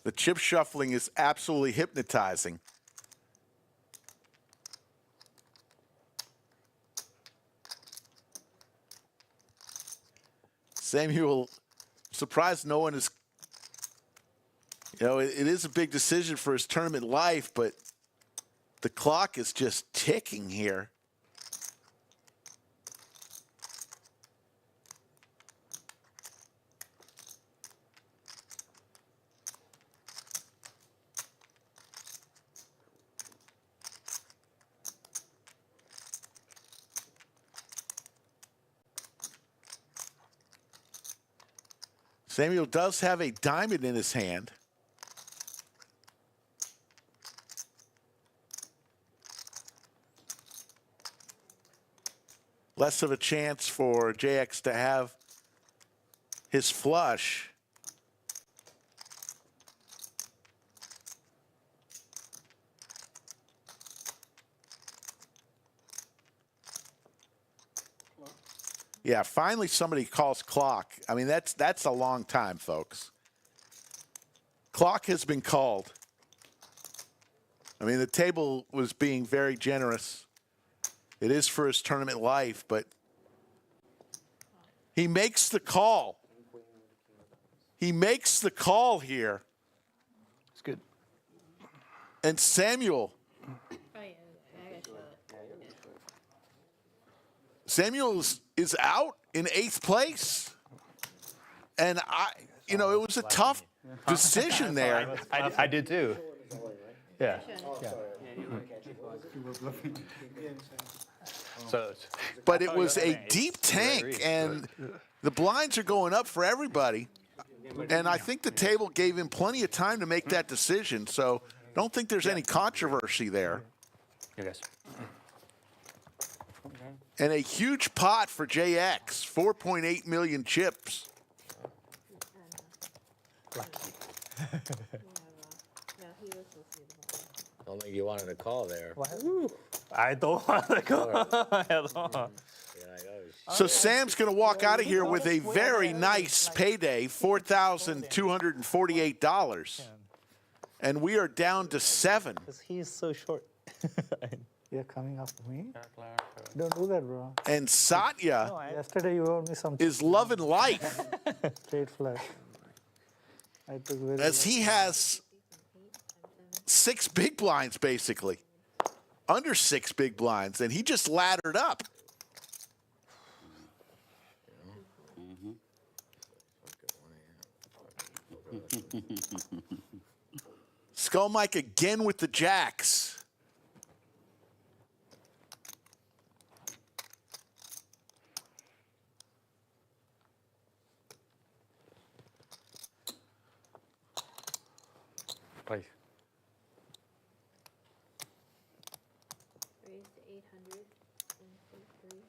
The chip shuffling is absolutely hypnotizing. Samuel, surprised no one is, it is a big decision for his tournament life, but the clock is just ticking here. Samuel does have a diamond in his hand. Less of a chance for JX to have his flush. Yeah, finally somebody calls clock. I mean, that's a long time, folks. Clock has been called. I mean, the table was being very generous. It is for his tournament life, but he makes the call. He makes the call here. It's good. And Samuel. Samuel is out in 8th place. And it was a tough decision there. I did too. Yeah. But it was a deep tank, and the blinds are going up for everybody. And I think the table gave him plenty of time to make that decision. So don't think there's any controversy there. Yes. And a huge pot for JX, 4.8 million chips. I don't think you wanted a call there. I don't want to go at all. So Sam's going to walk out of here with a very nice payday, $4,248. And we are down to 7. He's so short. You're coming after me? Don't do that, bro. And Satya Yesterday you owed me some is loving life straight flush. I took very as he has 6 big blinds, basically. Under 6 big blinds, and he just laddered up. Skull Mike again with the jacks. Bye. Raised to 800 and 3.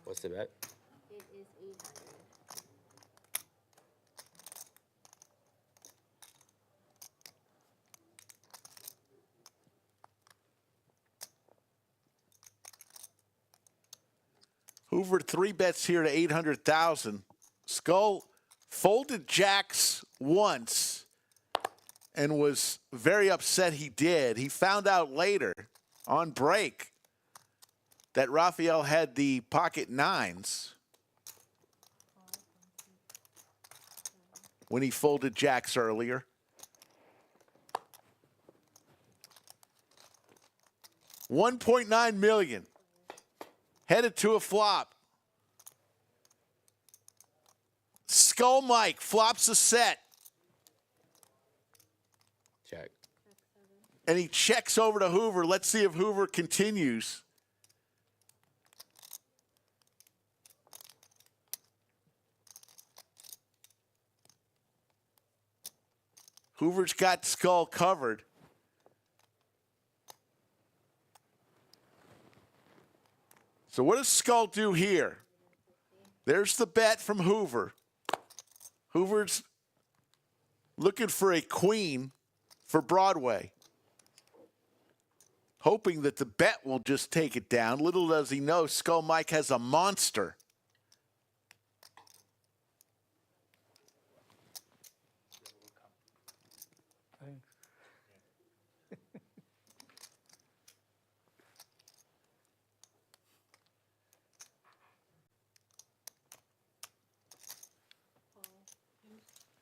What's the bet? It is 800. Hoover 3 bets here to 800,000. Skull folded jacks once and was very upset he did. He found out later on break that Raphael had the pocket nines when he folded jacks earlier. $1.9 million. Headed to a flop. Skull Mike flops a set. Check. And he checks over to Hoover. Let's see if Hoover continues. Hoover's got Skull covered. So what does Skull do here? There's the bet from Hoover. Hoover's looking for a queen for Broadway, hoping that the bet will just take it down. Little does he know, Skull Mike has a monster.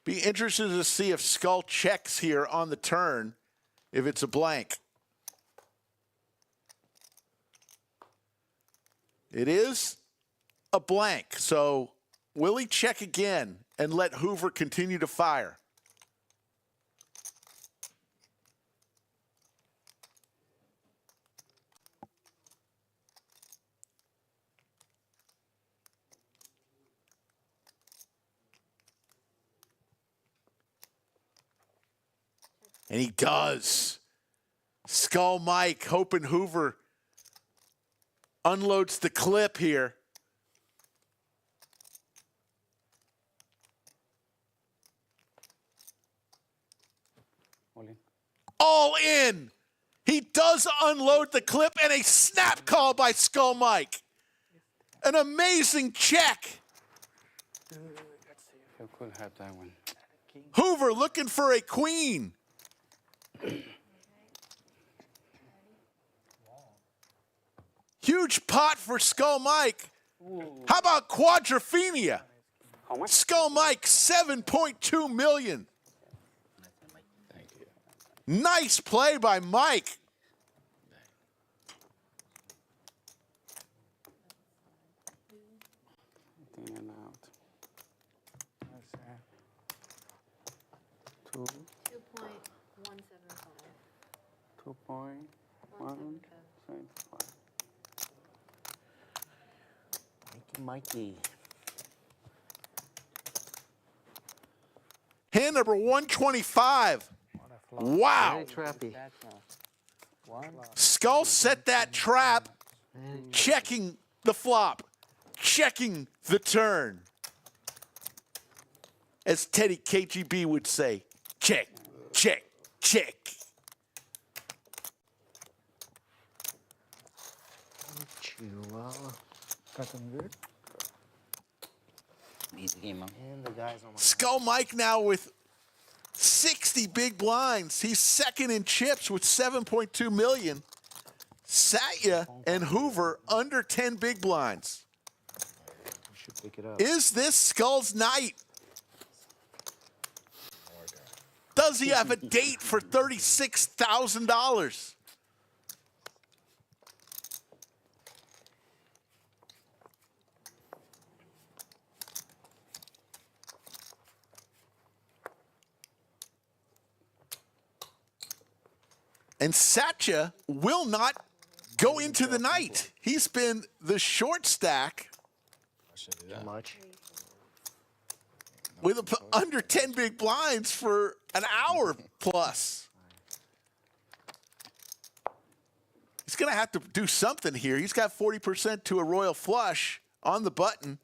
Be interested to see if Skull checks here on the turn, if it's a blank. It is a blank, so will he check again and let Hoover continue to fire? And he does. Skull Mike hoping Hoover unloads the clip here. All in. He does unload the clip and a snap call by Skull Mike. An amazing check. Let's see if you could have that one. Hoover looking for a queen. Huge pot for Skull Mike. How about Quadrophenia? Skull Mike, 7.2 million. Thank you. Nice play by Mike. In and out. Let's see. 2. 2.175. Mikey. Hand number 125. Wow. Very trappy. Skull set that trap, checking the flop, checking the turn. As Teddy KGB would say, check, check, check. Chihuahua. Got them good. Easy game, man. And the guys on my Skull Mike now with 60 big blinds. He's second in chips with 7.2 million. Satya and Hoover under 10 big blinds. should pick it up. Is this Skull's night? Does he have a date for $36,000? And Satya will not go into the night. He's been the short stack Much. with under 10 big blinds for an hour plus. He's going to have to do something here. He's got 40% to a royal flush on the button.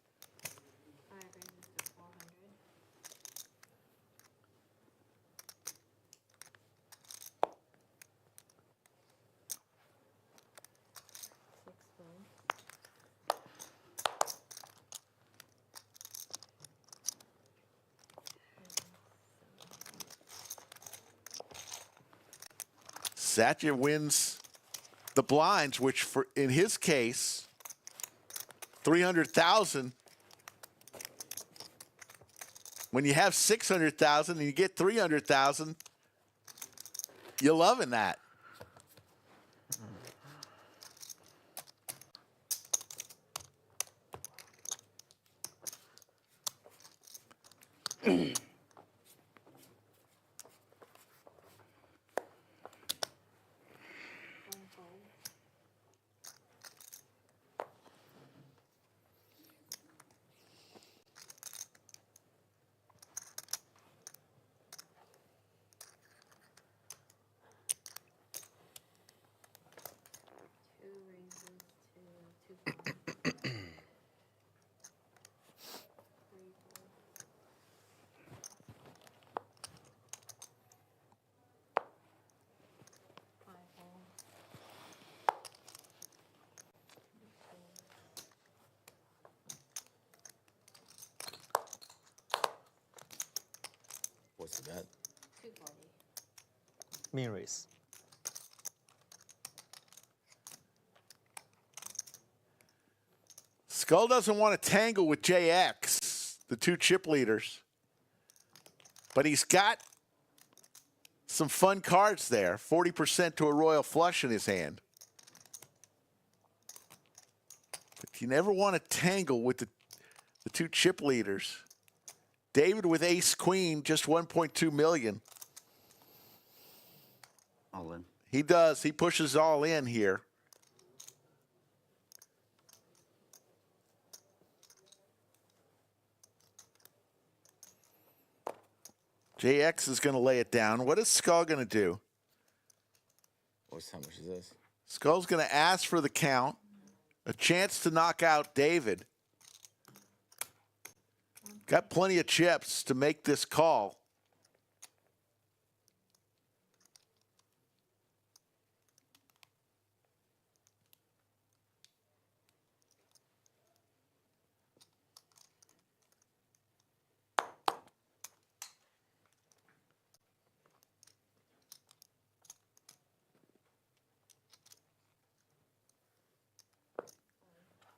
Satya wins the blinds, which for in his case, 300,000. When you have 600,000 and you get 300,000, you're loving that. What's the bet? 240. Min raise. Skull doesn't want to tangle with JX, the two chip leaders. But he's got some fun cards there. 40% to a royal flush in his hand. But you never want to tangle with the two chip leaders. David with ace queen, just 1.2 million. All in. He does. He pushes all in here. JX is going to lay it down. What is Skull going to do? How much is this? Skull's going to ask for the count. A chance to knock out David. Got plenty of chips to make this call.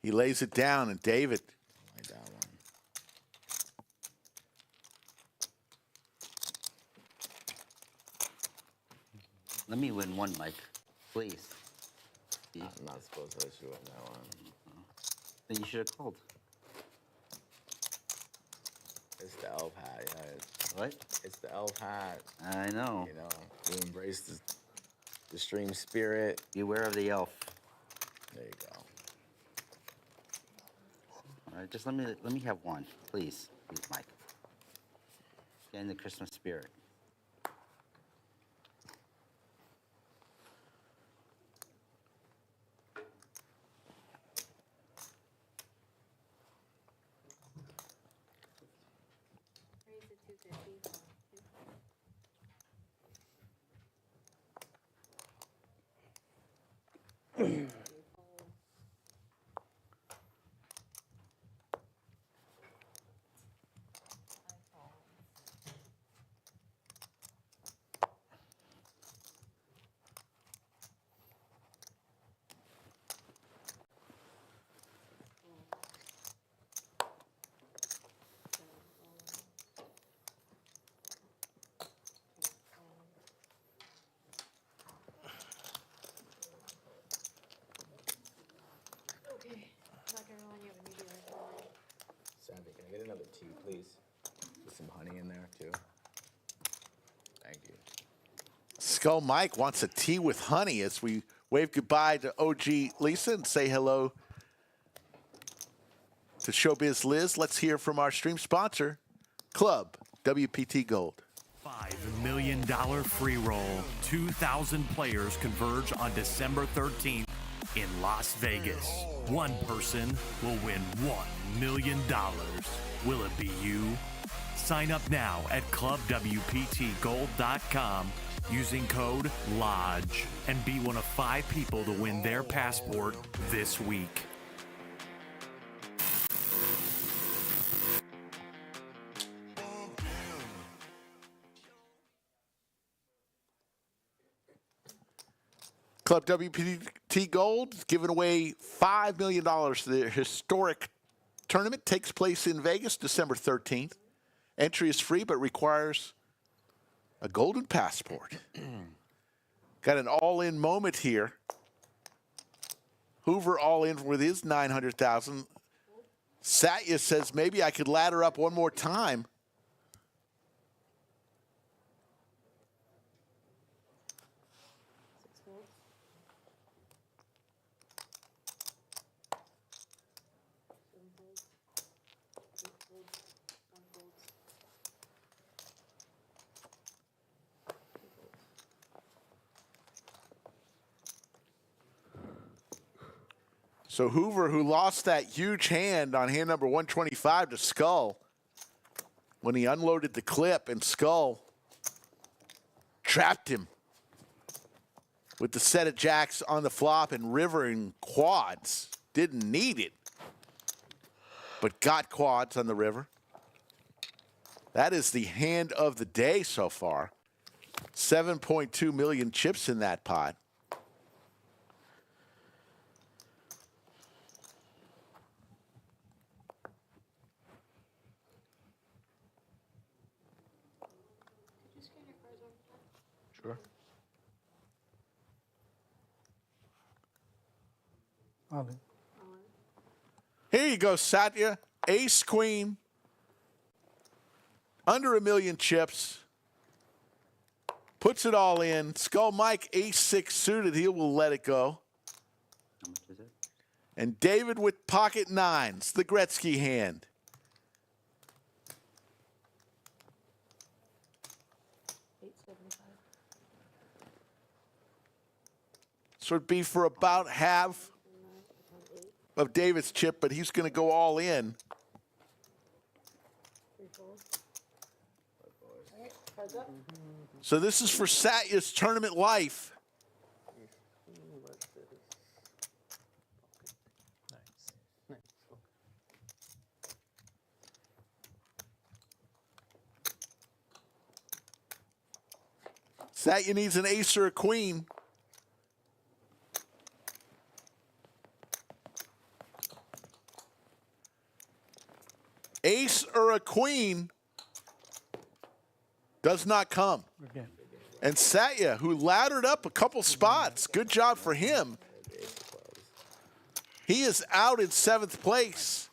He lays it down, and David. Lay down one. Let me win one, Mike. Please. I'm not supposed to let you win that one. Then you should have called. It's the elf hat, yeah. What? It's the elf hat. I know. You know, we embrace the stream spirit. Beware of the elf. There you go. All right, just let me have one, please, Mike. Get in the Christmas spirit. Raise it 250. Okay, I'm not gonna rely on you have a meteor for me. Savvy, can I get another tea, please? With some honey in there, too. Thank you. Skull Mike wants a tea with honey as we wave goodbye to OG Lisa and say hello to Showbiz Liz. Let's hear from our stream sponsor, Club WPT Gold. $5 million free roll. 2,000 players converge on December 13th in Las Vegas. One person will win $1 million. Will it be you? Sign up now at clubwptgold.com using code LODGE and be one of 5 people to win their passport this week. Club WPT Gold is giving away $5 million. The historic tournament takes place in Vegas December 13th. Entry is free but requires a golden passport. Got an all-in moment here. Hoover all in with his $900,000. Satya says maybe I could ladder up one more time. So Hoover, who lost that huge hand on hand number 125 to Skull when he unloaded the clip, and Skull trapped him with the set of jacks on the flop and river and quads. Didn't need it, but got quads on the river. That is the hand of the day so far. 7.2 million chips in that pot. Sure. All in. Here you go, Satya. Ace, queen. Under 1 million chips. Puts it all in. Skull Mike, ace 6 suited. He will let it go. How much is it? And David with pocket nines, the Gretzky hand. So it'd be for about half of David's chip, but he's going to go all in. So this is for Satya's tournament life. Satya needs an ace or a queen. Ace or a queen does not come. Again. And Satya, who laddered up a couple spots, good job for him. He is out in 7th place.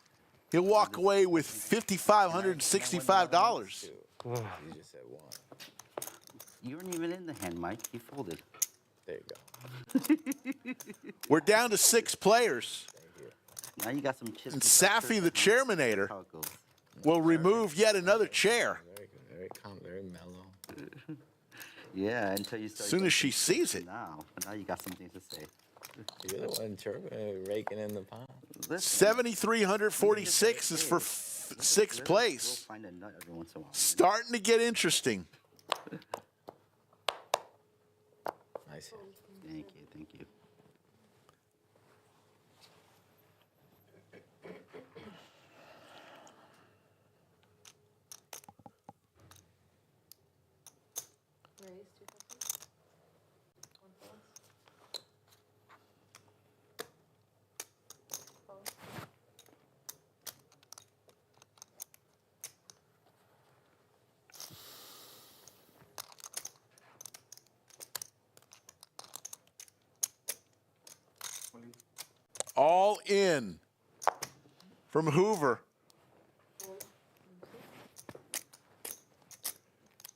He'll walk away with $5,565. You weren't even in the hand, Mike. You folded. There you go. We're down to 6 players. Now you got some chips. And Safi, the chairmanator, will remove yet another chair. Very good. Very calm. Very mellow. Yeah, until you start. As soon as she sees it. Now you got something to say. You're the one raking in the pot. 7,346 is for 6th place. Find a nut every once in a while. Starting to get interesting. Nice hand. Thank you, thank you. Raise 250. One plus. Fold. All in from Hoover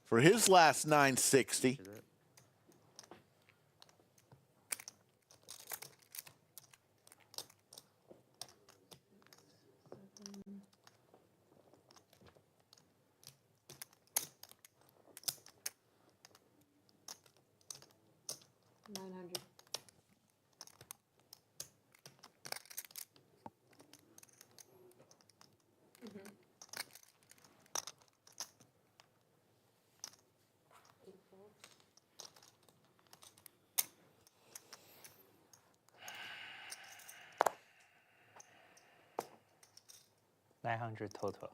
for his last 960. $900. $900 total.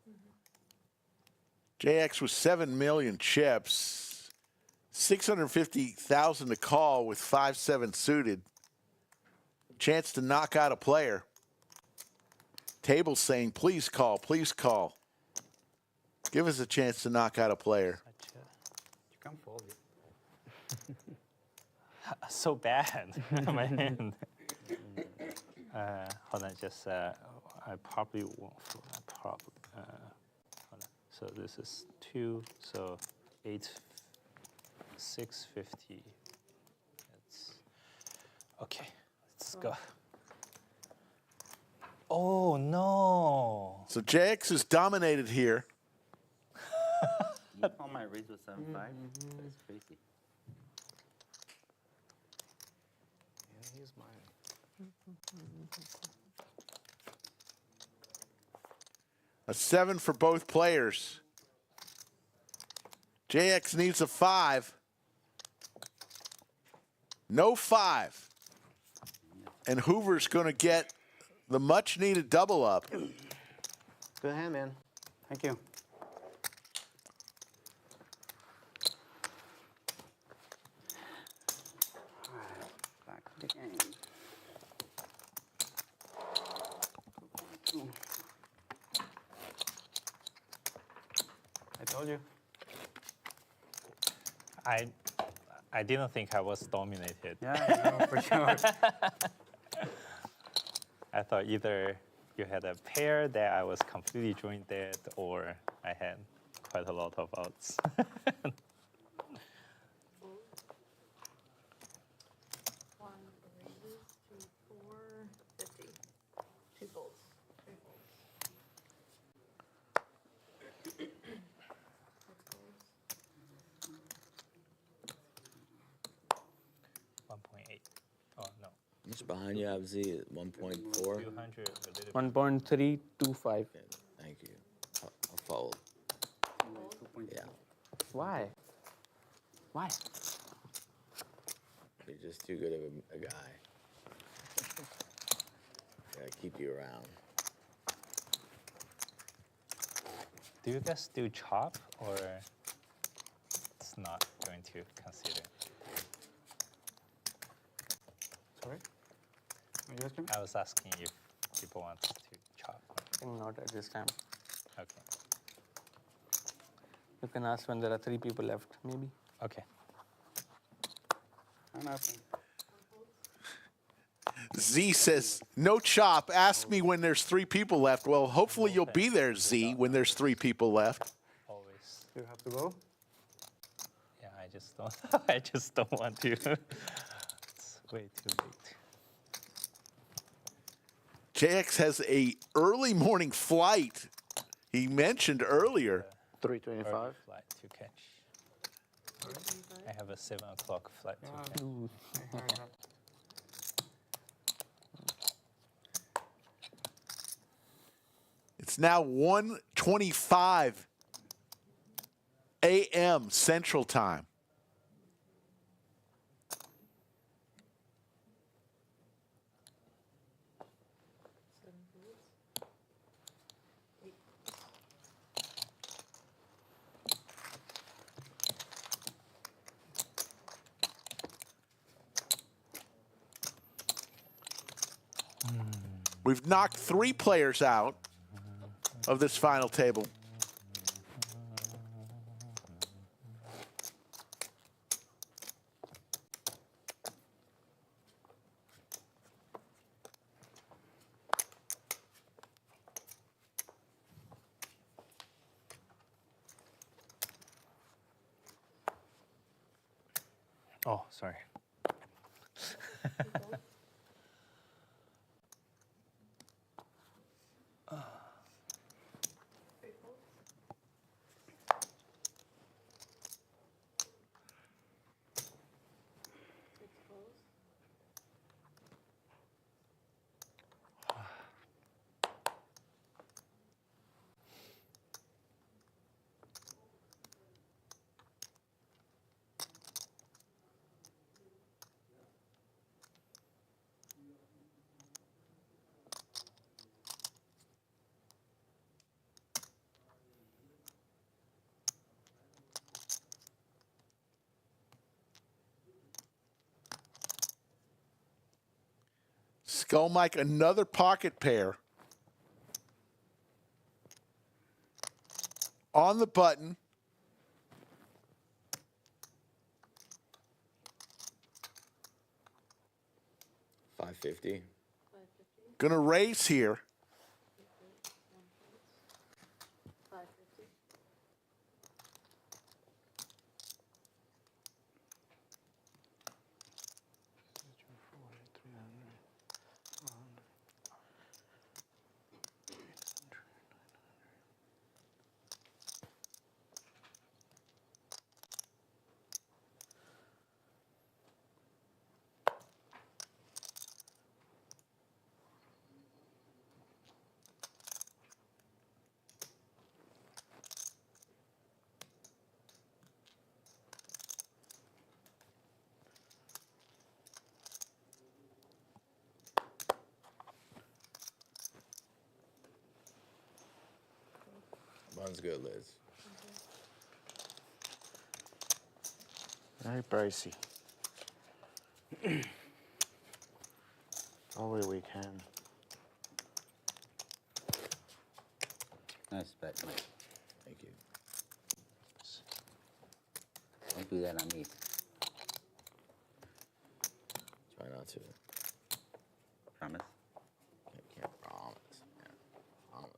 JX with 7 million chips. $650,000 to call with 5-7 suited. Chance to knock out a player. Table saying, please call, please call. Give us a chance to knock out a player. You can fold it. So bad, my hand. Hold on, just I probably won't. Hold on. So this is 2. So 650. That's okay. Let's go. Oh no! So JX is dominated here. You call my raise with 7.5? That's crazy. Yeah, he's mine. A 7 for both players. JX needs a 5. No 5. And Hoover's going to get the much needed double up. Good hand, man. Thank you. Back to the game. I told you. I didn't think I was dominated. Yeah, no, for sure. I thought either you had a pair that I was completely joined dead, or I had quite a lot of outs. One raises, 2, 4, 50. 2 folds. 3 folds. 6 folds. 1.8. Oh no. Much behind you, have Z at 1.4. 200. 1.325. Thank you. I'll fold. Yeah. Why? Why? You're just too good of a guy. Gotta keep you around. Do you guys do chop, or it's not going to consider? Sorry? I was asking if people want to chop. I think not at this time. Okay. You can ask when there are 3 people left, maybe. Okay. Z says, no chop. Ask me when there's 3 people left. Well, hopefully you'll be there, Z, when there's 3 people left. Always. You have to go? Yeah, I just don't. I just don't want to. It's way too late. JX has a early morning flight. He mentioned earlier. 325. Flight to catch. I have a 7 o'clock flight to catch. Ooh, I heard that. It's now 1:25 a.m. Central Time. We've knocked 3 players out of this final table. Oh, sorry. Skull Mike, another pocket pair. On the button. $550. Gonna raise here. Mine's good, Liz. Very pricey. Only we can. Nice bet, Mike. Thank you. Don't do that on me. Try not to. Promise. Can't promise. Man. Promise.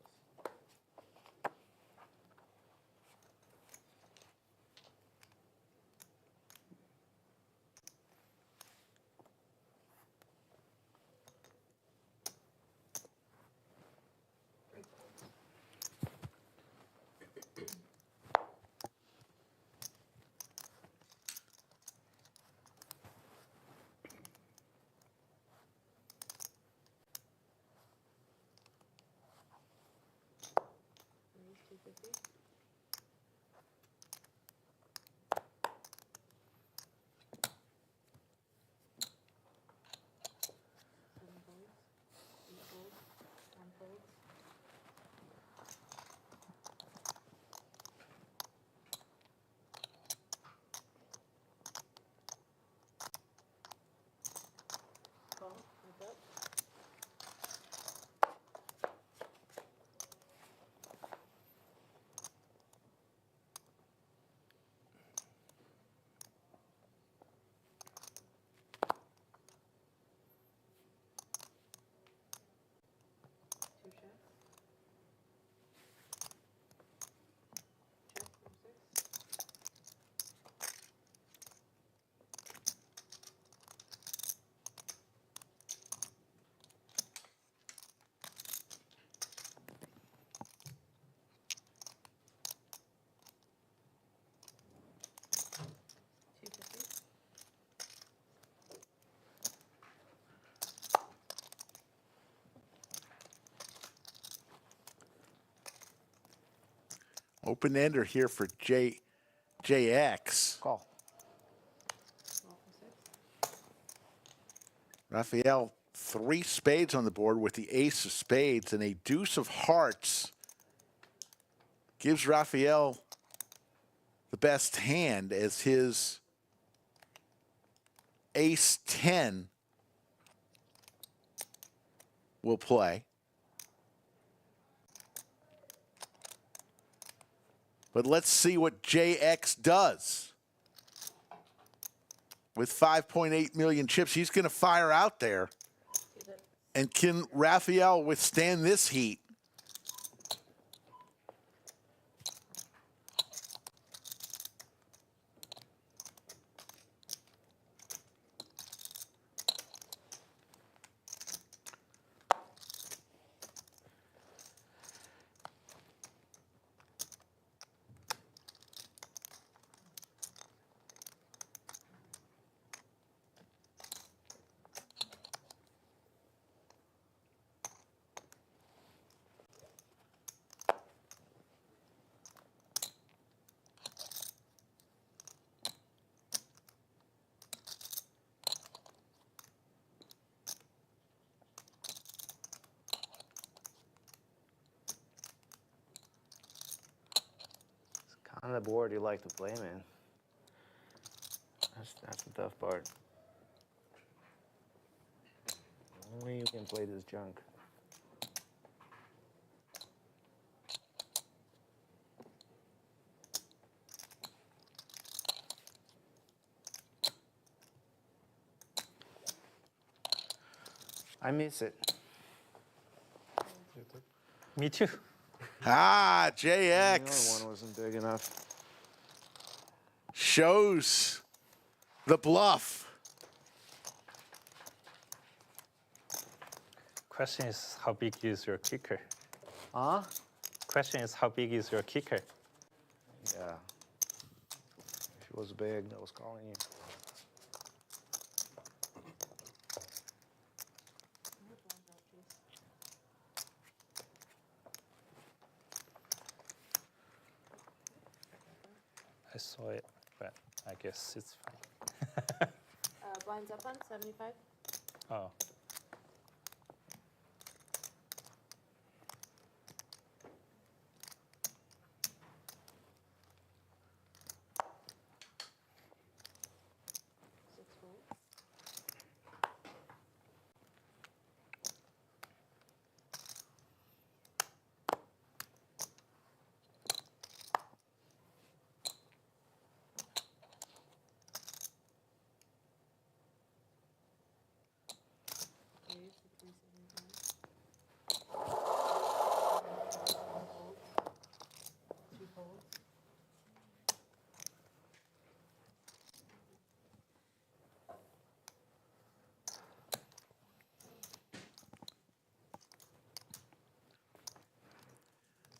Open ender here for JX. Call. Raphael, 3 spades on the board with the ace of spades and a deuce of hearts. Gives Raphael the best hand as his ace 10 will play. But let's see what JX does. With 5.8 million chips, he's going to fire out there. And can Raphael withstand this heat? On the board you like to play, man. That's the tough part. Only you can play this junk. I miss it. Me too. Ah, The other JX one wasn't big enough. shows the bluff. Question is, how big is your kicker? Huh? Question is, how big is your kicker? Yeah. If it was big, I was calling you. I saw it, but I guess it's fine. Blinds up on 75. Oh.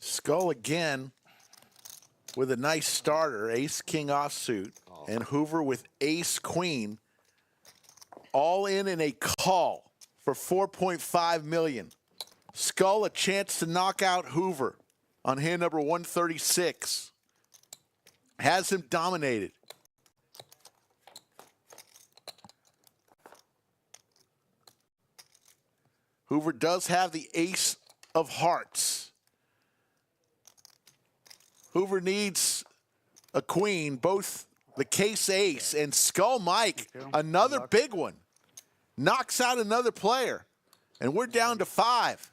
Skull again with a nice starter, ace king offsuit, and Hoover with ace queen, all in a call for 4.5 million. Skull a chance to knock out Hoover on hand number 136. Has him dominated. Hoover does have the ace of hearts. Hoover needs a queen, both the case ace and Skull Mike, another big one. Knocks out another player. And we're down to 5.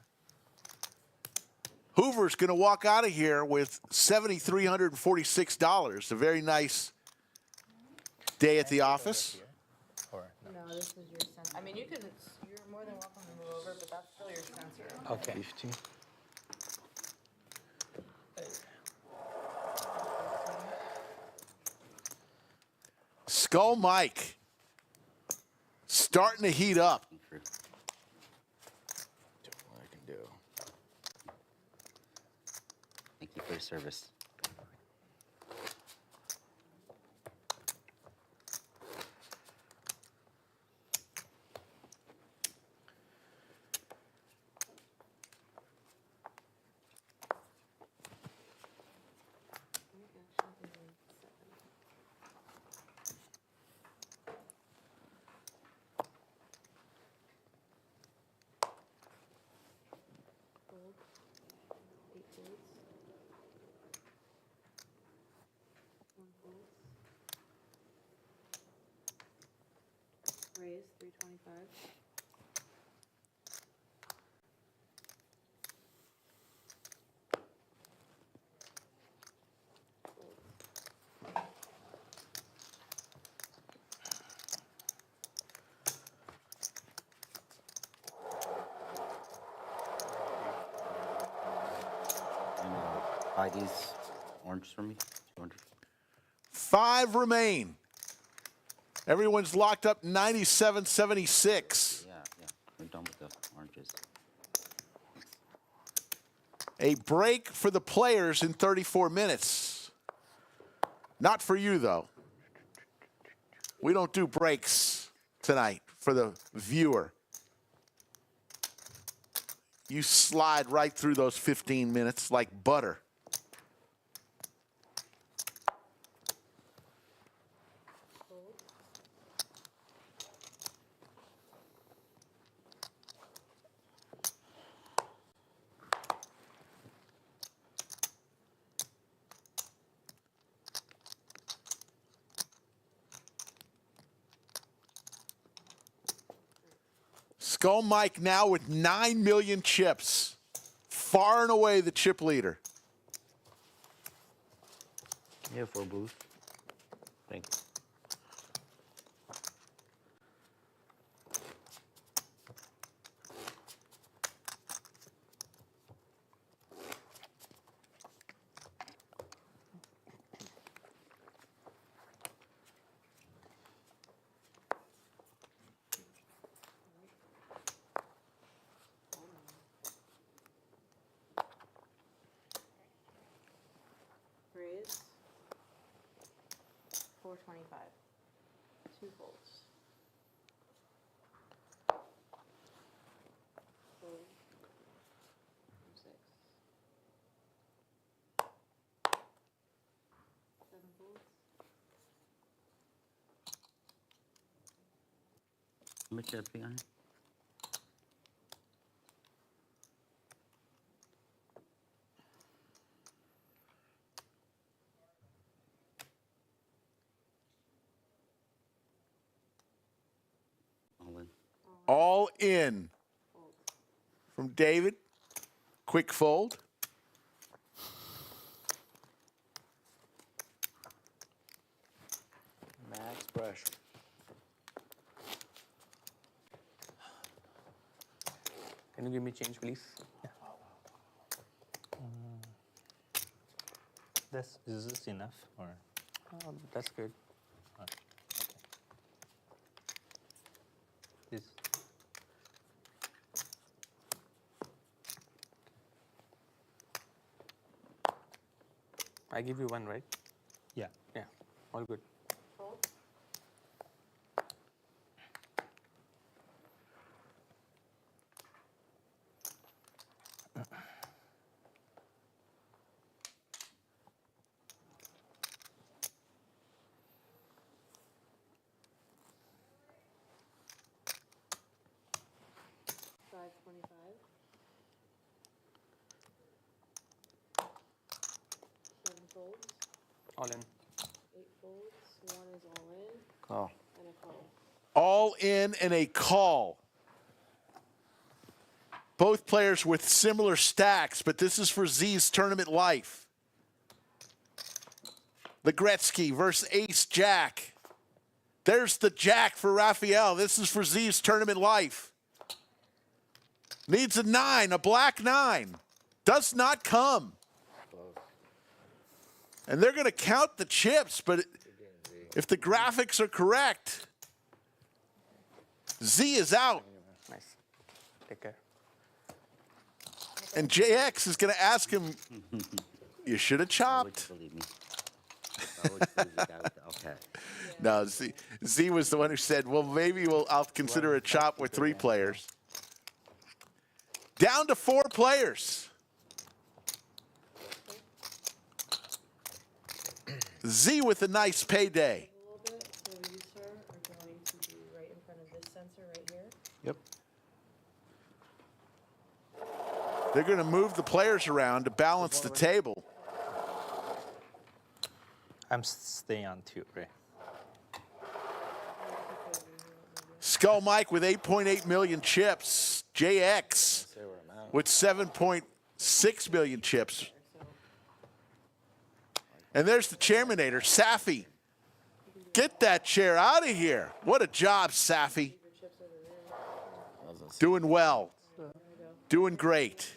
Hoover's going to walk out of here with $7,346. A very nice day at the office. No, this is your sensor. I mean, you're more than welcome to move over, but that's still your sensor. Okay. 50. Skull Mike starting to heat up. What I can do. Thank you for your service. Gold, 8 golds. 1 gold. Raise, 325. And buy these oranges for me. 200. 5 remain. Everyone's locked up 97-76. Yeah, we're done with the oranges. A break for the players in 34 minutes. Not for you, though. We don't do breaks tonight for the viewer. You slide right through those 15 minutes like butter. Skull Mike now with 9 million chips. Far and away the chip leader. Yeah, for a boost. Thank you. Raise. 425. 2 folds. Fold. 6. 7 folds. How much chips behind? All in from David. Quick fold. Max pressure. Can you give me change, please? Is this enough or? That's good. Okay. This. I give you 1, right? Yeah. Yeah, all good. Fold. $5.25. 7 folds. All in. 8 folds. 1 is all in. Call. And a call. All in and a call. Both players with similar stacks, but this is for Z's tournament life. The Gretzky versus Ace Jack. There's the Jack for Raphael. This is for Z's tournament life. Needs a 9, a black 9. Does not come. And they're going to count the chips, but if the graphics are correct, Z is out. Nice. Take care. And JX is going to ask him, you should have chopped. Believe me. I would believe you guys. Okay. No, Z was the one who said, well, maybe I'll consider a chop with 3 players. Down to 4 players. Z with a nice payday. A little bit, so you, sir, are going to be right in front of this sensor right here. Yep. They're going to move the players around to balance the table. I'm staying on 2, right? Skull Mike with 8.8 million chips. JX with 7.6 million chips. And there's the Chairmanator, Safi. Get that chair out of here. What a job, Safi. Doing well. Doing great.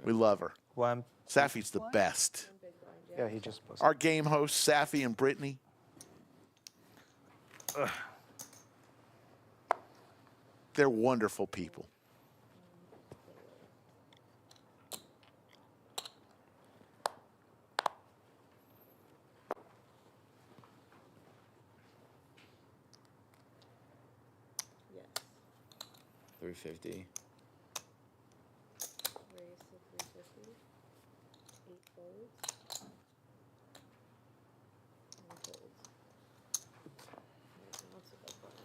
We love her. Safi's the best. Yeah, he just posted. Our game hosts, Safi and Brittany. They're wonderful people. Yes. 350. Raise to 350. 8 folds. And folds. That's a good button.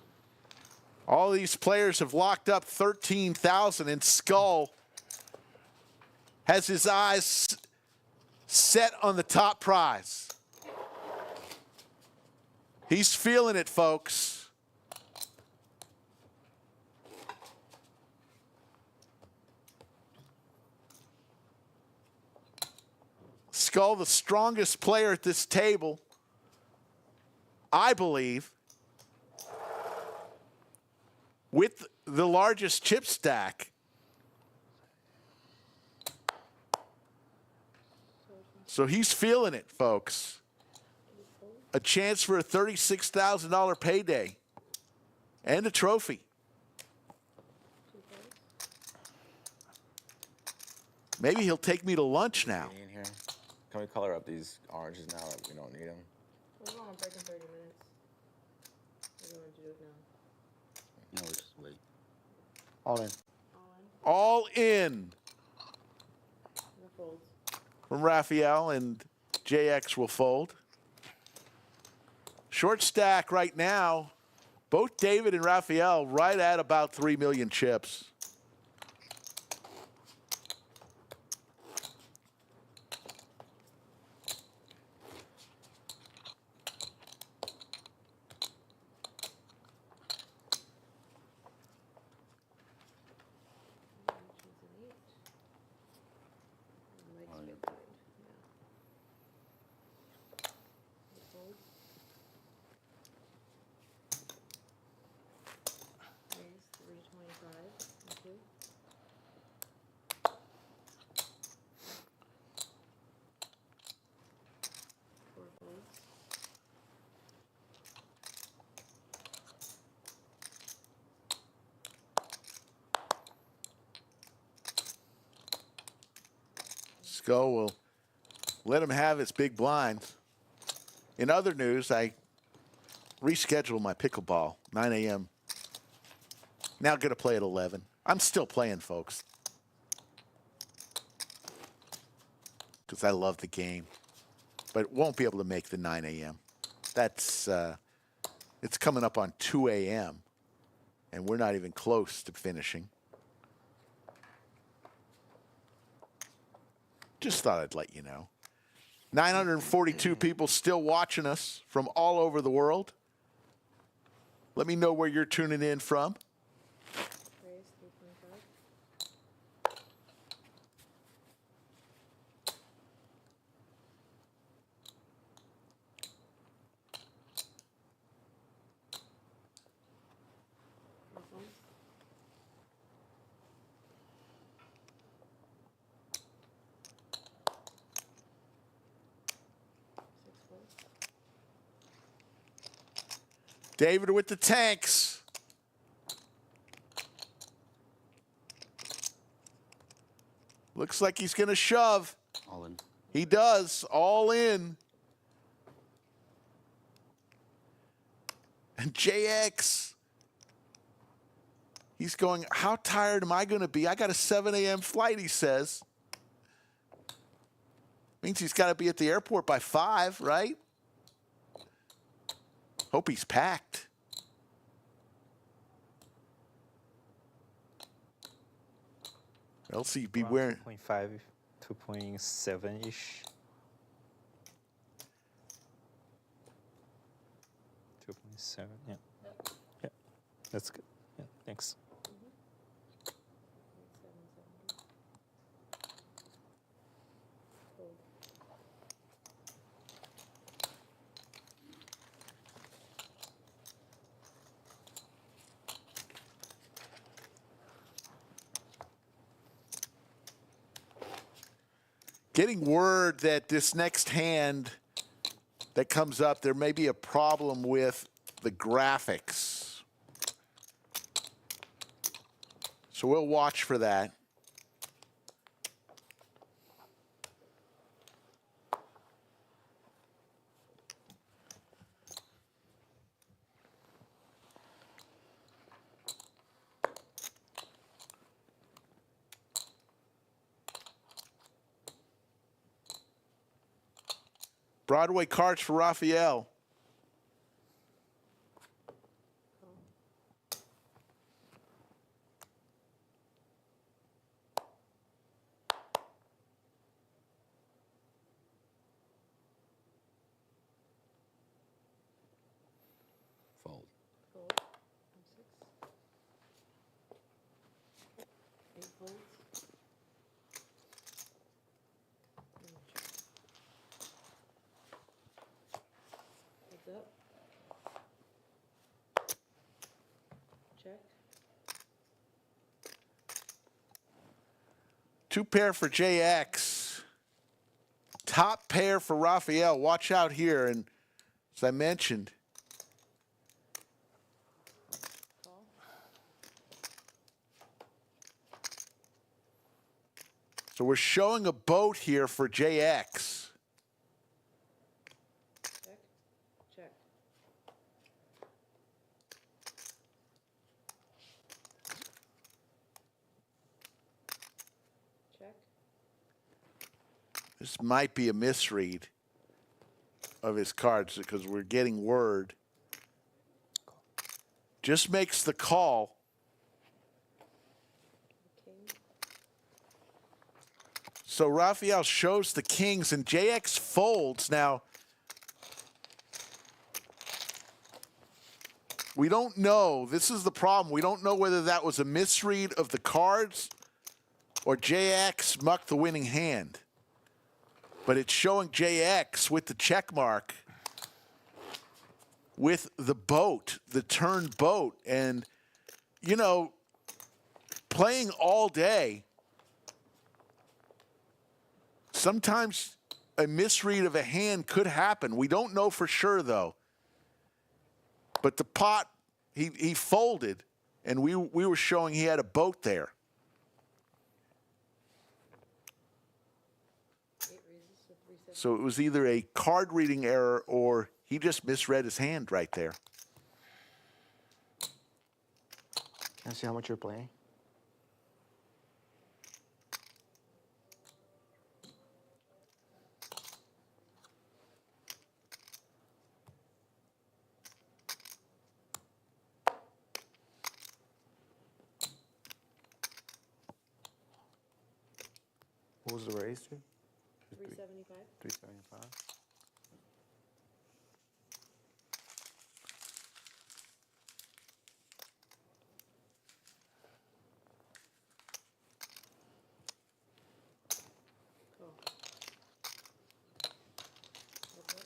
All these players have locked up 13,000, and Skull has his eyes set on the top prize. He's feeling it, folks. Skull, the strongest player at this table, I believe, with the largest chip stack. So he's feeling it, folks. A chance for a $36,000 payday and a trophy. Maybe he'll take me to lunch now. In here. Can we color up these oranges now that we don't need them? We're going on break in 30 minutes. We're going to do it now. No, just wait. All in. All in The folds. from Raphael, and JX will fold. Short stack right now, both David and Raphael right at about 3 million chips. Skull will let him have his big blinds. In other news, I rescheduled my pickleball, 9 a.m. Now going to play at 11. I'm still playing, folks, because I love the game, but won't be able to make the 9 a.m. That's it's coming up on 2 a.m. and we're not even close to finishing. Just thought I'd let you know. 942 people still watching us from all over the world. Let me know where you're tuning in from. David with the tanks. Looks like he's going to shove. All in. He does. All in. And JX, he's going, how tired am I going to be? I got a 7 a.m. flight, he says. Means he's got to be at the airport by 5, right? Hope he's packed. Else he'd be wearing 2.5, 2.7-ish. 2.7, yeah. Yeah, that's good. Yeah, thanks. Getting word that this next hand that comes up, there may be a problem with the graphics. So we'll watch for that. Broadway cards for Raphael. Fold. Fold. 6. 8 folds. Check. 2 pair for JX. Top pair for Rafael. Watch out here. And as I mentioned, so we're showing a boat here for JX. Check. Check. Check. This might be a misread of his cards because we're getting word. Just makes the call. So Rafael shows the kings and JX folds. Now, we don't know. This is the problem. We don't know whether that was a misread of the cards or JX mucked the winning hand. But it's showing JX with the check mark with the boat, the turned boat. And, you know, playing all day, sometimes a misread of a hand could happen. We don't know for sure, though. But the pot, he folded, and we were showing he had a boat there. So it was either a card reading error or he just misread his hand right there. Can I see how much you're playing? What was the raise to? 375. 375. Cool. Okay.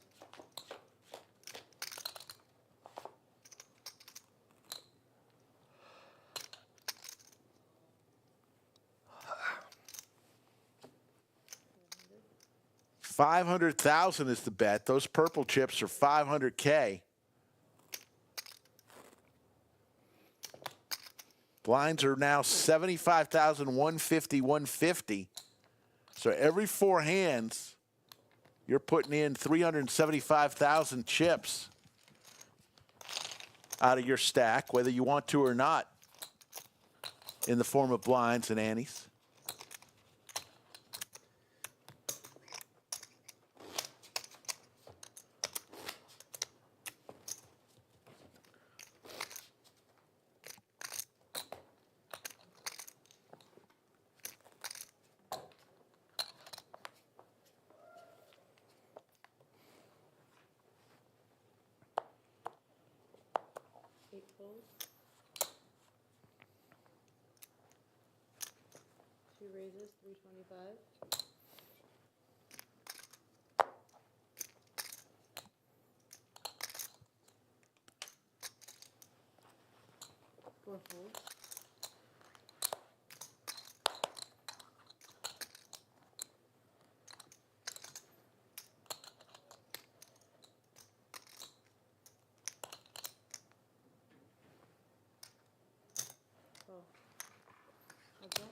$500,000 is the bet. Those purple chips are $500K. Blinds are now 75,150, 150. So every 4 hands, you're putting in 375,000 chips out of your stack, whether you want to or not, in the form of blinds and antes. Two raises, 325. Four folds. Oh. Okay.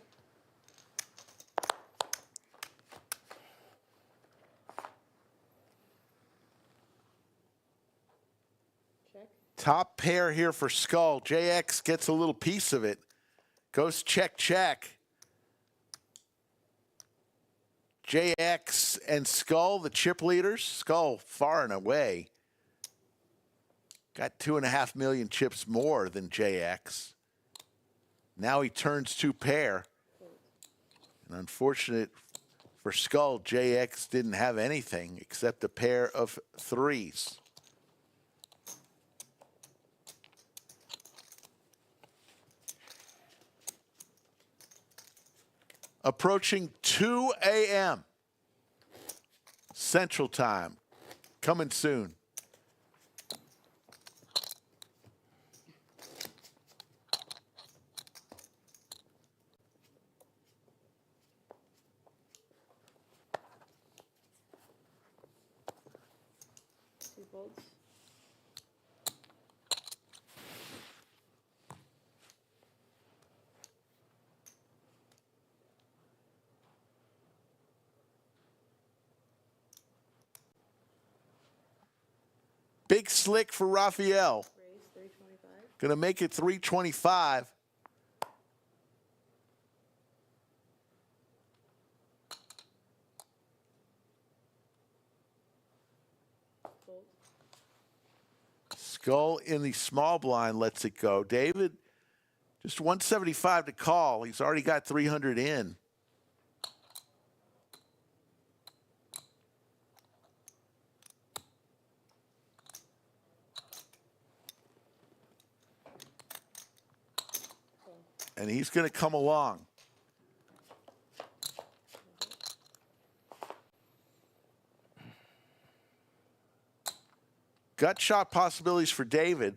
Check. Top pair here for Skull. JX gets a little piece of it. Goes check, check. JX and Skull, the chip leaders. Skull far and away. Got 2.5 million chips more than JX. Now he turns 2 pair. And unfortunate for Skull, JX didn't have anything except a pair of 3s. Approaching 2 a.m. Central Time. Coming soon. 2 folds. Big slick for Rafael. Raise 325. Going to make it 325. Fold. Skull in the small blind lets it go. David, just 175 to call. He's already got 300 in. And he's going to come along. Gut shot possibilities for David.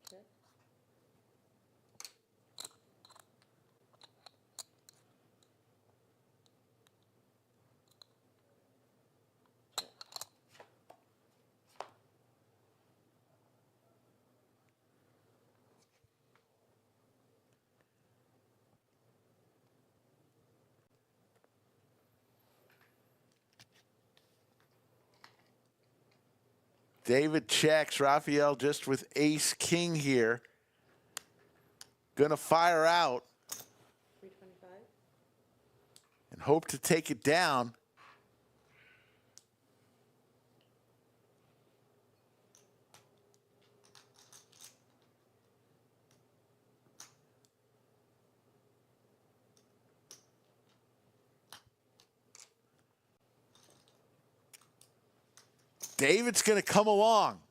Check. David checks. Rafael just with ace king here. Gonna fire out 325. and hope to take it down. David's going to come along.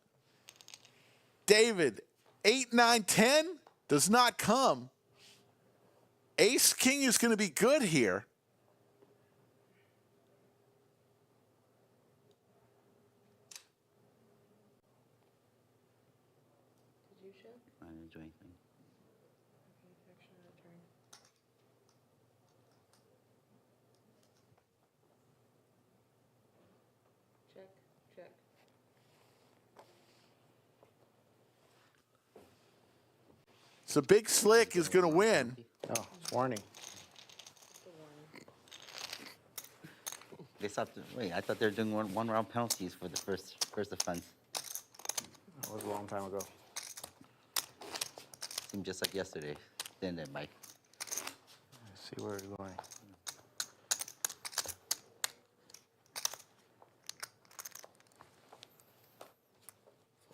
David, 8, 9, 10 does not come. Ace king is going to be good here. Did you show? I didn't do anything. Okay, action on a turn. Check, check. So Big Slick is going to win. Oh, it's warning. The warning. They stopped. Wait, I thought they were doing one round penalties for the first offense. That was a long time ago. Seemed just like yesterday, didn't it, Mike? Let's see where it's going.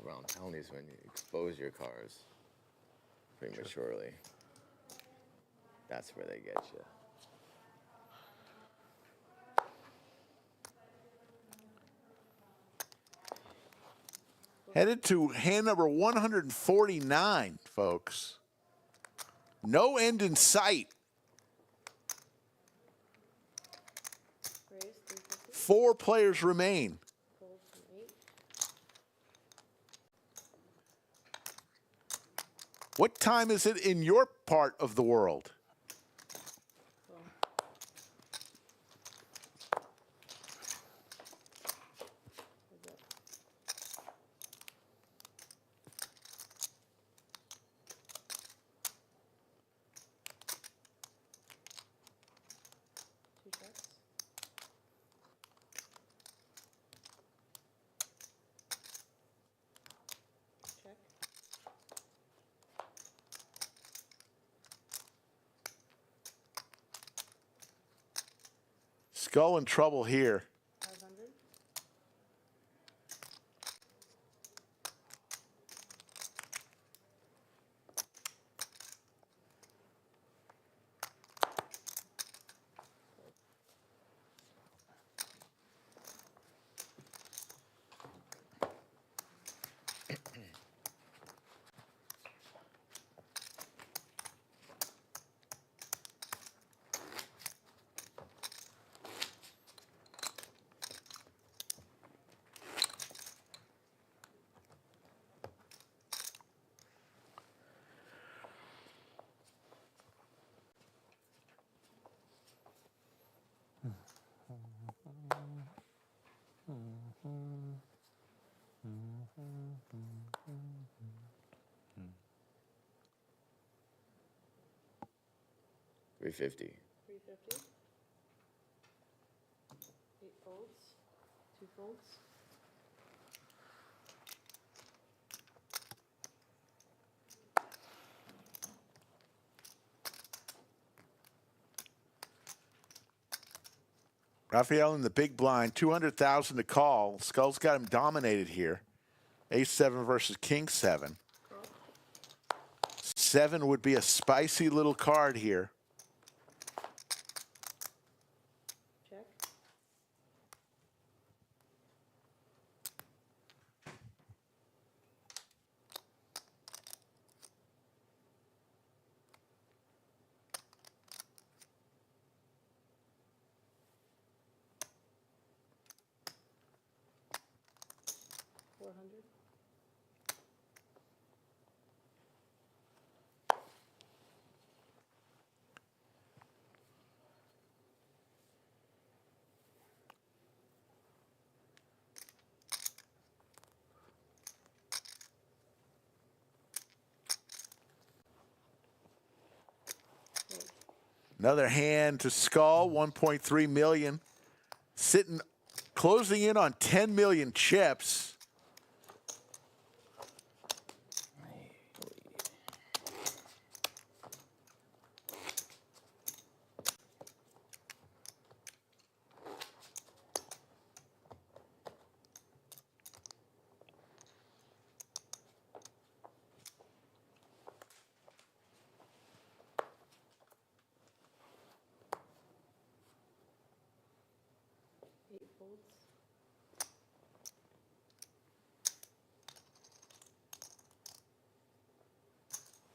Around penalties when you expose your cars prematurely. That's where they get you. Headed to hand number 149, folks. No end in sight. Raise 350. 4 players remain. Fold from 8. What time is it in your part of the world? Well, heads up. Two checks. Check. Skull in trouble here. 500. $350. 350. 8 folds. 2 folds. Raphael in the big blind, 200,000 to call. Skull's got him dominated here. Ace-7 versus King-7. 7 would be a spicy little card here. Check. $400. Another hand to Skull, 1.3 million. Sitting, closing in on 10 million chips.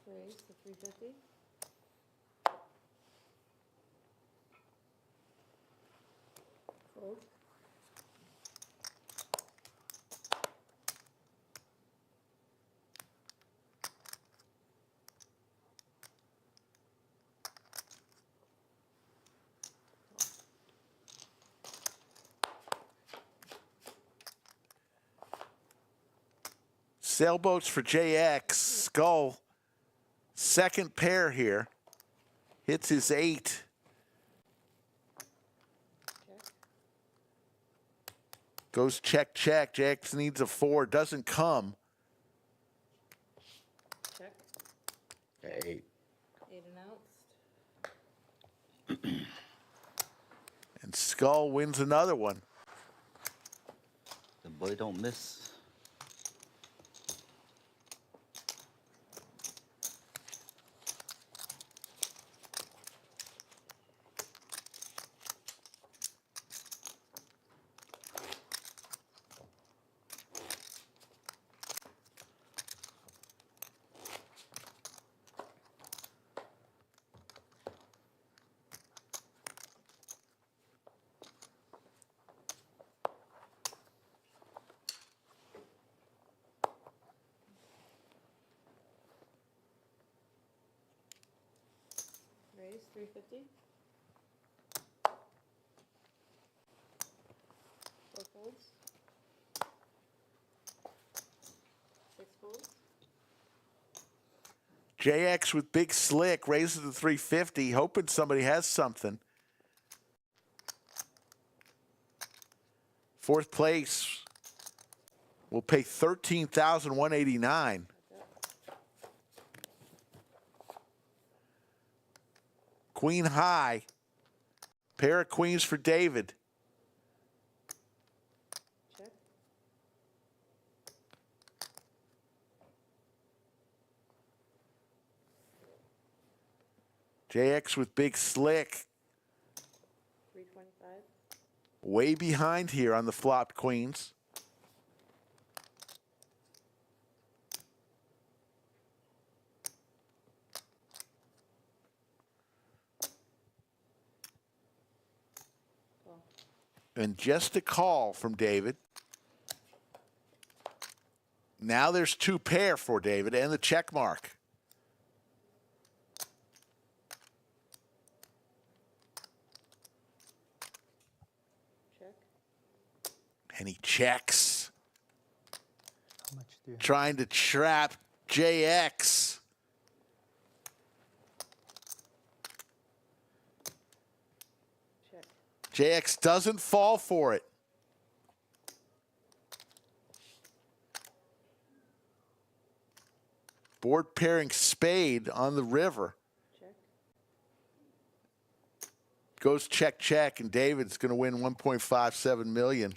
Raise to 350. Fold. Sailboats for JX. Skull. Second pair here. Hits his 8. Goes check, check. JX needs a 4. Doesn't come. Check. 8. 8 announced. And Skull wins another one. The boy don't miss. Raise 350. 4 folds. 6 folds. JX with big slick raises to 350, hoping somebody has something. Fourth place will pay $13,189. Queen high. Pair of queens for David. Check. JX with big slick. 325. Way behind here on the flopped queens. And just a call from David. Now there's 2 pair for David and the check mark. Check. And he checks. How much do you have? Trying to trap JX. Check. JX doesn't fall for it. Board pairing spade on the river. Check. Goes check, check, and David's going to win 1.57 million.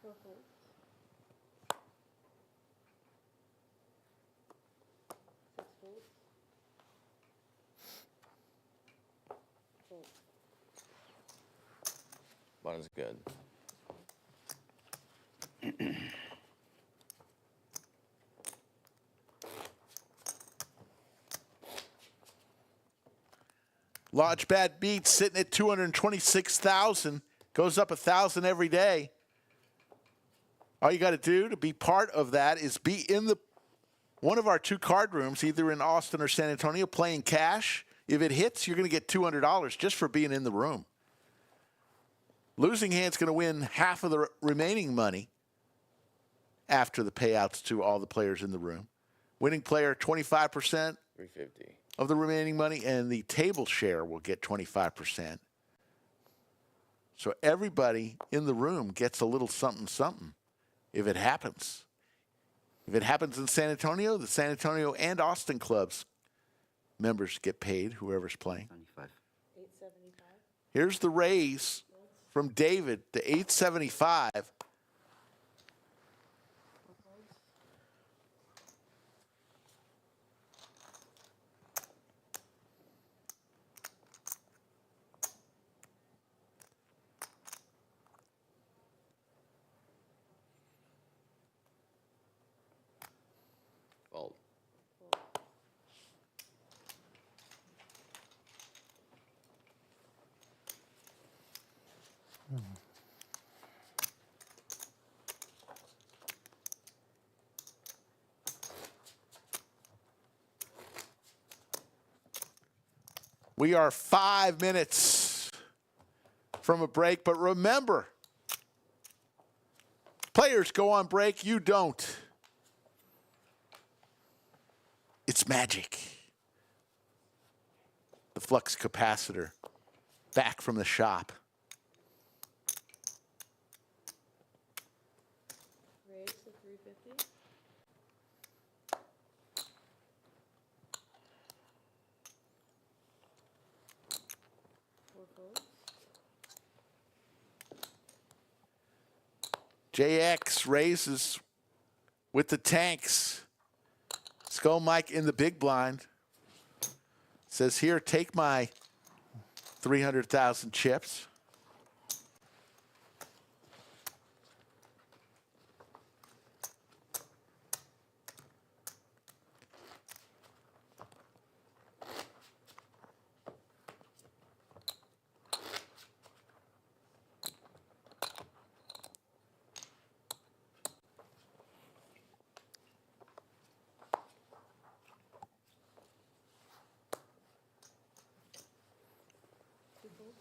Four folds. Six folds. Fold. Button's good. Launchpad Beats sitting at 226,000. Goes up 1,000 every day. All you got to do to be part of that is be in the one of our two card rooms, either in Austin or San Antonio, playing cash. If it hits, you're going to get $200 just for being in the room. Losing hand's going to win half of the remaining money after the payouts to all the players in the room. Winning player, 25% 350. of the remaining money, and the table share will get 25%. So everybody in the room gets a little something, something if it happens. If it happens in San Antonio, the San Antonio and Austin clubs members get paid, whoever's playing. 875. Here's the raise from David, the 875. Four folds. Fold. We are 5 minutes from a break, but remember, players go on break, you don't. It's magic. The flux capacitor back from the shop. Raise to 350. Four folds. JX raises with the tanks. Skull Mike in the big blind. Says, here, take my 300,000 chips. Two folds.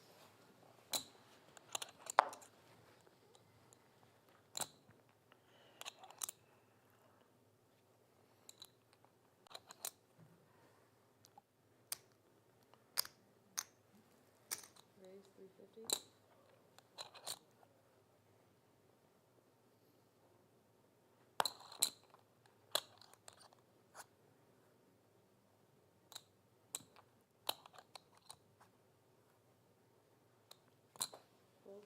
Raise 350. Fold.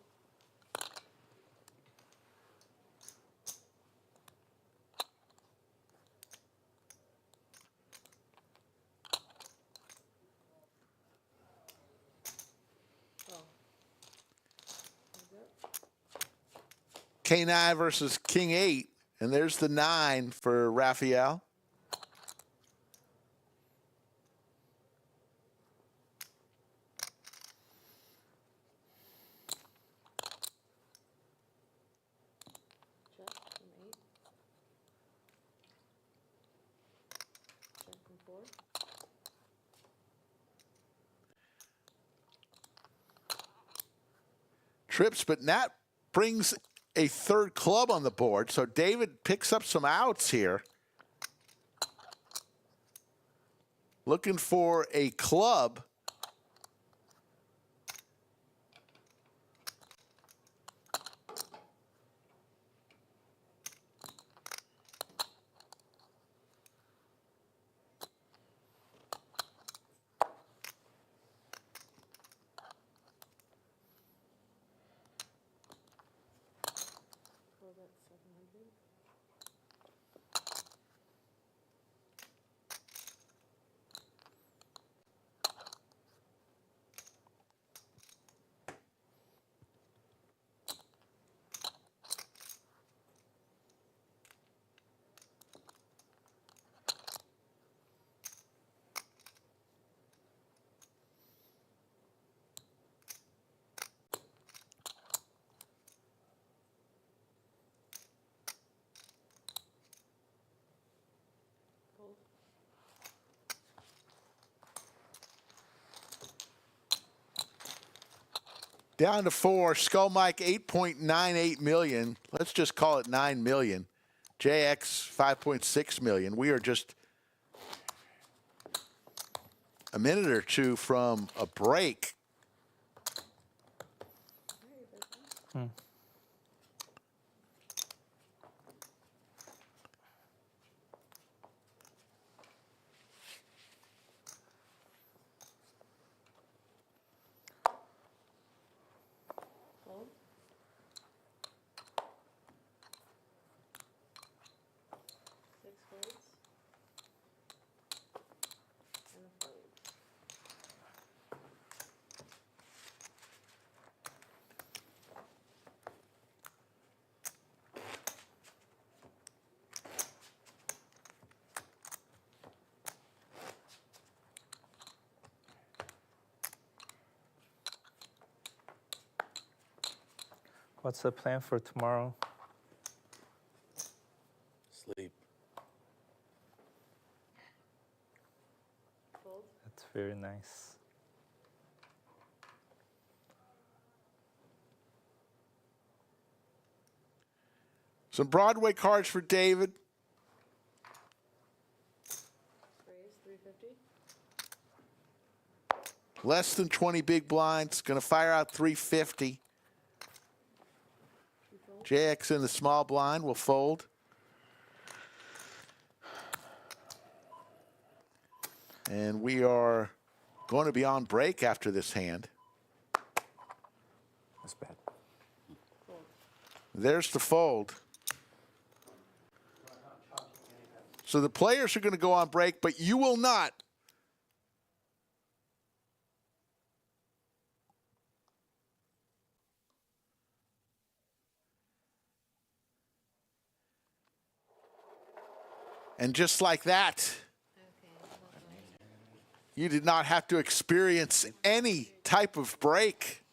K9 versus King 8. And there's the 9 for Raphael. Check from 8. Check from 4. Trips, but Nat brings a third club on the board. So David picks up some outs here. Looking for a club. Close at 700. Fold. Down to 4. Skull Mike 8.98 million. Let's just call it 9 million. JX 5.6 million. We are just a minute or two from a break. Fold. Six folds. And a fold. What's the plan for tomorrow? Sleep. Fold. That's very nice. Some Broadway cards for David. Raise 350. Less than 20 big blinds. Going to fire out 350. JX in the small blind will fold. And we are going to be on break after this hand. That's bad. There's the fold. So the players are going to go on break, but you will not. And just like that, you did not have to experience any type of break.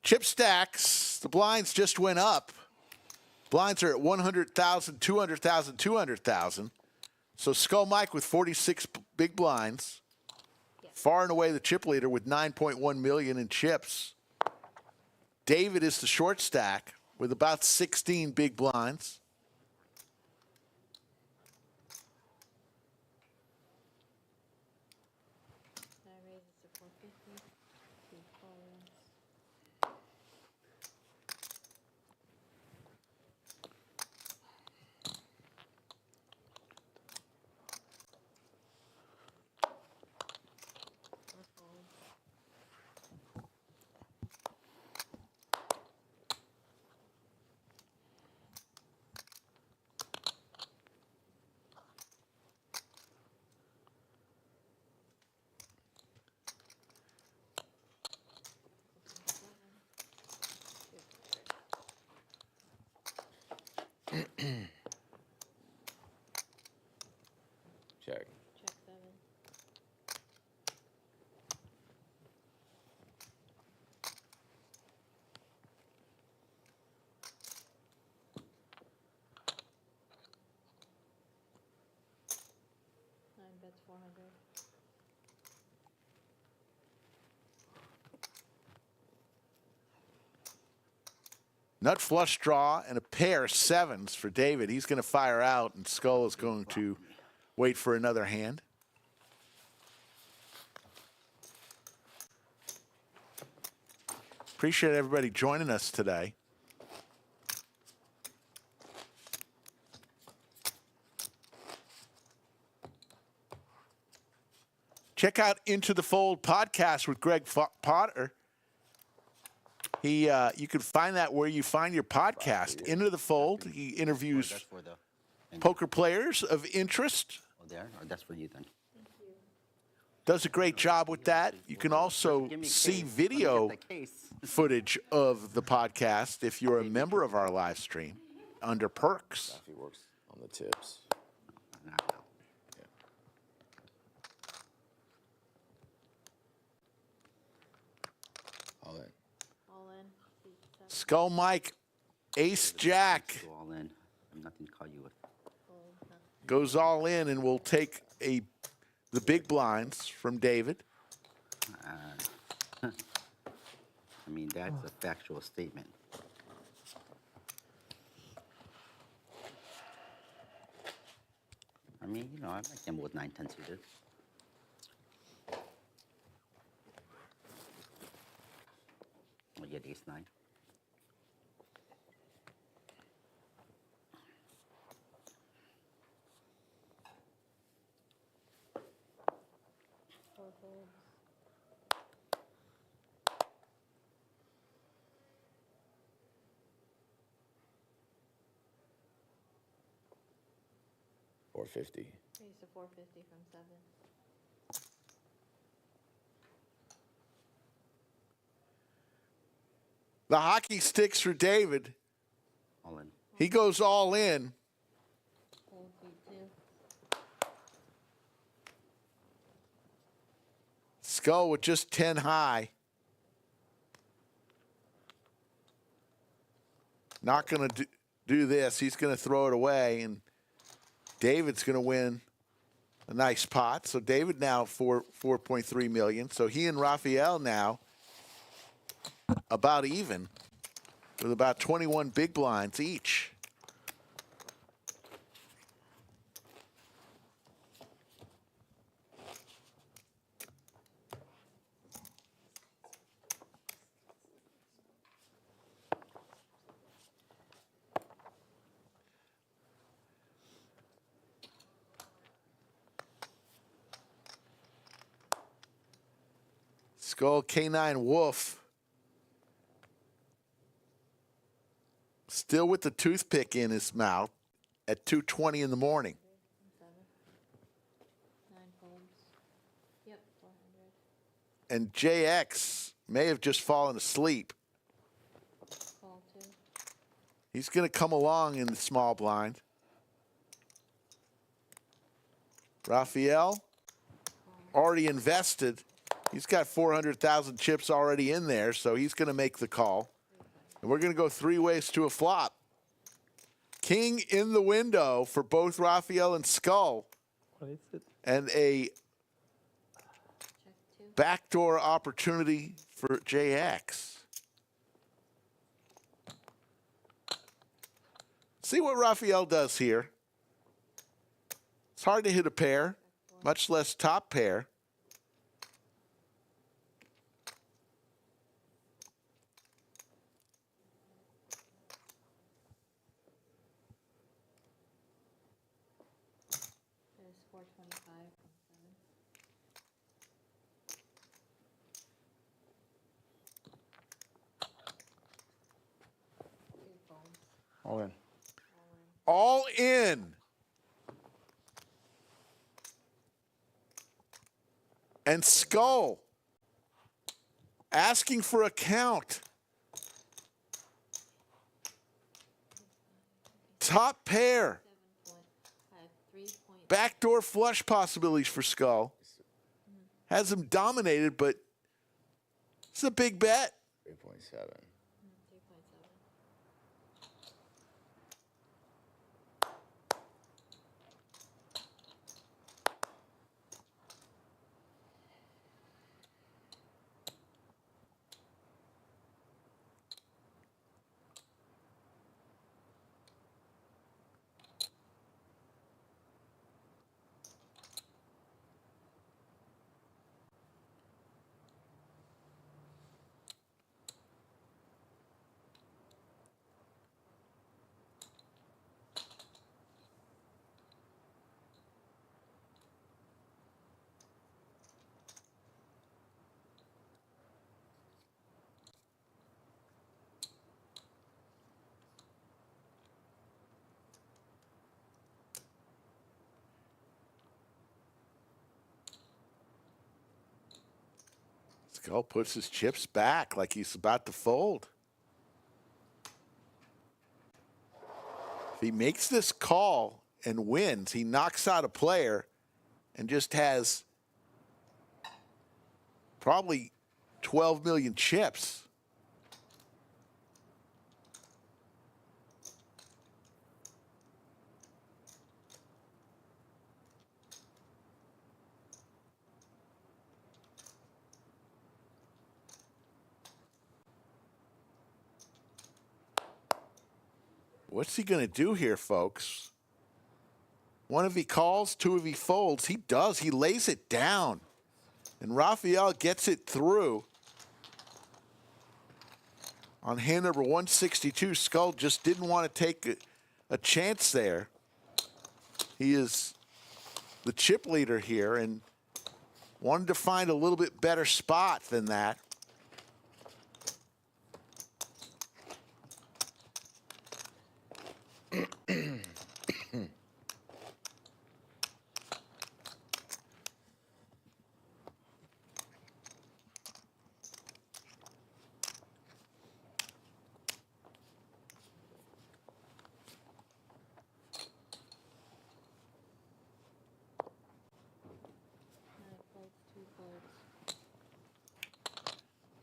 Chip stacks, the blinds just went up. Blinds are at 100,000, 200,000, 200,000. So Skull Mike with 46 big blinds. Far and away the chip leader with 9.1 million in chips. David is the short stack with about 16 big blinds. I raise it to 450. Two folds. Four folds. Check. Check 7. Nine bets 400. Nut flush draw and a pair of sevens for David. He's going to fire out, and Skull is going to wait for another hand. Appreciate everybody joining us today. Check out Into the Fold podcast with Greg Potter. You can find that where you find your podcast. Into the Fold. He interviews poker players of interest. Oh, there? Or that's for you then. Does a great job with that. You can also see video footage of the podcast if you're a member of our live stream under perks. He works on the tips. All in. All in. Skull Mike, Ace Jack Go all in. I'm nothing to call you with. goes all in, and we'll take the big blinds from David. I mean, that's a factual statement. I mean, you know, I might gamble with 9-10 suited. Oh, you had ace-9. Four folds. $450. Raise to 450 from 7. The hockey sticks for David. All in. He goes all in. Fold 2. Skull with just 10 high. Not going to do this. He's going to throw it away, and David's going to win a nice pot. So David now 4.3 million. So he and Raphael now about even with about 21 big blinds each. Skull K9 Wolf. Still with the toothpick in his mouth at 2:20 in the morning. 9 folds. Yep, 400. And JX may have just fallen asleep. Call 2. He's going to come along in the small blind. Raphael, already invested. He's got 400,000 chips already in there, so he's going to make the call. And we're going to go 3 ways to a flop. King in the window for both Raphael and Skull. What is it? And a backdoor opportunity for JX. See what Raphael does here. It's hard to hit a pair, much less top pair. There's 425 from 7. Big folds. All in. All in. And Skull asking for a count. top pair. Backdoor flush possibilities for Skull. Has them dominated, but it's a big bet. 3.7. Skull puts his chips back like he's about to fold. If he makes this call and wins, he knocks out a player and just has probably 12 million chips. What's he going to do here, folks? One of he calls, two of he folds. He does. He lays it down. And Rafael gets it through. On hand number 162, Skull just didn't want to take a chance there. He is the chip leader here and wanted to find a little bit better spot than that.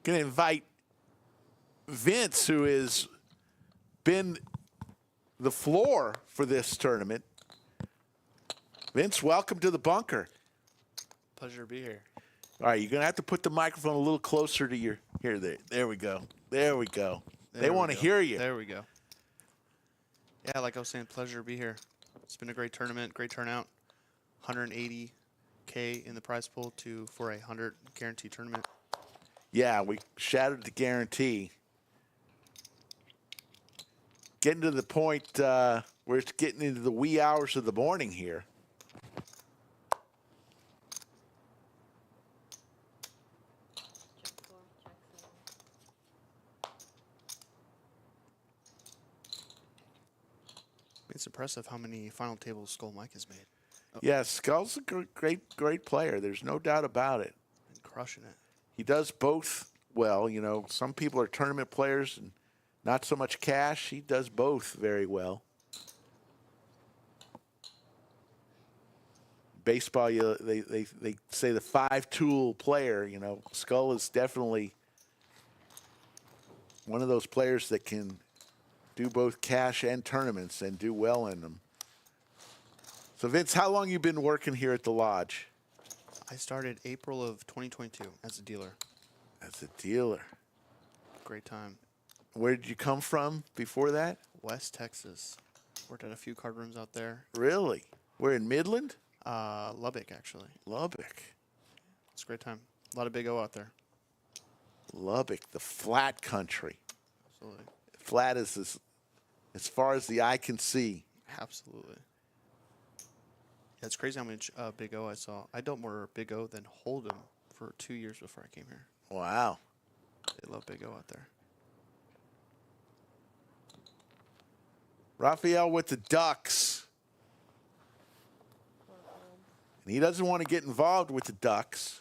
Going to invite Vince, who has been the floor for this tournament. Vince, welcome to the bunker. Pleasure to be here. All right, you're going to have to put the microphone a little closer to your, here, there we go. There we go. They want to hear you. There we go. Yeah, like I was saying, pleasure to be here. It's been a great tournament, great turnout. 180K in the prize pool for a 100 guarantee tournament. Yeah, we shattered the guarantee. Getting to the point where it's getting into the wee hours of the morning here. It's impressive how many final tables Skull Mike has made. Yeah, Skull's a great player. There's no doubt about it. And crushing it. He does both well. You know, some people are tournament players and not so much cash. He does both very well. Baseball, they say the five-tool player. You know, Skull is definitely one of those players that can do both cash and tournaments and do well in them. So, Vince, how long you been working here at the lodge? I started April of 2022 as a dealer. As a dealer. Great time. Where did you come from before that? West Texas. Worked at a few card rooms out there. Really? We're in Midland? Lubbock, actually. Lubbock. It's a great time. A lot of Big O out there. Lubbock, the flat country. Absolutely. Flat is as far as the eye can see. Absolutely. Yeah, it's crazy how much Big O I saw. I dealt more Big O than Hold'em for 2 years before I came here. Wow. They love Big O out there. Rafael with the Ducks. And he doesn't want to get involved with the Ducks.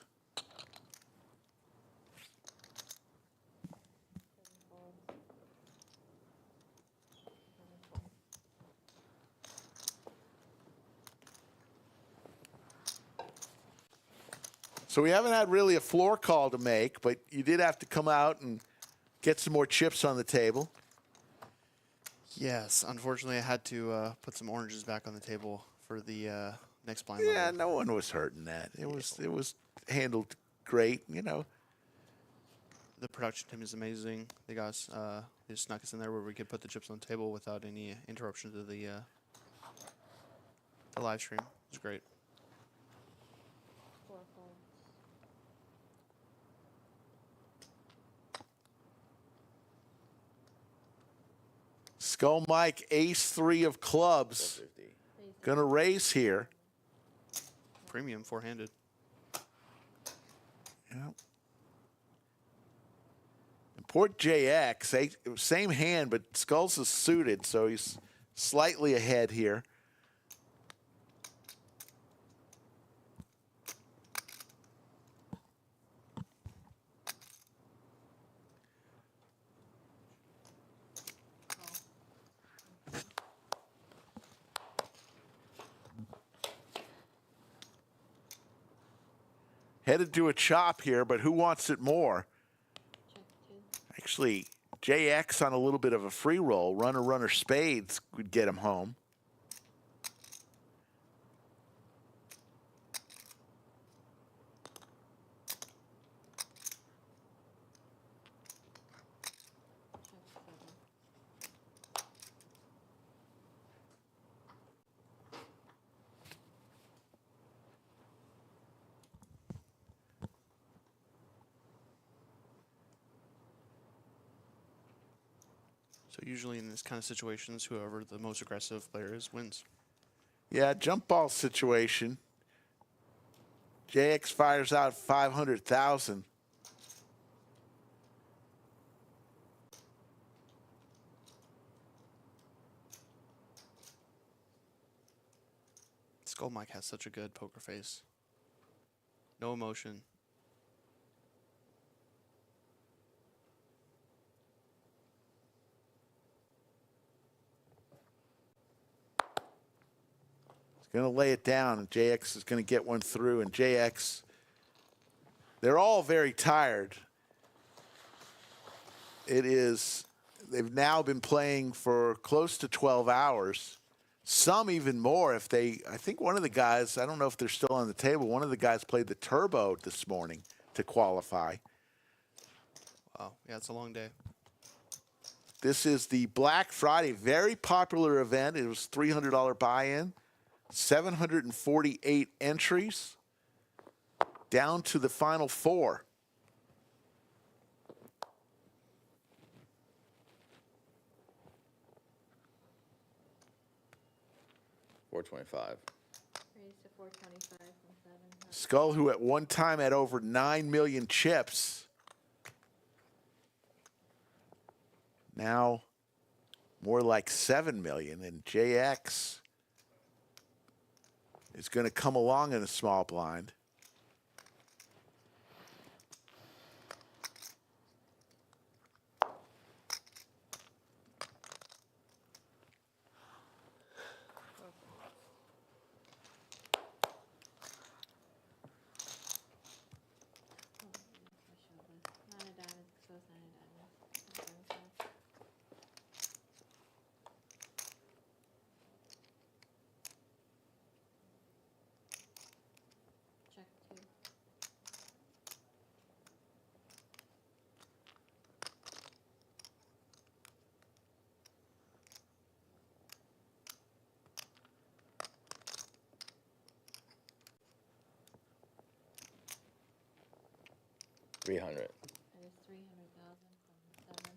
So we haven't had really a floor call to make, but you did have to come out and get some more chips on the table. Yes, unfortunately, I had to put some oranges back on the table for the next blind. Yeah, level. no one was hurting that. It was handled great, you know. The production team is amazing. They got us, they snuck us in there where we could put the chips on the table without any interruption to the live stream. It was great. Skull Mike, ace 3 of clubs. Gonna raise here. Premium four-handed. Yeah. Port JX, same hand, but Skulls is suited, so he's slightly ahead here. Headed to a chop here, but who wants it more? Actually, JX on a little bit of a free roll. Runner spades would get him home. So usually in this kind of situations, whoever the most aggressive player is wins. Yeah, jump ball situation. JX fires out 500,000. Skull Mike has such a good poker face. No emotion. Going to lay it down, and JX is going to get one through. And JX, they're all very tired. They've now been playing for close to 12 hours. Some even more if I think one of the guys, I don't know if they're still on the table, one of the guys played the turbo this morning to qualify. Wow, yeah, it's a long day. This is the Black Friday, very popular event. It was $300 buy-in. 748 entries, down to the final 4. $425. Raised to 425 from 7. Skull, who at one time had over 9 million chips, now more like 7 million, and JX is going to come along in a small blind. Nine of diamonds, so it's 9 of diamonds. Check 2. $300. That is 300,000 from 7.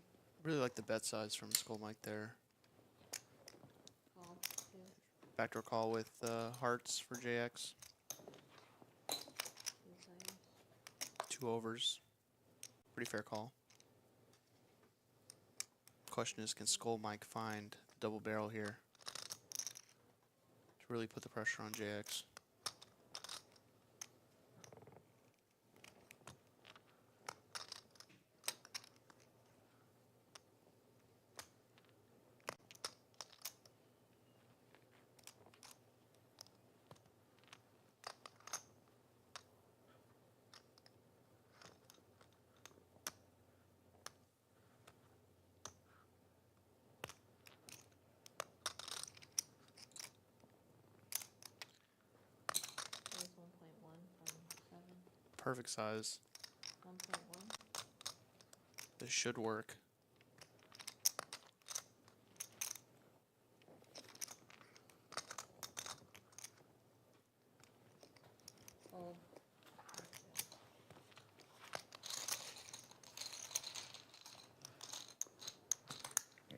Really like the bet size from Skull Mike there. Call 2. Backdoor call with hearts for JX. 2 overs. Pretty fair call. Question is, can Skull Mike find double barrel here to really put the pressure on JX? perfect size. 1.1. This should work. Fold.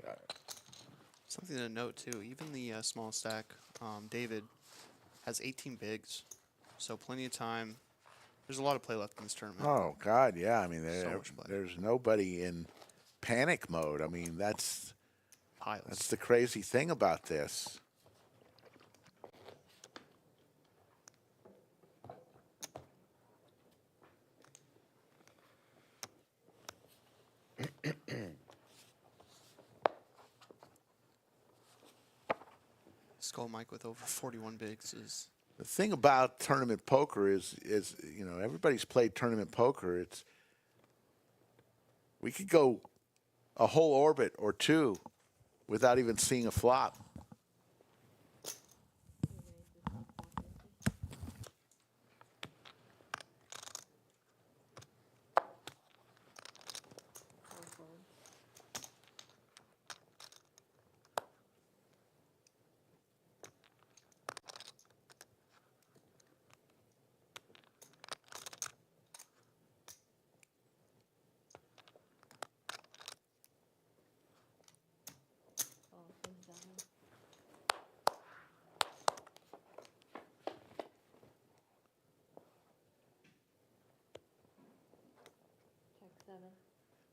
Got it. Something to note too, even the small stack, David has 18 bigs, so plenty of time. There's a lot of play left in this tournament. Oh God, yeah. I mean, So much play. there's nobody in panic mode. I mean, that's Piles. the crazy thing about this. Skull Mike with over 41 bigs is The thing about tournament poker is you know, everybody's played tournament poker. We could go a whole orbit or two without even seeing a flop. Check 7.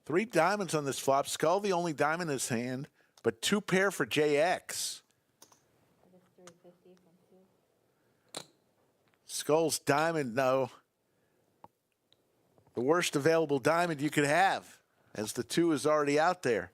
3 diamonds on this flop. Skull the only diamond in his hand, but 2 pair for JX. I guess 350 from 2. Skull's diamond, no. The worst available diamond you could have, as the 2 is already out there.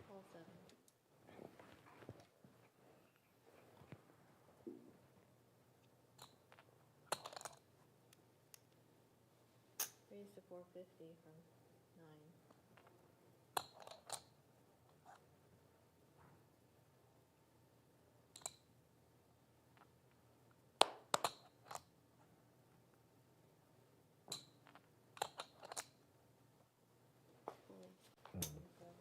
All 7. Raise to 450 from 9. Fold. 7.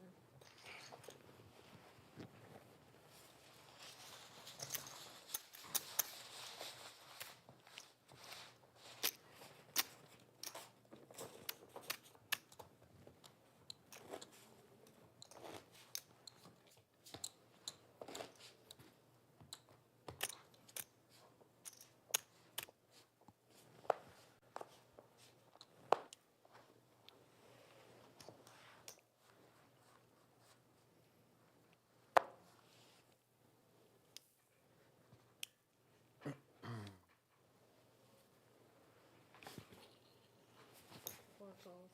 Four calls.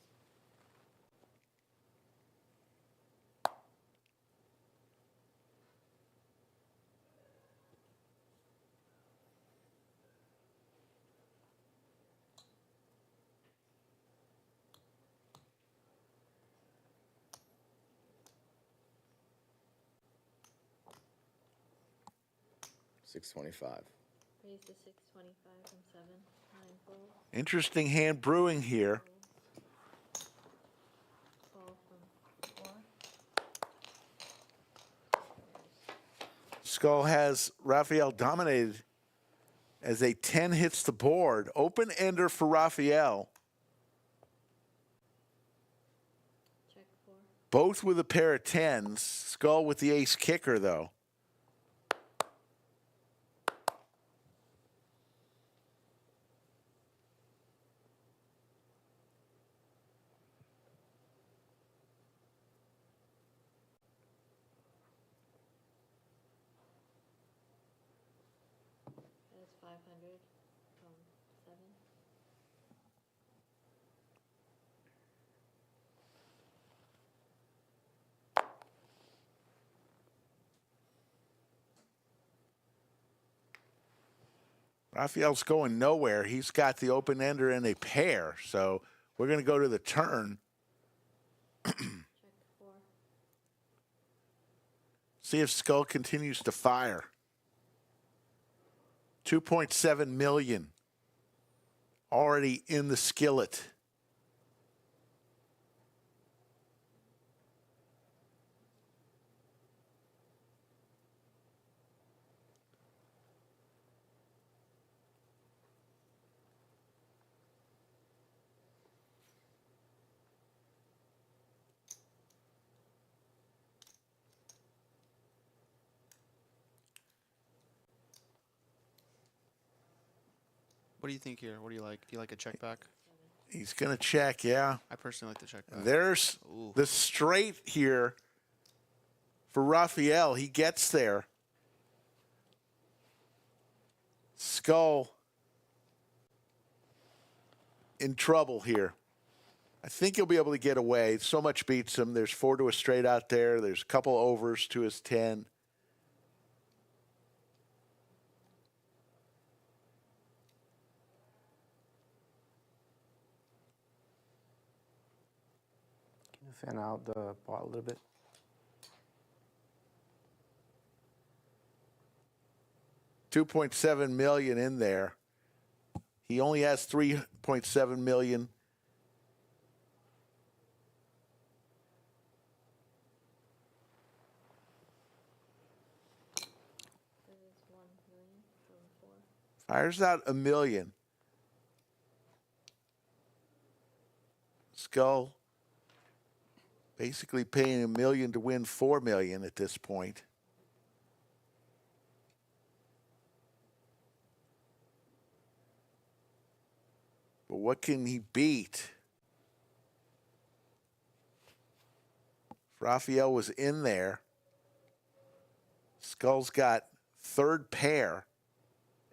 $625. Raise to 625 from 7. 9 fold. Interesting hand brewing here. Call from 4. Skull has Raphael dominated as a 10 hits the board. Open ender for Raphael. Check Both with a pair of 10s. Skull with the ace kicker, though. That's 500 from 7. Raphael's going nowhere. He's got the open ender and a pair. So we're going to go to the turn. See if Skull continues to fire. 2.7 million already in the skillet. What do you think here? What do you like? Do you like a check back? He's going to check, yeah. I personally like the check back. There's the straight here for Raphael. He gets there. Skull in trouble here. I think he'll be able to get away. So much beats him. There's 4 to a straight out there. There's a couple overs to his 10. Can you fan out the pot a little bit? $2.7 million in there. He only has 3.7 million. Fires out $1 million. Skull basically paying $1 million to win $4 million at this point. But what can he beat? Raphael was in there. Skull's got third pair,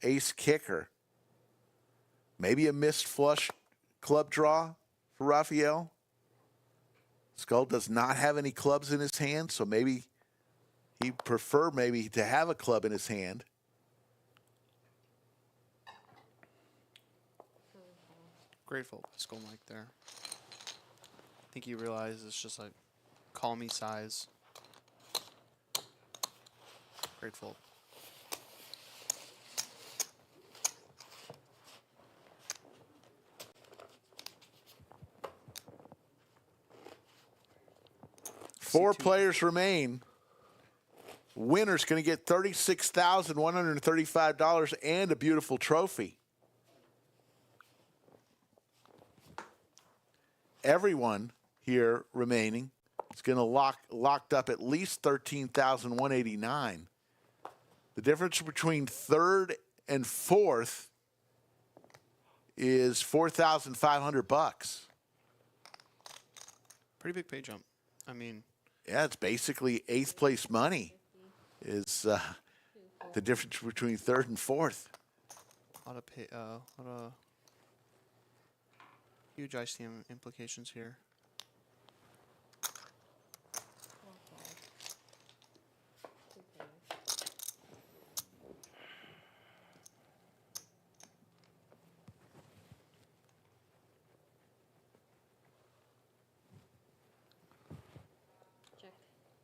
ace kicker. Maybe a missed flush club draw for Raphael. Skull does not have any clubs in his hand, so maybe he'd prefer maybe to have a club in his hand. Grateful by Skull Mike there. I think he realized it's just like call me size. Grateful. Four players remain. Winner's going to get $36,135 and a beautiful trophy. Everyone here remaining is going to locked up at least $13,189. The difference between third and fourth is $4,500. Pretty big pay jump. I mean, yeah, it's basically eighth place money is the difference between third and fourth. a lot of pay, a lot of huge ICM implications here.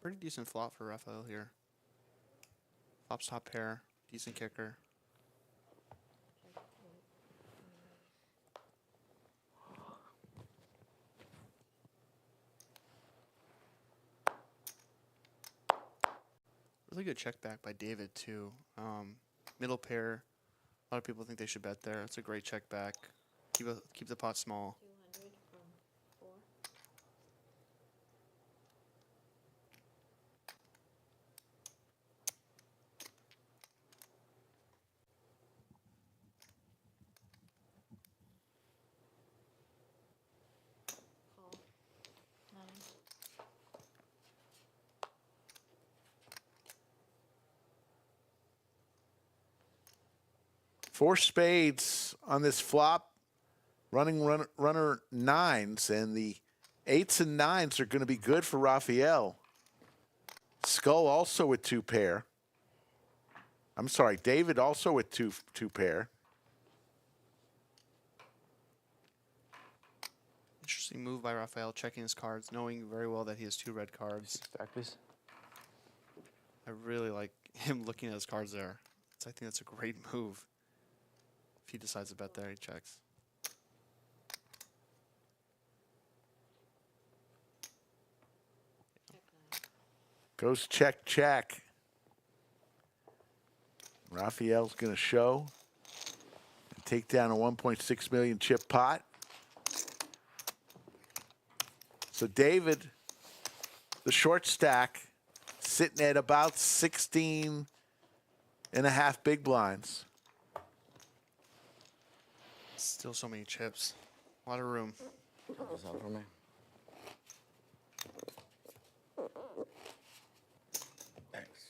Pretty decent flop for Raphael here. Flops top pair, decent kicker. Really good check back by David too. Middle pair. A lot of people think they should bet there. It's a great check back. Keep the pot small. 4 spades on this flop, runner nines, and the 8s and 9s are going to be good for Rafael. Skull also with 2 pair. I'm sorry, David also with two pair. Interesting move by Rafael, checking his cards, knowing very well that he has 2 red cards. Stack, please. I really like him looking at his cards there. So I think that's a great move. If he decides to bet there, he checks. Goes check, check. Rafael's going to show and take down a 1.6 million chip pot. So David, the short stack, sitting at about 16 and a half big blinds. Still so many chips. A lot of room. What's up for me? Thanks.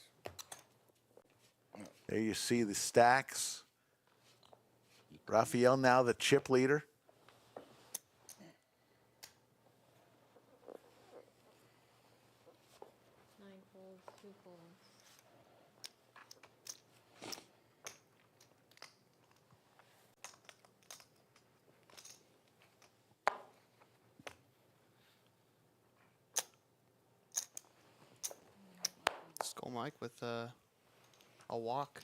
There you see the stacks. Rafael now the chip leader. Nine folds, 2 folds. Skull Mike with a walk.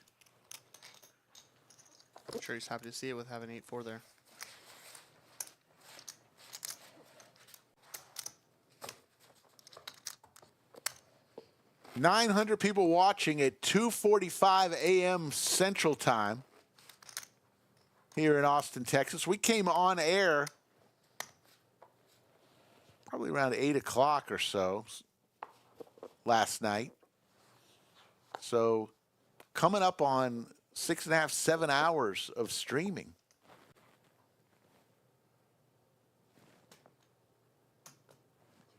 I'm sure he's happy to see it with having 8-4 there. .900 people watching at 2:45 a.m. Central Time here in Austin, Texas. We came on air probably around 8 o'clock or so last night. So coming up on 6.5, 7 hours of streaming.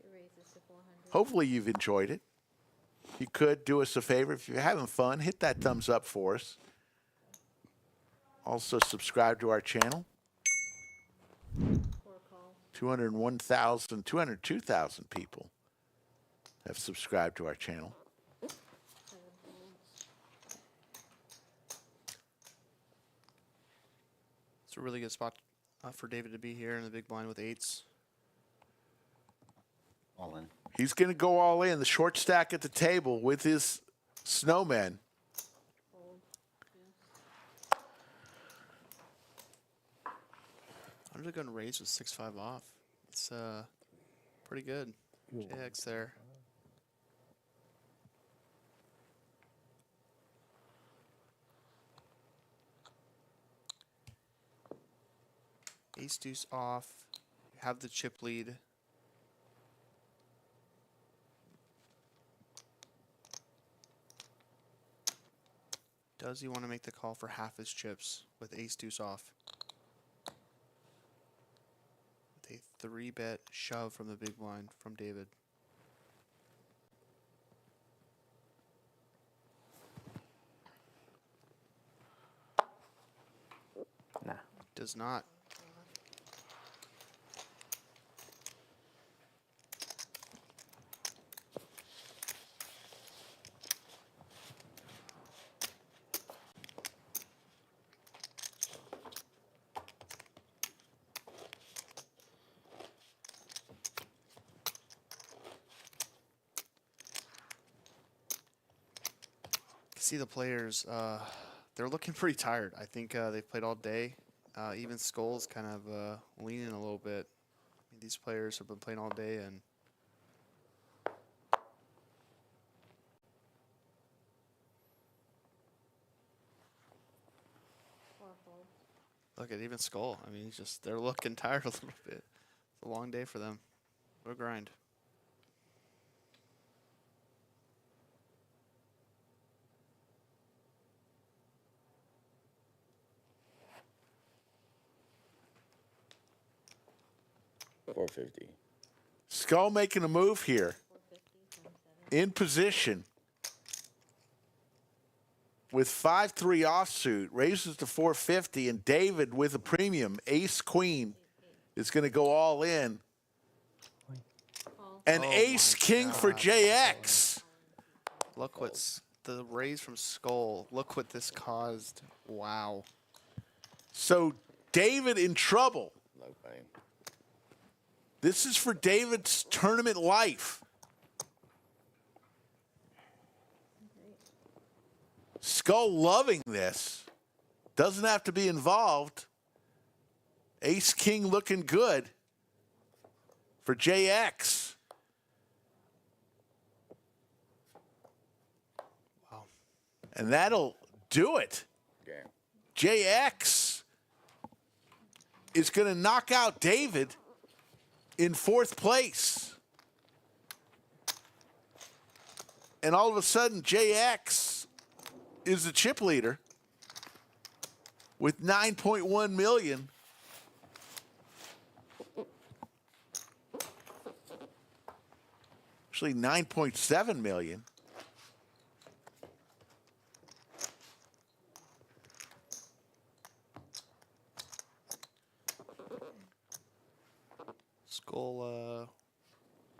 Two raises to 400. Hopefully you've enjoyed it. If you could, do us a favor. If you're having fun, hit that thumbs up for us. Also subscribe to our channel. 201,000, 202,000 people have subscribed to our channel. It's a really good spot for David to be here in the big blind with 8s. All in. He's going to go all in. The short stack at the table with his snowmen. I'm just going to raise with 6-5 off. It's pretty good. JX there. Ace deuce off. You have the chip lead. Does he want to make the call for half his chips with ace deuce off? With a 3-bet shove from the big blind from David. Nah. Does not. See the players, they're looking pretty tired. I think they've played all day. Even Skull's kind of leaning a little bit. I mean, these players have been playing all day, and look at even Skull. I mean, they're looking tired a little bit. It's a long day for them. What a grind. $450. Skull making a move here. In position. with 5-3 offsuit raises to 450, and David with a premium ace queen is going to go all in. And ace king for JX. Look what's the raise from Skull. Look what this caused. Wow. So David in trouble. Look, buddy. This is for David's tournament life. Skull loving this. Doesn't have to be involved. Ace king looking good for JX. Wow. And that'll do it. Yeah. JX is going to knock out David in 4th place. And all of a sudden, JX is the chip leader with 9.1 million. Actually, 9.7 million. Skull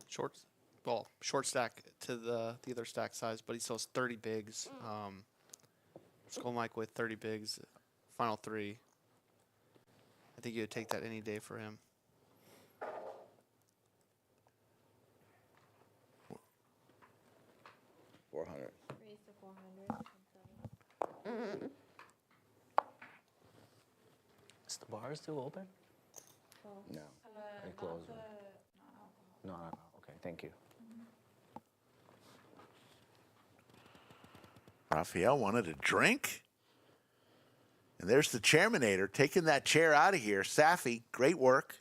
short stack to the other stack size, but he still has 30 bigs. Skull Mike with 30 bigs, final 3. I think you would take that any day for him. $400. Raise to 400. Is the bar still open? No. They closed. No. Okay, thank you. Raphael wanted a drink. And there's the Chairmanator taking that chair out of here. Safi, great work.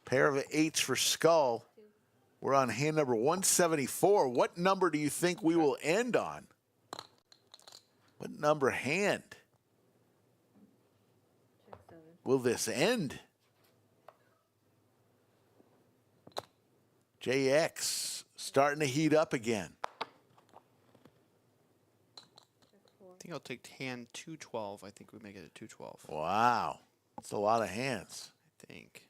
Pair of 8s for Skull. We're on hand number 174. What number do you think we will end on? What number hand will this end? JX starting to heat up again. I think I'll take hand 212. I think we make it a 212. Wow. That's a lot of hands. I think.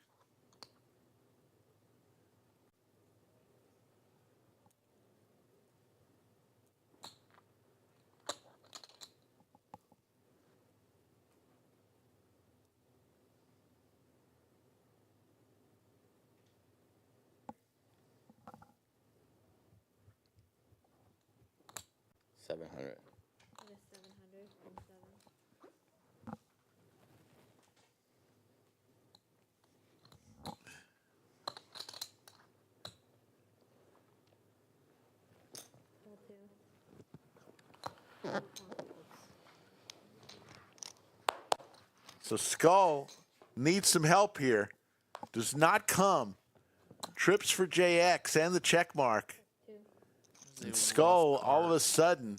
$700. It is 700 from 7. So Skull needs some help here. Does not come. Trips for JX and the check mark. And Skull, all of a sudden,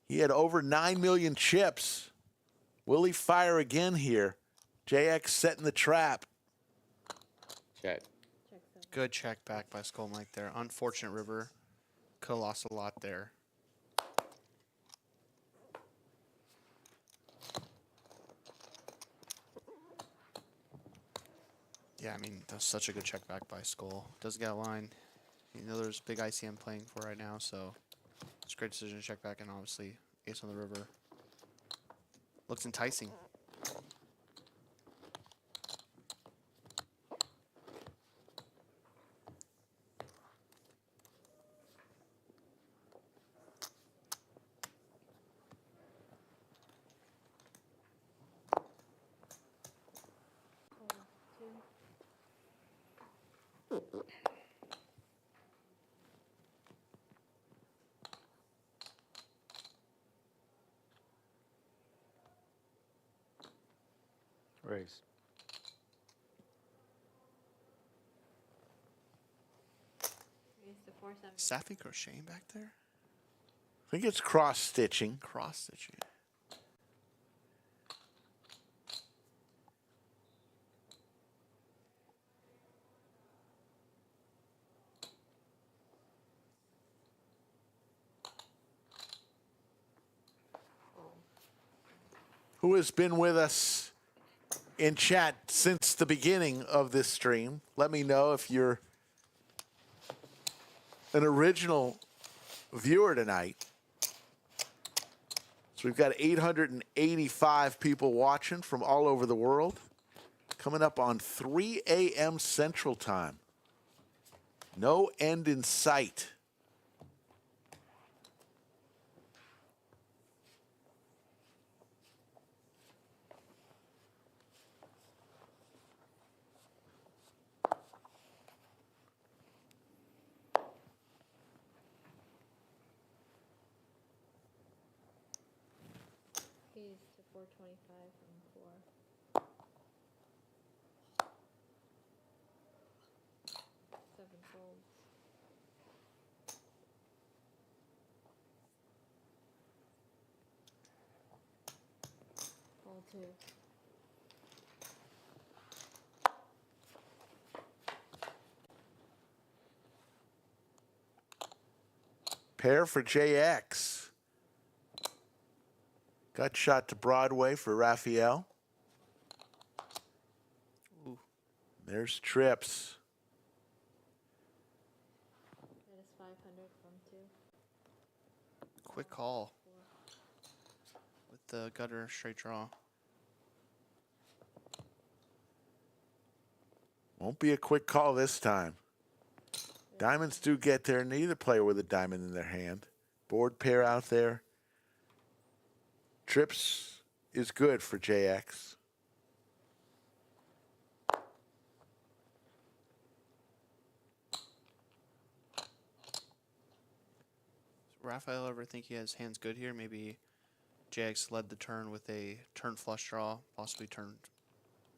he had over 9 million chips. Will he fire again here? JX setting the trap. Check. Good check back by Skull Mike there. Unfortunate river. Could have lost a lot there. Yeah, I mean, that's such a good check back by Skull. Doesn't get a line. You know there's big ICM playing for right now, so it's a great decision to check back, and obviously ace on the river. Looks enticing. Raise. Raise to Safi crocheting back there? I think it's cross stitching. Cross stitching. Who has been with us in chat since the beginning of this stream? Let me know if you're an original viewer tonight. So we've got 885 people watching from all over the world. Coming up on 3 a.m. Central Time. No end in sight. Keys to 425 from 4. 7 folds. Fold 2. Pair for JX. Gut shot to Broadway for Raphael. Ooh. There's trips. That is 500 from 2. Quick call. With the gutter straight draw. Won't be a quick call this time. Diamonds do get there. Neither player with a diamond in their hand. Board pair out there. Trips is good for JX. Raphael ever think he has hands good here? Maybe JX led the turn with a turn flush draw, possibly turn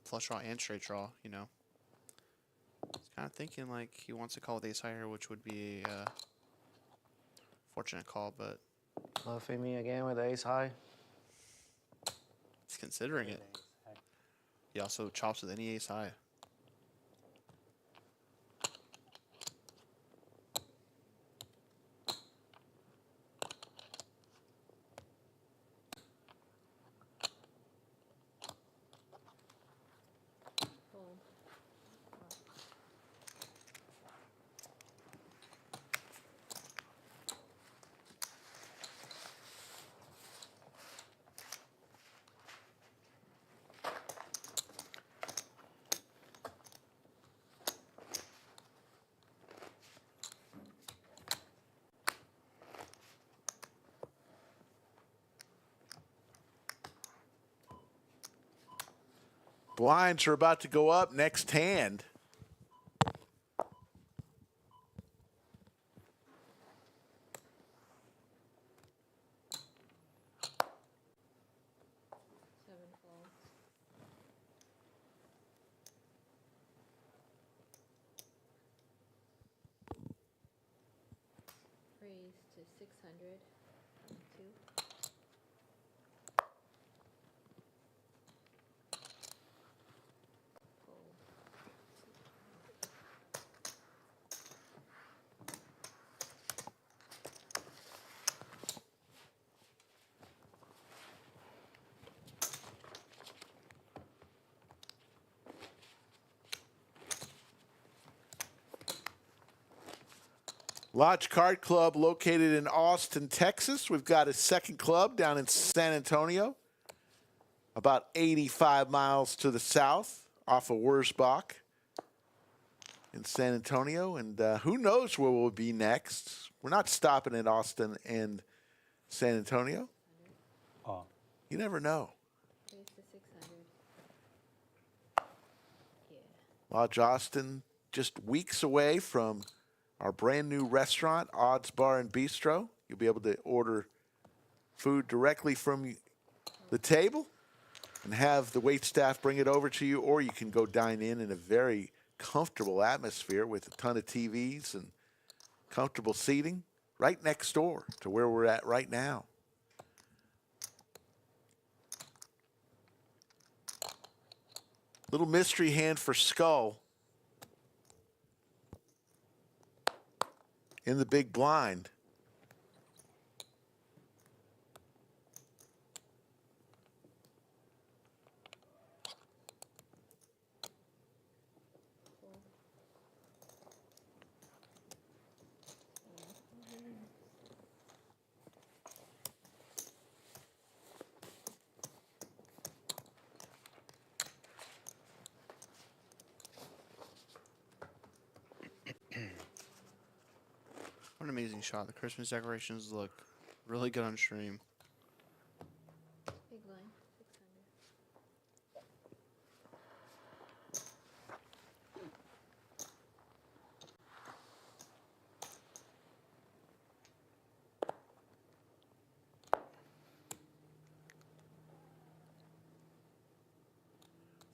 flush draw and straight draw, you know. He's kind of thinking like he wants to call with ace high here, which would be a fortunate call, but Bluffing me again with ace high. he's considering it. He also chops with any ace high. Fold. Blinds are about to go up next hand. Seven folds. Raise to 600 from 2. Fold. Lodge Card Club located in Austin, Texas. We've got a second club down in San Antonio, about 85 miles to the south off of Wurzbach in San Antonio. And who knows where we'll be next. We're not stopping at Austin and San Antonio. Oh. You never know. Raise to 600. Yeah. Lodge Austin just weeks away from our brand new restaurant, Odds Bar and Bistro. You'll be able to order food directly from the table and have the wait staff bring it over to you, or you can go dine in a very comfortable atmosphere with a ton of TVs and comfortable seating, right next door to where we're at right now. Little mystery hand for Skull in the big blind. What an amazing shot. The Christmas decorations look really good on stream. Big line, 600.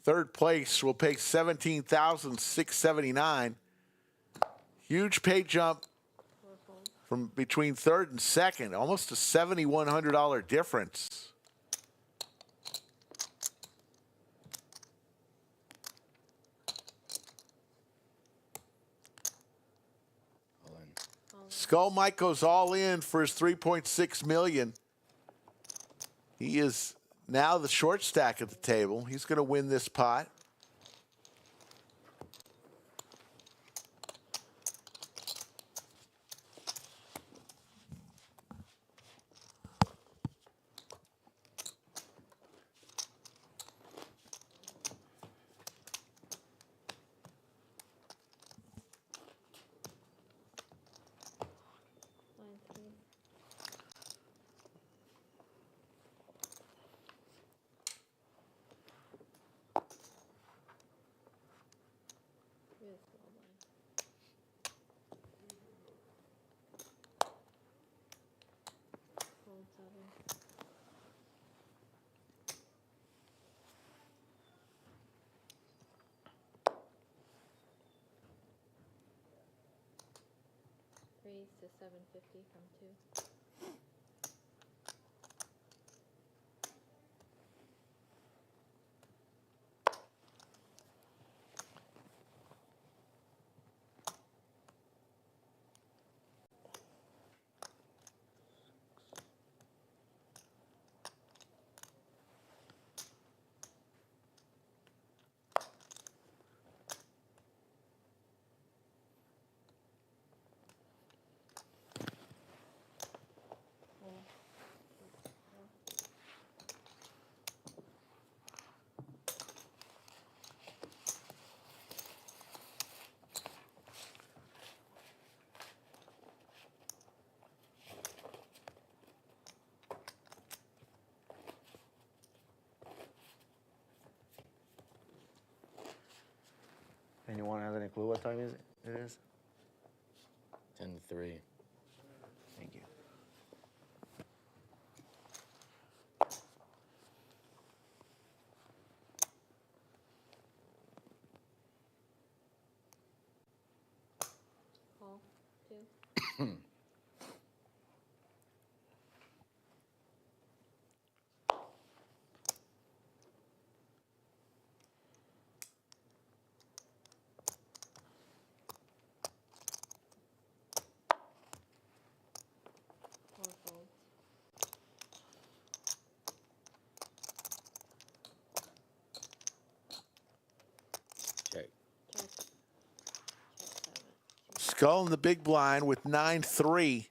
Third place will pay $17,679. Huge pay jump from between third and second, almost a $7,100 difference. Skull Mike goes all in for his $3.6 million. He is now the short stack at the table. He's going to win this pot. Line 3. Really small line. Fold 7. Raise to 750 from 2. Anyone has any clue what time is it is? 10 to 3. Thank you. Call 2. Four folds. Check. Check. Check 7. Skull in the big blind with 9-3.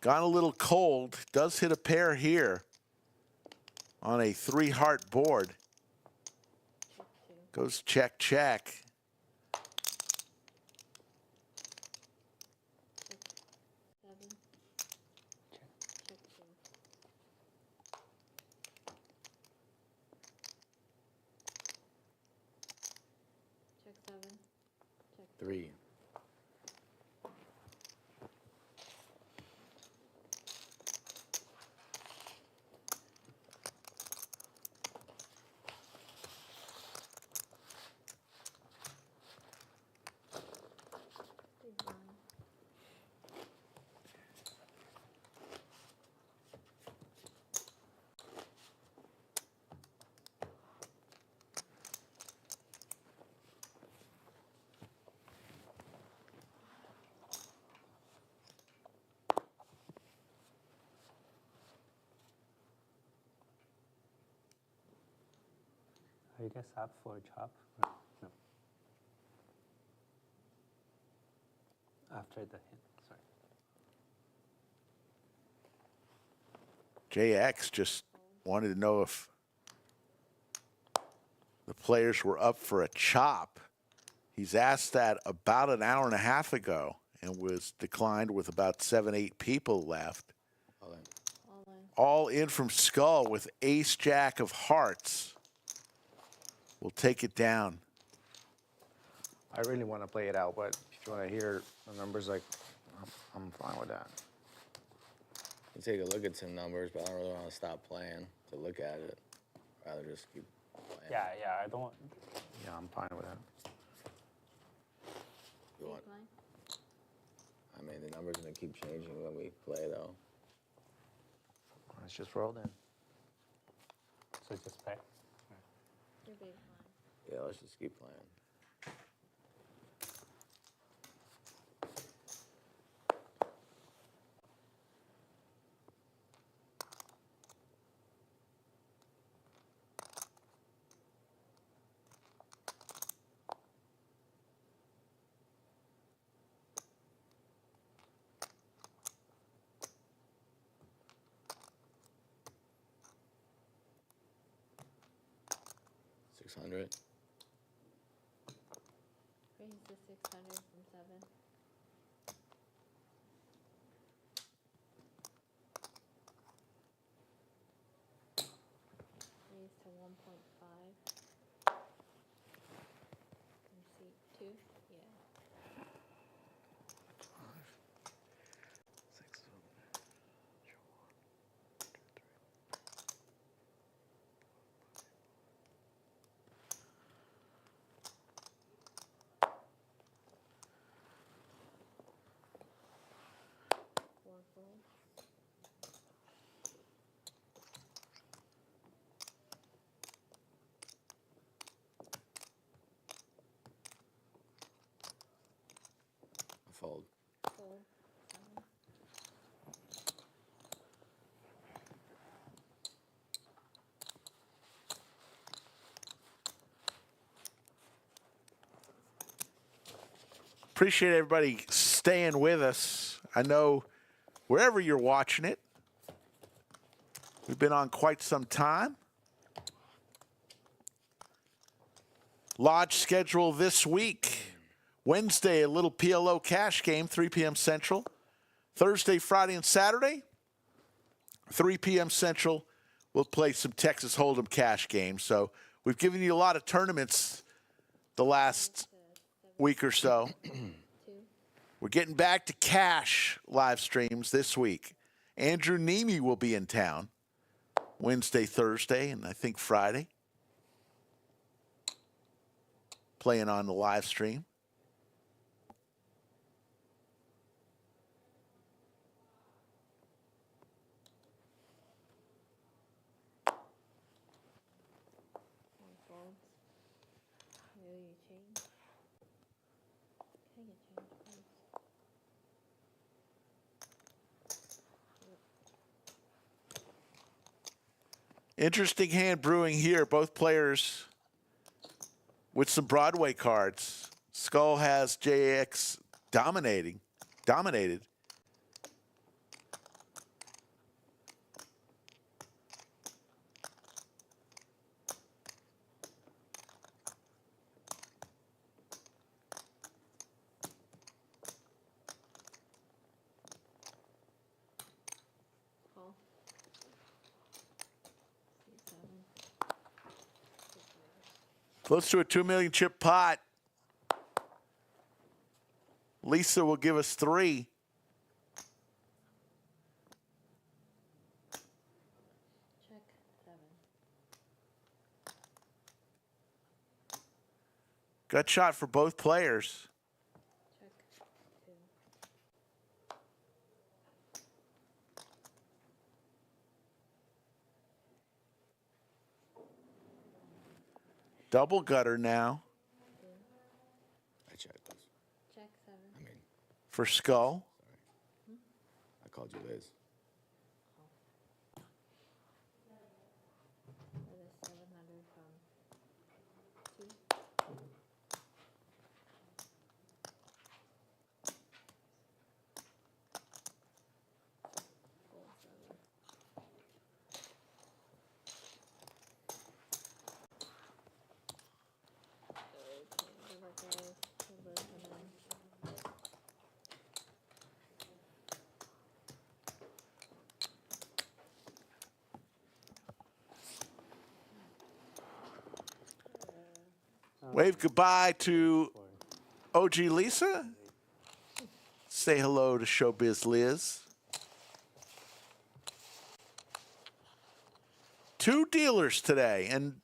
Gone a little cold. Does hit a pair here on a 3-heart board. Check 2. Goes check, check. Check 7. Check 2. Check 7. Check 3. Big blind. Are you guys up for a chop? Or no. After the hint, sorry. JX just wanted to know if the players were up for a chop. He's asked that about an hour and a half ago and was declined with about 7, 8 people left. All in from Skull with ace jack of hearts. We'll take it down. I really want to play it out, but if you want to hear the numbers, like, I'm fine with that. You take a look at some numbers, but I don't really want to stop playing to look at it. Rather just keep playing. Yeah, I don't. Yeah, I'm fine with that. You want? I mean, the numbers are gonna keep changing when we play, though. Let's just roll then. So just play. You're big blind. Yeah, let's just keep playing. $600. Raise to 600 from 7. Raise to 1.5. And see 2. Yeah. Fold. Fold. 7. Appreciate everybody staying with us. I know wherever you're watching it, we've been on quite some time. Lodge schedule this week. Wednesday, a little PLO cash game, 3 p.m. Central. Thursday, Friday, and Saturday, 3 p.m. Central, we'll play some Texas Hold'em cash games. So we've given you a lot of tournaments the last week or so. We're getting back to cash live streams this week. Andrew Nemi will be in town Wednesday, Thursday, and I think Friday, playing on the live stream. Folds. Will you change? Can you change, please? Interesting hand brewing here. Both players with some Broadway cards. Skull has JX dominated. Call. C7. Close to a 2 million chip pot. Lisa will give us 3. Check 7. Gut shot for both players. Check 2. Double gutter now I checked this. Check 7. I mean, for Skull. I called you Liz. That is 700 from Wave goodbye to OG Lisa. Say hello to Showbiz Liz. 2 dealers today, and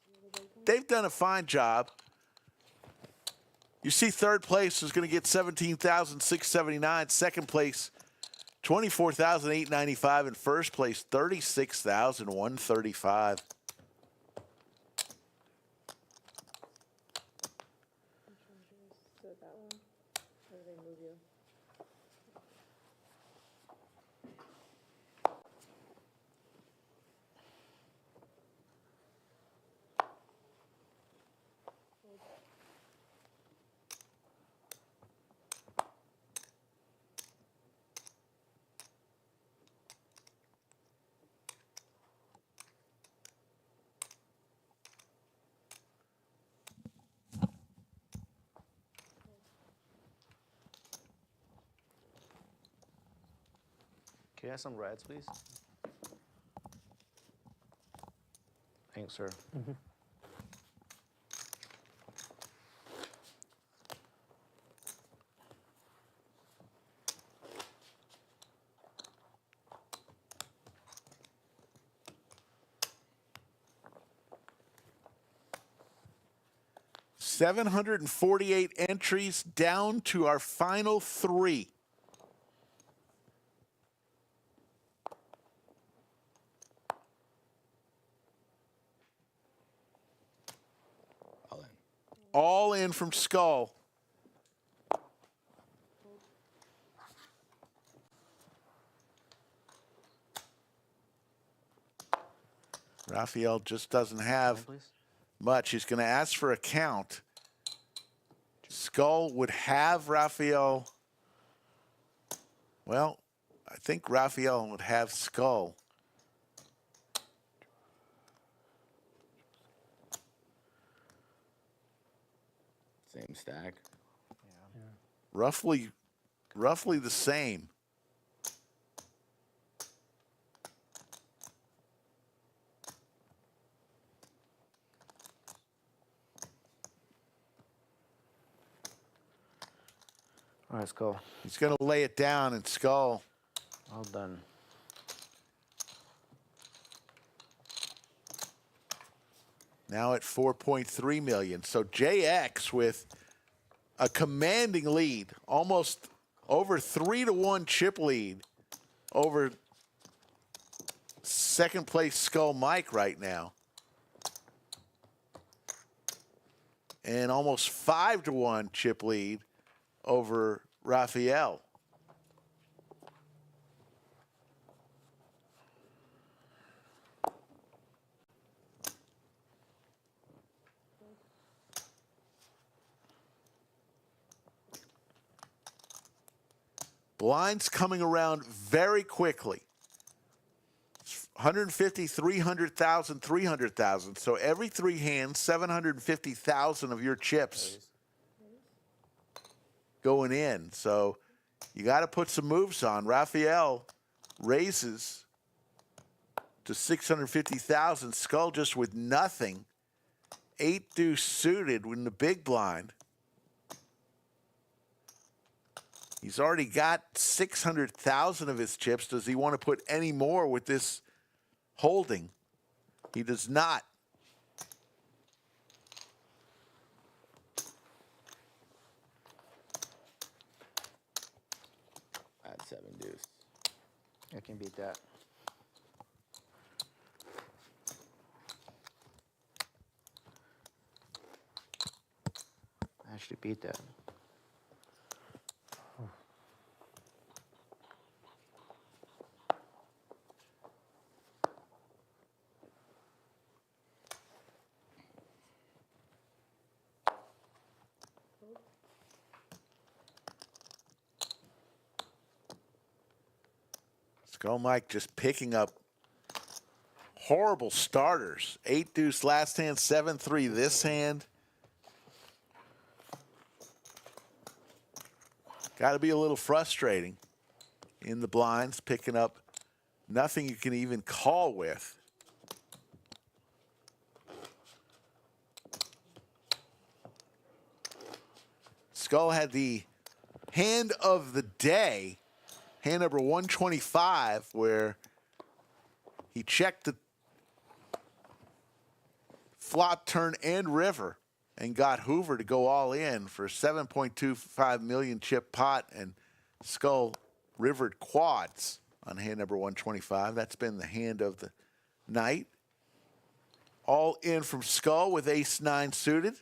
they've done a fine job. You see, third place is going to get $17,679. Second place, $24,895, and first place, $36,135. Can I have some reds, please? Thanks, sir. $748 entries down to our final 3. All in from Skull. Raphael just doesn't have much. He's going to ask for a count. Skull would have Raphael. Well, I think Raphael would have Skull. Same stack. Roughly the same. All right, let's go. He's going to lay it down and Skull. All done. Now at 4.3 million. So JX with a commanding lead, almost over 3-1 chip lead over second place Skull Mike right now. And almost 5-1 chip lead over Raphael. Blinds coming around very quickly. 150, 300,000, 300,000. So every 3 hands, 750,000 of your chips going in. So you got to put some moves on. Raphael raises to 650,000. Skull just with nothing. 8 deuce suited in the big blind. He's already got 600,000 of his chips. Does he want to put any more with this holding? He does not. Add 7 deuce. I can beat that. I actually beat that. Skull Mike just picking up horrible starters. 8 deuce last hand, 7-3 this hand. Got to be a little frustrating in the blinds, picking up nothing you can even call with. Skull had the hand of the day, hand number 125, where he checked the flop, turn, and river and got Hoover to go all in for a 7.25 million chip pot, and Skull rivered quads on hand number 125. That's been the hand of the night. All in from Skull with ace-9 suited.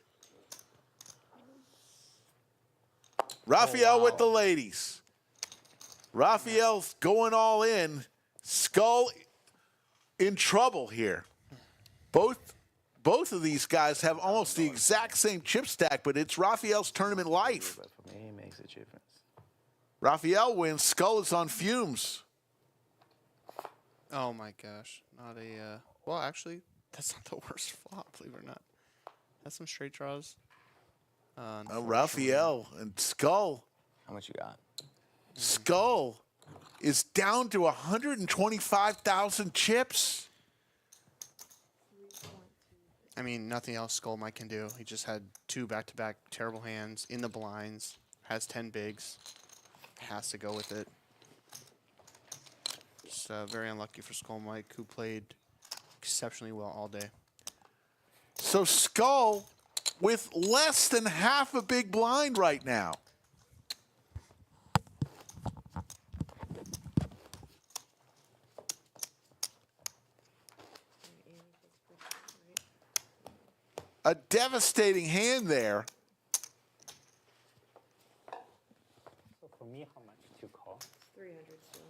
Raphael with the ladies. Raphael's going all in. Skull in trouble here. Both of these guys have almost the exact same chip stack, but it's Raphael's tournament life. But for me, it makes a difference. Raphael wins. Skull is on fumes. Oh my gosh. Not a, well, actually, that's not the worst flop, believe it or not. That's some straight draws. Raphael and Skull. How much you got? Skull is down to 125,000 chips. I mean, nothing else Skull Mike can do. He just had 2 back-to-back terrible hands in the blinds, has 10 bigs, has to go with it. Just very unlucky for Skull Mike, who played exceptionally well all day. So Skull with less than half a big blind right now. A devastating hand there. So for me, how much to call? 300 still.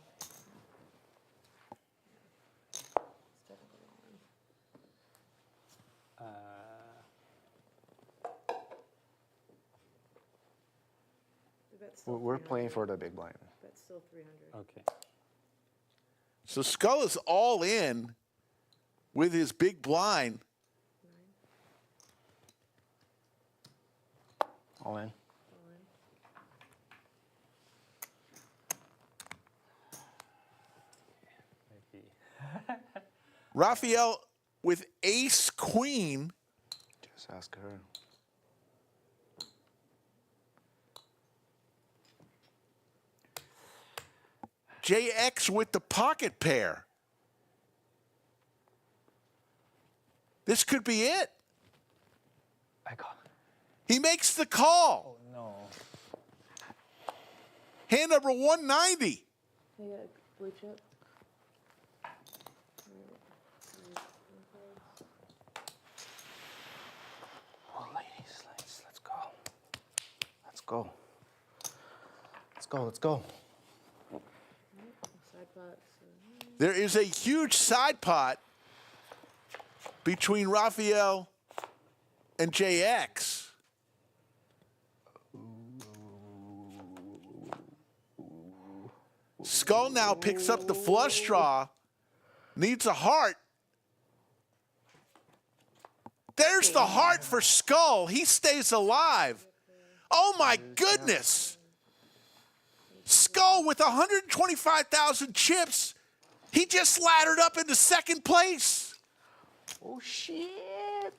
We're playing for the big blind. But still 300. Okay. So Skull is all in with his big blind. All in. Maybe. Raphael with ace queen. Just ask her. JX with the pocket pair. This could be it. I call. He makes the call. Oh no. Hand number 190. I got a blue chip. Oh, ladies, let's go. Let's go. Let's go. Let's go. Side pot. There is a huge side pot between Raphael and JX. Skull now picks up the flush draw. Needs a heart. There's the heart for Skull. He stays alive. Oh my goodness. Skull with 125,000 chips. He just laddered up into second place. Oh shit.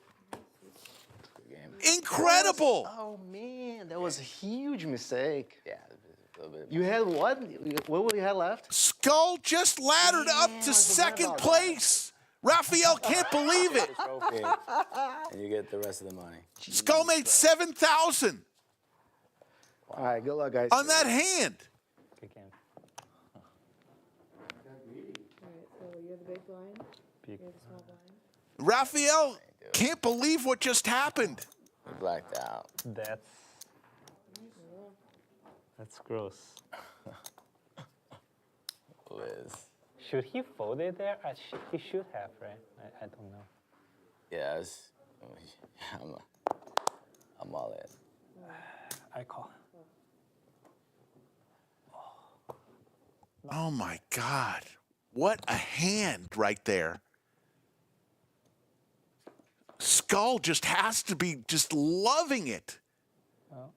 Incredible. Oh man, that was a huge mistake. Yeah, a little bit. You had what? What would you have left? Skull just laddered up to second place. Raphael can't believe it. Trophy, and you get the rest of the money. Skull made 7,000 All right, good luck, guys. on that hand. Good game. All right, so you're the big blind. Big. You're the small blind. Raphael can't believe what just happened. We blacked out. That's gross. Liz. Should he fold it there? He should have, right? I don't know. Yes. I'm all in. I call. Oh my God. What a hand right there. Skull just has to be just loving it. Oh.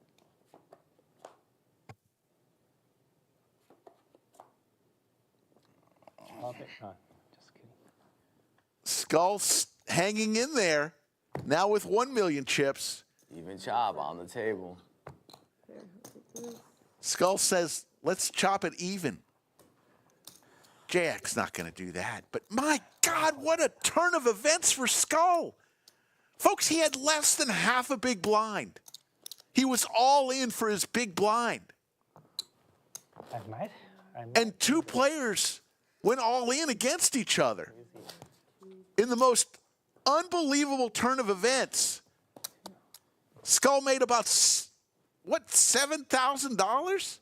Okay. No, just kidding. Skull's hanging in there. Now with 1 million chips. Even chop on the table. Skull says, let's chop it even. JX not going to do that. But my God, what a turn of events for Skull. Folks, he had less than half a big blind. He was all in for his big blind. I might. And two players went all in against each other in the most unbelievable turn of events. Skull made about, what, $7,000?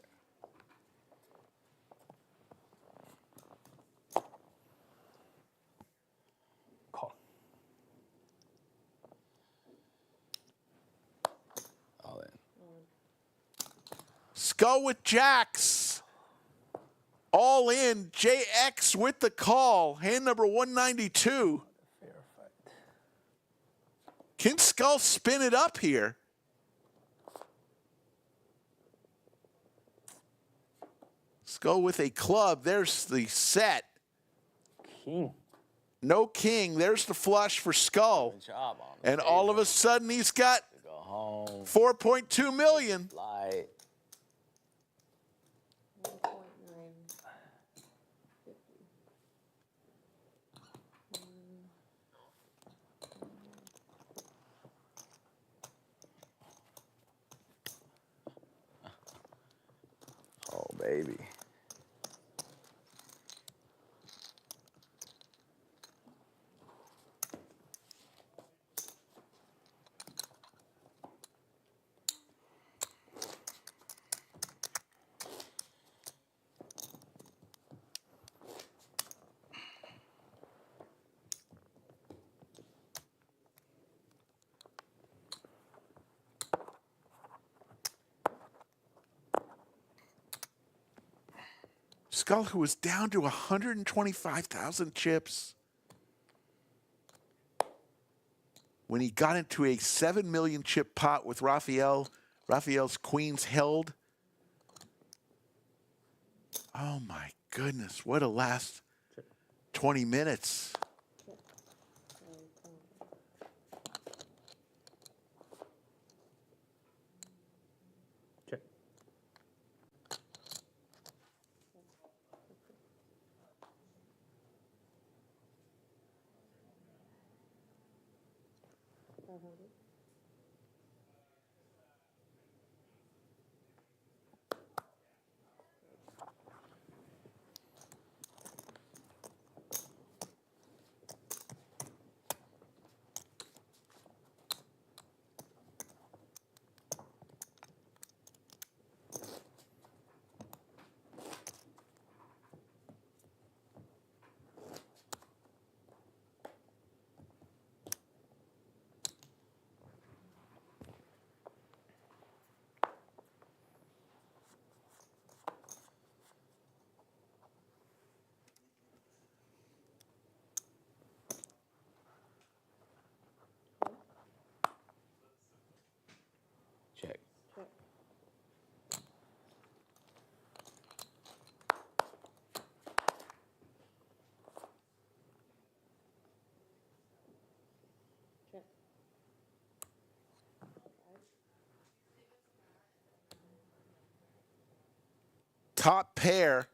Call. All in. Skull with jacks. All in. JX with the call. Hand number 192. Can Skull spin it up here? Skull with a club. There's the set. King. No king. There's the flush for Skull. Good job on the And all of a sudden he's got Go home. 4.2 million. Light. 1.9. Oh, baby. Skull, who was down to 125,000 chips when he got into a 7 million chip pot with Raphael. Raphael's queens held. Oh my goodness, what a last 20 minutes. Check. Check. Top pair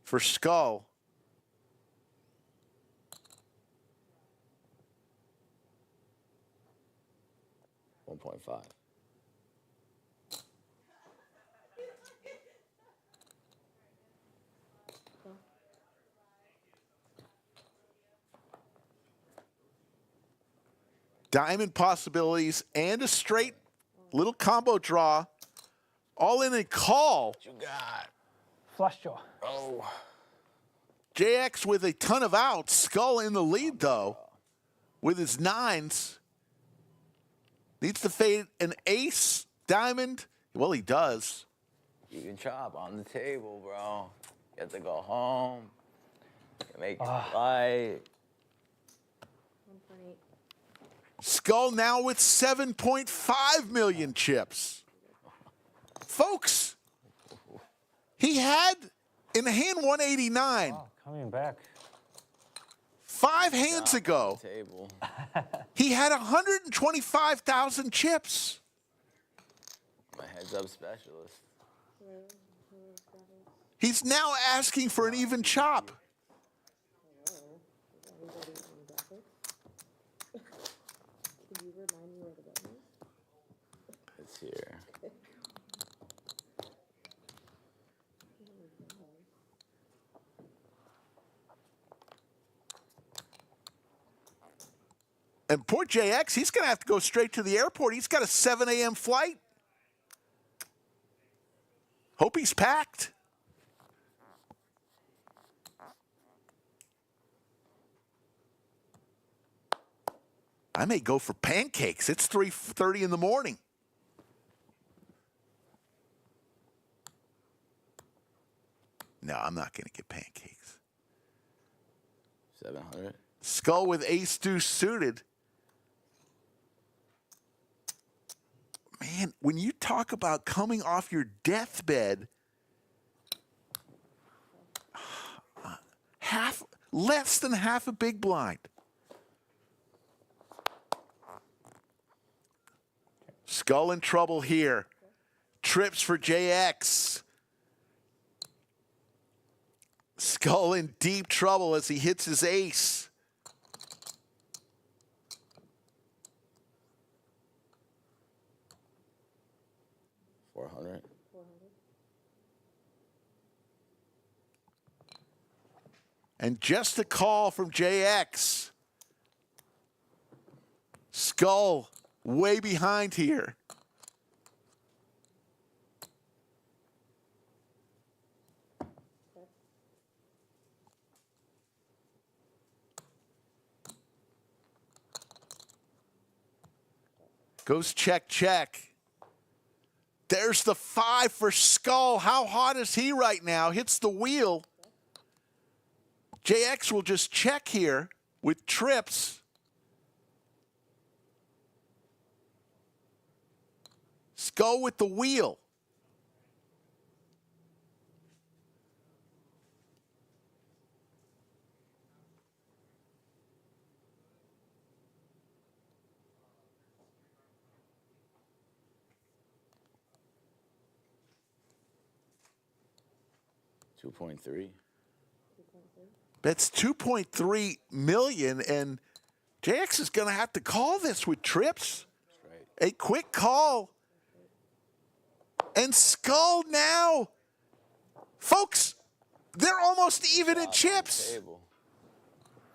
for Skull. $1.5. Diamond possibilities and a straight little combo draw. All in a call. What you got? Flush draw. Oh. JX with a ton of outs. Skull in the lead, though, with his nines. Needs to fade an ace, diamond. Well, he does. You can chop on the table, bro. Get to go home. You make it light. 1.8. Skull now with 7.5 million chips. Folks, he had in hand 189. Oh, coming back. 5 hands ago, Table. he had 125,000 chips. My head Heads up specialist. He's now asking for an even chop. It's here. And poor JX, he's going to have to go straight to the airport. He's got a 7 a.m. flight. Hope he's packed. I may go for pancakes. It's 3:30 in the morning. No, I'm not going to get pancakes. 700. Skull with ace deuce suited. Man, when you talk about coming off your deathbed, less than half a big blind. Skull in trouble here. Trips for JX. Skull in deep trouble as he hits his ace. $400. And just a call from JX. Skull way behind here. Goes check, check. There's the 5 for Skull. How hot is he right now? Hits the wheel. JX will just check here with trips. Skull with the wheel. $2.3. That's 2.3 million, and JX is going to have to call this with trips. A quick call. And Skull now. Folks, they're almost even in chips.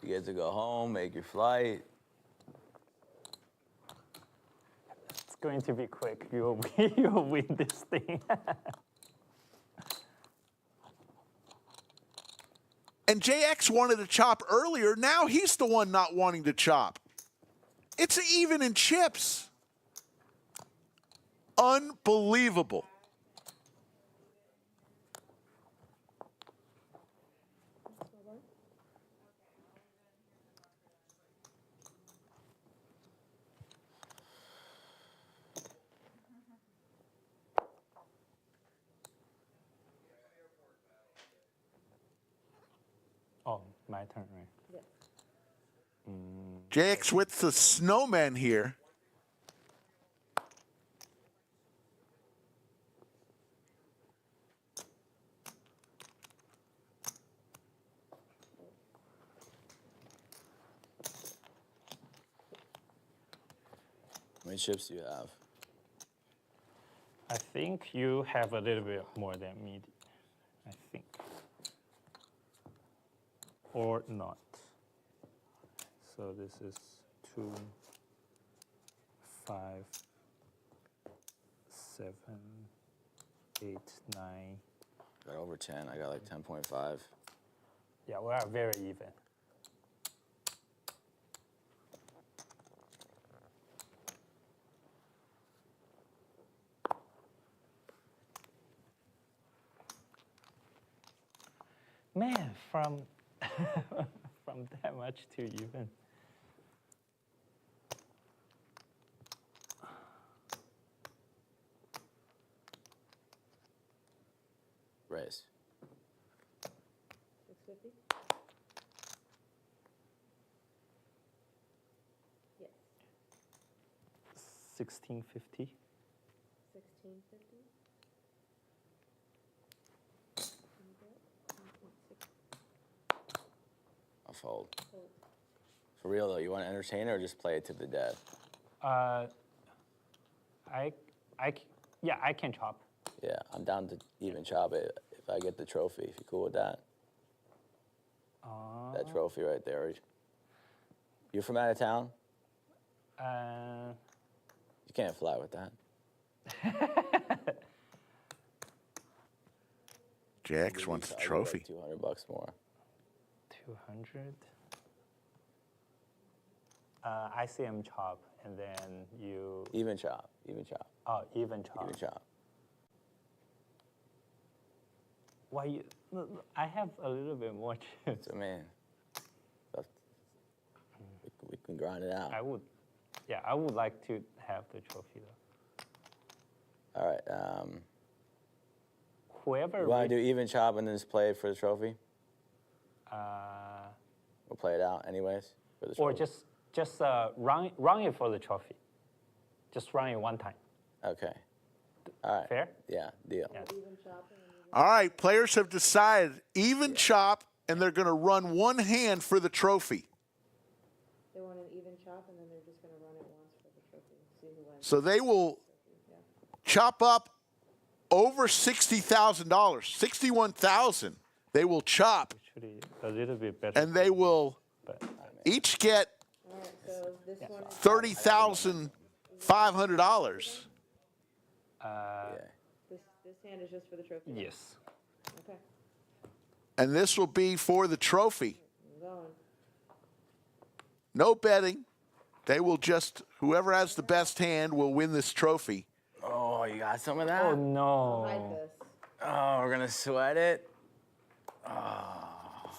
You get to go home, make your flight. It's going to be quick. You'll win this thing. And JX wanted to chop earlier. Now he's the one not wanting to chop. It's even in chips. Unbelievable. Oh, my turn, right? JX with the snowman here. How many chips do you have? I think you have a little bit more than me. I think. Or not. So this is 2, 5, 7, 8, 9. Got over 10. I got like 10.5. Yeah, we are very even. Man, from from that much to even. Raise. 650? Yes. 1650. 1650. I'll fold. For real though, you want to entertain it or just play it to the death? Yeah, I can chop. Yeah, I'm down to even chop it if I get the trophy. If you're cool with that. That trophy right there. You're from out of town? You can't fly with that. JX wants the trophy. Like $200 more. 200. ICM chop, and then you. Even chop. Even chop. Oh, even chop. Even chop. Why you? I have a little bit more chips. So man, we can grind it out. I would. Yeah, I would like to have the trophy though. All right. Whoever. You want to do even chop and then just play it for the trophy? We'll play it out anyways for the trophy. Or just run it for the trophy. Just run it one time. Okay. All right. Fair? Yeah. Deal. Yeah. All right, players have decided even chop, and they're going to run one hand for the trophy. They want an even chop, and then they're just gonna run it once for the trophy. See who wins. So they will chop up over $60,000, $61,000. They will chop, Actually, a little bit better. and they will each get All right, so this one is $30,500. this hand is just for the trophy. Yes. Okay, And this will be for the trophy. I'm going. No betting. They will just, whoever has the best hand will win this trophy. Oh, you got some of that? Oh no. Hide this. Oh, we're gonna sweat it.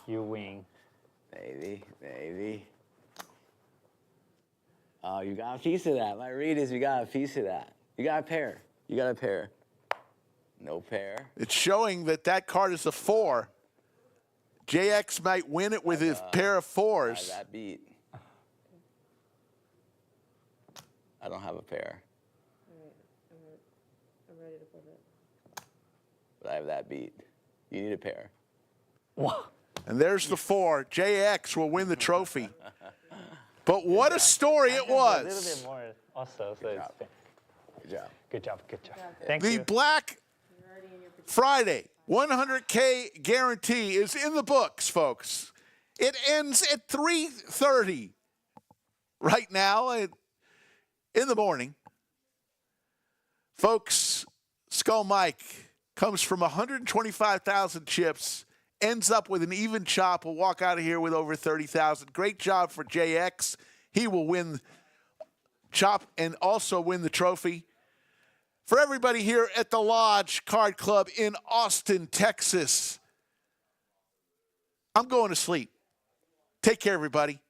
You win. Maybe, maybe. Oh, you got a piece of that. My read is you got a piece of that. You got a pair. You got a pair. No pair. It's showing that that card is a 4. JX might win it with his pair of 4s. That beat. I don't have a pair, All right, I'm ready to flip it. but I have that beat. You need a pair. And there's the 4. JX will win the trophy. But what a story it A little was. bit more also, so it's fair. Good job. Good job. Good job. Thank The you. Black Friday 100K guarantee is in the books, folks. It ends at 3:30 right now in the morning. Folks, Skull Mike comes from 125,000 chips, ends up with an even chop, will walk out of here with over 30,000. Great job for JX. He will win chop and also win the trophy. For everybody here at the Lodge Card Club in Austin, Texas, I'm going to sleep. Take care, everybody.